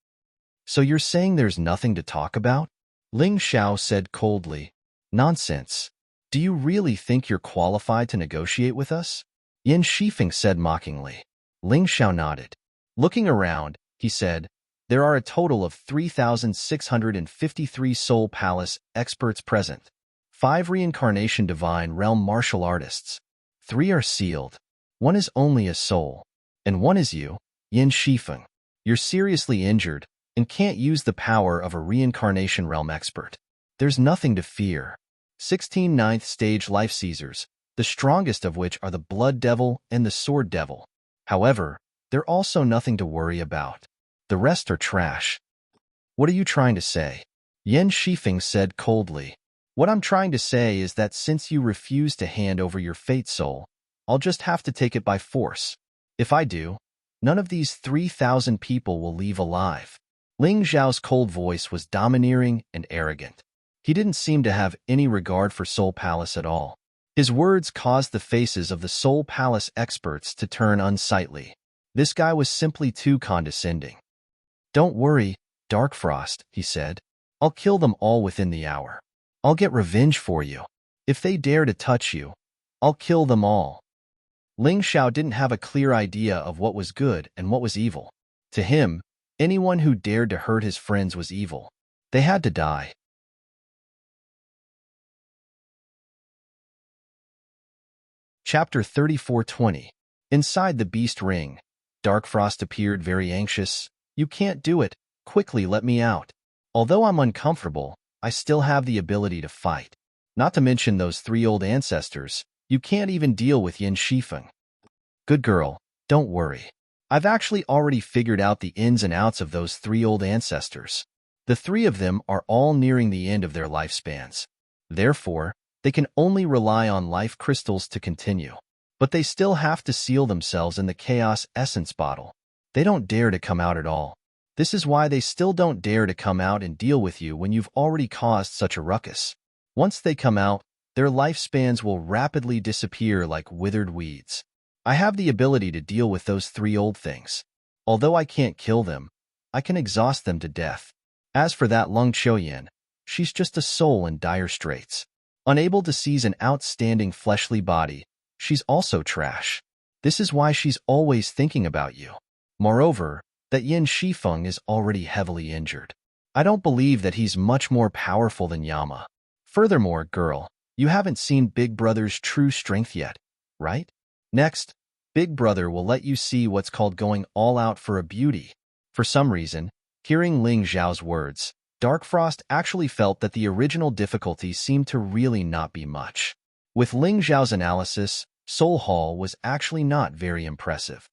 So you're saying there's nothing to talk about? Ling Xiao said coldly. Nonsense. Do you really think you're qualified to negotiate with us? Yin Shifeng said mockingly. Ling Xiao nodded. Looking around, he said, there are a total of 3,653 Soul Palace experts present. 5 Reincarnation Divine Realm martial artists. 3 are sealed. 1 is only a soul. And 1 is you, Yin Shifeng. You're seriously injured and can't use the power of a Reincarnation Realm expert. There's nothing to fear. 16 9th Stage Life Seizers, the strongest of which are the Blood Devil and the Sword Devil. However, they're also nothing to worry about. The rest are trash. What are you trying to say? Yin Shifeng said coldly. What I'm trying to say is that since you refuse to hand over your fate soul, I'll just have to take it by force. If I do, none of these 3,000 people will leave alive. Ling Xiao's cold voice was domineering and arrogant. He didn't seem to have any regard for Soul Palace at all. His words caused the faces of the Soul Palace experts to turn unsightly. This guy was simply too condescending. Don't worry, Dark Frost, he said. I'll kill them all within the hour. I'll get revenge for you. If they dare to touch you, I'll kill them all. Ling Xiao didn't have a clear idea of what was good and what was evil. To him, anyone who dared to hurt his friends was evil. They had to die. Chapter 34:20. Inside the Beast Ring, Dark Frost appeared very anxious. You can't do it. Quickly let me out. Although I'm uncomfortable, I still have the ability to fight. Not to mention those 3 old ancestors. You can't even deal with Yin Shifeng. Good girl, don't worry. I've actually already figured out the ins and outs of those 3 old ancestors. The 3 of them are all nearing the end of their lifespans. Therefore, they can only rely on life crystals to continue. But they still have to seal themselves in the Chaos Essence bottle. They don't dare to come out at all. This is why they still don't dare to come out and deal with you when you've already caused such a ruckus. Once they come out, their lifespans will rapidly disappear like withered weeds. I have the ability to deal with those 3 old things. Although I can't kill them, I can exhaust them to death. As for that Lung Qiuyan, she's just a soul in dire straits. Unable to seize an outstanding fleshly body, she's also trash. This is why she's always thinking about you. Moreover, that Yin Shifeng is already heavily injured. I don't believe that he's much more powerful than Yama. Furthermore, girl, you haven't seen Big Brother's true strength yet. right? Next, Big Brother will let you see what's called going all out for a beauty. For some reason, hearing Ling Xiao's words, Dark Frost actually felt that the original difficulty seemed to really not be much. With Ling Xiao's analysis, Soul Hall was actually not very impressive.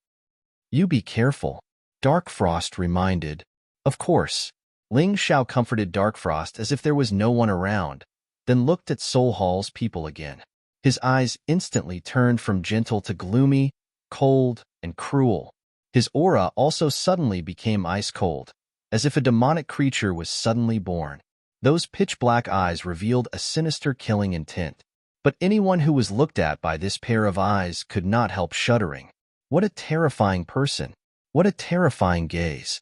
You be careful, Dark Frost reminded. Of course. Ling Xiao comforted Dark Frost as if there was no one around, then looked at Soul Hall's people again. His eyes instantly turned from gentle to gloomy, cold, and cruel. His aura also suddenly became ice-cold, as if a demonic creature was suddenly born. Those pitch-black eyes revealed a sinister killing intent. But anyone who was looked at by this pair of eyes could not help shuddering. What a terrifying person. What a terrifying gaze.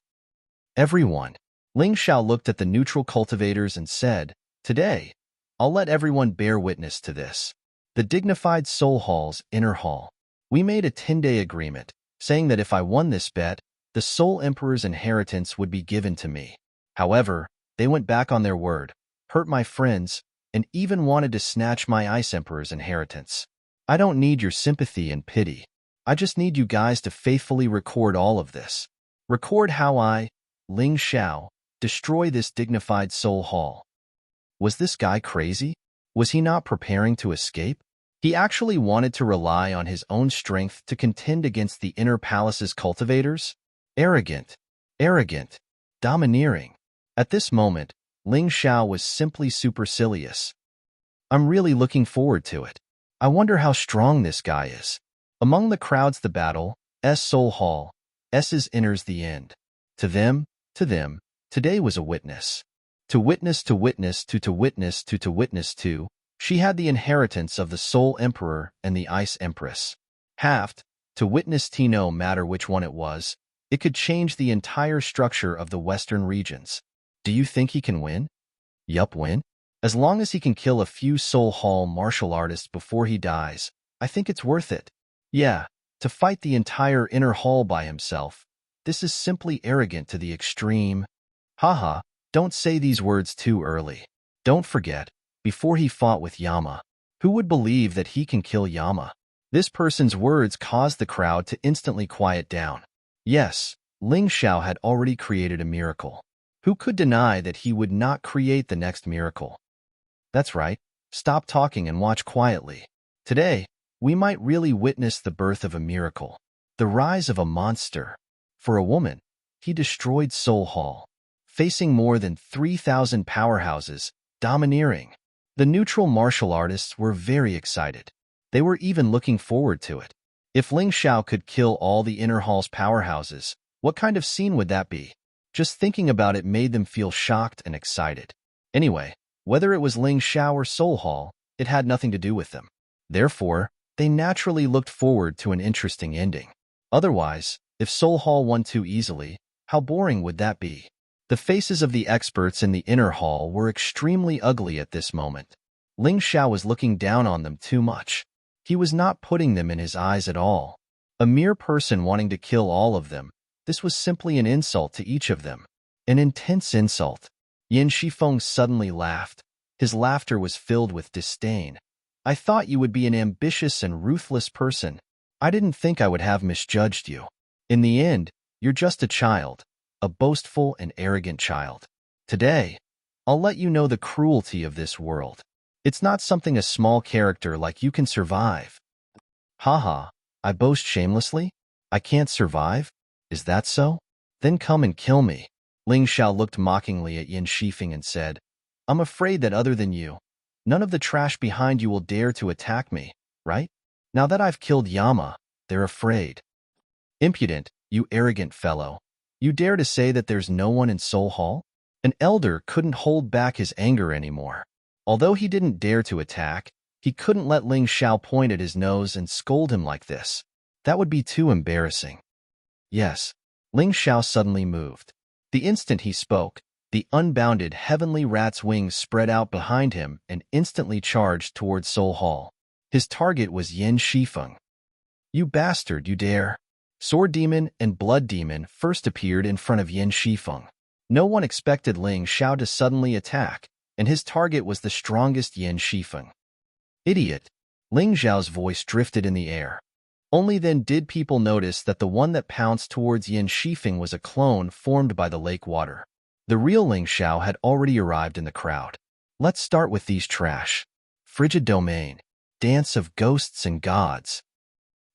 Everyone. Ling Xiao looked at the neutral cultivators and said, "Today, I'll let everyone bear witness to this." The dignified Soul Hall's inner hall. We made a 10-day agreement, saying that if I won this bet, the Soul Emperor's inheritance would be given to me. However, they went back on their word, hurt my friends, and even wanted to snatch my Ice Emperor's inheritance. I don't need your sympathy and pity. I just need you guys to faithfully record all of this. Record how I, Ling Xiao, destroy this dignified Soul Hall. Was this guy crazy? Was he not preparing to escape? He actually wanted to rely on his own strength to contend against the inner palace's cultivators? Arrogant, domineering. At this moment, Ling Xiao was simply supercilious. I'm really looking forward to it. I wonder how strong this guy is. Among the crowds the battle, Soul Hall, S's enters the end. To them, today was a witness. To witness, to witness, to witness, to witness to, she had the inheritance of the Soul Emperor and the Ice Empress. Haft, to witness to no matter which one it was, it could change the entire structure of the western regions. Do you think he can win? Yup, win. As long as he can kill a few Soul Hall martial artists before he dies, I think it's worth it. Yeah, to fight the entire inner hall by himself. This is simply arrogant to the extreme. Haha, don't say these words too early. Don't forget, before he fought with Yama, who would believe that he can kill Yama? This person's words caused the crowd to instantly quiet down. Yes, Ling Xiao had already created a miracle. Who could deny that he would not create the next miracle? That's right, stop talking and watch quietly. Today, we might really witness the birth of a miracle. The rise of a monster. For a woman, he destroyed Soul Hall, facing more than 3,000 powerhouses, domineering. The neutral martial artists were very excited. They were even looking forward to it. If Ling Xiao could kill all the inner hall's powerhouses, what kind of scene would that be? Just thinking about it made them feel shocked and excited. Anyway, whether it was Ling Xiao or Soul Hall, it had nothing to do with them. Therefore, they naturally looked forward to an interesting ending. Otherwise, if Soul Hall won too easily, how boring would that be? The faces of the experts in the inner hall were extremely ugly at this moment. Ling Xiao was looking down on them too much. He was not putting them in his eyes at all. A mere person wanting to kill all of them, this was simply an insult to each of them. An intense insult. Yin Shifeng suddenly laughed. His laughter was filled with disdain. I thought you would be an ambitious and ruthless person. I didn't think I would have misjudged you. In the end, you're just a child, a boastful and arrogant child. Today, I'll let you know the cruelty of this world. It's not something a small character like you can survive. Haha, I boast shamelessly? I can't survive? Is that so? Then come and kill me. Ling Xiao looked mockingly at Yin Shifeng and said, I'm afraid that other than you, none of the trash behind you will dare to attack me, right? Now that I've killed Yama, they're afraid. Impudent, you arrogant fellow. You dare to say that there's no one in Soul Hall? An elder couldn't hold back his anger anymore. Although he didn't dare to attack, he couldn't let Ling Xiao point at his nose and scold him like this. That would be too embarrassing. Yes, Ling Xiao suddenly moved. The instant he spoke, the unbounded heavenly rat's wings spread out behind him and instantly charged towards Soul Hall. His target was Yin Shifeng. You bastard, you dare! Sword Demon and Blood Demon first appeared in front of Yin Shifeng. No one expected Ling Xiao to suddenly attack, and his target was the strongest Yin Shifeng. Idiot! Ling Xiao's voice drifted in the air. Only then did people notice that the one that pounced towards Yin Shifeng was a clone formed by the lake water. The real Ling Xiao had already arrived in the crowd. Let's start with these trash. Frigid Domain. Dance of Ghosts and Gods.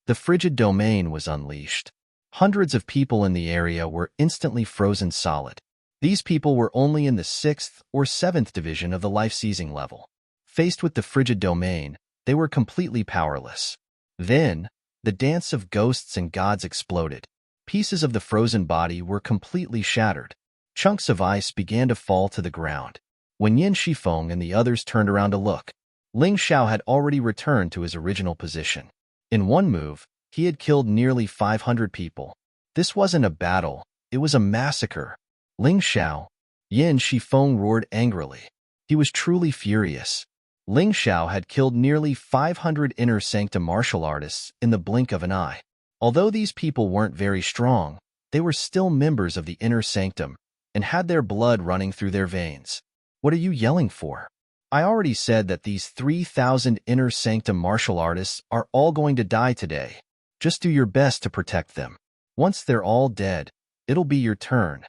The frigid domain was unleashed. Hundreds of people in the area were instantly frozen solid. These people were only in the 6th or 7th division of the life-seizing level. Faced with the frigid domain, they were completely powerless. Then, the dance of ghosts and gods exploded. Pieces of the frozen body were completely shattered. Chunks of ice began to fall to the ground. When Yin Shifeng and the others turned around to look, Ling Xiao had already returned to his original position. In one move, he had killed nearly 500 people. This wasn't a battle, it was a massacre. Ling Xiao. Yin Shifeng roared angrily. He was truly furious. Ling Xiao had killed nearly 500 inner sanctum martial artists in the blink of an eye. Although these people weren't very strong, they were still members of the inner sanctum and had their blood running through their veins. What are you yelling for? I already said that these 3,000 inner sanctum martial artists are all going to die today. Just do your best to protect them. Once they're all dead, it'll be your turn.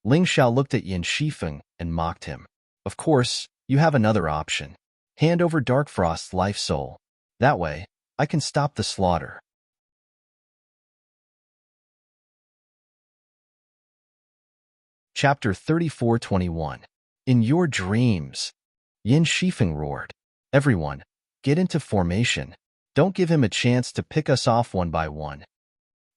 Ling Xiao looked at Yin Shifeng and mocked him. Of course, you have another option. Hand over Dark Frost's life soul. That way, I can stop the slaughter. Chapter 34:21. In your dreams. Yin Shifeng roared. Everyone, get into formation. Don't give him a chance to pick us off one by one.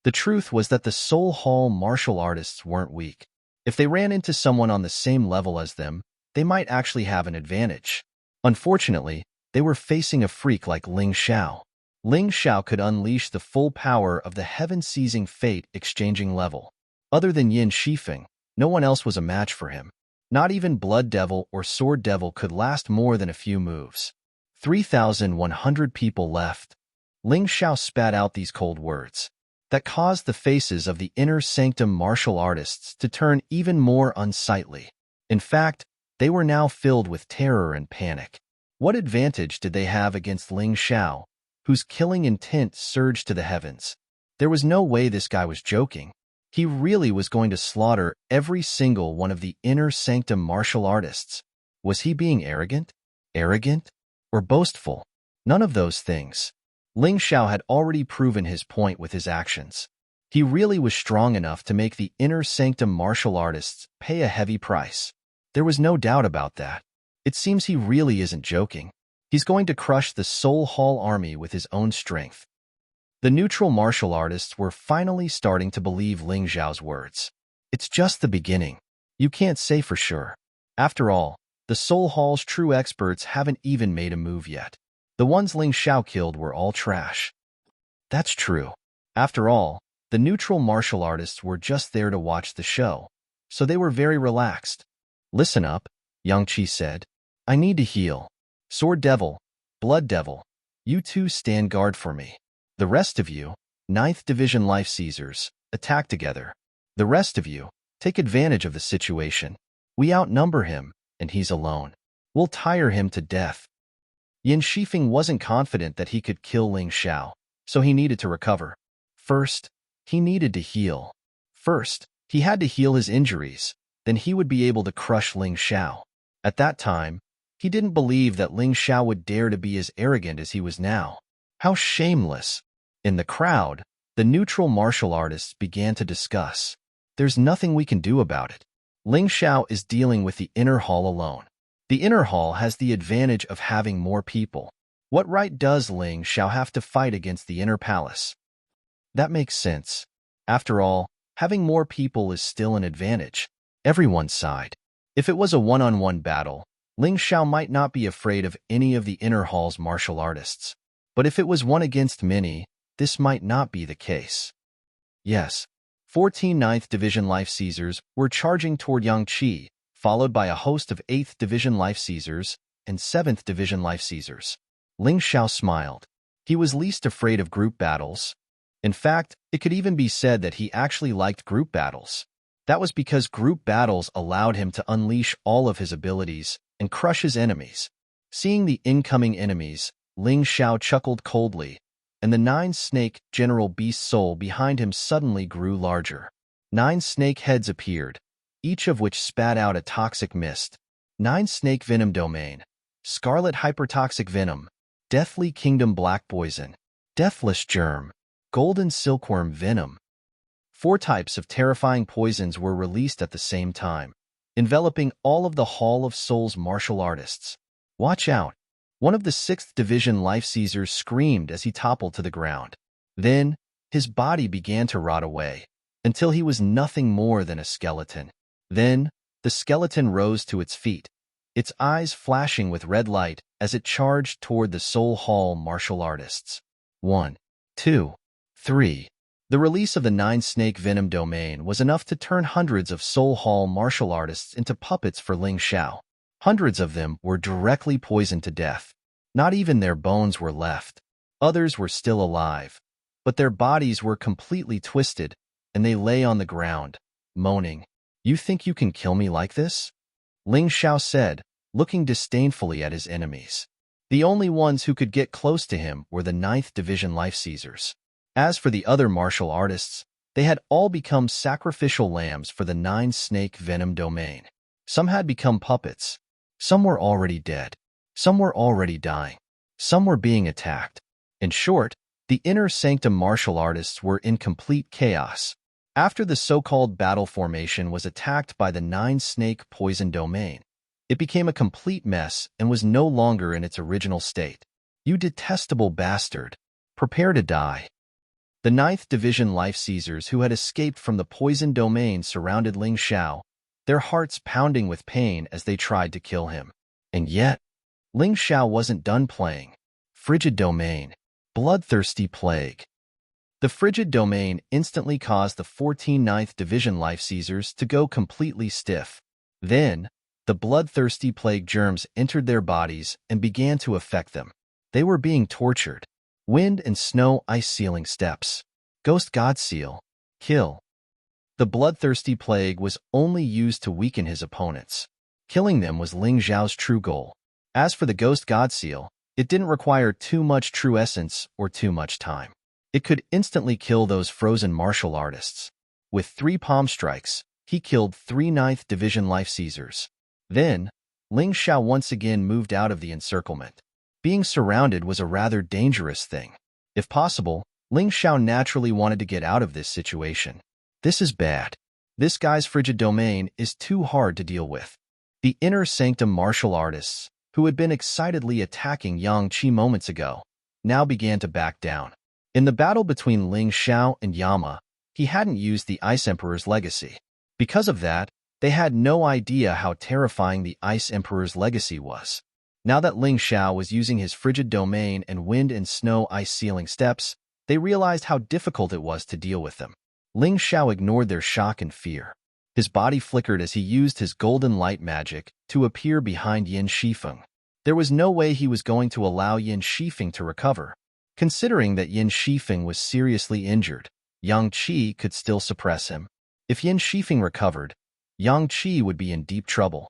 The truth was that the Soul Hall martial artists weren't weak. If they ran into someone on the same level as them, they might actually have an advantage. Unfortunately, they were facing a freak like Ling Xiao. Ling Xiao could unleash the full power of the heaven-seizing fate-exchanging level. Other than Yin Shifeng, no one else was a match for him. Not even Blood Devil or Sword Devil could last more than a few moves. 3,100 people left. Ling Xiao spat out these cold words that caused the faces of the inner sanctum martial artists to turn even more unsightly. In fact, they were now filled with terror and panic. What advantage did they have against Ling Xiao, whose killing intent surged to the heavens? There was no way this guy was joking. He really was going to slaughter every single one of the inner sanctum martial artists. Was he being arrogant? Or boastful? None of those things. Ling Xiao had already proven his point with his actions. He really was strong enough to make the inner sanctum martial artists pay a heavy price. There was no doubt about that. It seems he really isn't joking. He's going to crush the Soul Hall army with his own strength. The neutral martial artists were finally starting to believe Ling Xiao's words. It's just the beginning. You can't say for sure. After all, the Soul Hall's true experts haven't even made a move yet. The ones Ling Xiao killed were all trash. That's true. After all, the neutral martial artists were just there to watch the show, so they were very relaxed. Listen up, Yang Qi said. I need to heal. Sword Devil, Blood Devil, you two stand guard for me. The rest of you, 9th Division Life Seizers, attack together. The rest of you, take advantage of the situation. We outnumber him, and he's alone. We'll tire him to death. Yin Shifeng wasn't confident that he could kill Ling Xiao, so he needed to recover. First, he needed to heal. First, he had to heal his injuries, then he would be able to crush Ling Xiao. At that time, he didn't believe that Ling Xiao would dare to be as arrogant as he was now. How shameless! In the crowd, the neutral martial artists began to discuss. There's nothing we can do about it. Ling Xiao is dealing with the inner hall alone. The inner hall has the advantage of having more people. What right does Ling Xiao have to fight against the inner palace? That makes sense. After all, having more people is still an advantage. Everyone's side. If it was a one-on-one battle, Ling Xiao might not be afraid of any of the inner hall's martial artists. But if it was one against many, this might not be the case. Yes, 14 9th Division Life Seizers were charging toward Yang Qi, followed by a host of 8th Division Life Seizers and 7th Division Life Seizers. Ling Xiao smiled. He was least afraid of group battles. In fact, it could even be said that he actually liked group battles. That was because group battles allowed him to unleash all of his abilities and crush his enemies. Seeing the incoming enemies, Ling Xiao chuckled coldly, and the nine-snake general beast soul behind him suddenly grew larger. 9 snake heads appeared, each of which spat out a toxic mist. 9 snake venom domain, scarlet hypertoxic venom, deathly kingdom black poison, deathless germ, golden silkworm venom. 4 types of terrifying poisons were released at the same time, enveloping all of the Hall of Souls martial artists. Watch out! One of the 6th Division Life Seizers screamed as he toppled to the ground. Then, his body began to rot away, until he was nothing more than a skeleton. Then, the skeleton rose to its feet, its eyes flashing with red light as it charged toward the Soul Hall martial artists. 1, 2, 3. The release of the 9-snake venom domain was enough to turn hundreds of Soul Hall martial artists into puppets for Ling Xiao. Hundreds of them were directly poisoned to death. Not even their bones were left. Others were still alive, but their bodies were completely twisted, and they lay on the ground, moaning. "You think you can kill me like this?" Ling Xiao said, looking disdainfully at his enemies. The only ones who could get close to him were the 9th Division Life Seizers. As for the other martial artists, they had all become sacrificial lambs for the 9-snake venom domain. Some had become puppets. Some were already dead. Some were already dying. Some were being attacked. In short, the inner sanctum martial artists were in complete chaos. After the so-called battle formation was attacked by the 9-snake poison domain, it became a complete mess and was no longer in its original state. "You detestable bastard. Prepare to die." The 9th Division Life Seizers who had escaped from the poison domain surrounded Ling Xiao, their hearts pounding with pain as they tried to kill him. And yet, Ling Xiao wasn't done playing. Frigid domain. Bloodthirsty plague. The frigid domain instantly caused the 14 9th Division Life Seizers to go completely stiff. Then, the bloodthirsty plague germs entered their bodies and began to affect them. They were being tortured. Wind and snow ice sealing steps. Ghost God seal. Kill. The bloodthirsty plague was only used to weaken his opponents. Killing them was Ling Xiao's true goal. As for the Ghost God seal, it didn't require too much true essence or too much time. It could instantly kill those frozen martial artists. With 3 palm strikes, he killed 3 9th Division Life Seizers. Then, Ling Xiao once again moved out of the encirclement. Being surrounded was a rather dangerous thing. If possible, Ling Xiao naturally wanted to get out of this situation. This is bad. This guy's frigid domain is too hard to deal with. The inner sanctum martial artists, who had been excitedly attacking Yang Qi moments ago, now began to back down. In the battle between Ling Xiao and Yama, he hadn't used the Ice Emperor's legacy. Because of that, they had no idea how terrifying the Ice Emperor's legacy was. Now that Ling Xiao was using his frigid domain and wind and snow ice sealing steps, they realized how difficult it was to deal with them. Ling Xiao ignored their shock and fear. His body flickered as he used his golden light magic to appear behind Yin Shifeng. There was no way he was going to allow Yin Shifeng to recover. Considering that Yin Shifeng was seriously injured, Yang Qi could still suppress him. If Yin Shifeng recovered, Yang Qi would be in deep trouble.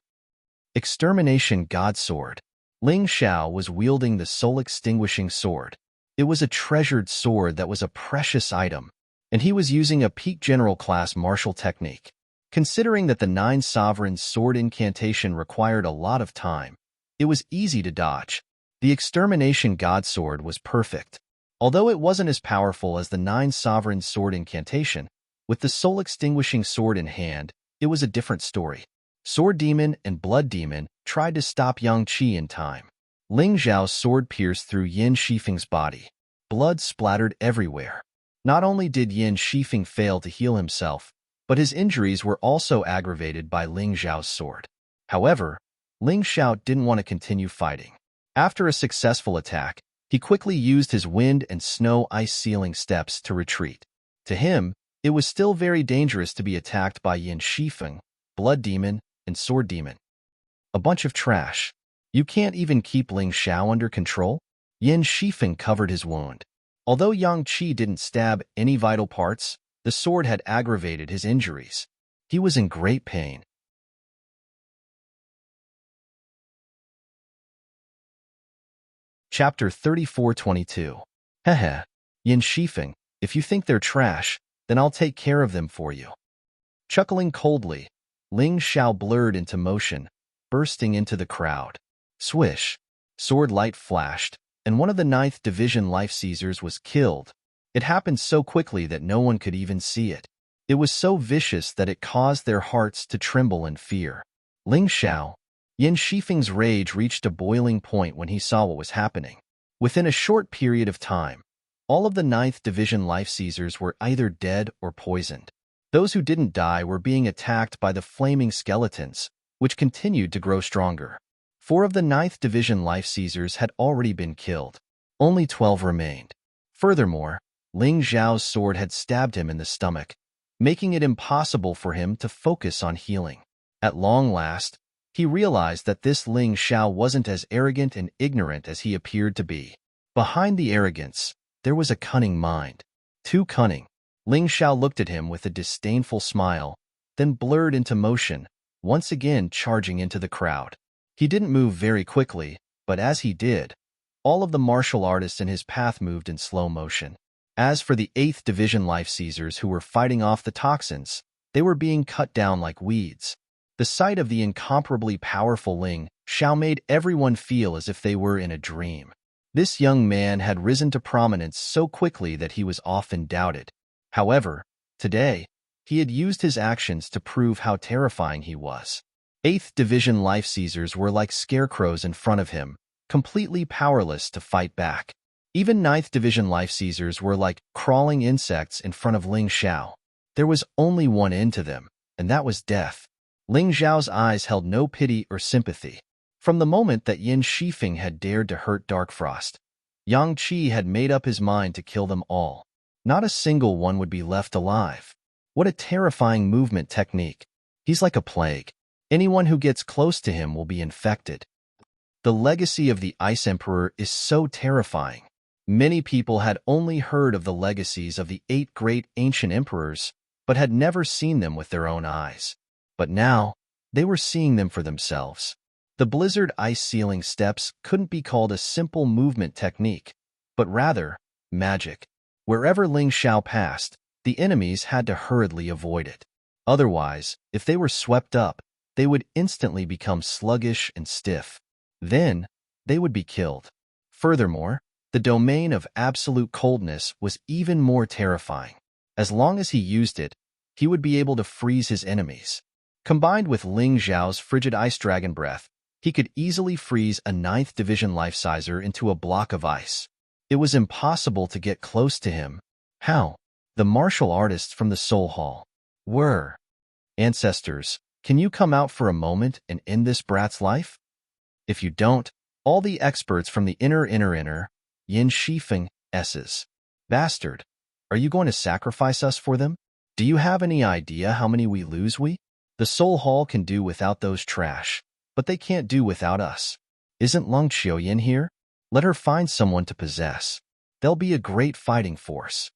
Extermination God Sword. Ling Xiao was wielding the soul-extinguishing sword. It was a treasured sword that was a precious item, and he was using a peak general class martial technique. Considering that the 9 Sovereign's sword incantation required a lot of time, it was easy to dodge. The Extermination God Sword was perfect. Although it wasn't as powerful as the 9 Sovereign's sword incantation, with the soul-extinguishing sword in hand, it was a different story. Sword Demon and Blood Demon tried to stop Yang Qi in time. Ling Xiao's sword pierced through Yin Shifeng's body. Blood splattered everywhere. Not only did Yin Shifeng fail to heal himself, but his injuries were also aggravated by Ling Xiao's sword. However, Ling Xiao didn't want to continue fighting. After a successful attack, he quickly used his wind and snow ice sealing steps to retreat. To him, it was still very dangerous to be attacked by Yin Shifeng, Blood Demon, and Sword Demon. A bunch of trash. You can't even keep Ling Xiao under control? Yin Shifeng covered his wound. Although Yang Qi didn't stab any vital parts, the sword had aggravated his injuries. He was in great pain. Chapter 3422. Heh. Yin Shifeng, if you think they're trash, then I'll take care of them for you. Chuckling coldly, Ling Xiao blurred into motion, bursting into the crowd. Swish. Sword light flashed, and one of the 9th Division life seizers was killed. It happened so quickly that no one could even see it. It was so vicious that it caused their hearts to tremble in fear. Ling Xiao. Yin Shifeng's rage reached a boiling point when he saw what was happening. Within a short period of time, all of the 9th Division life seizers were either dead or poisoned. Those who didn't die were being attacked by the flaming skeletons, which continued to grow stronger. 4 of the 9th Division life seizers had already been killed. Only 12 remained. Furthermore, Ling Xiao's sword had stabbed him in the stomach, making it impossible for him to focus on healing. At long last, he realized that this Ling Xiao wasn't as arrogant and ignorant as he appeared to be. Behind the arrogance, there was a cunning mind. Too cunning. Ling Xiao looked at him with a disdainful smile, then blurred into motion, once again charging into the crowd. He didn't move very quickly, but as he did, all of the martial artists in his path moved in slow motion. As for the 8th Division life seizers who were fighting off the toxins, they were being cut down like weeds. The sight of the incomparably powerful Ling Xiao made everyone feel as if they were in a dream. This young man had risen to prominence so quickly that he was often doubted. However, today, he had used his actions to prove how terrifying he was. 8th Division life seizers were like scarecrows in front of him, completely powerless to fight back. Even 9th Division life seizers were like crawling insects in front of Ling Xiao. There was only one end to them, and that was death. Ling Xiao's eyes held no pity or sympathy. From the moment that Yin Shifeng had dared to hurt Darkfrost, Yang Qi had made up his mind to kill them all. Not a single one would be left alive. What a terrifying movement technique. He's like a plague. Anyone who gets close to him will be infected. The legacy of the Ice Emperor is so terrifying. Many people had only heard of the legacies of the 8 great ancient emperors, but had never seen them with their own eyes. But now, they were seeing them for themselves. The blizzard ice ceiling steps couldn't be called a simple movement technique, but rather, magic. Wherever Ling Xiao passed, the enemies had to hurriedly avoid it. Otherwise, if they were swept up, they would instantly become sluggish and stiff. Then, they would be killed. Furthermore, the domain of absolute coldness was even more terrifying. As long as he used it, he would be able to freeze his enemies. Combined with Ling Xiao's frigid ice dragon breath, he could easily freeze a 9th Division life sizer into a block of ice. It was impossible to get close to him. How? The martial artists from the Soul Hall were. Ancestors, can you come out for a moment and end this brat's life? If you don't, all the experts from the inner Yin Shifeng S's. Bastard, are you going to sacrifice us for them? Do you have any idea how many we lose? The Soul Hall can do without those trash, but they can't do without us. Isn't Lung Qiuyan here? Let her find someone to possess. They'll be a great fighting force.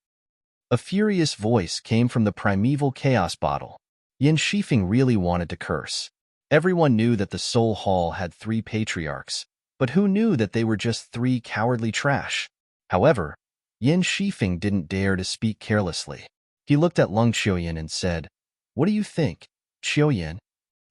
A furious voice came from the primeval chaos bottle. Yin Shifeng really wanted to curse. Everyone knew that the Soul Hall had 3 patriarchs, but who knew that they were just 3 cowardly trash? However, Yin Shifeng didn't dare to speak carelessly. He looked at Lung Qiuyan and said, "What do you think, Qiuyan?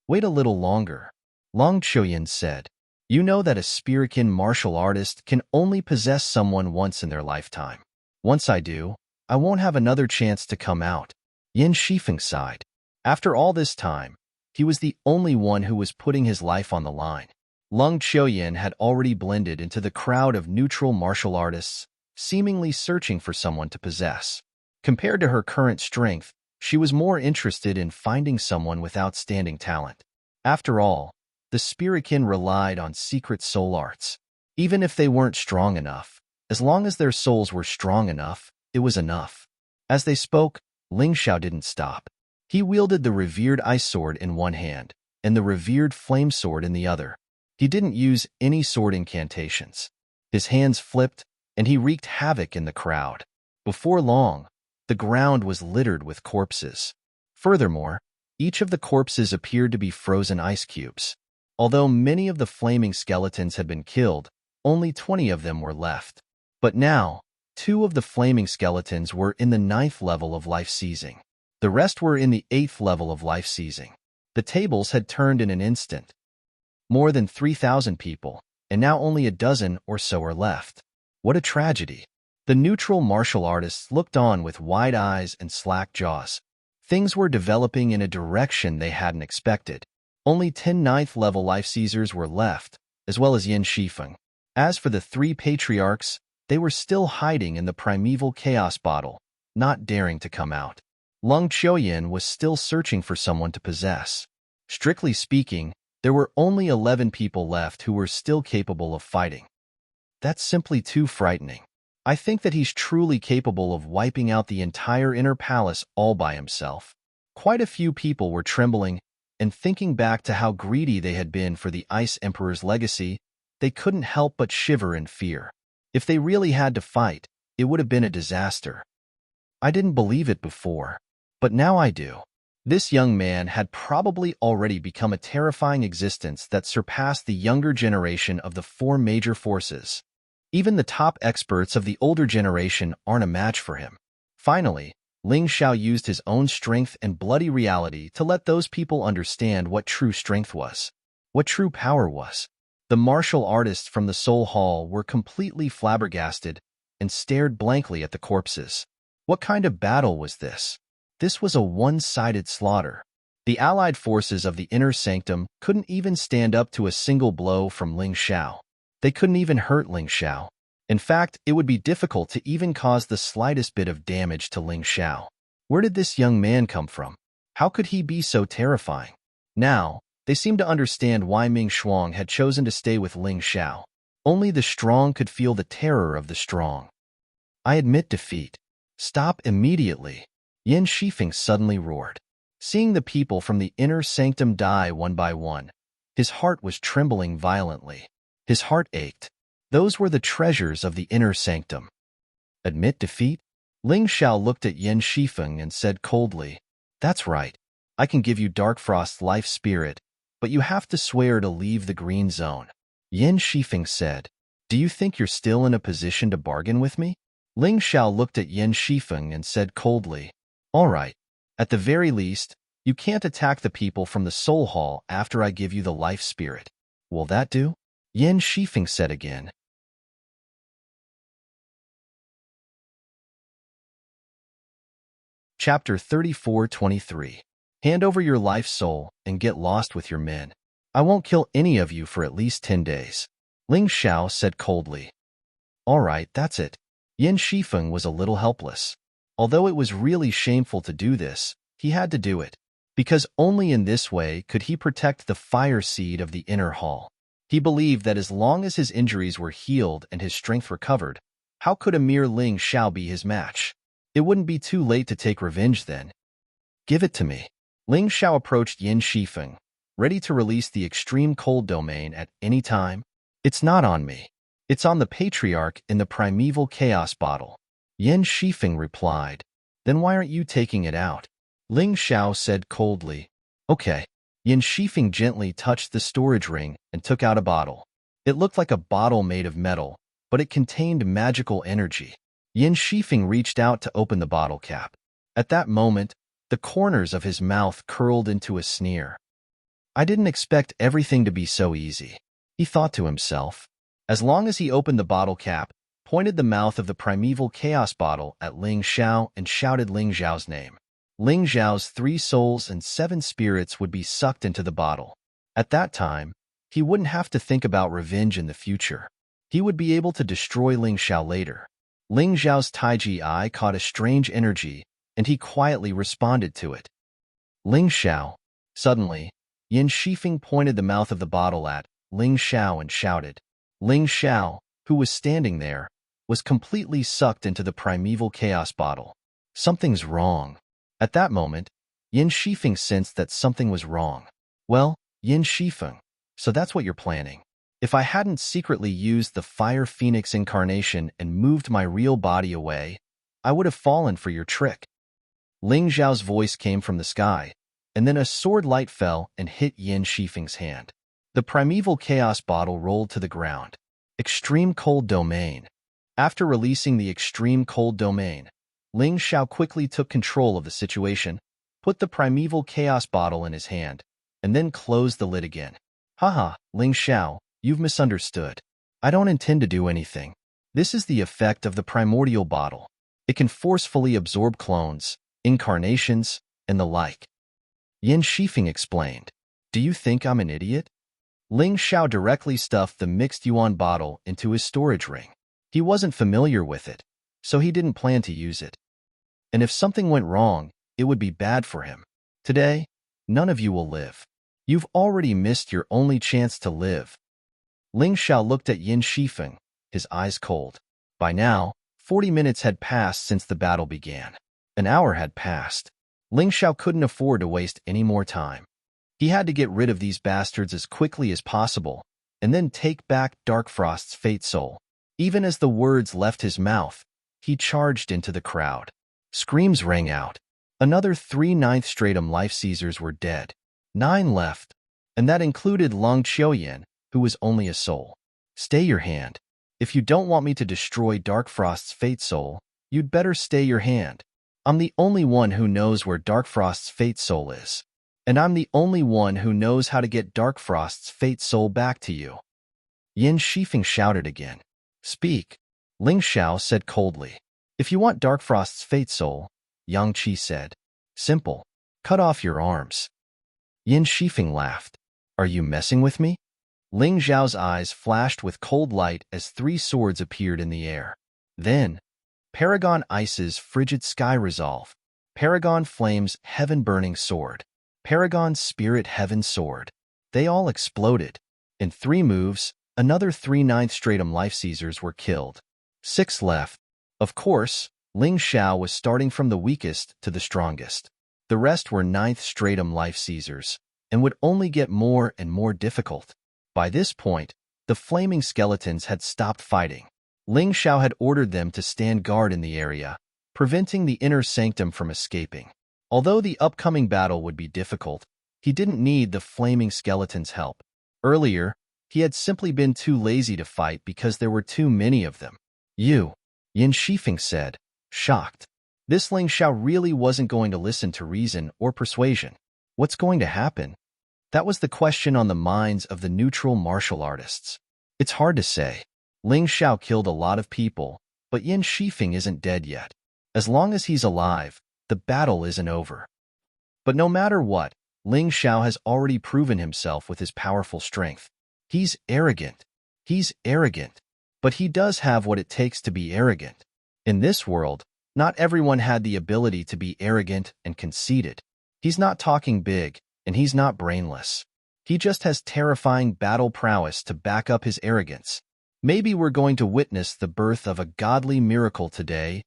Wait a little longer." Lung Qiuyan said, "You know that a Spirikin martial artist can only possess someone once in their lifetime. Once I do, I won't have another chance to come out." Yin Shifeng sighed. After all this time, he was the only one who was putting his life on the line. Lung Qiuyan had already blended into the crowd of neutral martial artists, seemingly searching for someone to possess. Compared to her current strength, she was more interested in finding someone with outstanding talent. After all, the Spirikin relied on secret soul arts. Even if they weren't strong enough, as long as their souls were strong enough, it was enough. As they spoke, Ling Xiao didn't stop. He wielded the revered ice sword in one hand, and the revered flame sword in the other. He didn't use any sword incantations. His hands flipped, and he wreaked havoc in the crowd. Before long, the ground was littered with corpses. Furthermore, each of the corpses appeared to be frozen ice cubes. Although many of the flaming skeletons had been killed, only 20 of them were left. But now, 2 of the flaming skeletons were in the 9th level of life seizing. The rest were in the 8th level of life seizing. The tables had turned in an instant. More than 3,000 people, and now only a dozen or so are left. What a tragedy. The neutral martial artists looked on with wide eyes and slack jaws. Things were developing in a direction they hadn't expected. Only 10 9th level life seizers were left, as well as Yin Shifeng. As for the 3 patriarchs, they were still hiding in the primeval chaos bottle, not daring to come out. Lung Qiuyin was still searching for someone to possess. Strictly speaking, there were only 11 people left who were still capable of fighting. That's simply too frightening. I think that he's truly capable of wiping out the entire inner palace all by himself. Quite a few people were trembling, and thinking back to how greedy they had been for the Ice Emperor's legacy, they couldn't help but shiver in fear. If they really had to fight, it would have been a disaster. I didn't believe it before, but now I do. This young man had probably already become a terrifying existence that surpassed the younger generation of the 4 major forces. Even the top experts of the older generation aren't a match for him. Finally, Ling Xiao used his own strength and bloody reality to let those people understand what true strength was, what true power was. The martial artists from the Soul Hall were completely flabbergasted and stared blankly at the corpses. What kind of battle was this? This was a one-sided slaughter. The allied forces of the Inner Sanctum couldn't even stand up to a single blow from Ling Xiao. They couldn't even hurt Ling Xiao. In fact, it would be difficult to even cause the slightest bit of damage to Ling Xiao. Where did this young man come from? How could he be so terrifying? Now, they seemed to understand why Ming Shuang had chosen to stay with Ling Xiao. Only the strong could feel the terror of the strong. I admit defeat. Stop immediately. Yin Shifeng suddenly roared. Seeing the people from the Inner Sanctum die one by one, his heart was trembling violently. His heart ached. Those were the treasures of the Inner Sanctum. Admit defeat? Ling Xiao looked at Yin Shifeng and said coldly, "That's right. I can give you Dark Frost's life spirit, but you have to swear to leave the green zone." Yin Shifeng said, "Do you think you're still in a position to bargain with me?" Ling Xiao looked at Yin Shifeng and said coldly, "All right. At the very least, you can't attack the people from the Soul Hall after I give you the life spirit. Will that do?" Yin Shifeng said again. Chapter 34-23. Hand over your life soul and get lost with your men. I won't kill any of you for at least 10 days. Ling Xiao said coldly. All right, that's it. Yin Shifeng was a little helpless. Although it was really shameful to do this, he had to do it, because only in this way could he protect the fire seed of the inner hall. He believed that as long as his injuries were healed and his strength recovered, how could a mere Ling Xiao be his match? It wouldn't be too late to take revenge then. Give it to me. Ling Xiao approached Yin Shifeng, ready to release the extreme cold domain at any time. It's not on me. It's on the patriarch in the primeval chaos bottle. Yin Shifeng replied. Then why aren't you taking it out? Ling Xiao said coldly. Okay. Yin Shifeng gently touched the storage ring and took out a bottle. It looked like a bottle made of metal, but it contained magical energy. Yin Shifeng reached out to open the bottle cap. At that moment, the corners of his mouth curled into a sneer. I didn't expect everything to be so easy, he thought to himself. As long as he opened the bottle cap, pointed the mouth of the primeval chaos bottle at Ling Xiao and shouted Ling Xiao's name. Ling Xiao's 3 souls and 7 spirits would be sucked into the bottle. At that time, he wouldn't have to think about revenge in the future. He would be able to destroy Ling Xiao later. Ling Xiao's Taiji eye caught a strange energy, and he quietly responded to it. Ling Xiao. Suddenly, Yin Shifeng pointed the mouth of the bottle at Ling Xiao and shouted. Ling Xiao, who was standing there, was completely sucked into the primeval chaos bottle. Something's wrong. At that moment, Yin Shifeng sensed that something was wrong. Well, Yin Shifeng, so that's what you're planning. If I hadn't secretly used the Fire Phoenix incarnation and moved my real body away, I would have fallen for your trick. Ling Xiao's voice came from the sky, and then a sword light fell and hit Yin Shifeng's hand. The primeval chaos bottle rolled to the ground. Extreme Cold Domain. After releasing the Extreme Cold Domain, Ling Xiao quickly took control of the situation, put the primeval chaos bottle in his hand, and then closed the lid again. Haha, Ling Xiao, you've misunderstood. I don't intend to do anything. This is the effect of the primordial bottle. It can forcefully absorb clones, incarnations, and the like. Yin Shifeng explained. Do you think I'm an idiot? Ling Xiao directly stuffed the mixed yuan bottle into his storage ring. He wasn't familiar with it, so he didn't plan to use it. And if something went wrong, it would be bad for him. Today, none of you will live. You've already missed your only chance to live. Ling Xiao looked at Yin Shifeng, his eyes cold. By now, 40 minutes had passed since the battle began. An hour had passed. Ling Xiao couldn't afford to waste any more time. He had to get rid of these bastards as quickly as possible, and then take back Darkfrost's fate soul. Even as the words left his mouth, he charged into the crowd. Screams rang out. Another 3 ninth stratum life seizers were dead. 9 left, and that included Long Qiuyan, who was only a soul. Stay your hand. If you don't want me to destroy Darkfrost's fate soul, you'd better stay your hand. I'm the only one who knows where Darkfrost's fate soul is. And I'm the only one who knows how to get Darkfrost's fate soul back to you. Yin Shifeng shouted again. Speak, Ling Xiao said coldly. If you want Darkfrost's fate soul, Yang Qi said. Simple. Cut off your arms. Yin Shifeng laughed. Are you messing with me? Ling Xiao's eyes flashed with cold light as 3 swords appeared in the air. Then, Paragon Ice's Frigid Sky Resolve, Paragon Flame's Heaven-Burning Sword, Paragon Spirit Heaven Sword. They all exploded. In 3 moves, another 3 ninth stratum life seizers were killed. 6 left. Of course, Ling Xiao was starting from the weakest to the strongest. The rest were 9th stratum life seizers, and would only get more and more difficult. By this point, the flaming skeletons had stopped fighting. Ling Xiao had ordered them to stand guard in the area, preventing the inner sanctum from escaping. Although the upcoming battle would be difficult, he didn't need the flaming skeletons' help. Earlier, he had simply been too lazy to fight because there were too many of them. Yin Shifeng said, shocked. This Ling Xiao really wasn't going to listen to reason or persuasion. What's going to happen? That was the question on the minds of the neutral martial artists. It's hard to say. Ling Xiao killed a lot of people, but Yin Shifeng isn't dead yet. As long as he's alive, the battle isn't over. But no matter what, Ling Xiao has already proven himself with his powerful strength. He's arrogant. But he does have what it takes to be arrogant. In this world, not everyone had the ability to be arrogant and conceited. He's not talking big, and he's not brainless. He just has terrifying battle prowess to back up his arrogance. Maybe we're going to witness the birth of a godly miracle today.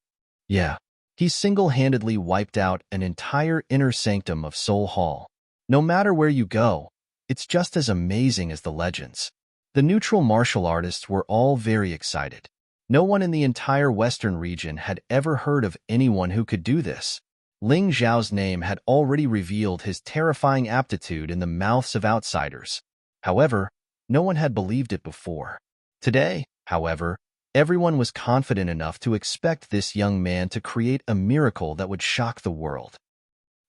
Yeah, he single-handedly wiped out an entire inner sanctum of Soul Hall. No matter where you go, it's just as amazing as the legends. The neutral martial artists were all very excited. No one in the entire Western region had ever heard of anyone who could do this. Ling Xiao's name had already revealed his terrifying aptitude in the mouths of outsiders. However, no one had believed it before. Today, however, everyone was confident enough to expect this young man to create a miracle that would shock the world.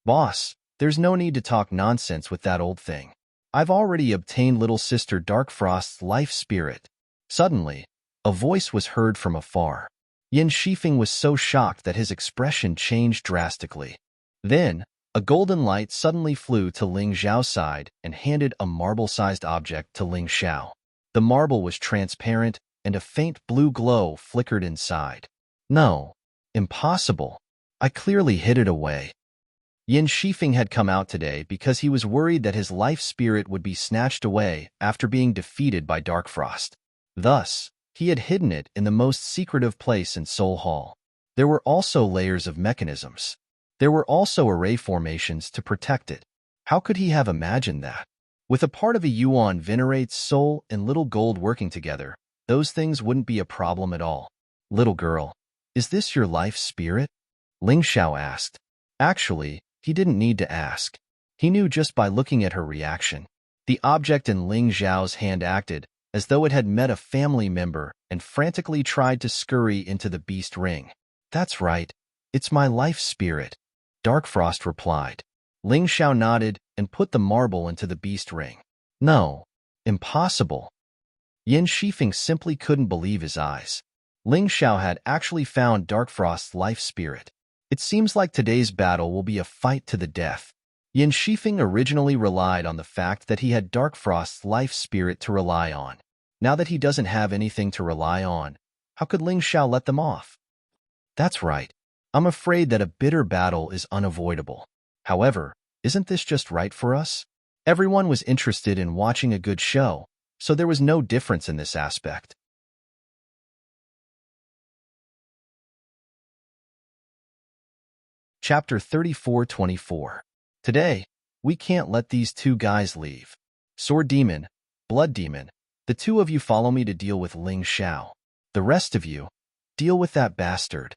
Boss, there's no need to talk nonsense with that old thing. I've already obtained little sister Darkfrost's life spirit. Suddenly, a voice was heard from afar. Yin Shifeng was so shocked that his expression changed drastically. Then, a golden light suddenly flew to Ling Xiao's side and handed a marble-sized object to Ling Xiao. The marble was transparent, and a faint blue glow flickered inside. No, impossible. I clearly hid it away. Yin Shifeng had come out today because he was worried that his life spirit would be snatched away after being defeated by Darkfrost. Thus, he had hidden it in the most secretive place in Soul Hall. There were also layers of mechanisms. There were also array formations to protect it. How could he have imagined that? With a part of a Yuan venerate's soul and little gold working together, those things wouldn't be a problem at all. Little girl, is this your life spirit? Ling Xiao asked. Actually, he didn't need to ask. He knew just by looking at her reaction. The object in Ling Xiao's hand acted as though it had met a family member and frantically tried to scurry into the beast ring. "That's right. It's my life spirit," Dark Frost replied. Ling Xiao nodded and put the marble into the beast ring. "No. Impossible." Yin Shifeng simply couldn't believe his eyes. Ling Xiao had actually found Dark Frost's life spirit. It seems like today's battle will be a fight to the death. Yin Shifeng originally relied on the fact that he had Dark Frost's life spirit to rely on. Now that he doesn't have anything to rely on, how could Ling Xiao let them off? "That's right. I'm afraid that a bitter battle is unavoidable. However, isn't this just right for us?" Everyone was interested in watching a good show, so there was no difference in this aspect. Chapter 34-24. Today, we can't let these two guys leave. Sword Demon, Blood Demon, the two of you follow me to deal with Ling Xiao. The rest of you, deal with that bastard.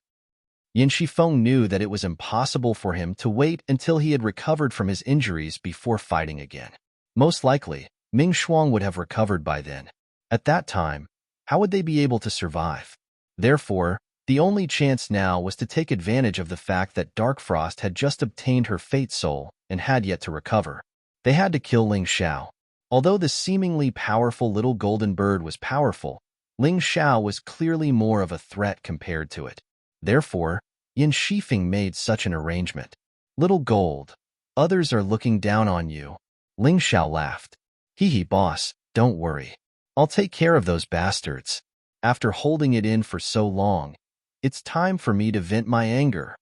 Yin Shifeng knew that it was impossible for him to wait until he had recovered from his injuries before fighting again. Most likely, Ming Shuang would have recovered by then. At that time, how would they be able to survive? Therefore, the only chance now was to take advantage of the fact that Dark Frost had just obtained her Fate Soul and had yet to recover. They had to kill Ling Xiao. Although the seemingly powerful little golden bird was powerful, Ling Xiao was clearly more of a threat compared to it. Therefore, Yin Shifeng made such an arrangement. "Little gold, others are looking down on you." Ling Xiao laughed. "Hee boss, don't worry. I'll take care of those bastards. After holding it in for so long, it's time for me to vent my anger."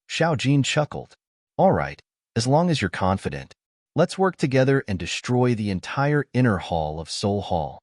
Xiao Jin chuckled. "All right, as long as you're confident. Let's work together and destroy the entire inner hall of Soul Hall."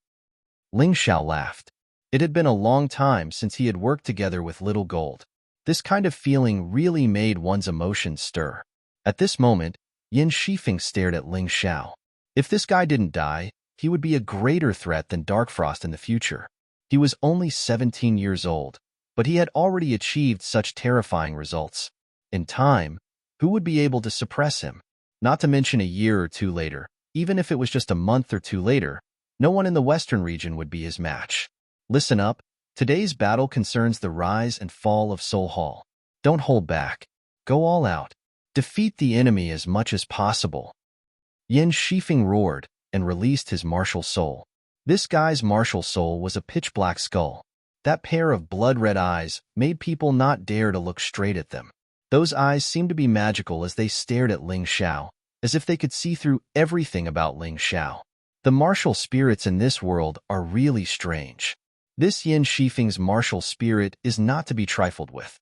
Ling Xiao laughed. It had been a long time since he had worked together with Little Gold. This kind of feeling really made one's emotions stir. At this moment, Yin Shifeng stared at Ling Xiao. If this guy didn't die, he would be a greater threat than Dark Frost in the future. He was only 17 years old, but he had already achieved such terrifying results. In time, who would be able to suppress him? Not to mention a year or two later, even if it was just a month or two later, no one in the Western region would be his match. Listen up, today's battle concerns the rise and fall of Soul Hall. Don't hold back. Go all out. Defeat the enemy as much as possible. Yin Shifeng roared and released his martial soul. This guy's martial soul was a pitch-black skull. That pair of blood-red eyes made people not dare to look straight at them. Those eyes seemed to be magical as they stared at Ling Xiao, as if they could see through everything about Ling Xiao. The martial spirits in this world are really strange. This Yin Shifeng's martial spirit is not to be trifled with.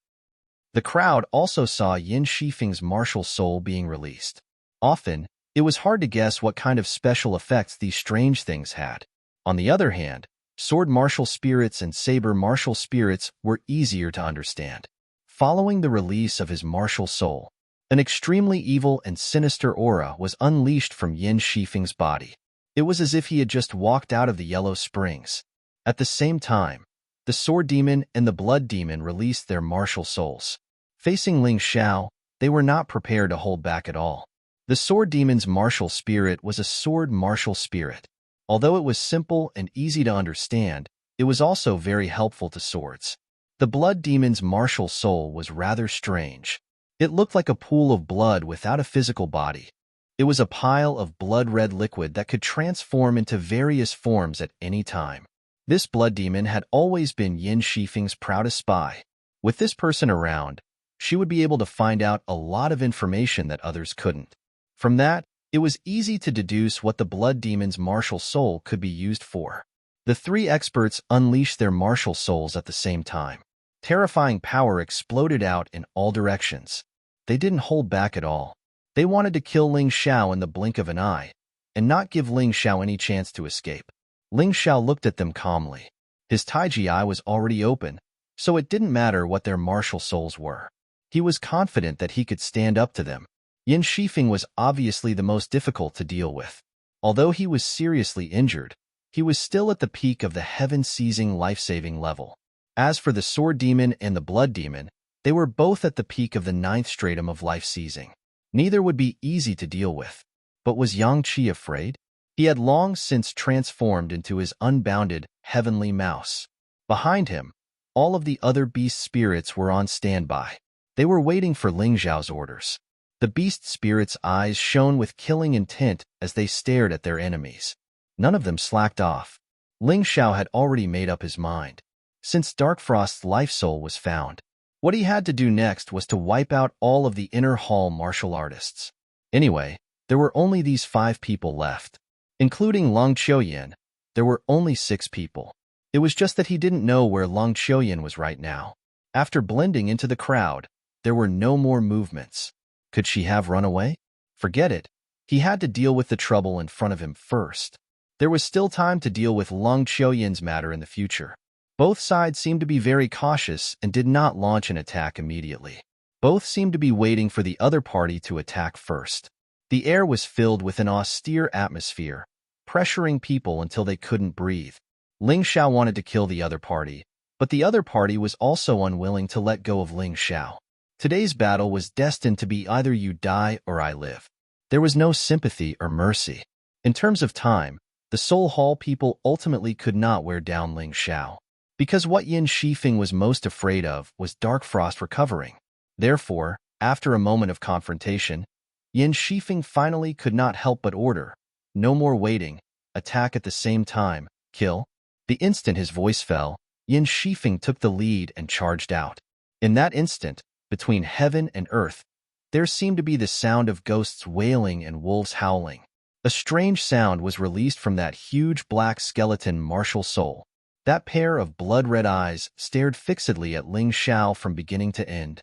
The crowd also saw Yin Shifeng's martial soul being released. Often, it was hard to guess what kind of special effects these strange things had. On the other hand, sword martial spirits and saber martial spirits were easier to understand. Following the release of his martial soul, an extremely evil and sinister aura was unleashed from Yin Shifeng's body. It was as if he had just walked out of the Yellow Springs. At the same time, the Sword Demon and the Blood Demon released their martial souls. Facing Ling Xiao, they were not prepared to hold back at all. The Sword Demon's martial spirit was a sword martial spirit. Although it was simple and easy to understand, it was also very helpful to swords. The Blood Demon's martial soul was rather strange. It looked like a pool of blood without a physical body. It was a pile of blood-red liquid that could transform into various forms at any time. This Blood Demon had always been Yin Shifeng's proudest spy. With this person around, she would be able to find out a lot of information that others couldn't. From that, it was easy to deduce what the Blood Demon's martial soul could be used for. The three experts unleashed their martial souls at the same time. Terrifying power exploded out in all directions. They didn't hold back at all. They wanted to kill Ling Xiao in the blink of an eye, and not give Ling Xiao any chance to escape. Ling Xiao looked at them calmly. His Taiji eye was already open, so it didn't matter what their martial souls were. He was confident that he could stand up to them. Yin Shifeng was obviously the most difficult to deal with. Although he was seriously injured, he was still at the peak of the heaven-seizing life-saving level. As for the Sword Demon and the Blood Demon, they were both at the peak of the 9th stratum of life-seizing. Neither would be easy to deal with. But was Yang Qi afraid? He had long since transformed into his unbounded, heavenly mouse. Behind him, all of the other beast spirits were on standby. They were waiting for Ling Xiao's orders. The beast spirits' eyes shone with killing intent as they stared at their enemies. None of them slacked off. Ling Xiao had already made up his mind. Since Dark Frost's life soul was found, what he had to do next was to wipe out all of the inner hall martial artists. Anyway, there were only these 5 people left. Including Long Qiuyan, there were only 6 people. It was just that he didn't know where Long Qiuyan was right now. After blending into the crowd, there were no more movements. Could she have run away? Forget it. He had to deal with the trouble in front of him first. There was still time to deal with Long Qiuyan's matter in the future. Both sides seemed to be very cautious and did not launch an attack immediately. Both seemed to be waiting for the other party to attack first. The air was filled with an austere atmosphere, pressuring people until they couldn't breathe. Ling Xiao wanted to kill the other party, but the other party was also unwilling to let go of Ling Xiao. Today's battle was destined to be either you die or I live. There was no sympathy or mercy. In terms of time, the Soul Hall people ultimately could not wear down Ling Xiao, because what Yin Shifeng was most afraid of was Dark Frost recovering. Therefore, after a moment of confrontation, Yin Shifeng finally could not help but order, "No more waiting, attack at the same time, kill." The instant his voice fell, Yin Shifeng took the lead and charged out. In that instant, between heaven and earth, there seemed to be the sound of ghosts wailing and wolves howling. A strange sound was released from that huge black skeleton martial soul. That pair of blood-red eyes stared fixedly at Ling Xiao from beginning to end.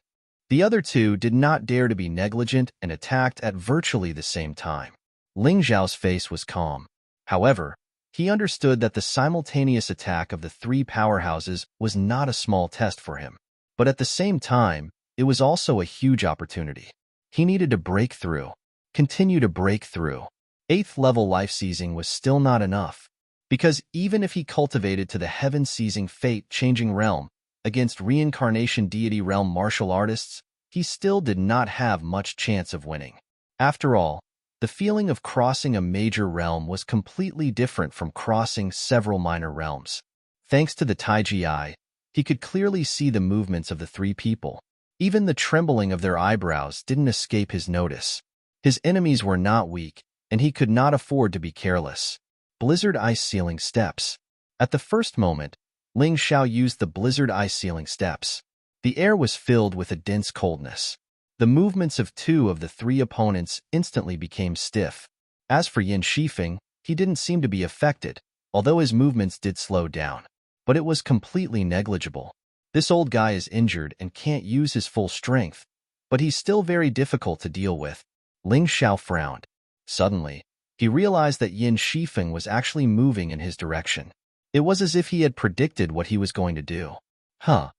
The other 2 did not dare to be negligent and attacked at virtually the same time. Ling Xiao's face was calm. However, he understood that the simultaneous attack of the 3 powerhouses was not a small test for him. But at the same time, it was also a huge opportunity. He needed to break through, continue to break through. 8th level life seizing was still not enough, because even if he cultivated to the heaven-seizing fate-changing realm against reincarnation deity realm martial artists, he still did not have much chance of winning. After all, the feeling of crossing a major realm was completely different from crossing several minor realms. Thanks to the Taiji Eye, he could clearly see the movements of the 3 people. Even the trembling of their eyebrows didn't escape his notice. His enemies were not weak, and he could not afford to be careless. Blizzard Ice Sealing Steps. At the first moment, Ling Xiao used the Blizzard Ice Sealing Steps. The air was filled with a dense coldness. The movements of 2 of the 3 opponents instantly became stiff. As for Yin Shifeng, he didn't seem to be affected, although his movements did slow down. But it was completely negligible. This old guy is injured and can't use his full strength, but he's still very difficult to deal with. Ling Xiao frowned. Suddenly, he realized that Yin Shifeng was actually moving in his direction. It was as if he had predicted what he was going to do. Huh.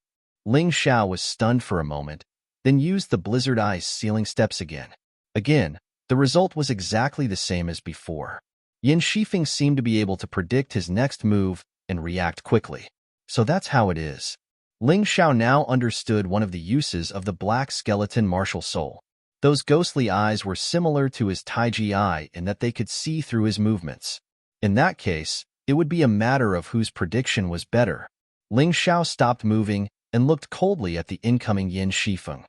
Ling Xiao was stunned for a moment, then used the Blizzard Ice Sealing Steps again. Again, the result was exactly the same as before. Yin Shifeng seemed to be able to predict his next move and react quickly. So that's how it is. Ling Xiao now understood one of the uses of the black skeleton martial soul. Those ghostly eyes were similar to his Taiji Eye in that they could see through his movements. In that case, it would be a matter of whose prediction was better. Ling Xiao stopped moving and looked coldly at the incoming Yin Shifeng.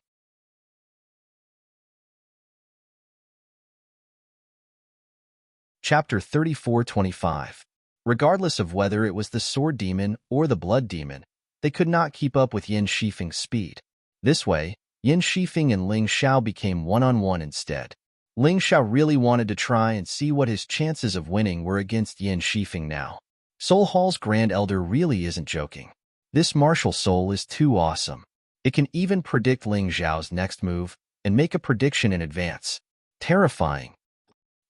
Chapter 3425. Regardless of whether it was the Sword Demon or the Blood Demon, they could not keep up with Yin Shifeng's speed. This way, Yin Shifeng and Ling Xiao became one-on-one instead. Ling Xiao really wanted to try and see what his chances of winning were against Yin Shifeng now. Soul Hall's Grand Elder really isn't joking. This martial soul is too awesome. It can even predict Ling Xiao's next move and make a prediction in advance. Terrifying.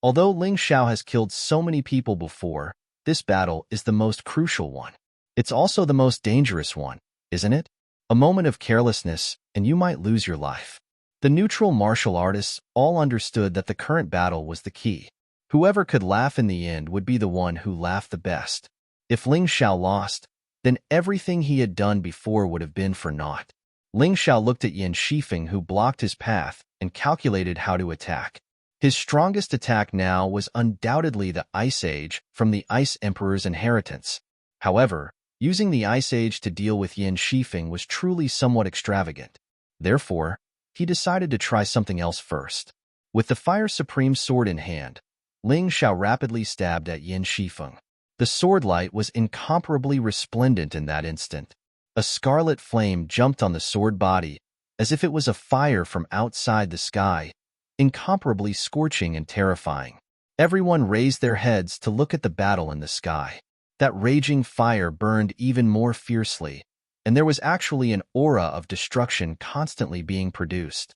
Although Ling Xiao has killed so many people before, this battle is the most crucial one. It's also the most dangerous one, isn't it? A moment of carelessness, and you might lose your life. The neutral martial artists all understood that the current battle was the key. Whoever could laugh in the end would be the one who laughed the best. If Ling Xiao lost, then everything he had done before would have been for naught. Ling Xiao looked at Yin Shifeng, who blocked his path, and calculated how to attack. His strongest attack now was undoubtedly the Ice Age from the Ice Emperor's inheritance. However, using the Ice Age to deal with Yin Shifeng was truly somewhat extravagant. Therefore, he decided to try something else first. With the Fire Supreme sword in hand, Ling Xiao rapidly stabbed at Yin Shifeng. The sword light was incomparably resplendent in that instant. A scarlet flame jumped on the sword body, as if it was a fire from outside the sky, incomparably scorching and terrifying. Everyone raised their heads to look at the battle in the sky. That raging fire burned even more fiercely, and there was actually an aura of destruction constantly being produced.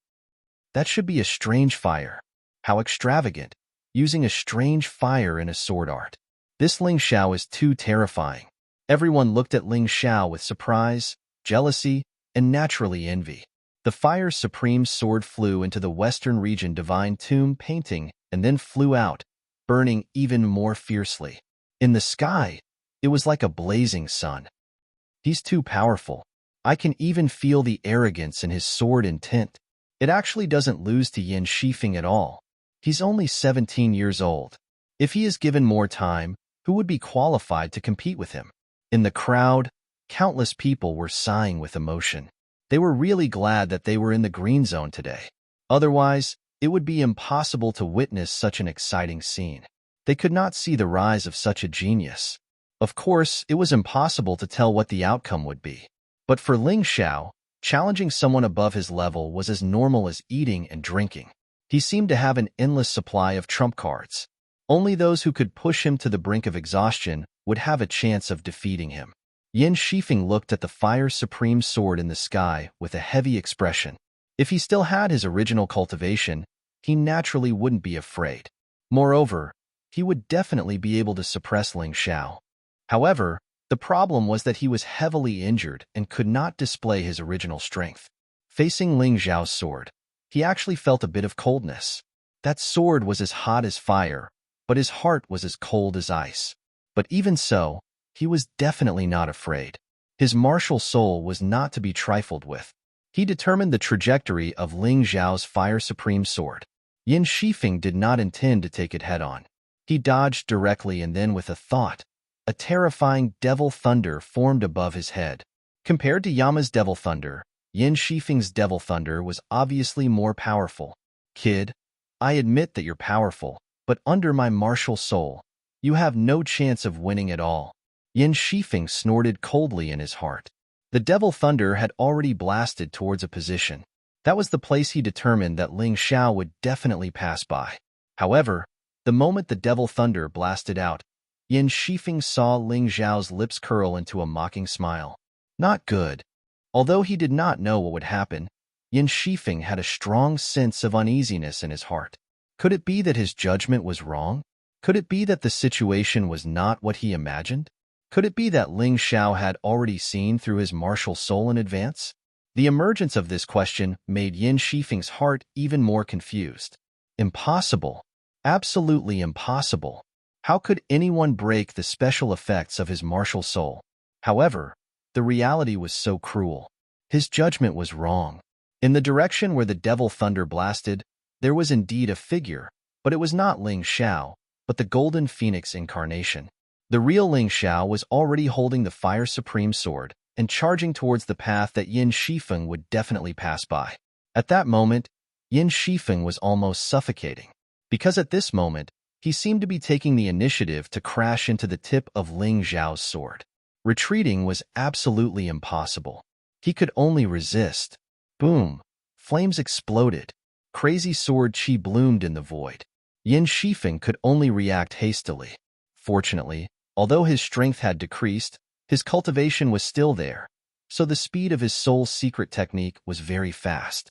That should be a strange fire. How extravagant, using a strange fire in a sword art. This Ling Xiao is too terrifying. Everyone looked at Ling Xiao with surprise, jealousy, and naturally envy. The Fire Supreme sword flew into the Western region Divine Tomb painting and then flew out, burning even more fiercely. In the sky, it was like a blazing sun. He's too powerful. I can even feel the arrogance in his sword intent. It actually doesn't lose to Yin Shifeng at all. He's only 17 years old. If he is given more time, who would be qualified to compete with him? In the crowd, countless people were sighing with emotion. They were really glad that they were in the green zone today. Otherwise, it would be impossible to witness such an exciting scene. They could not see the rise of such a genius. Of course, it was impossible to tell what the outcome would be. But for Ling Xiao, challenging someone above his level was as normal as eating and drinking. He seemed to have an endless supply of trump cards. Only those who could push him to the brink of exhaustion would have a chance of defeating him. Yin Shifeng looked at the Fire Supreme sword in the sky with a heavy expression. If he still had his original cultivation, he naturally wouldn't be afraid. Moreover, he would definitely be able to suppress Ling Xiao. However, the problem was that he was heavily injured and could not display his original strength. Facing Ling Xiao's sword, he actually felt a bit of coldness. That sword was as hot as fire, but his heart was as cold as ice. But even so, he was definitely not afraid. His martial soul was not to be trifled with. He determined the trajectory of Ling Xiao's Fire Supreme sword. Yin Shifeng did not intend to take it head-on. He dodged directly and then with a thought, a terrifying devil thunder formed above his head. Compared to Yama's devil thunder, Yin Shifeng's devil thunder was obviously more powerful. Kid, I admit that you're powerful, but under my martial soul, you have no chance of winning at all. Yin Shifeng snorted coldly in his heart. The devil thunder had already blasted towards a position. That was the place he determined that Ling Xiao would definitely pass by. However, the moment the devil thunder blasted out, Yin Shifeng saw Ling Xiao's lips curl into a mocking smile. Not good. Although he did not know what would happen, Yin Shifeng had a strong sense of uneasiness in his heart. Could it be that his judgment was wrong? Could it be that the situation was not what he imagined? Could it be that Ling Xiao had already seen through his martial soul in advance? The emergence of this question made Yin Shifeng's heart even more confused. Impossible. Absolutely impossible. How could anyone break the special effects of his martial soul? However, the reality was so cruel. His judgment was wrong. In the direction where the devil thunder blasted, there was indeed a figure, but it was not Ling Xiao, but the Golden Phoenix incarnation. The real Ling Xiao was already holding the Fire Supreme sword and charging towards the path that Yin Shifeng would definitely pass by. At that moment, Yin Shifeng was almost suffocating, because at this moment, he seemed to be taking the initiative to crash into the tip of Ling Xiao's sword. Retreating was absolutely impossible. He could only resist. Boom! Flames exploded. Crazy sword chi bloomed in the void. Yin Shifeng could only react hastily. Fortunately, although his strength had decreased, his cultivation was still there, so the speed of his soul's secret technique was very fast.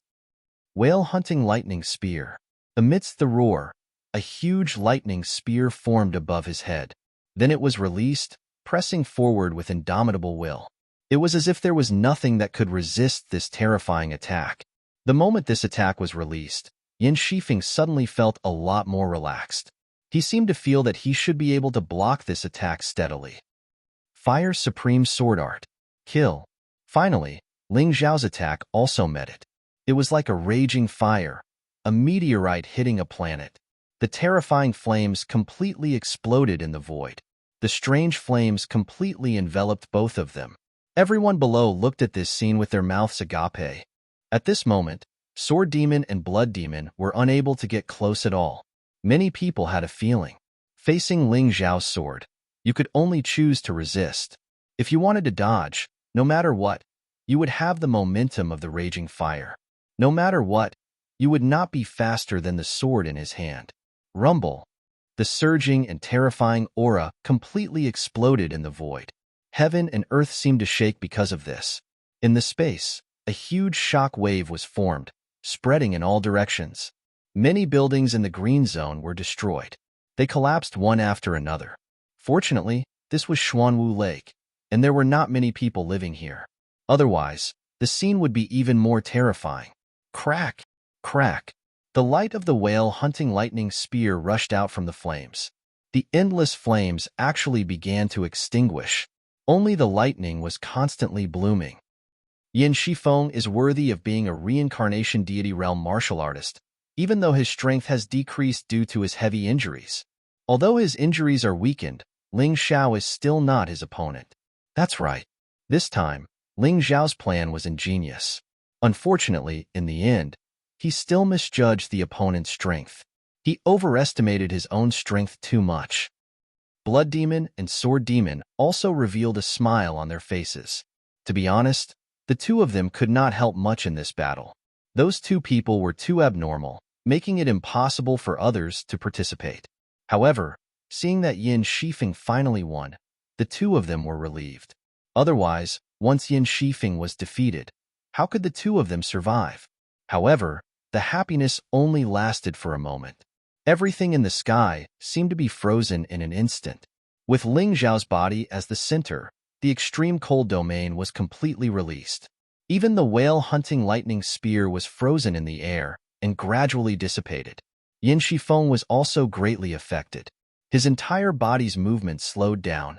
Whale hunting lightning spear. Amidst the roar, a huge lightning spear formed above his head. Then it was released, pressing forward with indomitable will. It was as if there was nothing that could resist this terrifying attack. The moment this attack was released, Yin Shifeng suddenly felt a lot more relaxed. He seemed to feel that he should be able to block this attack steadily. Fire Supreme Sword Art. Kill. Finally, Ling Xiao's attack also met it. It was like a raging fire, a meteorite hitting a planet. The terrifying flames completely exploded in the void. The strange flames completely enveloped both of them. Everyone below looked at this scene with their mouths agape. At this moment, Sword Demon and Blood Demon were unable to get close at all. Many people had a feeling. Facing Ling Xiao's sword, you could only choose to resist. If you wanted to dodge, no matter what, you would have the momentum of the raging fire. No matter what, you would not be faster than the sword in his hand. Rumble. The surging and terrifying aura completely exploded in the void. Heaven and earth seemed to shake because of this. In the space, a huge shock wave was formed, spreading in all directions. Many buildings in the green zone were destroyed. They collapsed one after another. Fortunately, this was Xuanwu Lake, and there were not many people living here. Otherwise, the scene would be even more terrifying. Crack! Crack! The light of the whale-hunting lightning spear rushed out from the flames. The endless flames actually began to extinguish. Only the lightning was constantly blooming. Yin Shifeng is worthy of being a reincarnation deity realm martial artist, even though his strength has decreased due to his heavy injuries. Although his injuries are weakened, Ling Xiao is still not his opponent. That's right. This time, Ling Xiao's plan was ingenious. Unfortunately, in the end, he still misjudged the opponent's strength. He overestimated his own strength too much. Blood Demon and Sword Demon also revealed a smile on their faces. To be honest, the two of them could not help much in this battle. Those two people were too abnormal, making it impossible for others to participate. However, seeing that Yin Shifeng finally won, the two of them were relieved. Otherwise, once Yin Shifeng was defeated, how could the two of them survive? However, the happiness only lasted for a moment. Everything in the sky seemed to be frozen in an instant. With Ling Xiao's body as the center, the extreme cold domain was completely released. Even the whale-hunting lightning spear was frozen in the air and gradually dissipated. Yin Shifeng was also greatly affected. His entire body's movement slowed down.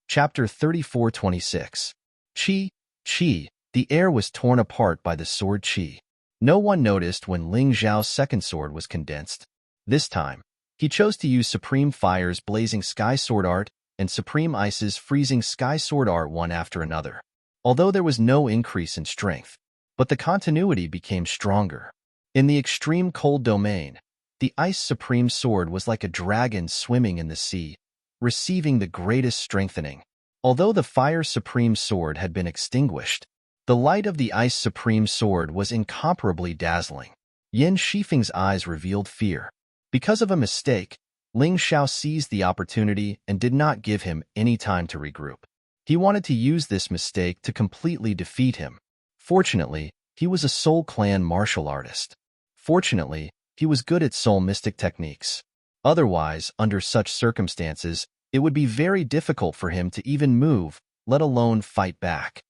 Chapter 34:26. Qi. The air was torn apart by the sword Qi. No one noticed when Ling Xiao's second sword was condensed. This time, he chose to use Supreme Fire's Blazing Sky Sword Art and Supreme Ice's Freezing Sky Sword Art one after another. Although there was no increase in strength, but the continuity became stronger. In the extreme cold domain, the Ice Supreme Sword was like a dragon swimming in the sea, receiving the greatest strengthening. Although the Fire Supreme Sword had been extinguished, the light of the Ice Supreme Sword was incomparably dazzling. Yin Shifeng's eyes revealed fear. Because of a mistake, Ling Xiao seized the opportunity and did not give him any time to regroup. He wanted to use this mistake to completely defeat him. Fortunately, he was a Soul Clan martial artist. Fortunately, he was good at soul mystic techniques. Otherwise, under such circumstances, it would be very difficult for him to even move, let alone fight back.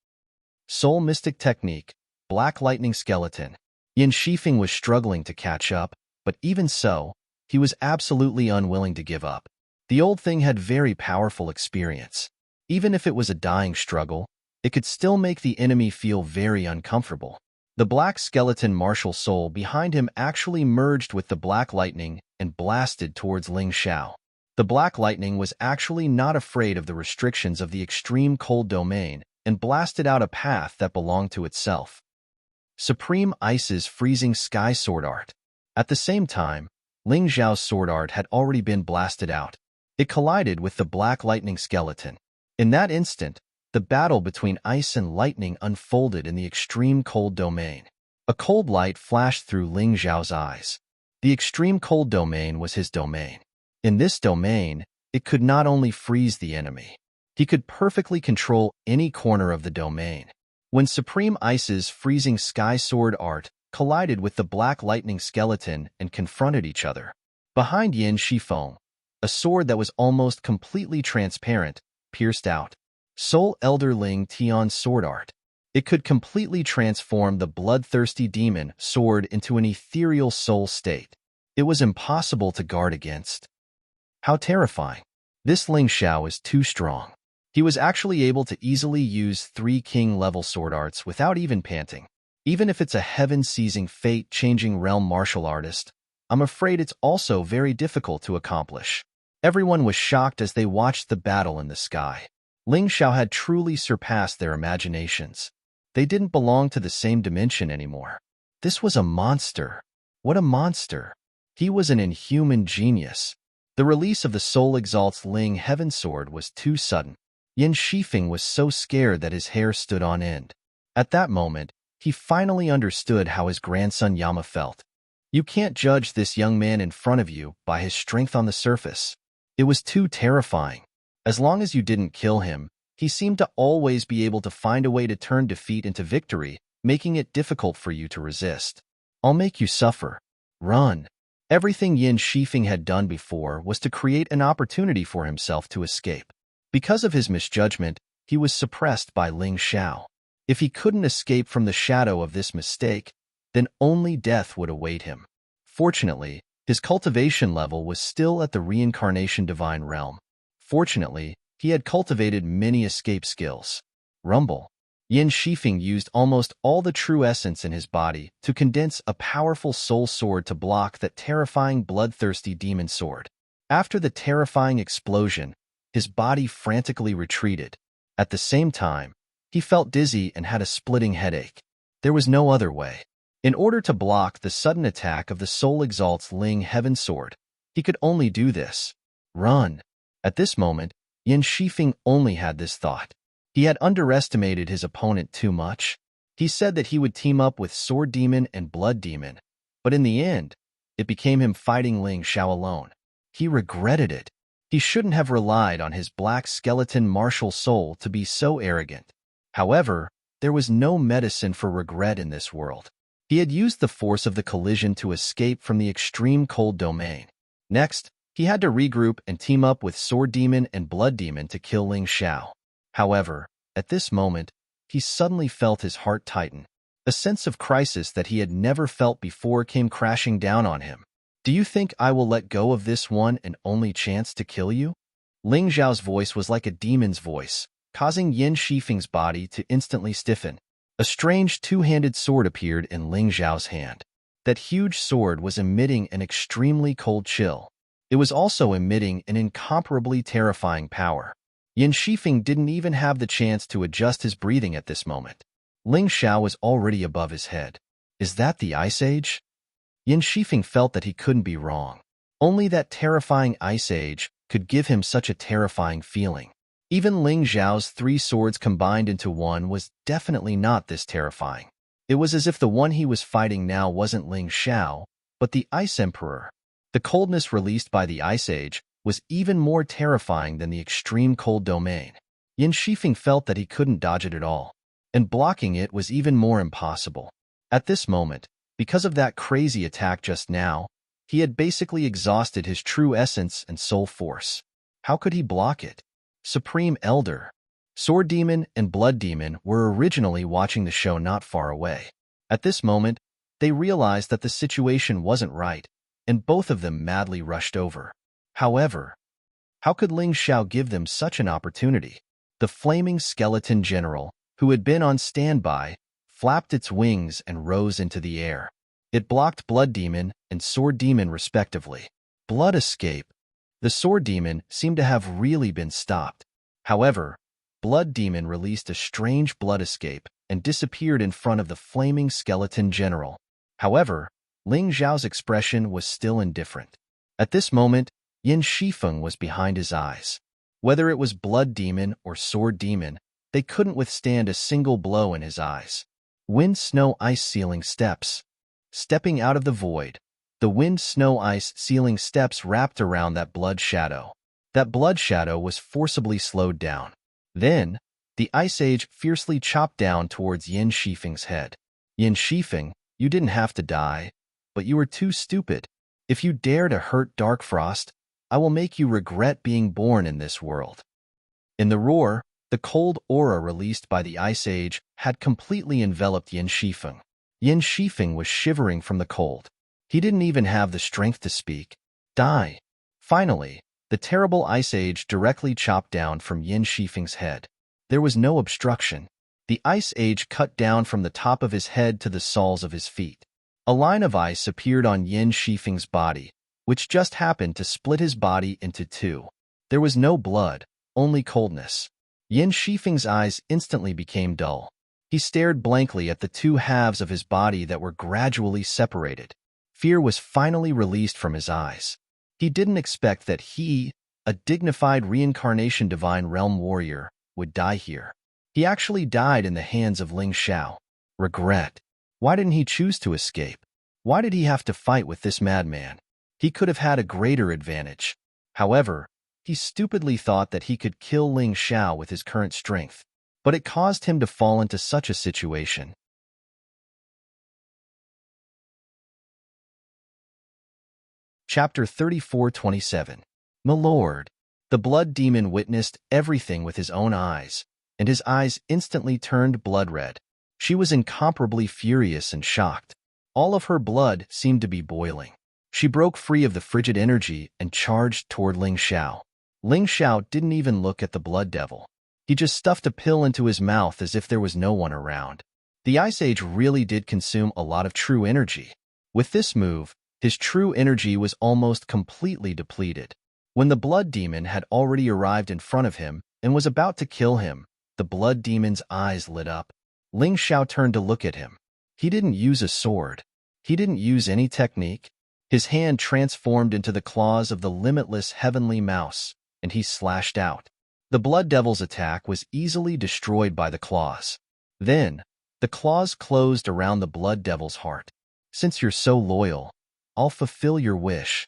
Soul Mystic Technique, Black Lightning Skeleton. Yin Shifeng was struggling to catch up, but even so, he was absolutely unwilling to give up. The old thing had very powerful experience. Even if it was a dying struggle, it could still make the enemy feel very uncomfortable. The Black Skeleton martial soul behind him actually merged with the Black Lightning and blasted towards Ling Xiao. The Black Lightning was actually not afraid of the restrictions of the extreme cold domain and blasted out a path that belonged to itself. Supreme Ice's Freezing Sky Sword Art. At the same time, Ling Xiao's sword art had already been blasted out. It collided with the Black Lightning skeleton. In that instant, the battle between ice and lightning unfolded in the extreme cold domain. A cold light flashed through Ling Xiao's eyes. The extreme cold domain was his domain. In this domain, it could not only freeze the enemy, he could perfectly control any corner of the domain. When Supreme Ice's Freezing Sky Sword Art collided with the Black Lightning skeleton and confronted each other, behind Yin Shifeng, a sword that was almost completely transparent pierced out. Soul Elder Ling Tian's Sword Art. It could completely transform the bloodthirsty demon sword into an ethereal soul state. It was impossible to guard against. How terrifying. This Ling Xiao is too strong. He was actually able to easily use 3 king-level sword arts without even panting. Even if it's a heaven-seizing, fate-changing realm martial artist, I'm afraid it's also very difficult to accomplish. Everyone was shocked as they watched the battle in the sky. Ling Xiao had truly surpassed their imaginations. They didn't belong to the same dimension anymore. This was a monster. What a monster. He was an inhuman genius. The release of the Soul Exalt's Ling Heaven Sword was too sudden. Yin Shifeng was so scared that his hair stood on end. At that moment, he finally understood how his grandson Yama felt. You can't judge this young man in front of you by his strength on the surface. It was too terrifying. As long as you didn't kill him, he seemed to always be able to find a way to turn defeat into victory, making it difficult for you to resist. I'll make you suffer. Run. Everything Yin Shifeng had done before was to create an opportunity for himself to escape. Because of his misjudgment, he was suppressed by Ling Xiao. If he couldn't escape from the shadow of this mistake, then only death would await him. Fortunately, his cultivation level was still at the reincarnation divine realm. Fortunately, he had cultivated many escape skills. Rumble. Yin Shifeng used almost all the true essence in his body to condense a powerful soul sword to block that terrifying bloodthirsty demon sword. After the terrifying explosion, his body frantically retreated. At the same time, he felt dizzy and had a splitting headache. There was no other way. In order to block the sudden attack of the Soul Exalt's Ling Heaven Sword, he could only do this. Run. At this moment, Yin Shifeng only had this thought. He had underestimated his opponent too much. He said that he would team up with Sword Demon and Blood Demon, but in the end, it became him fighting Ling Xiao alone. He regretted it. He shouldn't have relied on his black skeleton martial soul to be so arrogant. However, there was no medicine for regret in this world. He had used the force of the collision to escape from the extreme cold domain. Next, he had to regroup and team up with Sword Demon and Blood Demon to kill Ling Xiao. However, at this moment, he suddenly felt his heart tighten. A sense of crisis that he had never felt before came crashing down on him. Do you think I will let go of this one and only chance to kill you? Ling Xiao's voice was like a demon's voice, causing Yin Shifeng's body to instantly stiffen. A strange two-handed sword appeared in Ling Xiao's hand. That huge sword was emitting an extremely cold chill. It was also emitting an incomparably terrifying power. Yin Shifeng didn't even have the chance to adjust his breathing at this moment. Ling Xiao was already above his head. Is that the Ice Age? Yin Shifeng felt that he couldn't be wrong. Only that terrifying Ice Age could give him such a terrifying feeling. Even Ling Xiao's 3 swords combined into one was definitely not this terrifying. It was as if the one he was fighting now wasn't Ling Xiao, but the Ice Emperor. The coldness released by the Ice Age was even more terrifying than the extreme cold domain. Yin Shifeng felt that he couldn't dodge it at all, and blocking it was even more impossible. At this moment, because of that crazy attack just now, he had basically exhausted his true essence and soul force. How could he block it? Supreme Elder. Sword Demon and Blood Demon were originally watching the show not far away. At this moment, they realized that the situation wasn't right, and both of them madly rushed over. However, how could Ling Xiao give them such an opportunity? The flaming skeleton general, who had been on standby, flapped its wings and rose into the air. It blocked Blood Demon and Sword Demon respectively. Blood escape. The Sword Demon seemed to have really been stopped. However, Blood Demon released a strange blood escape and disappeared in front of the flaming skeleton general. However, Ling Xiao's expression was still indifferent. At this moment, Yin Shifeng was behind his eyes. Whether it was Blood Demon or Sword Demon, they couldn't withstand a single blow in his eyes. Wind, Snow, Ice Sealing Steps. Stepping out of the void, the wind, snow, ice sealing steps wrapped around that blood shadow. That blood shadow was forcibly slowed down. Then, the Ice Age fiercely chopped down towards Yin Shifeng's head. Yin Shifeng, you didn't have to die, but you were too stupid. If you dare to hurt Dark Frost, I will make you regret being born in this world. In the roar, the cold aura released by the Ice Age had completely enveloped Yin Shifeng. Yin Shifeng was shivering from the cold. He didn't even have the strength to speak. Die. Finally, The terrible ice age directly chopped down from Yin Shifeng's head. There was no obstruction. The ice age cut down from the top of his head to the soles of his feet. A line of ice appeared on Yin Shifeng's body, which just happened to split his body into two. There was no blood, only coldness. Yin Shifeng's eyes instantly became dull. He stared blankly at the two halves of his body that were gradually separated. Fear was finally released from his eyes. He didn't expect that he, a dignified reincarnation divine realm warrior, would die here. He actually died in the hands of Ling Xiao. Regret. Why didn't he choose to escape? Why did he have to fight with this madman? He could have had a greater advantage. However, he stupidly thought that he could kill Ling Xiao with his current strength, but it caused him to fall into such a situation. Chapter 34:27. My lord. The blood demon witnessed everything with his own eyes, and his eyes instantly turned blood red. She was incomparably furious and shocked. All of her blood seemed to be boiling. She broke free of the frigid energy and charged toward Ling Xiao. Ling Xiao didn't even look at the blood devil. He just stuffed a pill into his mouth as if there was no one around. The Ice Age really did consume a lot of true energy. With this move, his true energy was almost completely depleted. When the blood demon had already arrived in front of him and was about to kill him, the blood demon's eyes lit up. Ling Xiao turned to look at him. He didn't use a sword. He didn't use any technique. His hand transformed into the claws of the limitless heavenly mouse, and he slashed out. The blood devil's attack was easily destroyed by the claws. Then, the claws closed around the blood devil's heart. Since you're so loyal, I'll fulfill your wish.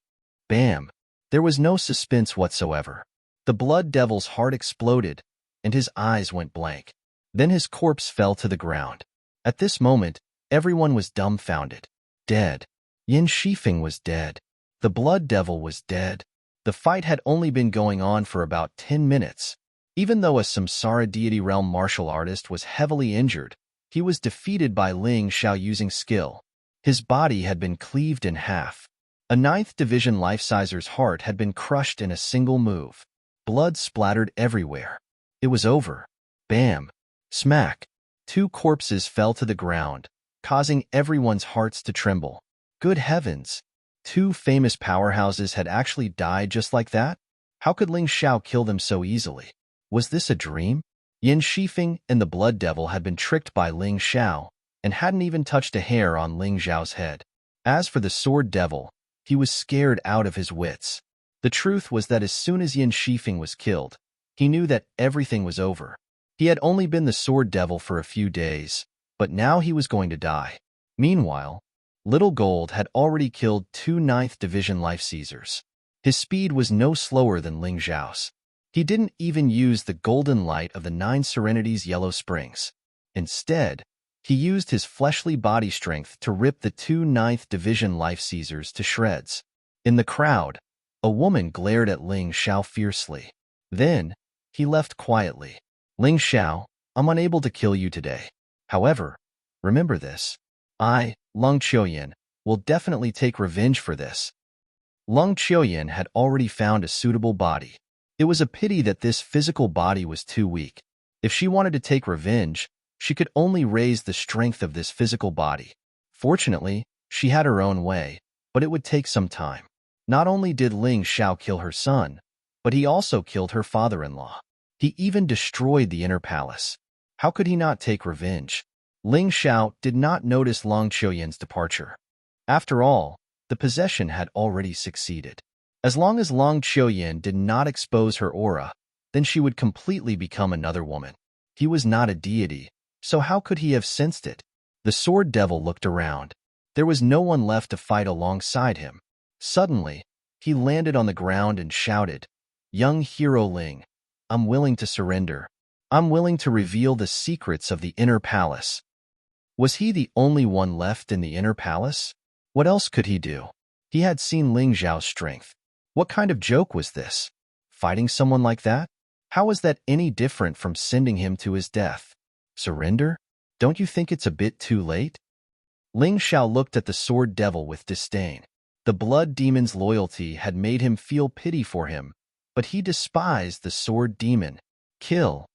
Bam! There was no suspense whatsoever. The blood devil's heart exploded, and his eyes went blank. Then his corpse fell to the ground. At this moment, everyone was dumbfounded. Dead. Yin Shifeng was dead. The blood devil was dead. The fight had only been going on for about 10 minutes. Even though a Samsara deity realm martial artist was heavily injured, he was defeated by Ling Xiao using skill. His body had been cleaved in half. A 9th division life-sizer's heart had been crushed in a single move. Blood splattered everywhere. It was over. Bam! Smack! 2 corpses fell to the ground, causing everyone's hearts to tremble. Good heavens! 2 famous powerhouses had actually died just like that? How could Ling Xiao kill them so easily? Was this a dream? Yin Shifeng and the Blood Devil had been tricked by Ling Xiao and hadn't even touched a hair on Ling Xiao's head. As for the Sword Devil, he was scared out of his wits. The truth was that as soon as Yin Shifeng was killed, he knew that everything was over. He had only been the Sword Devil for a few days, but now he was going to die. Meanwhile, Little Gold had already killed 2 9th Division Life Seizers. His speed was no slower than Ling Xiao's. He didn't even use the golden light of the 9 Serenity's Yellow Springs. Instead, he used his fleshly body strength to rip the 2 9th Division Life Seizers to shreds. In the crowd, a woman glared at Ling Xiao fiercely. Then, he left quietly. Ling Xiao, I'm unable to kill you today. However, remember this. I, Lung Qiuyan, will definitely take revenge for this. Lung Qiuyan had already found a suitable body. It was a pity that this physical body was too weak. If she wanted to take revenge, she could only raise the strength of this physical body. Fortunately, she had her own way, but it would take some time. Not only did Ling Xiao kill her son, but he also killed her father-in-law. He even destroyed the inner palace. How could he not take revenge? Ling Xiao did not notice Long Qiuyan's departure. After all, the possession had already succeeded. As long as Long Qiuyan did not expose her aura, then she would completely become another woman. He was not a deity, so how could he have sensed it? The Sword Devil looked around. There was no one left to fight alongside him. Suddenly, he landed on the ground and shouted, "Young hero Ling, I'm willing to surrender. I'm willing to reveal the secrets of the inner palace." Was he the only one left in the inner palace? What else could he do? He had seen Ling Xiao's strength. What kind of joke was this? Fighting someone like that? How was that any different from sending him to his death? Surrender? Don't you think it's a bit too late? Ling Xiao looked at the Sword Devil with disdain. The blood demon's loyalty had made him feel pity for him, but he despised the sword demon. Kill.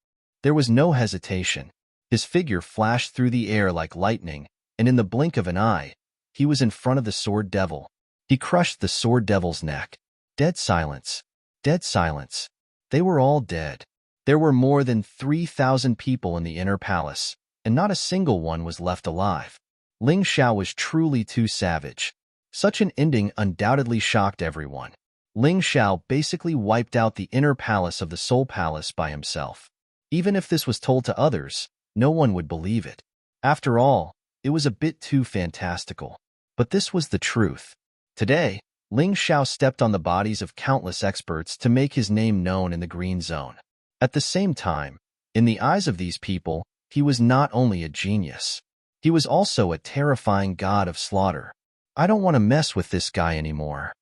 There was no hesitation. His figure flashed through the air like lightning, and in the blink of an eye, he was in front of the sword devil. He crushed the sword devil's neck. Dead silence. Dead silence. They were all dead. There were more than 3,000 people in the inner palace, and not a single one was left alive. Ling Xiao was truly too savage. Such an ending undoubtedly shocked everyone. Ling Xiao basically wiped out the inner palace of the Soul Palace by himself. Even if this was told to others, no one would believe it. After all, it was a bit too fantastical. But this was the truth. Today, Ling Xiao stepped on the bodies of countless experts to make his name known in the Green Zone. At the same time, in the eyes of these people, he was not only a genius. He was also a terrifying god of slaughter. I don't want to mess with this guy anymore.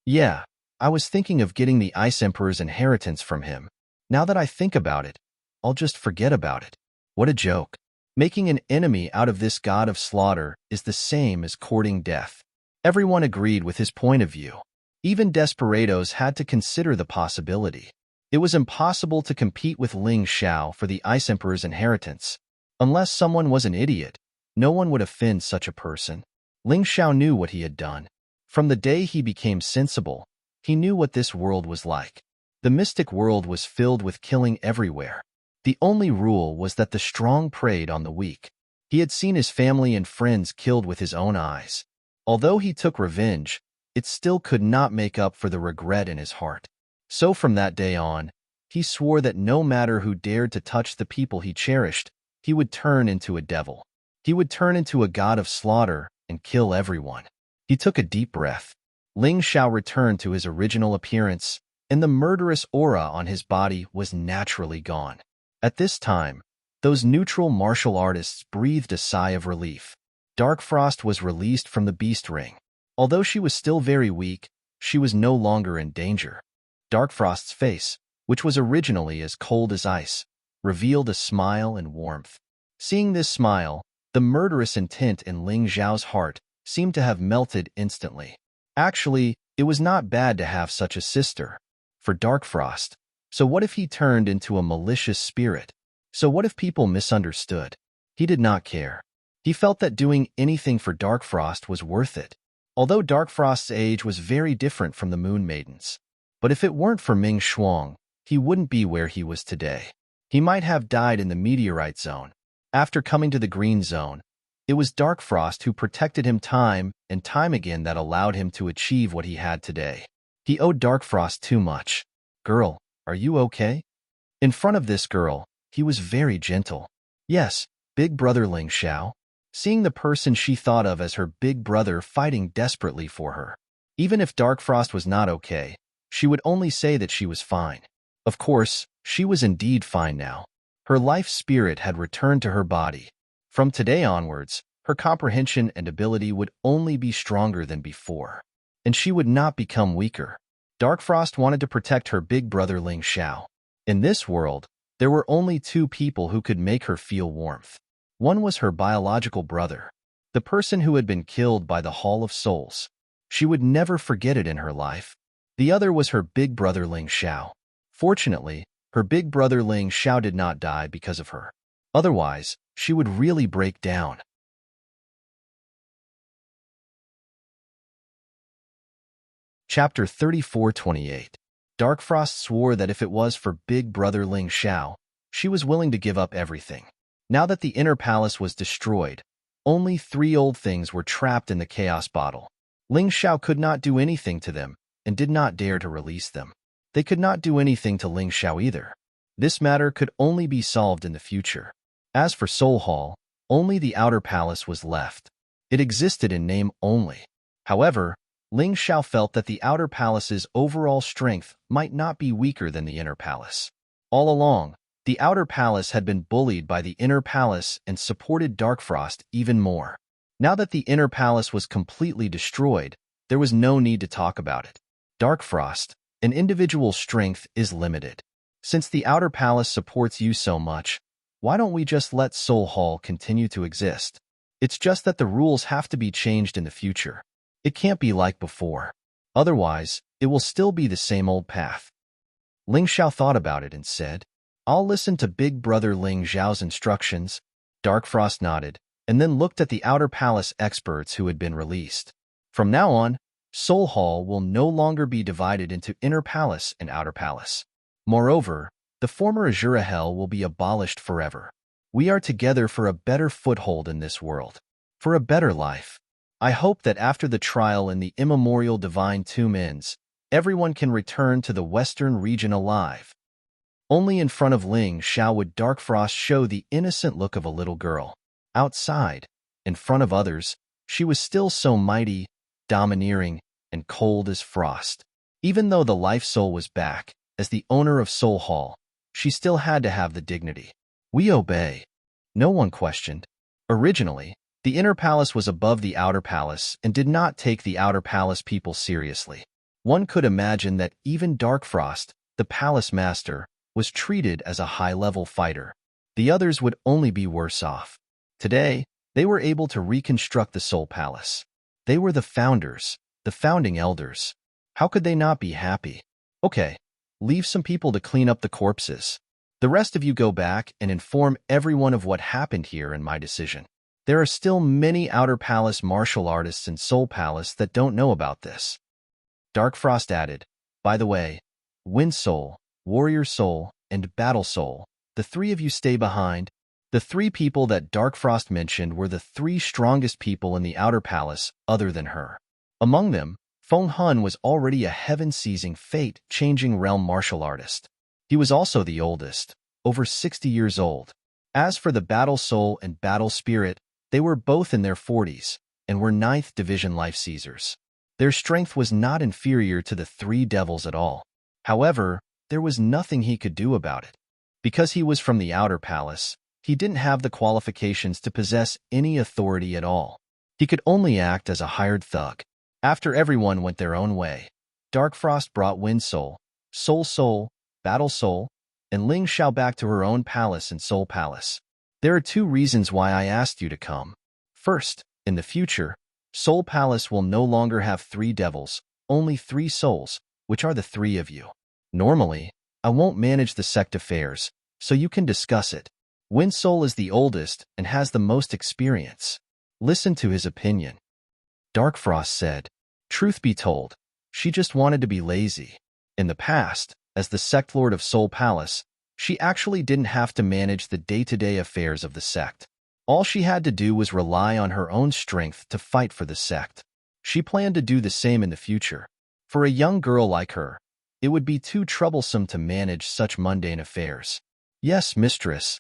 Yeah, I was thinking of getting the Ice Emperor's inheritance from him. Now that I think about it, I'll just forget about it. What a joke. Making an enemy out of this god of slaughter is the same as courting death. Everyone agreed with his point of view. Even desperados had to consider the possibility. It was impossible to compete with Ling Xiao for the Ice Emperor's inheritance. Unless someone was an idiot, no one would offend such a person. Ling Xiao knew what he had done. From the day he became sensible, he knew what this world was like. The mystic world was filled with killing everywhere. The only rule was that the strong preyed on the weak. He had seen his family and friends killed with his own eyes. Although he took revenge, it still could not make up for the regret in his heart. So from that day on, he swore that no matter who dared to touch the people he cherished, he would turn into a devil. He would turn into a god of slaughter and kill everyone. He took a deep breath. Ling Xiao returned to his original appearance, and the murderous aura on his body was naturally gone. At this time, those neutral martial artists breathed a sigh of relief. Dark Frost was released from the beast ring. Although she was still very weak, she was no longer in danger. Dark Frost's face, which was originally as cold as ice, revealed a smile and warmth. Seeing this smile, the murderous intent in Ling Xiao's heart seemed to have melted instantly. Actually, it was not bad to have such a sister. For Dark Frost. So what if he turned into a malicious spirit? So what if people misunderstood? He did not care. He felt that doing anything for Dark Frost was worth it. Although Dark Frost's age was very different from the Moon Maidens. But if it weren't for Ming Shuang, he wouldn't be where he was today. He might have died in the Meteorite Zone. After coming to the Green Zone, it was Dark Frost who protected him time and time again that allowed him to achieve what he had today. He owed Dark Frost too much. Girl, are you okay? In front of this girl, he was very gentle. Yes, Big Brother Ling Xiao. Seeing the person she thought of as her big brother fighting desperately for her. Even if Dark Frost was not okay, she would only say that she was fine. Of course, she was indeed fine now. Her life spirit had returned to her body. From today onwards, her comprehension and ability would only be stronger than before. And she would not become weaker. Dark Frost wanted to protect her big brother Ling Xiao. In this world, there were only two people who could make her feel warmth. One was her biological brother, the person who had been killed by the Hall of Souls. She would never forget it in her life. The other was her big brother Ling Xiao. Fortunately, her big brother Ling Xiao did not die because of her. Otherwise, she would really break down. Chapter 34-28. Dark Frost swore that if it was for big brother Ling Xiao, she was willing to give up everything. Now that the inner palace was destroyed, only 3 old things were trapped in the chaos bottle. Ling Xiao could not do anything to them and did not dare to release them. They could not do anything to Ling Xiao either. This matter could only be solved in the future. As for Soul Hall, only the outer palace was left. It existed in name only. However, Ling Xiao felt that the outer palace's overall strength might not be weaker than the inner palace. All along, the outer palace had been bullied by the inner palace and supported Dark Frost even more. Now that the inner palace was completely destroyed, there was no need to talk about it. Dark Frost, an individual's strength is limited. Since the outer palace supports you so much, why don't we just let Soul Hall continue to exist? It's just that the rules have to be changed in the future. It can't be like before. Otherwise, it will still be the same old path. Ling Xiao thought about it and said, I'll listen to Big Brother Ling Xiao's instructions. Dark Frost nodded, and then looked at the Outer Palace experts who had been released. From now on, Soul Hall will no longer be divided into Inner Palace and Outer Palace. Moreover, the former Azura Hell will be abolished forever. We are together for a better foothold in this world, for a better life. I hope that after the trial in the immemorial divine tomb ends, everyone can return to the western region alive. Only in front of Ling Xiao would Dark Frost show the innocent look of a little girl. Outside, in front of others, she was still so mighty, domineering, and cold as frost. Even though the life soul was back, as the owner of Soul Hall, she still had to have the dignity. We obey. No one questioned. Originally, the Inner Palace was above the Outer Palace and did not take the Outer Palace people seriously. One could imagine that even Dark Frost, the Palace Master, was treated as a high-level fighter. The others would only be worse off. Today, they were able to reconstruct the Soul Palace. They were the founders, the founding elders. How could they not be happy? Okay, leave some people to clean up the corpses. The rest of you go back and inform everyone of what happened here and my decision. There are still many Outer Palace martial artists in Soul Palace that don't know about this. Dark Frost added, by the way, Wind Soul, Warrior Soul, and Battle Soul, the three of you stay behind. The three people that Dark Frost mentioned were the three strongest people in the Outer Palace other than her. Among them, Feng Hun was already a heaven-seizing, fate-changing realm martial artist. He was also the oldest, over 60 years old. As for the Battle Soul and Battle Spirit, they were both in their 40s and were 9th Division Life Seizers. Their strength was not inferior to the three devils at all. However, there was nothing he could do about it. Because he was from the Outer Palace, he didn't have the qualifications to possess any authority at all. He could only act as a hired thug. After everyone went their own way, Dark Frost brought Wind Soul, Soul Soul, Battle Soul, and Ling Xiao back to her own palace in Soul Palace. There are two reasons why I asked you to come. First, in the future, Soul Palace will no longer have three devils, only three souls, which are the three of you. Normally, I won't manage the sect affairs, so you can discuss it. Wind Soul is the oldest and has the most experience. Listen to his opinion. Dark Frost said, truth be told, she just wanted to be lazy. In the past, as the sect lord of Soul Palace, she actually didn't have to manage the day-to-day affairs of the sect. All she had to do was rely on her own strength to fight for the sect. She planned to do the same in the future. For a young girl like her, it would be too troublesome to manage such mundane affairs. Yes, mistress.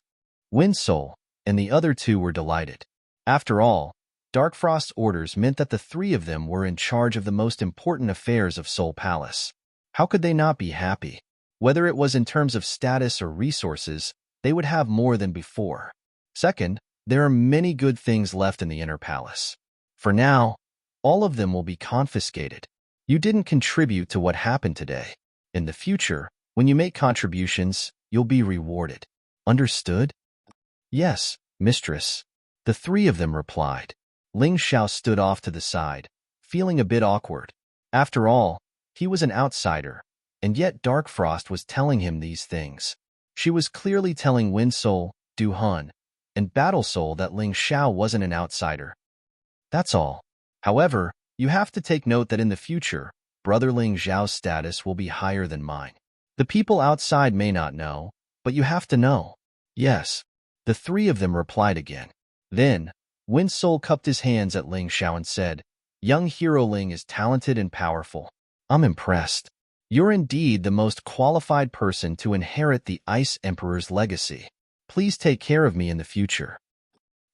Wind Soul and the other two were delighted. After all, Dark Frost's orders meant that the three of them were in charge of the most important affairs of Soul Palace. How could they not be happy? Whether it was in terms of status or resources, they would have more than before. Second, there are many good things left in the Inner Palace. For now, all of them will be confiscated. You didn't contribute to what happened today. In the future, when you make contributions, you'll be rewarded. Understood? Yes, mistress. The three of them replied. Ling Xiao stood off to the side, feeling a bit awkward. After all, he was an outsider, and yet Dark Frost was telling him these things. She was clearly telling Wind Soul, Du Hun, and Battle Soul that Ling Xiao wasn't an outsider. That's all. However, you have to take note that in the future, Brother Ling Xiao's status will be higher than mine. The people outside may not know, but you have to know. Yes. The three of them replied again. Then, Wind Soul cupped his hands at Ling Xiao and said, young hero Ling is talented and powerful. I'm impressed. You're indeed the most qualified person to inherit the Ice Emperor's legacy. Please take care of me in the future.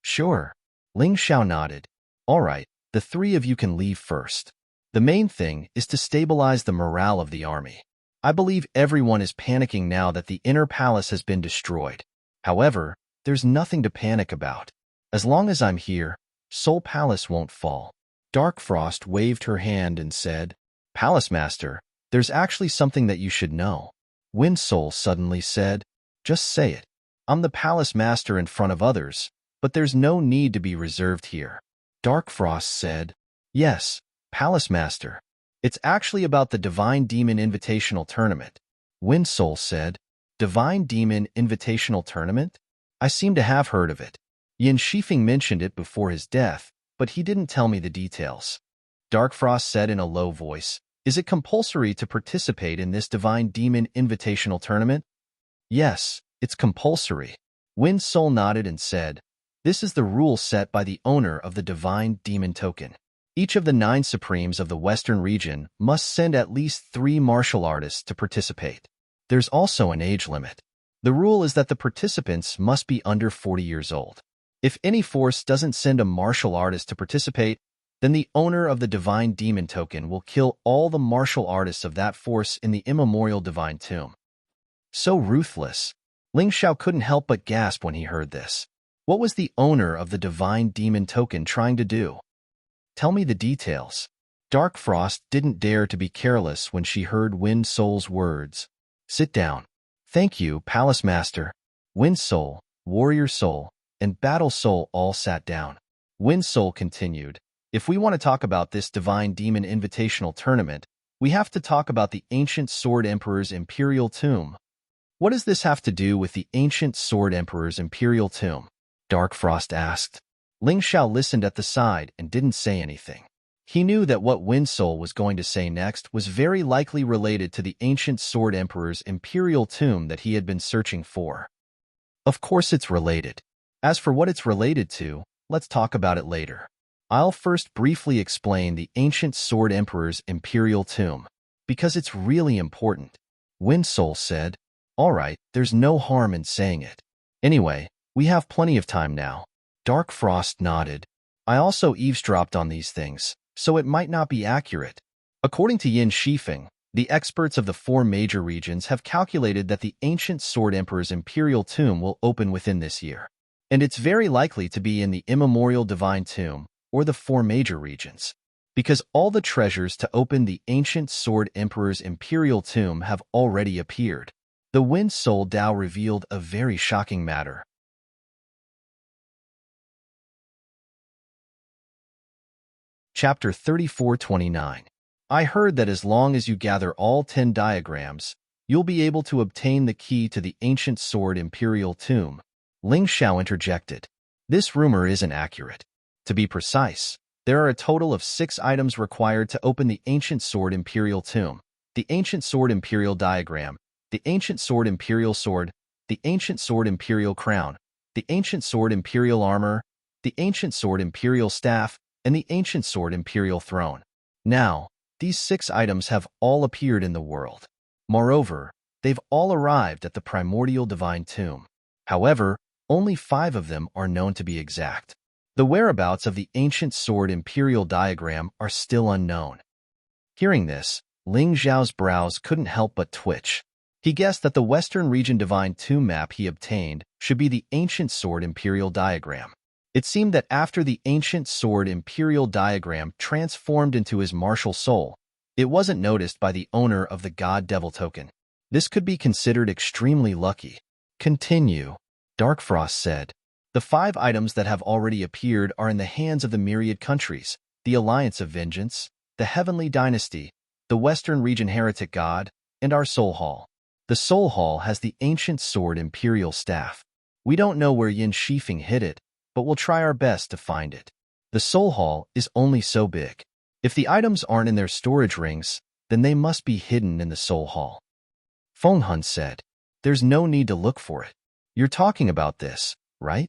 Sure. Ling Xiao nodded. All right, the three of you can leave first. The main thing is to stabilize the morale of the army. I believe everyone is panicking now that the Inner Palace has been destroyed. However, there's nothing to panic about. As long as I'm here, Soul Palace won't fall. Dark Frost waved her hand and said, Palace Master, there's actually something that you should know. Wind Soul suddenly said, just say it. I'm the Palace Master in front of others, but there's no need to be reserved here. Dark Frost said, yes, Palace Master. It's actually about the Divine Demon Invitational Tournament. Wind Soul said. Divine Demon Invitational Tournament? I seem to have heard of it. Yin Shifeng mentioned it before his death, but he didn't tell me the details. Dark Frost said in a low voice, Is it compulsory to participate in this Divine Demon Invitational Tournament? Yes, it's compulsory. Wind Soul nodded and said, This is the rule set by the owner of the Divine Demon Token. Each of the 9 Supremes of the Western region must send at least 3 martial artists to participate. There's also an age limit. The rule is that the participants must be under 40 years old. If any force doesn't send a martial artist to participate, then the owner of the Divine Demon Token will kill all the martial artists of that force in the immemorial Divine Tomb. So ruthless. Ling Xiao couldn't help but gasp when he heard this. What was the owner of the Divine Demon Token trying to do? Tell me the details. Dark Frost didn't dare to be careless when she heard Wind Soul's words. Sit down. Thank you, Palace Master. Wind Soul, Warrior Soul, and Battle Soul all sat down. Wind Soul continued, If we want to talk about this Divine Demon Invitational Tournament, we have to talk about the Ancient Sword Emperor's Imperial Tomb. What does this have to do with the Ancient Sword Emperor's Imperial Tomb? Dark Frost asked. Ling Xiao listened at the side and didn't say anything. He knew that what Wind Soul was going to say next was very likely related to the Ancient Sword Emperor's Imperial Tomb that he had been searching for. Of course it's related. As for what it's related to, let's talk about it later. I'll first briefly explain the Ancient Sword Emperor's Imperial Tomb, because it's really important. Wind Soul said, All right, there's no harm in saying it. Anyway, we have plenty of time now. Dark Frost nodded. I also eavesdropped on these things, so it might not be accurate. According to Yin Shifeng, the experts of the 4 major regions have calculated that the Ancient Sword Emperor's Imperial Tomb will open within this year. And it's very likely to be in the Immemorial Divine Tomb, or the 4 major regions, because all the treasures to open the Ancient Sword Emperor's Imperial Tomb have already appeared. The Wind Soul Dao revealed a very shocking matter. Chapter 3429. I heard that as long as you gather all 10 diagrams, you'll be able to obtain the key to the Ancient Sword Imperial Tomb. Ling Xiao interjected. This rumor isn't accurate. To be precise, there are a total of 6 items required to open the Ancient Sword Imperial Tomb: the Ancient Sword Imperial Diagram, the Ancient Sword Imperial Sword, the Ancient Sword Imperial Crown, the Ancient Sword Imperial Armor, the Ancient Sword Imperial Staff, and the Ancient Sword Imperial Throne. Now, these 6 items have all appeared in the world. Moreover, they've all arrived at the Primordial Divine Tomb. However, only 5 of them are known to be exact. The whereabouts of the Ancient Sword Imperial Diagram are still unknown. Hearing this, Ling Xiao's brows couldn't help but twitch. He guessed that the Western Region Divine Tomb map he obtained should be the Ancient Sword Imperial Diagram. It seemed that after the Ancient Sword Imperial Diagram transformed into his martial soul, it wasn't noticed by the owner of the God Devil Token. This could be considered extremely lucky. Continue, Dark Frost said. The 5 items that have already appeared are in the hands of the myriad countries, the Alliance of Vengeance, the Heavenly Dynasty, the Western Region Heretic God, and our Soul Hall. The Soul Hall has the Ancient Sword Imperial Staff. We don't know where Yin Shifeng hid it, but we'll try our best to find it. The Soul Hall is only so big. If the items aren't in their storage rings, then they must be hidden in the Soul Hall. Feng Hun said, There's no need to look for it. You're talking about this, right?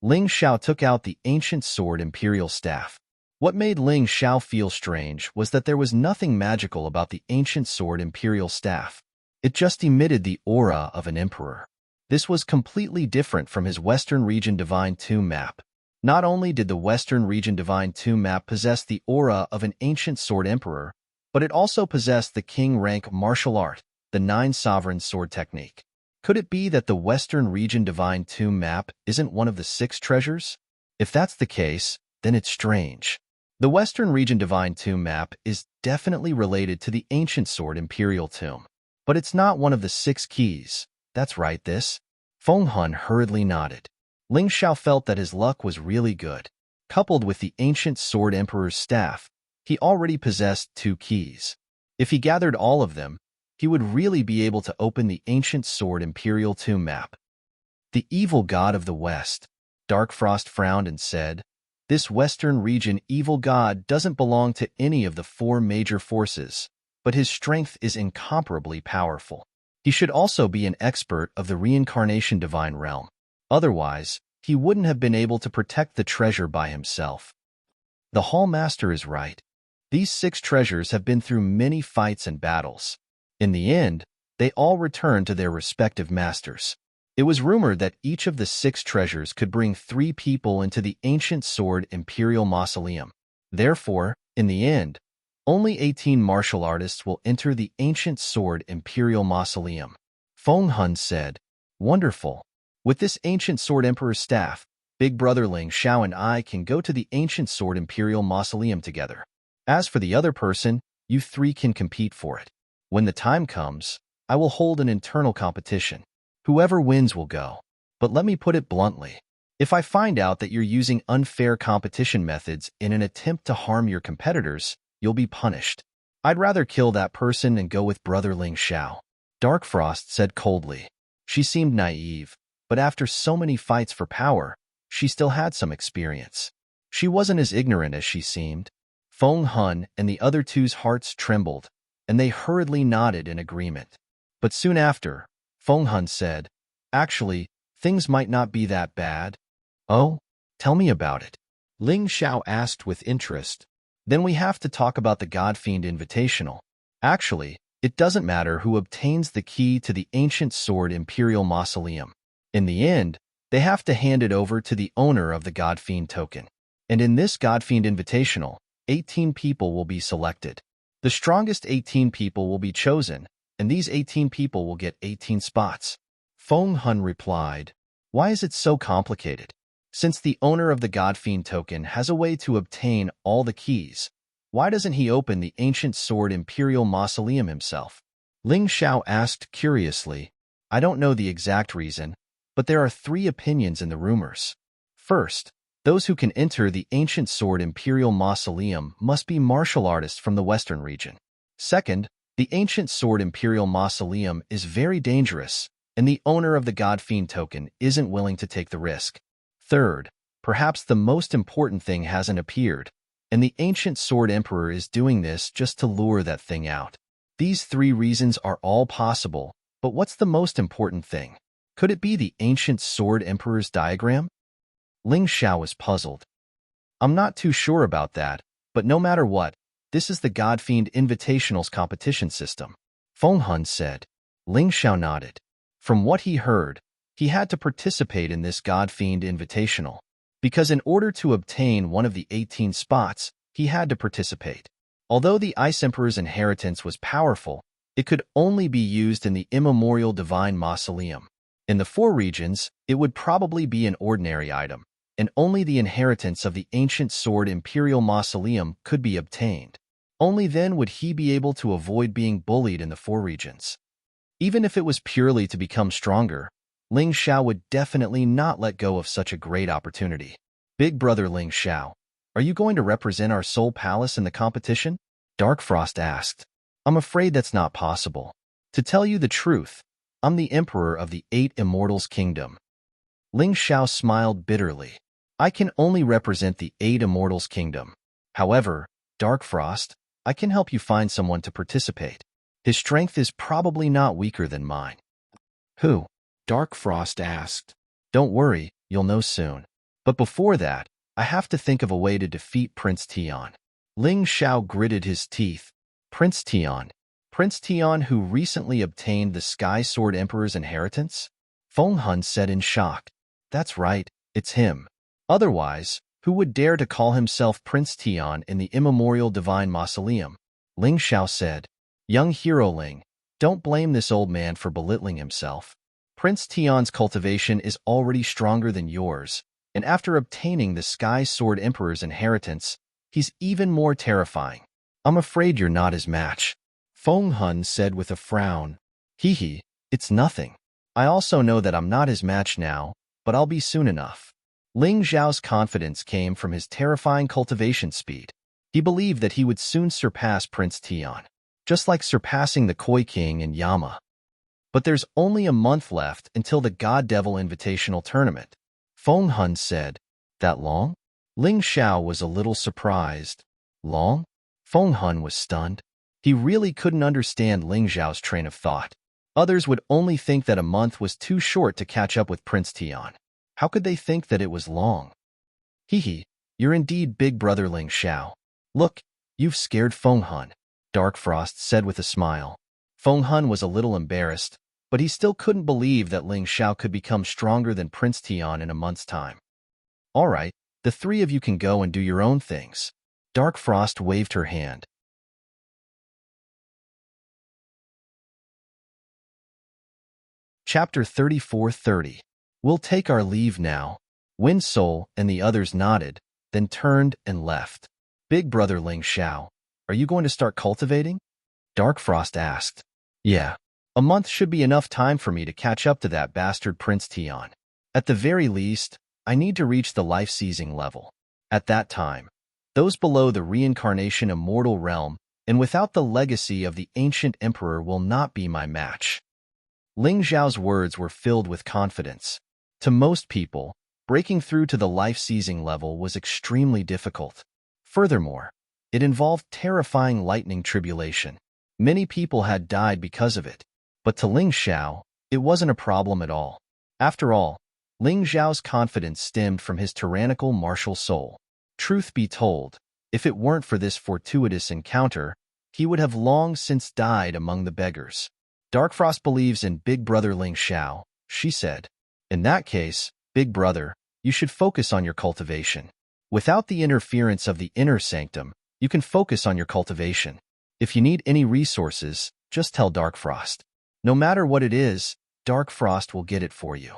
Ling Xiao took out the Ancient Sword Imperial Staff. What made Ling Xiao feel strange was that there was nothing magical about the Ancient Sword Imperial Staff. It just emitted the aura of an emperor. This was completely different from his Western Region Divine Tomb map. Not only did the Western Region Divine Tomb map possess the aura of an Ancient Sword Emperor, but it also possessed the King rank martial art, the 9 Sovereign Sword Technique. Could it be that the Western Region Divine Tomb map isn't one of the 6 treasures? If that's the case, then it's strange. The Western Region Divine Tomb map is definitely related to the Ancient Sword Imperial Tomb, but it's not one of the 6 keys. That's right, this. Feng Hun hurriedly nodded. Ling Xiao felt that his luck was really good. Coupled with the Ancient Sword Emperor's staff, he already possessed 2 keys. If he gathered all of them, he would really be able to open the ancient sword imperial tomb map. The evil god of the West. Dark Frost frowned and said, "This Western region evil god doesn't belong to any of the four major forces, but his strength is incomparably powerful. He should also be an expert of the reincarnation divine realm. Otherwise, he wouldn't have been able to protect the treasure by himself." The Hall Master is right. These 6 treasures have been through many fights and battles. In the end, they all returned to their respective masters. It was rumored that each of the 6 treasures could bring 3 people into the ancient sword imperial mausoleum. Therefore, in the end, only 18 martial artists will enter the ancient sword imperial mausoleum. Feng Hun said, "Wonderful. With this ancient sword emperor's staff, Big Brother Ling Xiao and I can go to the ancient sword imperial mausoleum together. As for the other person, you 3 can compete for it. When the time comes, I will hold an internal competition. Whoever wins will go. But let me put it bluntly. If I find out that you're using unfair competition methods in an attempt to harm your competitors, you'll be punished. I'd rather kill that person and go with Brother Ling Xiao." Dark Frost said coldly. She seemed naive, but after so many fights for power, she still had some experience. She wasn't as ignorant as she seemed. Feng Hun and the other 2's hearts trembled, and they hurriedly nodded in agreement. But soon after, Feng Hun said, "Actually, things might not be that bad." "Oh? Tell me about it," Ling Xiao asked with interest. "Then we have to talk about the God-Fiend Invitational. Actually, it doesn't matter who obtains the key to the ancient sword imperial mausoleum. In the end, they have to hand it over to the owner of the God-Fiend token. And in this God-Fiend Invitational, 18 people will be selected. The strongest 18 people will be chosen, and these 18 people will get 18 spots." Feng Hun replied, "Why is it so complicated? Since the owner of the God-Fiend token has a way to obtain all the keys, why doesn't he open the ancient sword imperial mausoleum himself?" Ling Xiao asked curiously. "I don't know the exact reason, but there are 3 opinions in the rumors. First, those who can enter the ancient sword imperial mausoleum must be martial artists from the Western region. Second, the ancient sword imperial mausoleum is very dangerous, and the owner of the God-Fiend token isn't willing to take the risk. Third, perhaps the most important thing hasn't appeared, and the ancient sword emperor is doing this just to lure that thing out. These 3 reasons are all possible, but what's the most important thing? Could it be the ancient sword emperor's diagram?" Ling Xiao was puzzled. "I'm not too sure about that, but no matter what, this is the God-Fiend Invitational's competition system," Feng Hun said. Ling Xiao nodded. From what he heard, he had to participate in this God-Fiend Invitational, because in order to obtain one of the 18 spots, he had to participate. Although the Ice Emperor's inheritance was powerful, it could only be used in the immemorial divine mausoleum. In the 4 regions, it would probably be an ordinary item, and only the inheritance of the ancient sword imperial mausoleum could be obtained. Only then would he be able to avoid being bullied in the 4 regions. Even if it was purely to become stronger, Ling Xiao would definitely not let go of such a great opportunity. "Big Brother Ling Xiao, are you going to represent our Soul Palace in the competition?" Dark Frost asked. "I'm afraid that's not possible. To tell you the truth, I'm the Emperor of the 8 Immortals Kingdom." Ling Xiao smiled bitterly. "I can only represent the 8 Immortals Kingdom. However, Dark Frost, I can help you find someone to participate. His strength is probably not weaker than mine." "Who?" Dark Frost asked. "Don't worry, you'll know soon. But before that, I have to think of a way to defeat Prince Tian." Ling Xiao gritted his teeth. "Prince Tian? Prince Tian who recently obtained the Sky Sword Emperor's inheritance?" Feng Hun said in shock. "That's right, it's him. Otherwise, who would dare to call himself Prince Tian in the immemorial divine mausoleum?" Ling Xiao said. "Young hero Ling, don't blame this old man for belittling himself. Prince Tian's cultivation is already stronger than yours, and after obtaining the Sky Sword Emperor's inheritance, he's even more terrifying. I'm afraid you're not his match." Feng Hun said with a frown. Hee, it's nothing. I also know that I'm not his match now, but I'll be soon enough." Ling Xiao's confidence came from his terrifying cultivation speed. He believed that he would soon surpass Prince Tian. just like surpassing the Koi King and Yama. But there's only a month left until the God Devil Invitational Tournament. Feng Hun said. That long? Ling Xiao was a little surprised. Long? Feng Hun was stunned. He really couldn't understand Ling Xiao's train of thought. Others would only think that a month was too short to catch up with Prince Tian. How could they think that it was long? Hee, you're indeed big brother Ling Xiao. Look, you've scared Feng Hun, Dark Frost said with a smile. Feng Hun was a little embarrassed, but he still couldn't believe that Ling Xiao could become stronger than Prince Tian in a month's time. All right, the three of you can go and do your own things. Dark Frost waved her hand. Chapter 34:30. We'll take our leave now. Wind Soul and the others nodded, then turned and left. Big brother Ling Xiao, are you going to start cultivating? Dark Frost asked. Yeah. A month should be enough time for me to catch up to that bastard Prince Tian. At the very least, I need to reach the life-seizing level. At that time, those below the reincarnation immortal realm and without the legacy of the ancient emperor will not be my match. Ling Xiao's words were filled with confidence. To most people, breaking through to the life-seizing level was extremely difficult. Furthermore, it involved terrifying lightning tribulation. Many people had died because of it. But to Ling Xiao, it wasn't a problem at all. After all, Ling Xiao's confidence stemmed from his tyrannical martial soul. Truth be told, if it weren't for this fortuitous encounter, he would have long since died among the beggars. Dark Frost believes in Big Brother Ling Xiao, she said. In that case, Big Brother, you should focus on your cultivation. Without the interference of the inner sanctum, you can focus on your cultivation. If you need any resources, just tell Dark Frost. No matter what it is, Dark Frost will get it for you.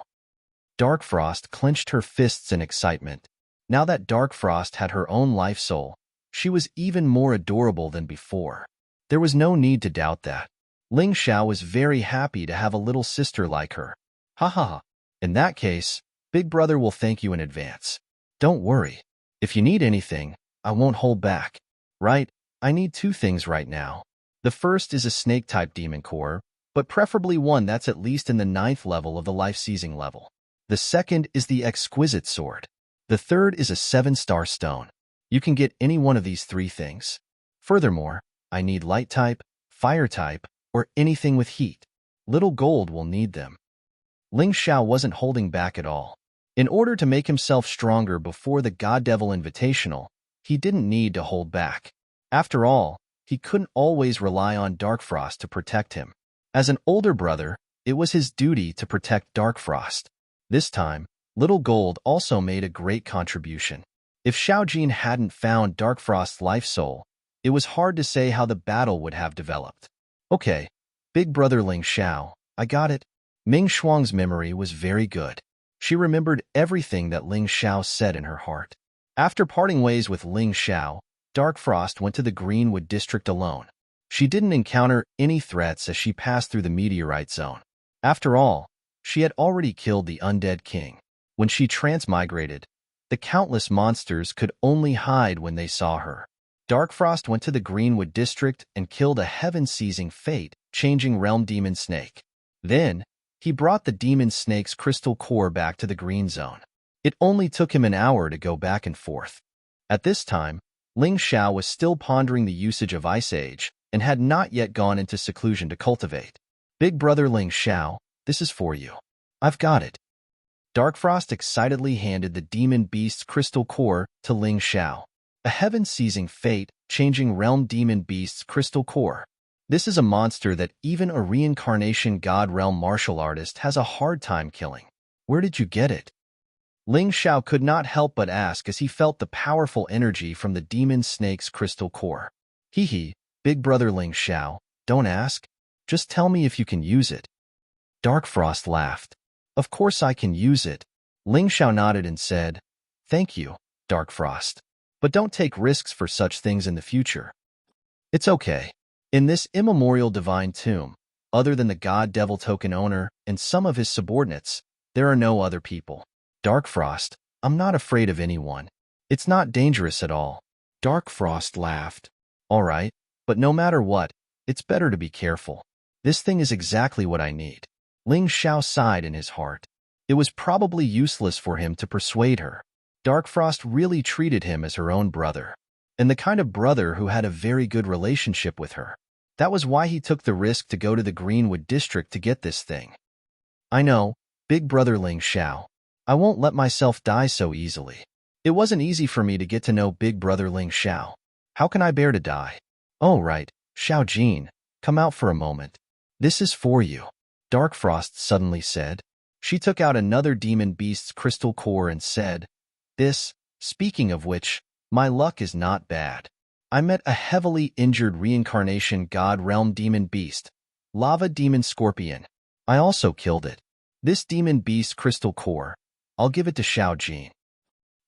Dark Frost clenched her fists in excitement. Now that Dark Frost had her own life soul, she was even more adorable than before. There was no need to doubt that. Ling Xiao was very happy to have a little sister like her. Ha ha ha. In that case, Big Brother will thank you in advance. Don't worry. If you need anything, I won't hold back. Right, I need two things right now. The first is a snake-type demon core, but preferably one that's at least in the 9th level of the life-seizing level. The second is the exquisite sword. The third is a 7-star stone. You can get any one of these three things. Furthermore, I need light-type, fire-type, or anything with heat. Little Gold will need them. Ling Xiao wasn't holding back at all. In order to make himself stronger before the God Devil Invitational, he didn't need to hold back. After all, he couldn't always rely on Dark Frost to protect him. As an older brother, it was his duty to protect Dark Frost. This time, Little Gold also made a great contribution. If Xiaojin hadn't found Dark Frost's life soul, it was hard to say how the battle would have developed. Okay, Big Brother Ling Xiao, I got it. Ming Shuang's memory was very good. She remembered everything that Ling Xiao said in her heart. After parting ways with Ling Xiao, Dark Frost went to the Greenwood district alone. She didn't encounter any threats as she passed through the meteorite zone. After all, she had already killed the undead king. When she transmigrated, the countless monsters could only hide when they saw her. Dark Frost went to the Greenwood district and killed a heaven-seizing fate-changing realm demon snake. Then, he brought the demon snake's crystal core back to the green zone. It only took him an hour to go back and forth. At this time, Ling Xiao was still pondering the usage of Ice Age and had not yet gone into seclusion to cultivate. Big Brother Ling Xiao, this is for you. I've got it. Dark Frost excitedly handed the demon beast's crystal core to Ling Xiao. A heaven-seizing fate-changing realm demon beast's crystal core. This is a monster that even a reincarnation god realm martial artist has a hard time killing. Where did you get it? Ling Xiao could not help but ask as he felt the powerful energy from the demon snake's crystal core. Hee, Big Brother Ling Xiao, don't ask. Just tell me if you can use it. Dark Frost laughed. Of course I can use it. Ling Xiao nodded and said, Thank you, Dark Frost. But don't take risks for such things in the future. It's okay. In this immemorial divine tomb, other than the God Devil token owner and some of his subordinates, there are no other people. Dark Frost, I'm not afraid of anyone. It's not dangerous at all. Dark Frost laughed. All right, but no matter what, It's better to be careful. This thing is exactly what I need. Ling Xiao sighed in his heart. It was probably useless for him to persuade her. Dark Frost really treated him as her own brother, and the kind of brother who had a very good relationship with her. That was why he took the risk to go to the Greenwood district to get this thing. I know, big brother Ling Xiao. I won't let myself die so easily. It wasn't easy for me to get to know big brother Ling Xiao. How can I bear to die? Oh, right, Xiao Jin, come out for a moment. This is for you, Dark Frost suddenly said. She took out another demon beast's crystal core and said, speaking of which, my luck is not bad. I met a heavily injured reincarnation god realm demon beast, lava demon scorpion. I also killed it. This demon beast crystal core, I'll give it to Xiao Jin.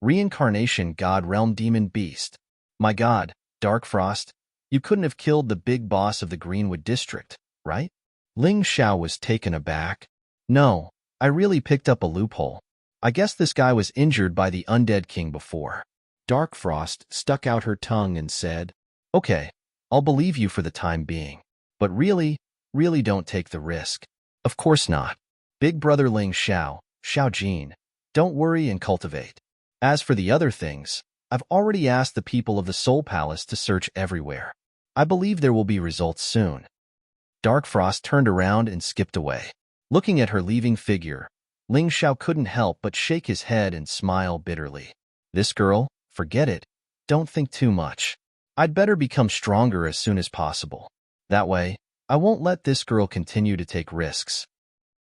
Reincarnation god realm demon beast. My god, Dark Frost, you couldn't have killed the big boss of the Greenwood district, right? Ling Xiao was taken aback. No, I really picked up a loophole. I guess this guy was injured by the undead king before. Dark Frost stuck out her tongue and said, Okay, I'll believe you for the time being. But really don't take the risk. Of course not. Big brother Ling Xiao, Xiao Jin, don't worry and cultivate. As for the other things, I've already asked the people of the Soul Palace to search everywhere. I believe there will be results soon. Dark Frost turned around and skipped away. Looking at her leaving figure, Ling Xiao couldn't help but shake his head and smile bitterly. This girl, forget it. Don't think too much. I'd better become stronger as soon as possible. That way, I won't let this girl continue to take risks.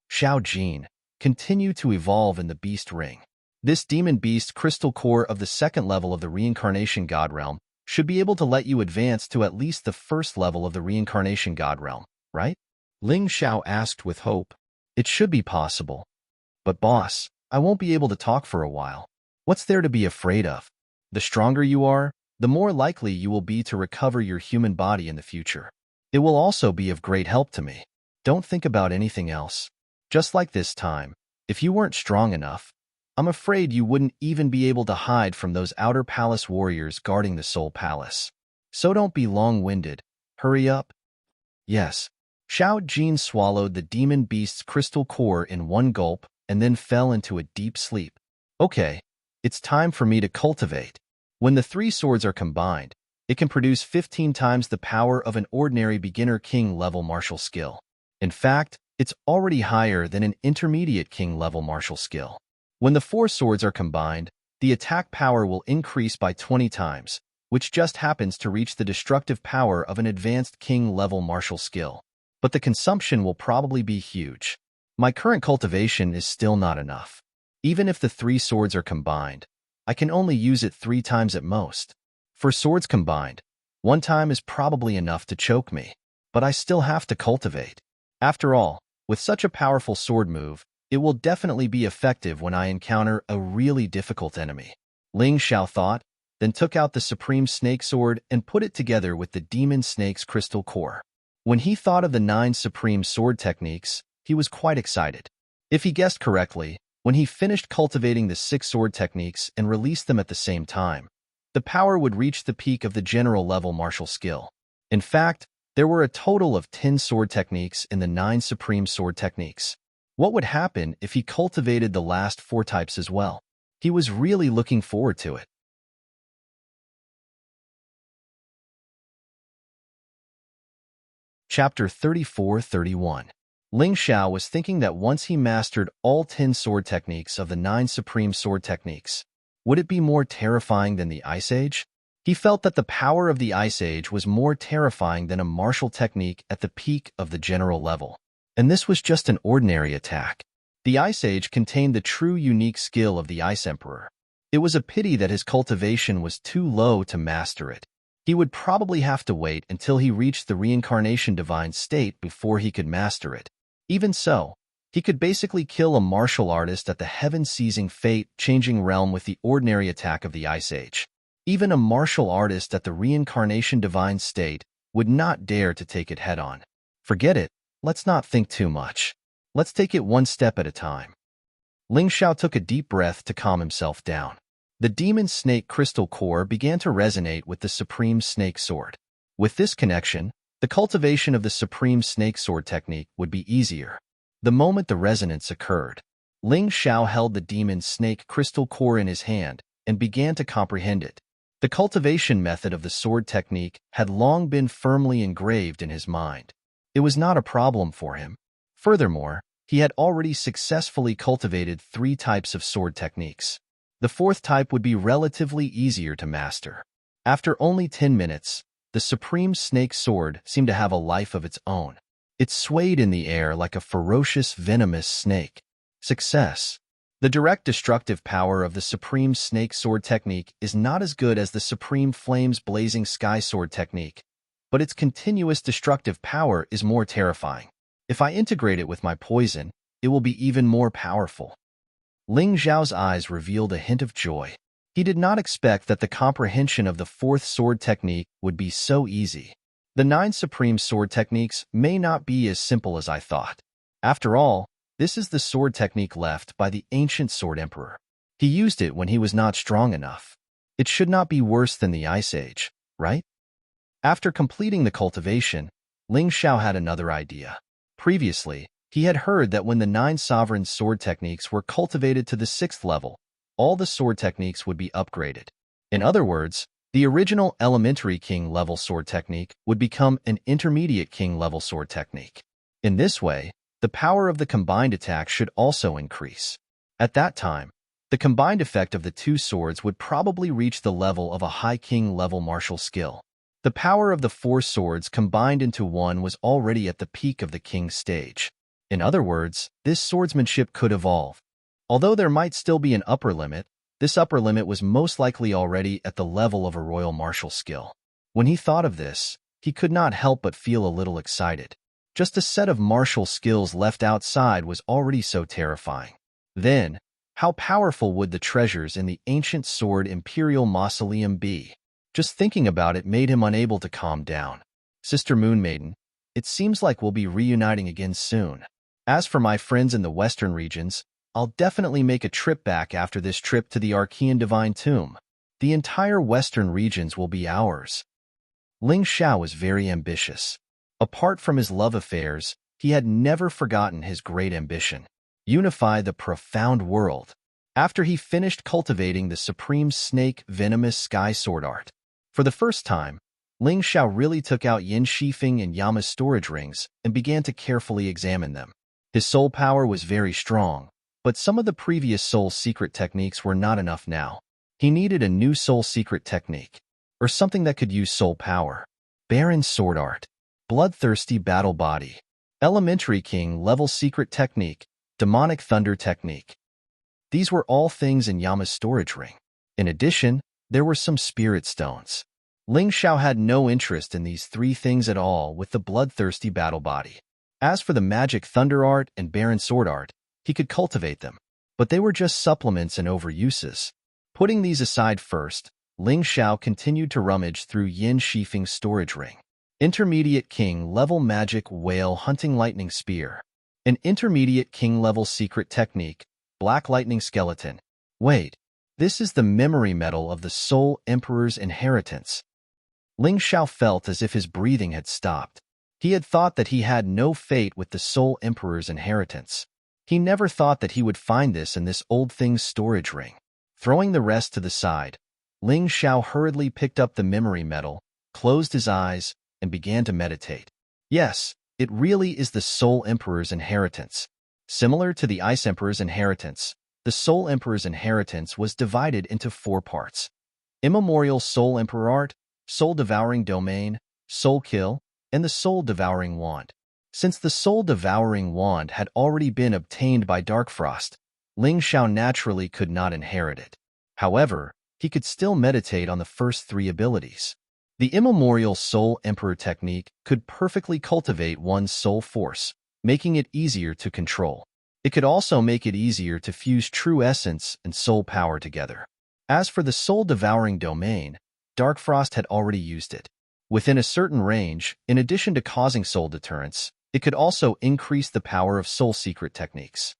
Xiao Jin, continue to evolve in the beast ring. This demon beast crystal core of the second level of the reincarnation god realm should be able to let you advance to at least the first level of the reincarnation god realm, right? Ling Xiao asked with hope. It should be possible. But boss, I won't be able to talk for a while. What's there to be afraid of? The stronger you are, the more likely you will be to recover your human body in the future. It will also be of great help to me. Don't think about anything else. Just like this time, if you weren't strong enough, I'm afraid you wouldn't even be able to hide from those outer palace warriors guarding the Soul Palace. So don't be long-winded. Hurry up. Yes. Xiao Jin swallowed the demon beast's crystal core in one gulp and then fell into a deep sleep. Okay, it's time for me to cultivate. When the three swords are combined, it can produce 15 times the power of an ordinary beginner king-level martial skill. In fact, it's already higher than an intermediate king-level martial skill. When the four swords are combined, the attack power will increase by 20 times, which just happens to reach the destructive power of an advanced king-level martial skill. But the consumption will probably be huge. My current cultivation is still not enough. Even if the three swords are combined, I can only use it 3 times at most. For swords combined, 1 time is probably enough to choke me, but I still have to cultivate. After all, with such a powerful sword move, it will definitely be effective when I encounter a really difficult enemy. Ling Xiao thought, then took out the Supreme Snake Sword and put it together with the Demon Snake's crystal core. When he thought of the 9 Supreme Sword techniques, he was quite excited. If he guessed correctly, when he finished cultivating the 6 sword techniques and released them at the same time, the power would reach the peak of the general level martial skill. In fact, there were a total of 10 sword techniques in the 9 Supreme Sword techniques. What would happen if he cultivated the last 4 types as well? He was really looking forward to it. Chapter 34-31. Ling Xiao was thinking that once he mastered all 10 sword techniques of the 9 Supreme Sword techniques, would it be more terrifying than the Ice Age? He felt that the power of the Ice Age was more terrifying than a martial technique at the peak of the general level. And this was just an ordinary attack. The Ice Age contained the true unique skill of the Ice Emperor. It was a pity that his cultivation was too low to master it. He would probably have to wait until he reached the reincarnation divine state before he could master it. Even so, he could basically kill a martial artist at the heaven-seizing fate-changing realm with the ordinary attack of the Ice Age. Even a martial artist at the reincarnation divine state would not dare to take it head-on. Forget it, let's not think too much. Let's take it one step at a time. Ling Xiao took a deep breath to calm himself down. The Demon Snake Crystal Core began to resonate with the Supreme Snake Sword. With this connection, the cultivation of the supreme snake sword technique would be easier. The moment the resonance occurred, Ling Xiao held the demon snake crystal core in his hand and began to comprehend it. The cultivation method of the sword technique had long been firmly engraved in his mind. It was not a problem for him. Furthermore, he had already successfully cultivated 3 types of sword techniques. The 4th type would be relatively easier to master. After only 10 minutes, the supreme snake sword seemed to have a life of its own. It swayed in the air like a ferocious, venomous snake. Success. The direct destructive power of the supreme snake sword technique is not as good as the supreme flames blazing sky sword technique, but its continuous destructive power is more terrifying. If I integrate it with my poison, it will be even more powerful. Ling Xiao's eyes revealed a hint of joy. He did not expect that the comprehension of the 4th sword technique would be so easy. The 9 supreme sword techniques may not be as simple as I thought. After all, this is the sword technique left by the ancient sword emperor. He used it when he was not strong enough. It should not be worse than the Ice Age, right? After completing the cultivation, Ling Xiao had another idea. Previously, he had heard that when the 9 sovereign sword techniques were cultivated to the 6th level, all the sword techniques would be upgraded. In other words, the original elementary king level sword technique would become an intermediate king level sword technique. In this way, the power of the combined attack should also increase. At that time, the combined effect of the 2 swords would probably reach the level of a high king level martial skill. The power of the 4 swords combined into one was already at the peak of the king stage. In other words, this swordsmanship could evolve. Although there might still be an upper limit, this upper limit was most likely already at the level of a royal martial skill. When he thought of this, he could not help but feel a little excited. Just a set of martial skills left outside was already so terrifying. Then, how powerful would the treasures in the ancient sword Imperial Mausoleum be? Just thinking about it made him unable to calm down. Sister Moon Maiden, it seems like we'll be reuniting again soon. As for my friends in the western regions, I'll definitely make a trip back after this trip to the Archean Divine Tomb. The entire western regions will be ours. Ling Xiao was very ambitious. Apart from his love affairs, he had never forgotten his great ambition: unify the profound world. After he finished cultivating the supreme snake venomous sky sword art, for the first time, Ling Xiao really took out Yin Shifeng and Yama's storage rings and began to carefully examine them. His soul power was very strong, but some of the previous soul secret techniques were not enough now. He needed a new soul secret technique, or something that could use soul power. Barren sword art, bloodthirsty battle body, elementary king level secret technique, demonic thunder technique. These were all things in Yama's storage ring. In addition, there were some spirit stones. Ling Xiao had no interest in these 3 things at all with the bloodthirsty battle body. As for the magic thunder art and barren sword art, he could cultivate them, but they were just supplements and overuses. Putting these aside first, Ling Xiao continued to rummage through Yin Shifeng's storage ring. Intermediate king level magic whale hunting lightning spear. An intermediate king level secret technique, black lightning skeleton. Wait, this is the memory metal of the Soul Emperor's inheritance. Ling Xiao felt as if his breathing had stopped. He had thought that he had no fate with the Soul Emperor's inheritance. He never thought that he would find this in this old thing's storage ring. Throwing the rest to the side, Ling Xiao hurriedly picked up the memory metal, closed his eyes, and began to meditate. Yes, it really is the Soul Emperor's inheritance. Similar to the Ice Emperor's inheritance, the Soul Emperor's inheritance was divided into 4 parts: Immemorial Soul Emperor Art, Soul Devouring Domain, Soul Kill, and the Soul Devouring Wand. Since the Soul Devouring Wand had already been obtained by Darkfrost, Ling Xiao naturally could not inherit it. However, he could still meditate on the first 3 abilities. The Immemorial Soul Emperor technique could perfectly cultivate one's soul force, making it easier to control. It could also make it easier to fuse true essence and soul power together. As for the Soul Devouring Domain, Darkfrost had already used it. Within a certain range, in addition to causing soul deterrence, it could also increase the power of soul secret techniques.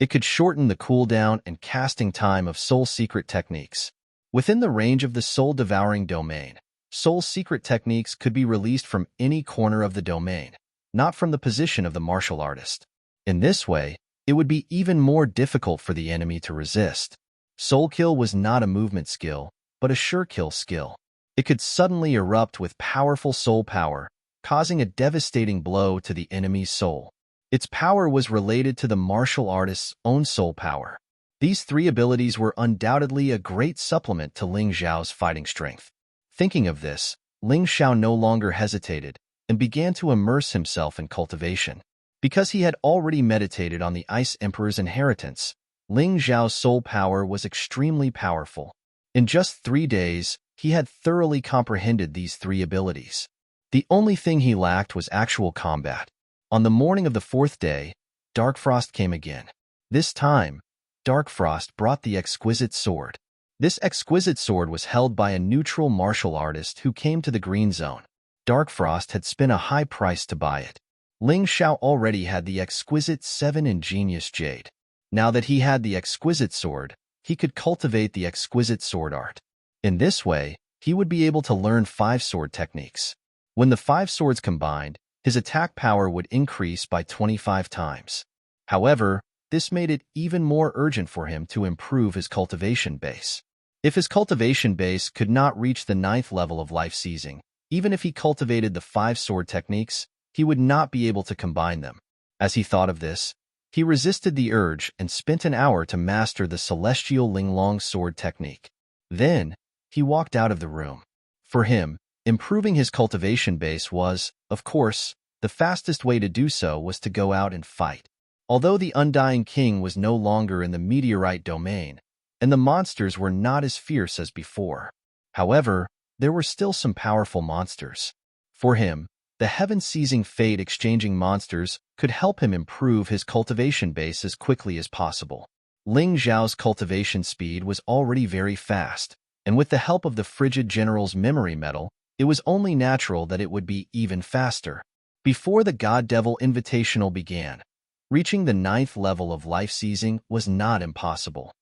It could shorten the cooldown and casting time of soul secret techniques. Within the range of the Soul Devouring Domain, Soul's secret techniques could be released from any corner of the domain, not from the position of the martial artist. In this way, it would be even more difficult for the enemy to resist. Soul Kill was not a movement skill, but a sure kill skill. It could suddenly erupt with powerful soul power, causing a devastating blow to the enemy's soul. Its power was related to the martial artist's own soul power. These three abilities were undoubtedly a great supplement to Ling Xiao's fighting strength. Thinking of this, Ling Xiao no longer hesitated and began to immerse himself in cultivation. Because he had already meditated on the Ice Emperor's inheritance, Ling Xiao's soul power was extremely powerful. In just 3 days, he had thoroughly comprehended these three abilities. The only thing he lacked was actual combat. On the morning of the 4th day, Dark Frost came again. This time, Dark Frost brought the exquisite sword. This exquisite sword was held by a neutral martial artist who came to the green zone. Dark Frost had spent a high price to buy it. Ling Xiao already had the exquisite 7 ingenious jade. Now that he had the exquisite sword, he could cultivate the exquisite sword art. In this way, he would be able to learn 5 sword techniques. When the 5 swords combined, his attack power would increase by 25 times. However, this made it even more urgent for him to improve his cultivation base. If his cultivation base could not reach the 9th level of life seizing, even if he cultivated the 5 sword techniques, he would not be able to combine them. As he thought of this, he resisted the urge and spent an hour to master the celestial Linglong sword technique. Then, he walked out of the room. For him, improving his cultivation base was, of course, the fastest way to do so was to go out and fight. Although the Undying King was no longer in the meteorite domain, and the monsters were not as fierce as before. However, there were still some powerful monsters. For him, the heaven-seizing fate-exchanging monsters could help him improve his cultivation base as quickly as possible. Ling Xiao's cultivation speed was already very fast, and with the help of the Frigid General's memory metal, it was only natural that it would be even faster. Before the God Devil Invitational began, reaching the 9th level of life seizing was not impossible.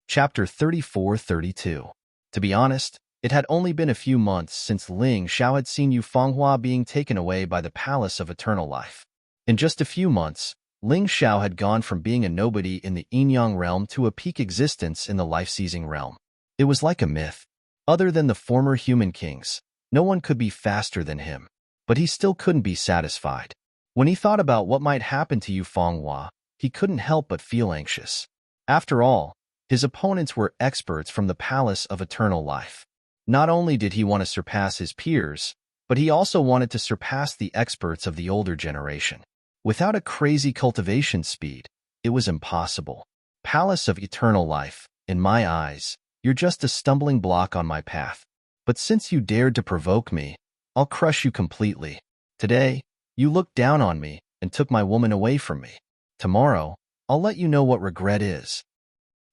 Chapter 34-32. To be honest, it had only been a few months since Ling Xiao had seen Yu Fenghua being taken away by the Palace of Eternal Life. In just a few months, Ling Xiao had gone from being a nobody in the Yinyang realm to a peak existence in the life-seizing realm. It was like a myth. Other than the former human kings, no one could be faster than him. But he still couldn't be satisfied. When he thought about what might happen to Yu Fenghua, he couldn't help but feel anxious. After all, his opponents were experts from the Palace of Eternal Life. Not only did he want to surpass his peers, but he also wanted to surpass the experts of the older generation. Without a crazy cultivation speed, it was impossible. Palace of Eternal Life, in my eyes, you're just a stumbling block on my path. But since you dared to provoke me, I'll crush you completely. Today, you looked down on me and took my woman away from me. Tomorrow, I'll let you know what regret is.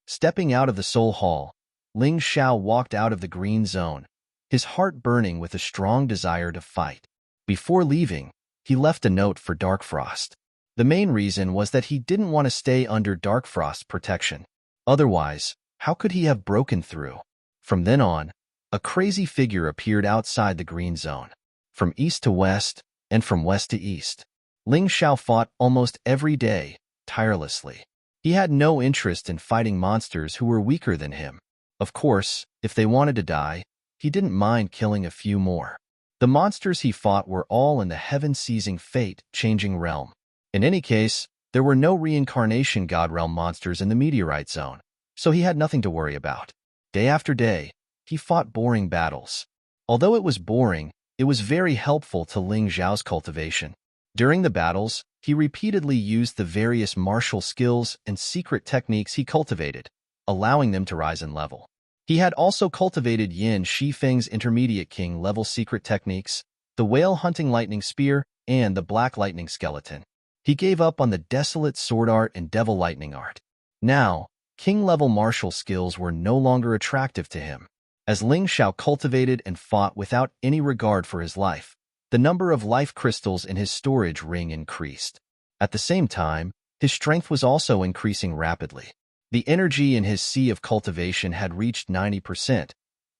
Stepping out of the Soul Hall, Ling Xiao walked out of the green zone, his heart burning with a strong desire to fight. Before leaving, he left a note for Dark Frost. The main reason was that he didn't want to stay under Dark Frost's protection. Otherwise, how could he have broken through? From then on, a crazy figure appeared outside the green zone. From east to west, and from west to east, Ling Xiao fought almost every day, tirelessly. He had no interest in fighting monsters who were weaker than him. Of course, if they wanted to die, he didn't mind killing a few more. The monsters he fought were all in the heaven-seizing fate-changing realm. In any case, there were no reincarnation God realm monsters in the meteorite zone, so he had nothing to worry about. Day after day, he fought boring battles. Although it was boring, it was very helpful to Ling Xiao's cultivation. During the battles, he repeatedly used the various martial skills and secret techniques he cultivated, allowing them to rise in level. He had also cultivated Yin Shifeng's intermediate king level secret techniques, the whale hunting lightning spear, and the black lightning skeleton. He gave up on the desolate sword art and devil lightning art. Now, king-level martial skills were no longer attractive to him. As Ling Xiao cultivated and fought without any regard for his life, the number of life crystals in his storage ring increased. At the same time, his strength was also increasing rapidly. The energy in his sea of cultivation had reached 90%,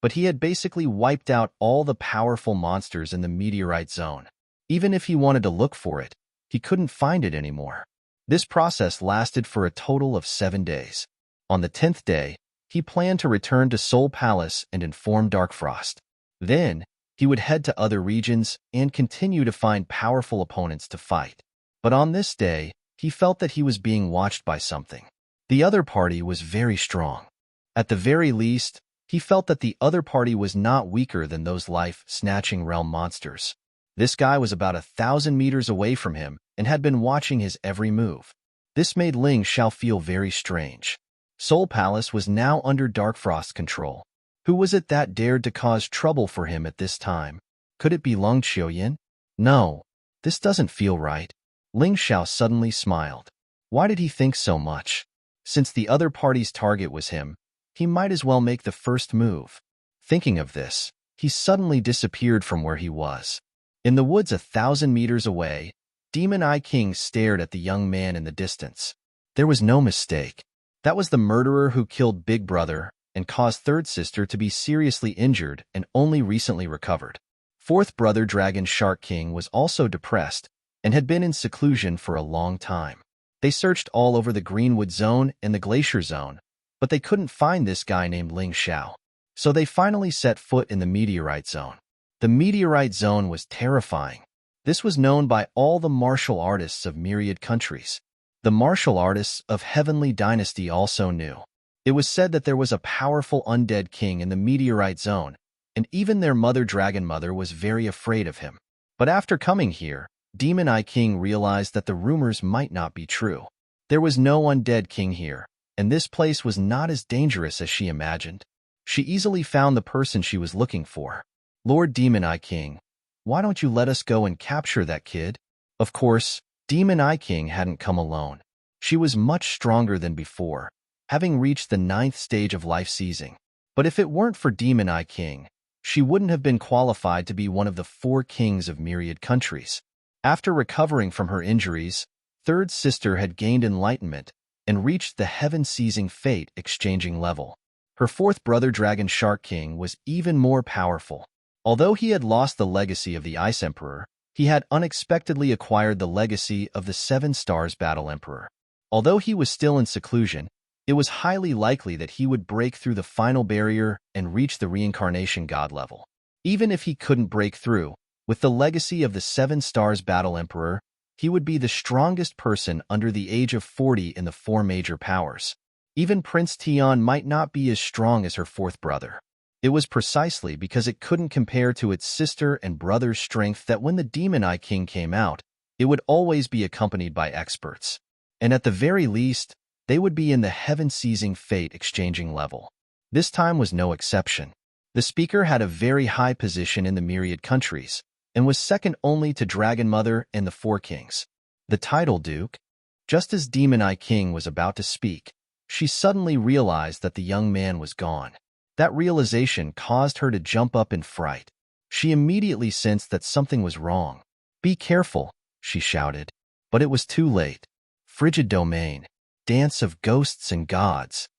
but he had basically wiped out all the powerful monsters in the meteorite zone. Even if he wanted to look for it, he couldn't find it anymore. This process lasted for a total of 7 days. On the 10th day, he planned to return to Soul Palace and inform Darkfrost. Then, he would head to other regions and continue to find powerful opponents to fight. But on this day, he felt that he was being watched by something. The other party was very strong. At the very least, he felt that the other party was not weaker than those life-snatching realm monsters. This guy was about 1,000 meters away from him and had been watching his every move. This made Ling Xiao feel very strange. Soul Palace was now under Darkfrost's control. Who was it that dared to cause trouble for him at this time? Could it be Lung Qiuyin? No, this doesn't feel right. Ling Xiao suddenly smiled. Why did he think so much? Since the other party's target was him, he might as well make the first move. Thinking of this, he suddenly disappeared from where he was. In the woods 1,000 meters away, Demon Eye King stared at the young man in the distance. There was no mistake. That was the murderer who killed Big Brother and caused Third Sister to be seriously injured and only recently recovered. Fourth Brother Dragon Shark King was also depressed and had been in seclusion for a long time. They searched all over the Greenwood Zone and the Glacier Zone, but they couldn't find this guy named Ling Xiao. So they finally set foot in the Meteorite Zone. The Meteorite Zone was terrifying. This was known by all the martial artists of myriad countries. The martial artists of Heavenly Dynasty also knew. It was said that there was a powerful undead king in the Meteorite Zone, and even their mother Dragon Mother was very afraid of him. But after coming here, Demon Eye King realized that the rumors might not be true. There was no undead king here, and this place was not as dangerous as she imagined. She easily found the person she was looking for. Lord Demon Eye King, why don't you let us go and capture that kid? Of course, Demon Eye King hadn't come alone. She was much stronger than before, having reached the 9th stage of life seizing. But if it weren't for Demon Eye King, she wouldn't have been qualified to be one of the 4 kings of myriad countries. After recovering from her injuries, Third Sister had gained enlightenment and reached the heaven-seizing fate exchanging level. Her fourth brother Dragon Shark King was even more powerful. Although he had lost the legacy of the Ice Emperor, he had unexpectedly acquired the legacy of the 7 Stars Battle Emperor. Although he was still in seclusion, it was highly likely that he would break through the final barrier and reach the reincarnation god level. Even if he couldn't break through, with the legacy of the 7 Stars Battle Emperor, he would be the strongest person under the age of 40 in the 4 major powers. Even Prince Tian might not be as strong as her fourth brother. It was precisely because it couldn't compare to its sister and brother's strength that when the Demon Eye King came out, it would always be accompanied by experts. And at the very least, they would be in the heaven-seizing fate exchanging level. This time was no exception. The speaker had a very high position in the myriad countries, and was second only to Dragon Mother and the 4 kings. The title Duke. Just as Demon Eye King was about to speak, she suddenly realized that the young man was gone. That realization caused her to jump up in fright. She immediately sensed that something was wrong. "Be careful," she shouted. But it was too late. Frigid Domain. Dance of Ghosts and Gods.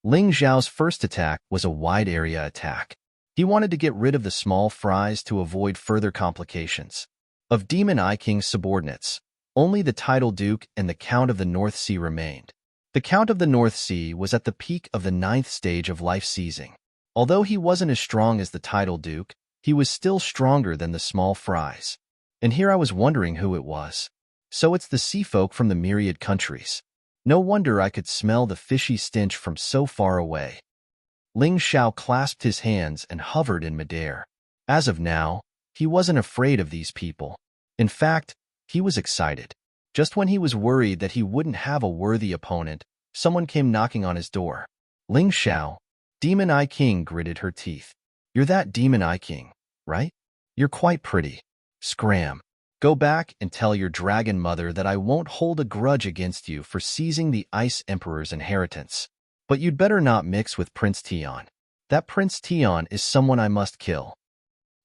Ling Xiao's first attack was a wide-area attack. He wanted to get rid of the small fries to avoid further complications. Of Demon Eye King's subordinates, only the title Duke and the Count of the North Sea remained. The Count of the North Sea was at the peak of the 9th stage of life seizing. Although he wasn't as strong as the title Duke, he was still stronger than the small fries. And here I was wondering who it was. So it's the sea folk from the myriad countries. No wonder I could smell the fishy stench from so far away. Ling Xiao clasped his hands and hovered in midair. As of now, he wasn't afraid of these people. In fact, he was excited. Just when he was worried that he wouldn't have a worthy opponent, someone came knocking on his door. Ling Xiao, Demon Eye King gritted her teeth. "You're that Demon Eye King, right? You're quite pretty. Scram. Go back and tell your dragon mother that I won't hold a grudge against you for seizing the Ice Emperor's inheritance. But you'd better not mix with Prince Tian. That Prince Tian is someone I must kill."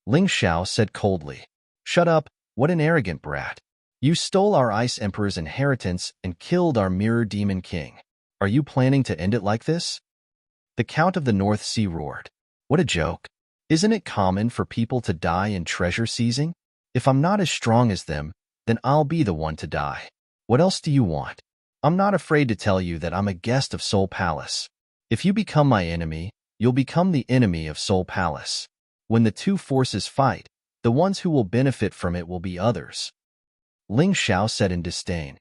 Ling Xiao said coldly. "Shut up, what an arrogant brat. You stole our Ice Emperor's inheritance and killed our Mirror Demon King. Are you planning to end it like this? The Count of the North Sea roared. What a joke. Isn't it common for people to die in treasure seizing? If I'm not as strong as them, then I'll be the one to die. What else do you want? I'm not afraid to tell you that I'm a guest of Soul Palace. If you become my enemy, you'll become the enemy of Soul Palace. When the two forces fight, the ones who will benefit from it will be others. Ling Xiao said in disdain.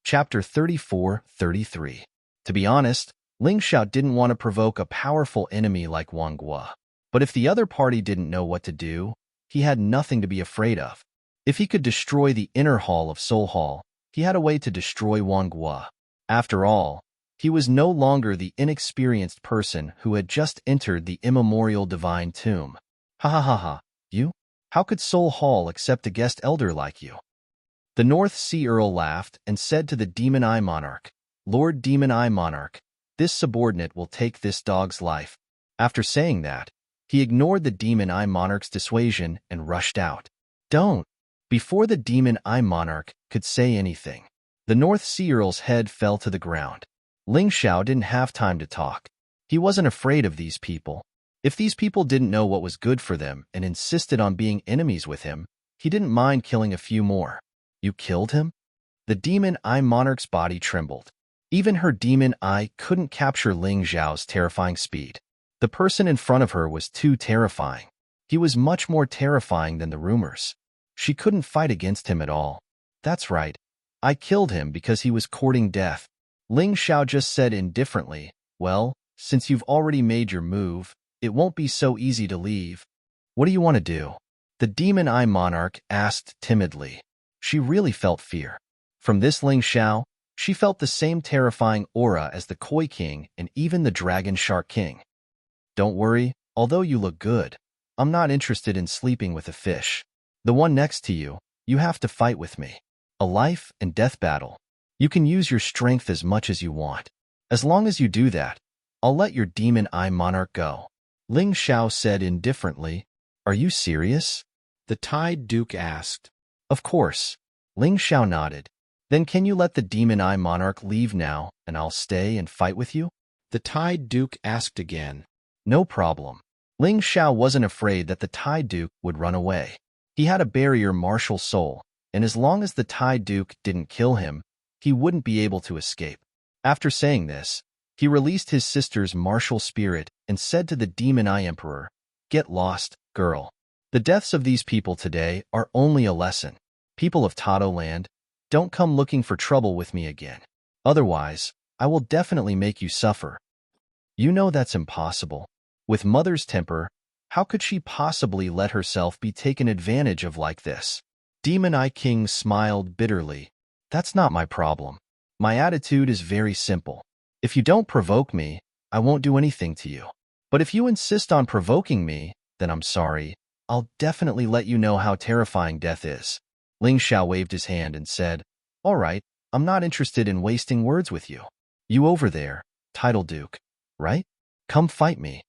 Chapter 34-33. To be honest, Ling Xiao didn't want to provoke a powerful enemy like Wang Guo. But if the other party didn't know what to do, he had nothing to be afraid of. If he could destroy the inner hall of Soul Hall, he had a way to destroy Wang Guo. After all, he was no longer the inexperienced person who had just entered the immemorial divine tomb. Ha ha ha ha, you? How could Soul Hall accept a guest elder like you? The North Sea Earl laughed and said to the Demon Eye Monarch, Lord Demon Eye Monarch, this subordinate will take this dog's life. After saying that, he ignored the Demon Eye Monarch's dissuasion and rushed out. Don't! Before the Demon Eye Monarch could say anything, the North Sea Earl's head fell to the ground. Ling Xiao didn't have time to talk. He wasn't afraid of these people. If these people didn't know what was good for them and insisted on being enemies with him, he didn't mind killing a few more. You killed him? The Demon Eye Monarch's body trembled. Even her demon eye couldn't capture Ling Xiao's terrifying speed. The person in front of her was too terrifying. He was much more terrifying than the rumors. She couldn't fight against him at all. That's right. I killed him because he was courting death. Ling Xiao just said indifferently, well, since you've already made your move, it won't be so easy to leave. What do you want to do? The Demon Eye Monarch asked timidly. She really felt fear. From this Ling Xiao, she felt the same terrifying aura as the Koi King and even the Dragon Shark King. Don't worry, although you look good, I'm not interested in sleeping with a fish. The one next to you, you have to fight with me. A life and death battle. You can use your strength as much as you want. As long as you do that, I'll let your Demon Eye Monarch go. Ling Xiao said indifferently. Are you serious? The Tide Duke asked. Of course. Ling Xiao nodded. Then can you let the Demon Eye Monarch leave now, and I'll stay and fight with you? The Tide Duke asked again. No problem. Ling Xiao wasn't afraid that the Tide Duke would run away. He had a barrier martial soul, and as long as the Tide Duke didn't kill him, he wouldn't be able to escape. After saying this, he released his sister's martial spirit and said to the Demon Eye Emperor, Get lost, girl. The deaths of these people today are only a lesson. People of Tato Land, don't come looking for trouble with me again. Otherwise, I will definitely make you suffer. You know that's impossible. With Mother's temper, how could she possibly let herself be taken advantage of like this? Demon Eye King smiled bitterly. That's not my problem. My attitude is very simple. If you don't provoke me, I won't do anything to you. But if you insist on provoking me, then I'm sorry. I'll definitely let you know how terrifying death is. Ling Xiao waved his hand and said, All right, I'm not interested in wasting words with you. You over there, Title Duke, right? Come fight me.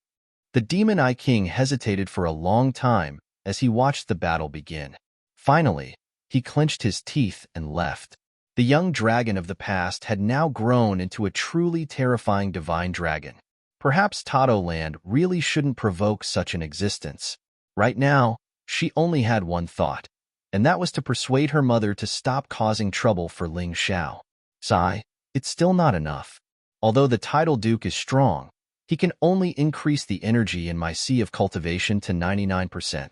The Demon Eye King hesitated for a long time as he watched the battle begin. Finally, he clenched his teeth and left. The young dragon of the past had now grown into a truly terrifying divine dragon. Perhaps Tato Land really shouldn't provoke such an existence. Right now, she only had one thought, and that was to persuade her mother to stop causing trouble for Ling Xiao. Sigh, it's still not enough. Although the Title Duke is strong, he can only increase the energy in my sea of cultivation to 99%.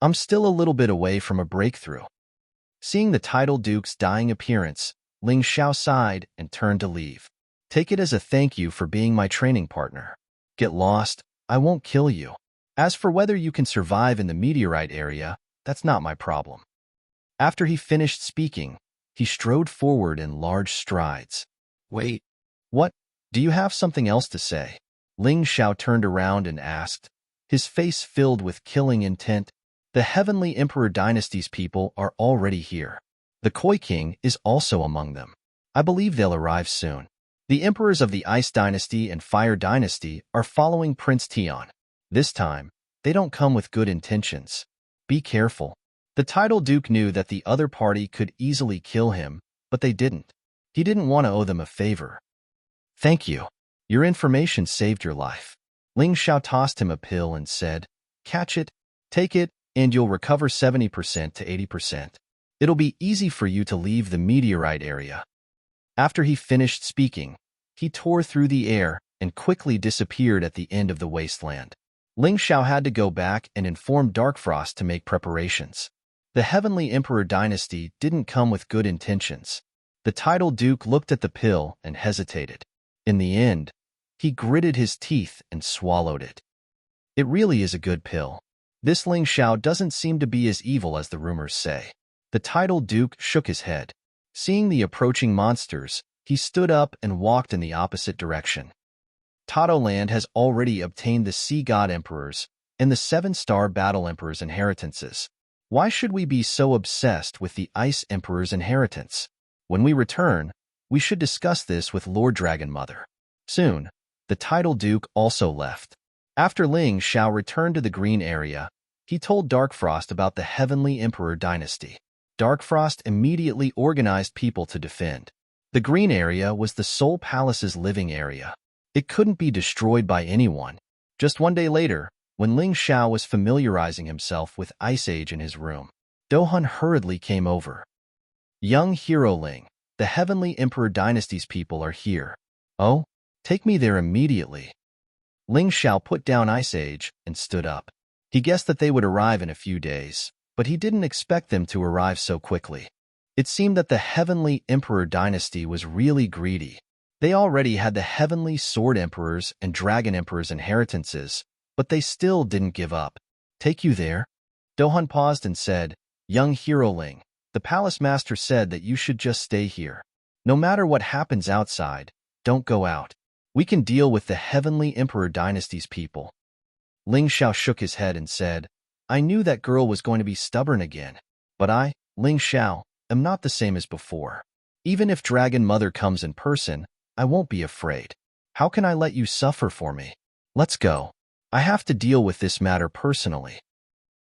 I'm still a little bit away from a breakthrough. Seeing the Title Duke's dying appearance, Ling Xiao sighed and turned to leave. Take it as a thank you for being my training partner. Get lost, I won't kill you. As for whether you can survive in the meteorite area, that's not my problem. After he finished speaking, he strode forward in large strides. Wait. What? Do you have something else to say? Ling Xiao turned around and asked, his face filled with killing intent. The Heavenly Emperor Dynasty's people are already here. The Koi King is also among them. I believe they'll arrive soon. The emperors of the Ice Dynasty and Fire Dynasty are following Prince Tian. This time, they don't come with good intentions. Be careful. The title duke knew that the other party could easily kill him, but they didn't. He didn't want to owe them a favor. Thank you. Your information saved your life. Ling Xiao tossed him a pill and said, catch it, take it, and you'll recover 70% to 80%. It'll be easy for you to leave the meteorite area. After he finished speaking, he tore through the air and quickly disappeared at the end of the wasteland. Ling Xiao had to go back and inform Darkfrost to make preparations. The Heavenly Emperor dynasty didn't come with good intentions. The title duke looked at the pill and hesitated. In the end, he gritted his teeth and swallowed it. It really is a good pill. This Ling Xiao doesn't seem to be as evil as the rumors say. The title duke shook his head. Seeing the approaching monsters, he stood up and walked in the opposite direction. Land has already obtained the Sea God Emperor's and the 7-star Battle Emperor's inheritances. Why should we be so obsessed with the Ice Emperor's inheritance? When we return, we should discuss this with Lord Dragon Mother. Soon, the title duke also left. After Ling Xiao returned to the green area, he told Darkfrost about the Heavenly Emperor dynasty. Darkfrost immediately organized people to defend. The green area was the Soul Palace's living area. It couldn't be destroyed by anyone. Just one day later, when Ling Xiao was familiarizing himself with Ice Age in his room, Dohun hurriedly came over. Young Hero Ling, the Heavenly Emperor dynasty's people are here. Oh, take me there immediately. Ling Xiao put down Ice Age and stood up. He guessed that they would arrive in a few days, but he didn't expect them to arrive so quickly. It seemed that the Heavenly Emperor dynasty was really greedy. They already had the Heavenly Sword Emperor's and Dragon Emperor's inheritances, but they still didn't give up. Take you there? Dohun paused and said, Young Hero Ling, the palace master said that you should just stay here. No matter what happens outside, don't go out. We can deal with the Heavenly Emperor dynasty's people. Ling Xiao shook his head and said, I knew that girl was going to be stubborn again, but I, Ling Xiao, am not the same as before. Even if Dragon Mother comes in person, I won't be afraid. How can I let you suffer for me? Let's go. I have to deal with this matter personally.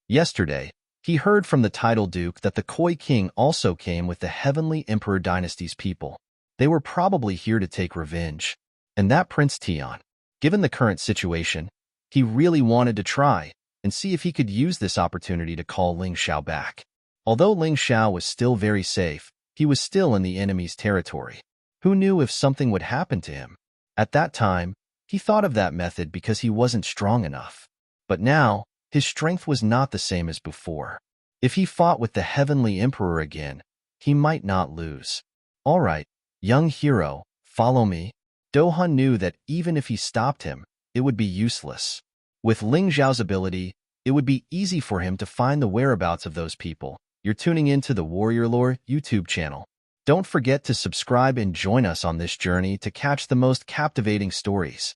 Yesterday, he heard from the title duke that the Koi King also came with the Heavenly Emperor dynasty's people. They were probably here to take revenge. And that Prince Tian, given the current situation, he really wanted to try and see if he could use this opportunity to call Ling Xiao back. Although Ling Xiao was still very safe, he was still in the enemy's territory. Who knew if something would happen to him? At that time, he thought of that method because he wasn't strong enough. But now, his strength was not the same as before. If he fought with the Heavenly Emperor again, he might not lose. All right, young hero, follow me. Dohun knew that even if he stopped him, it would be useless. With Ling Xiao's ability, it would be easy for him to find the whereabouts of those people. You're tuning into the Warrior Lore YouTube channel. Don't forget to subscribe and join us on this journey to catch the most captivating stories.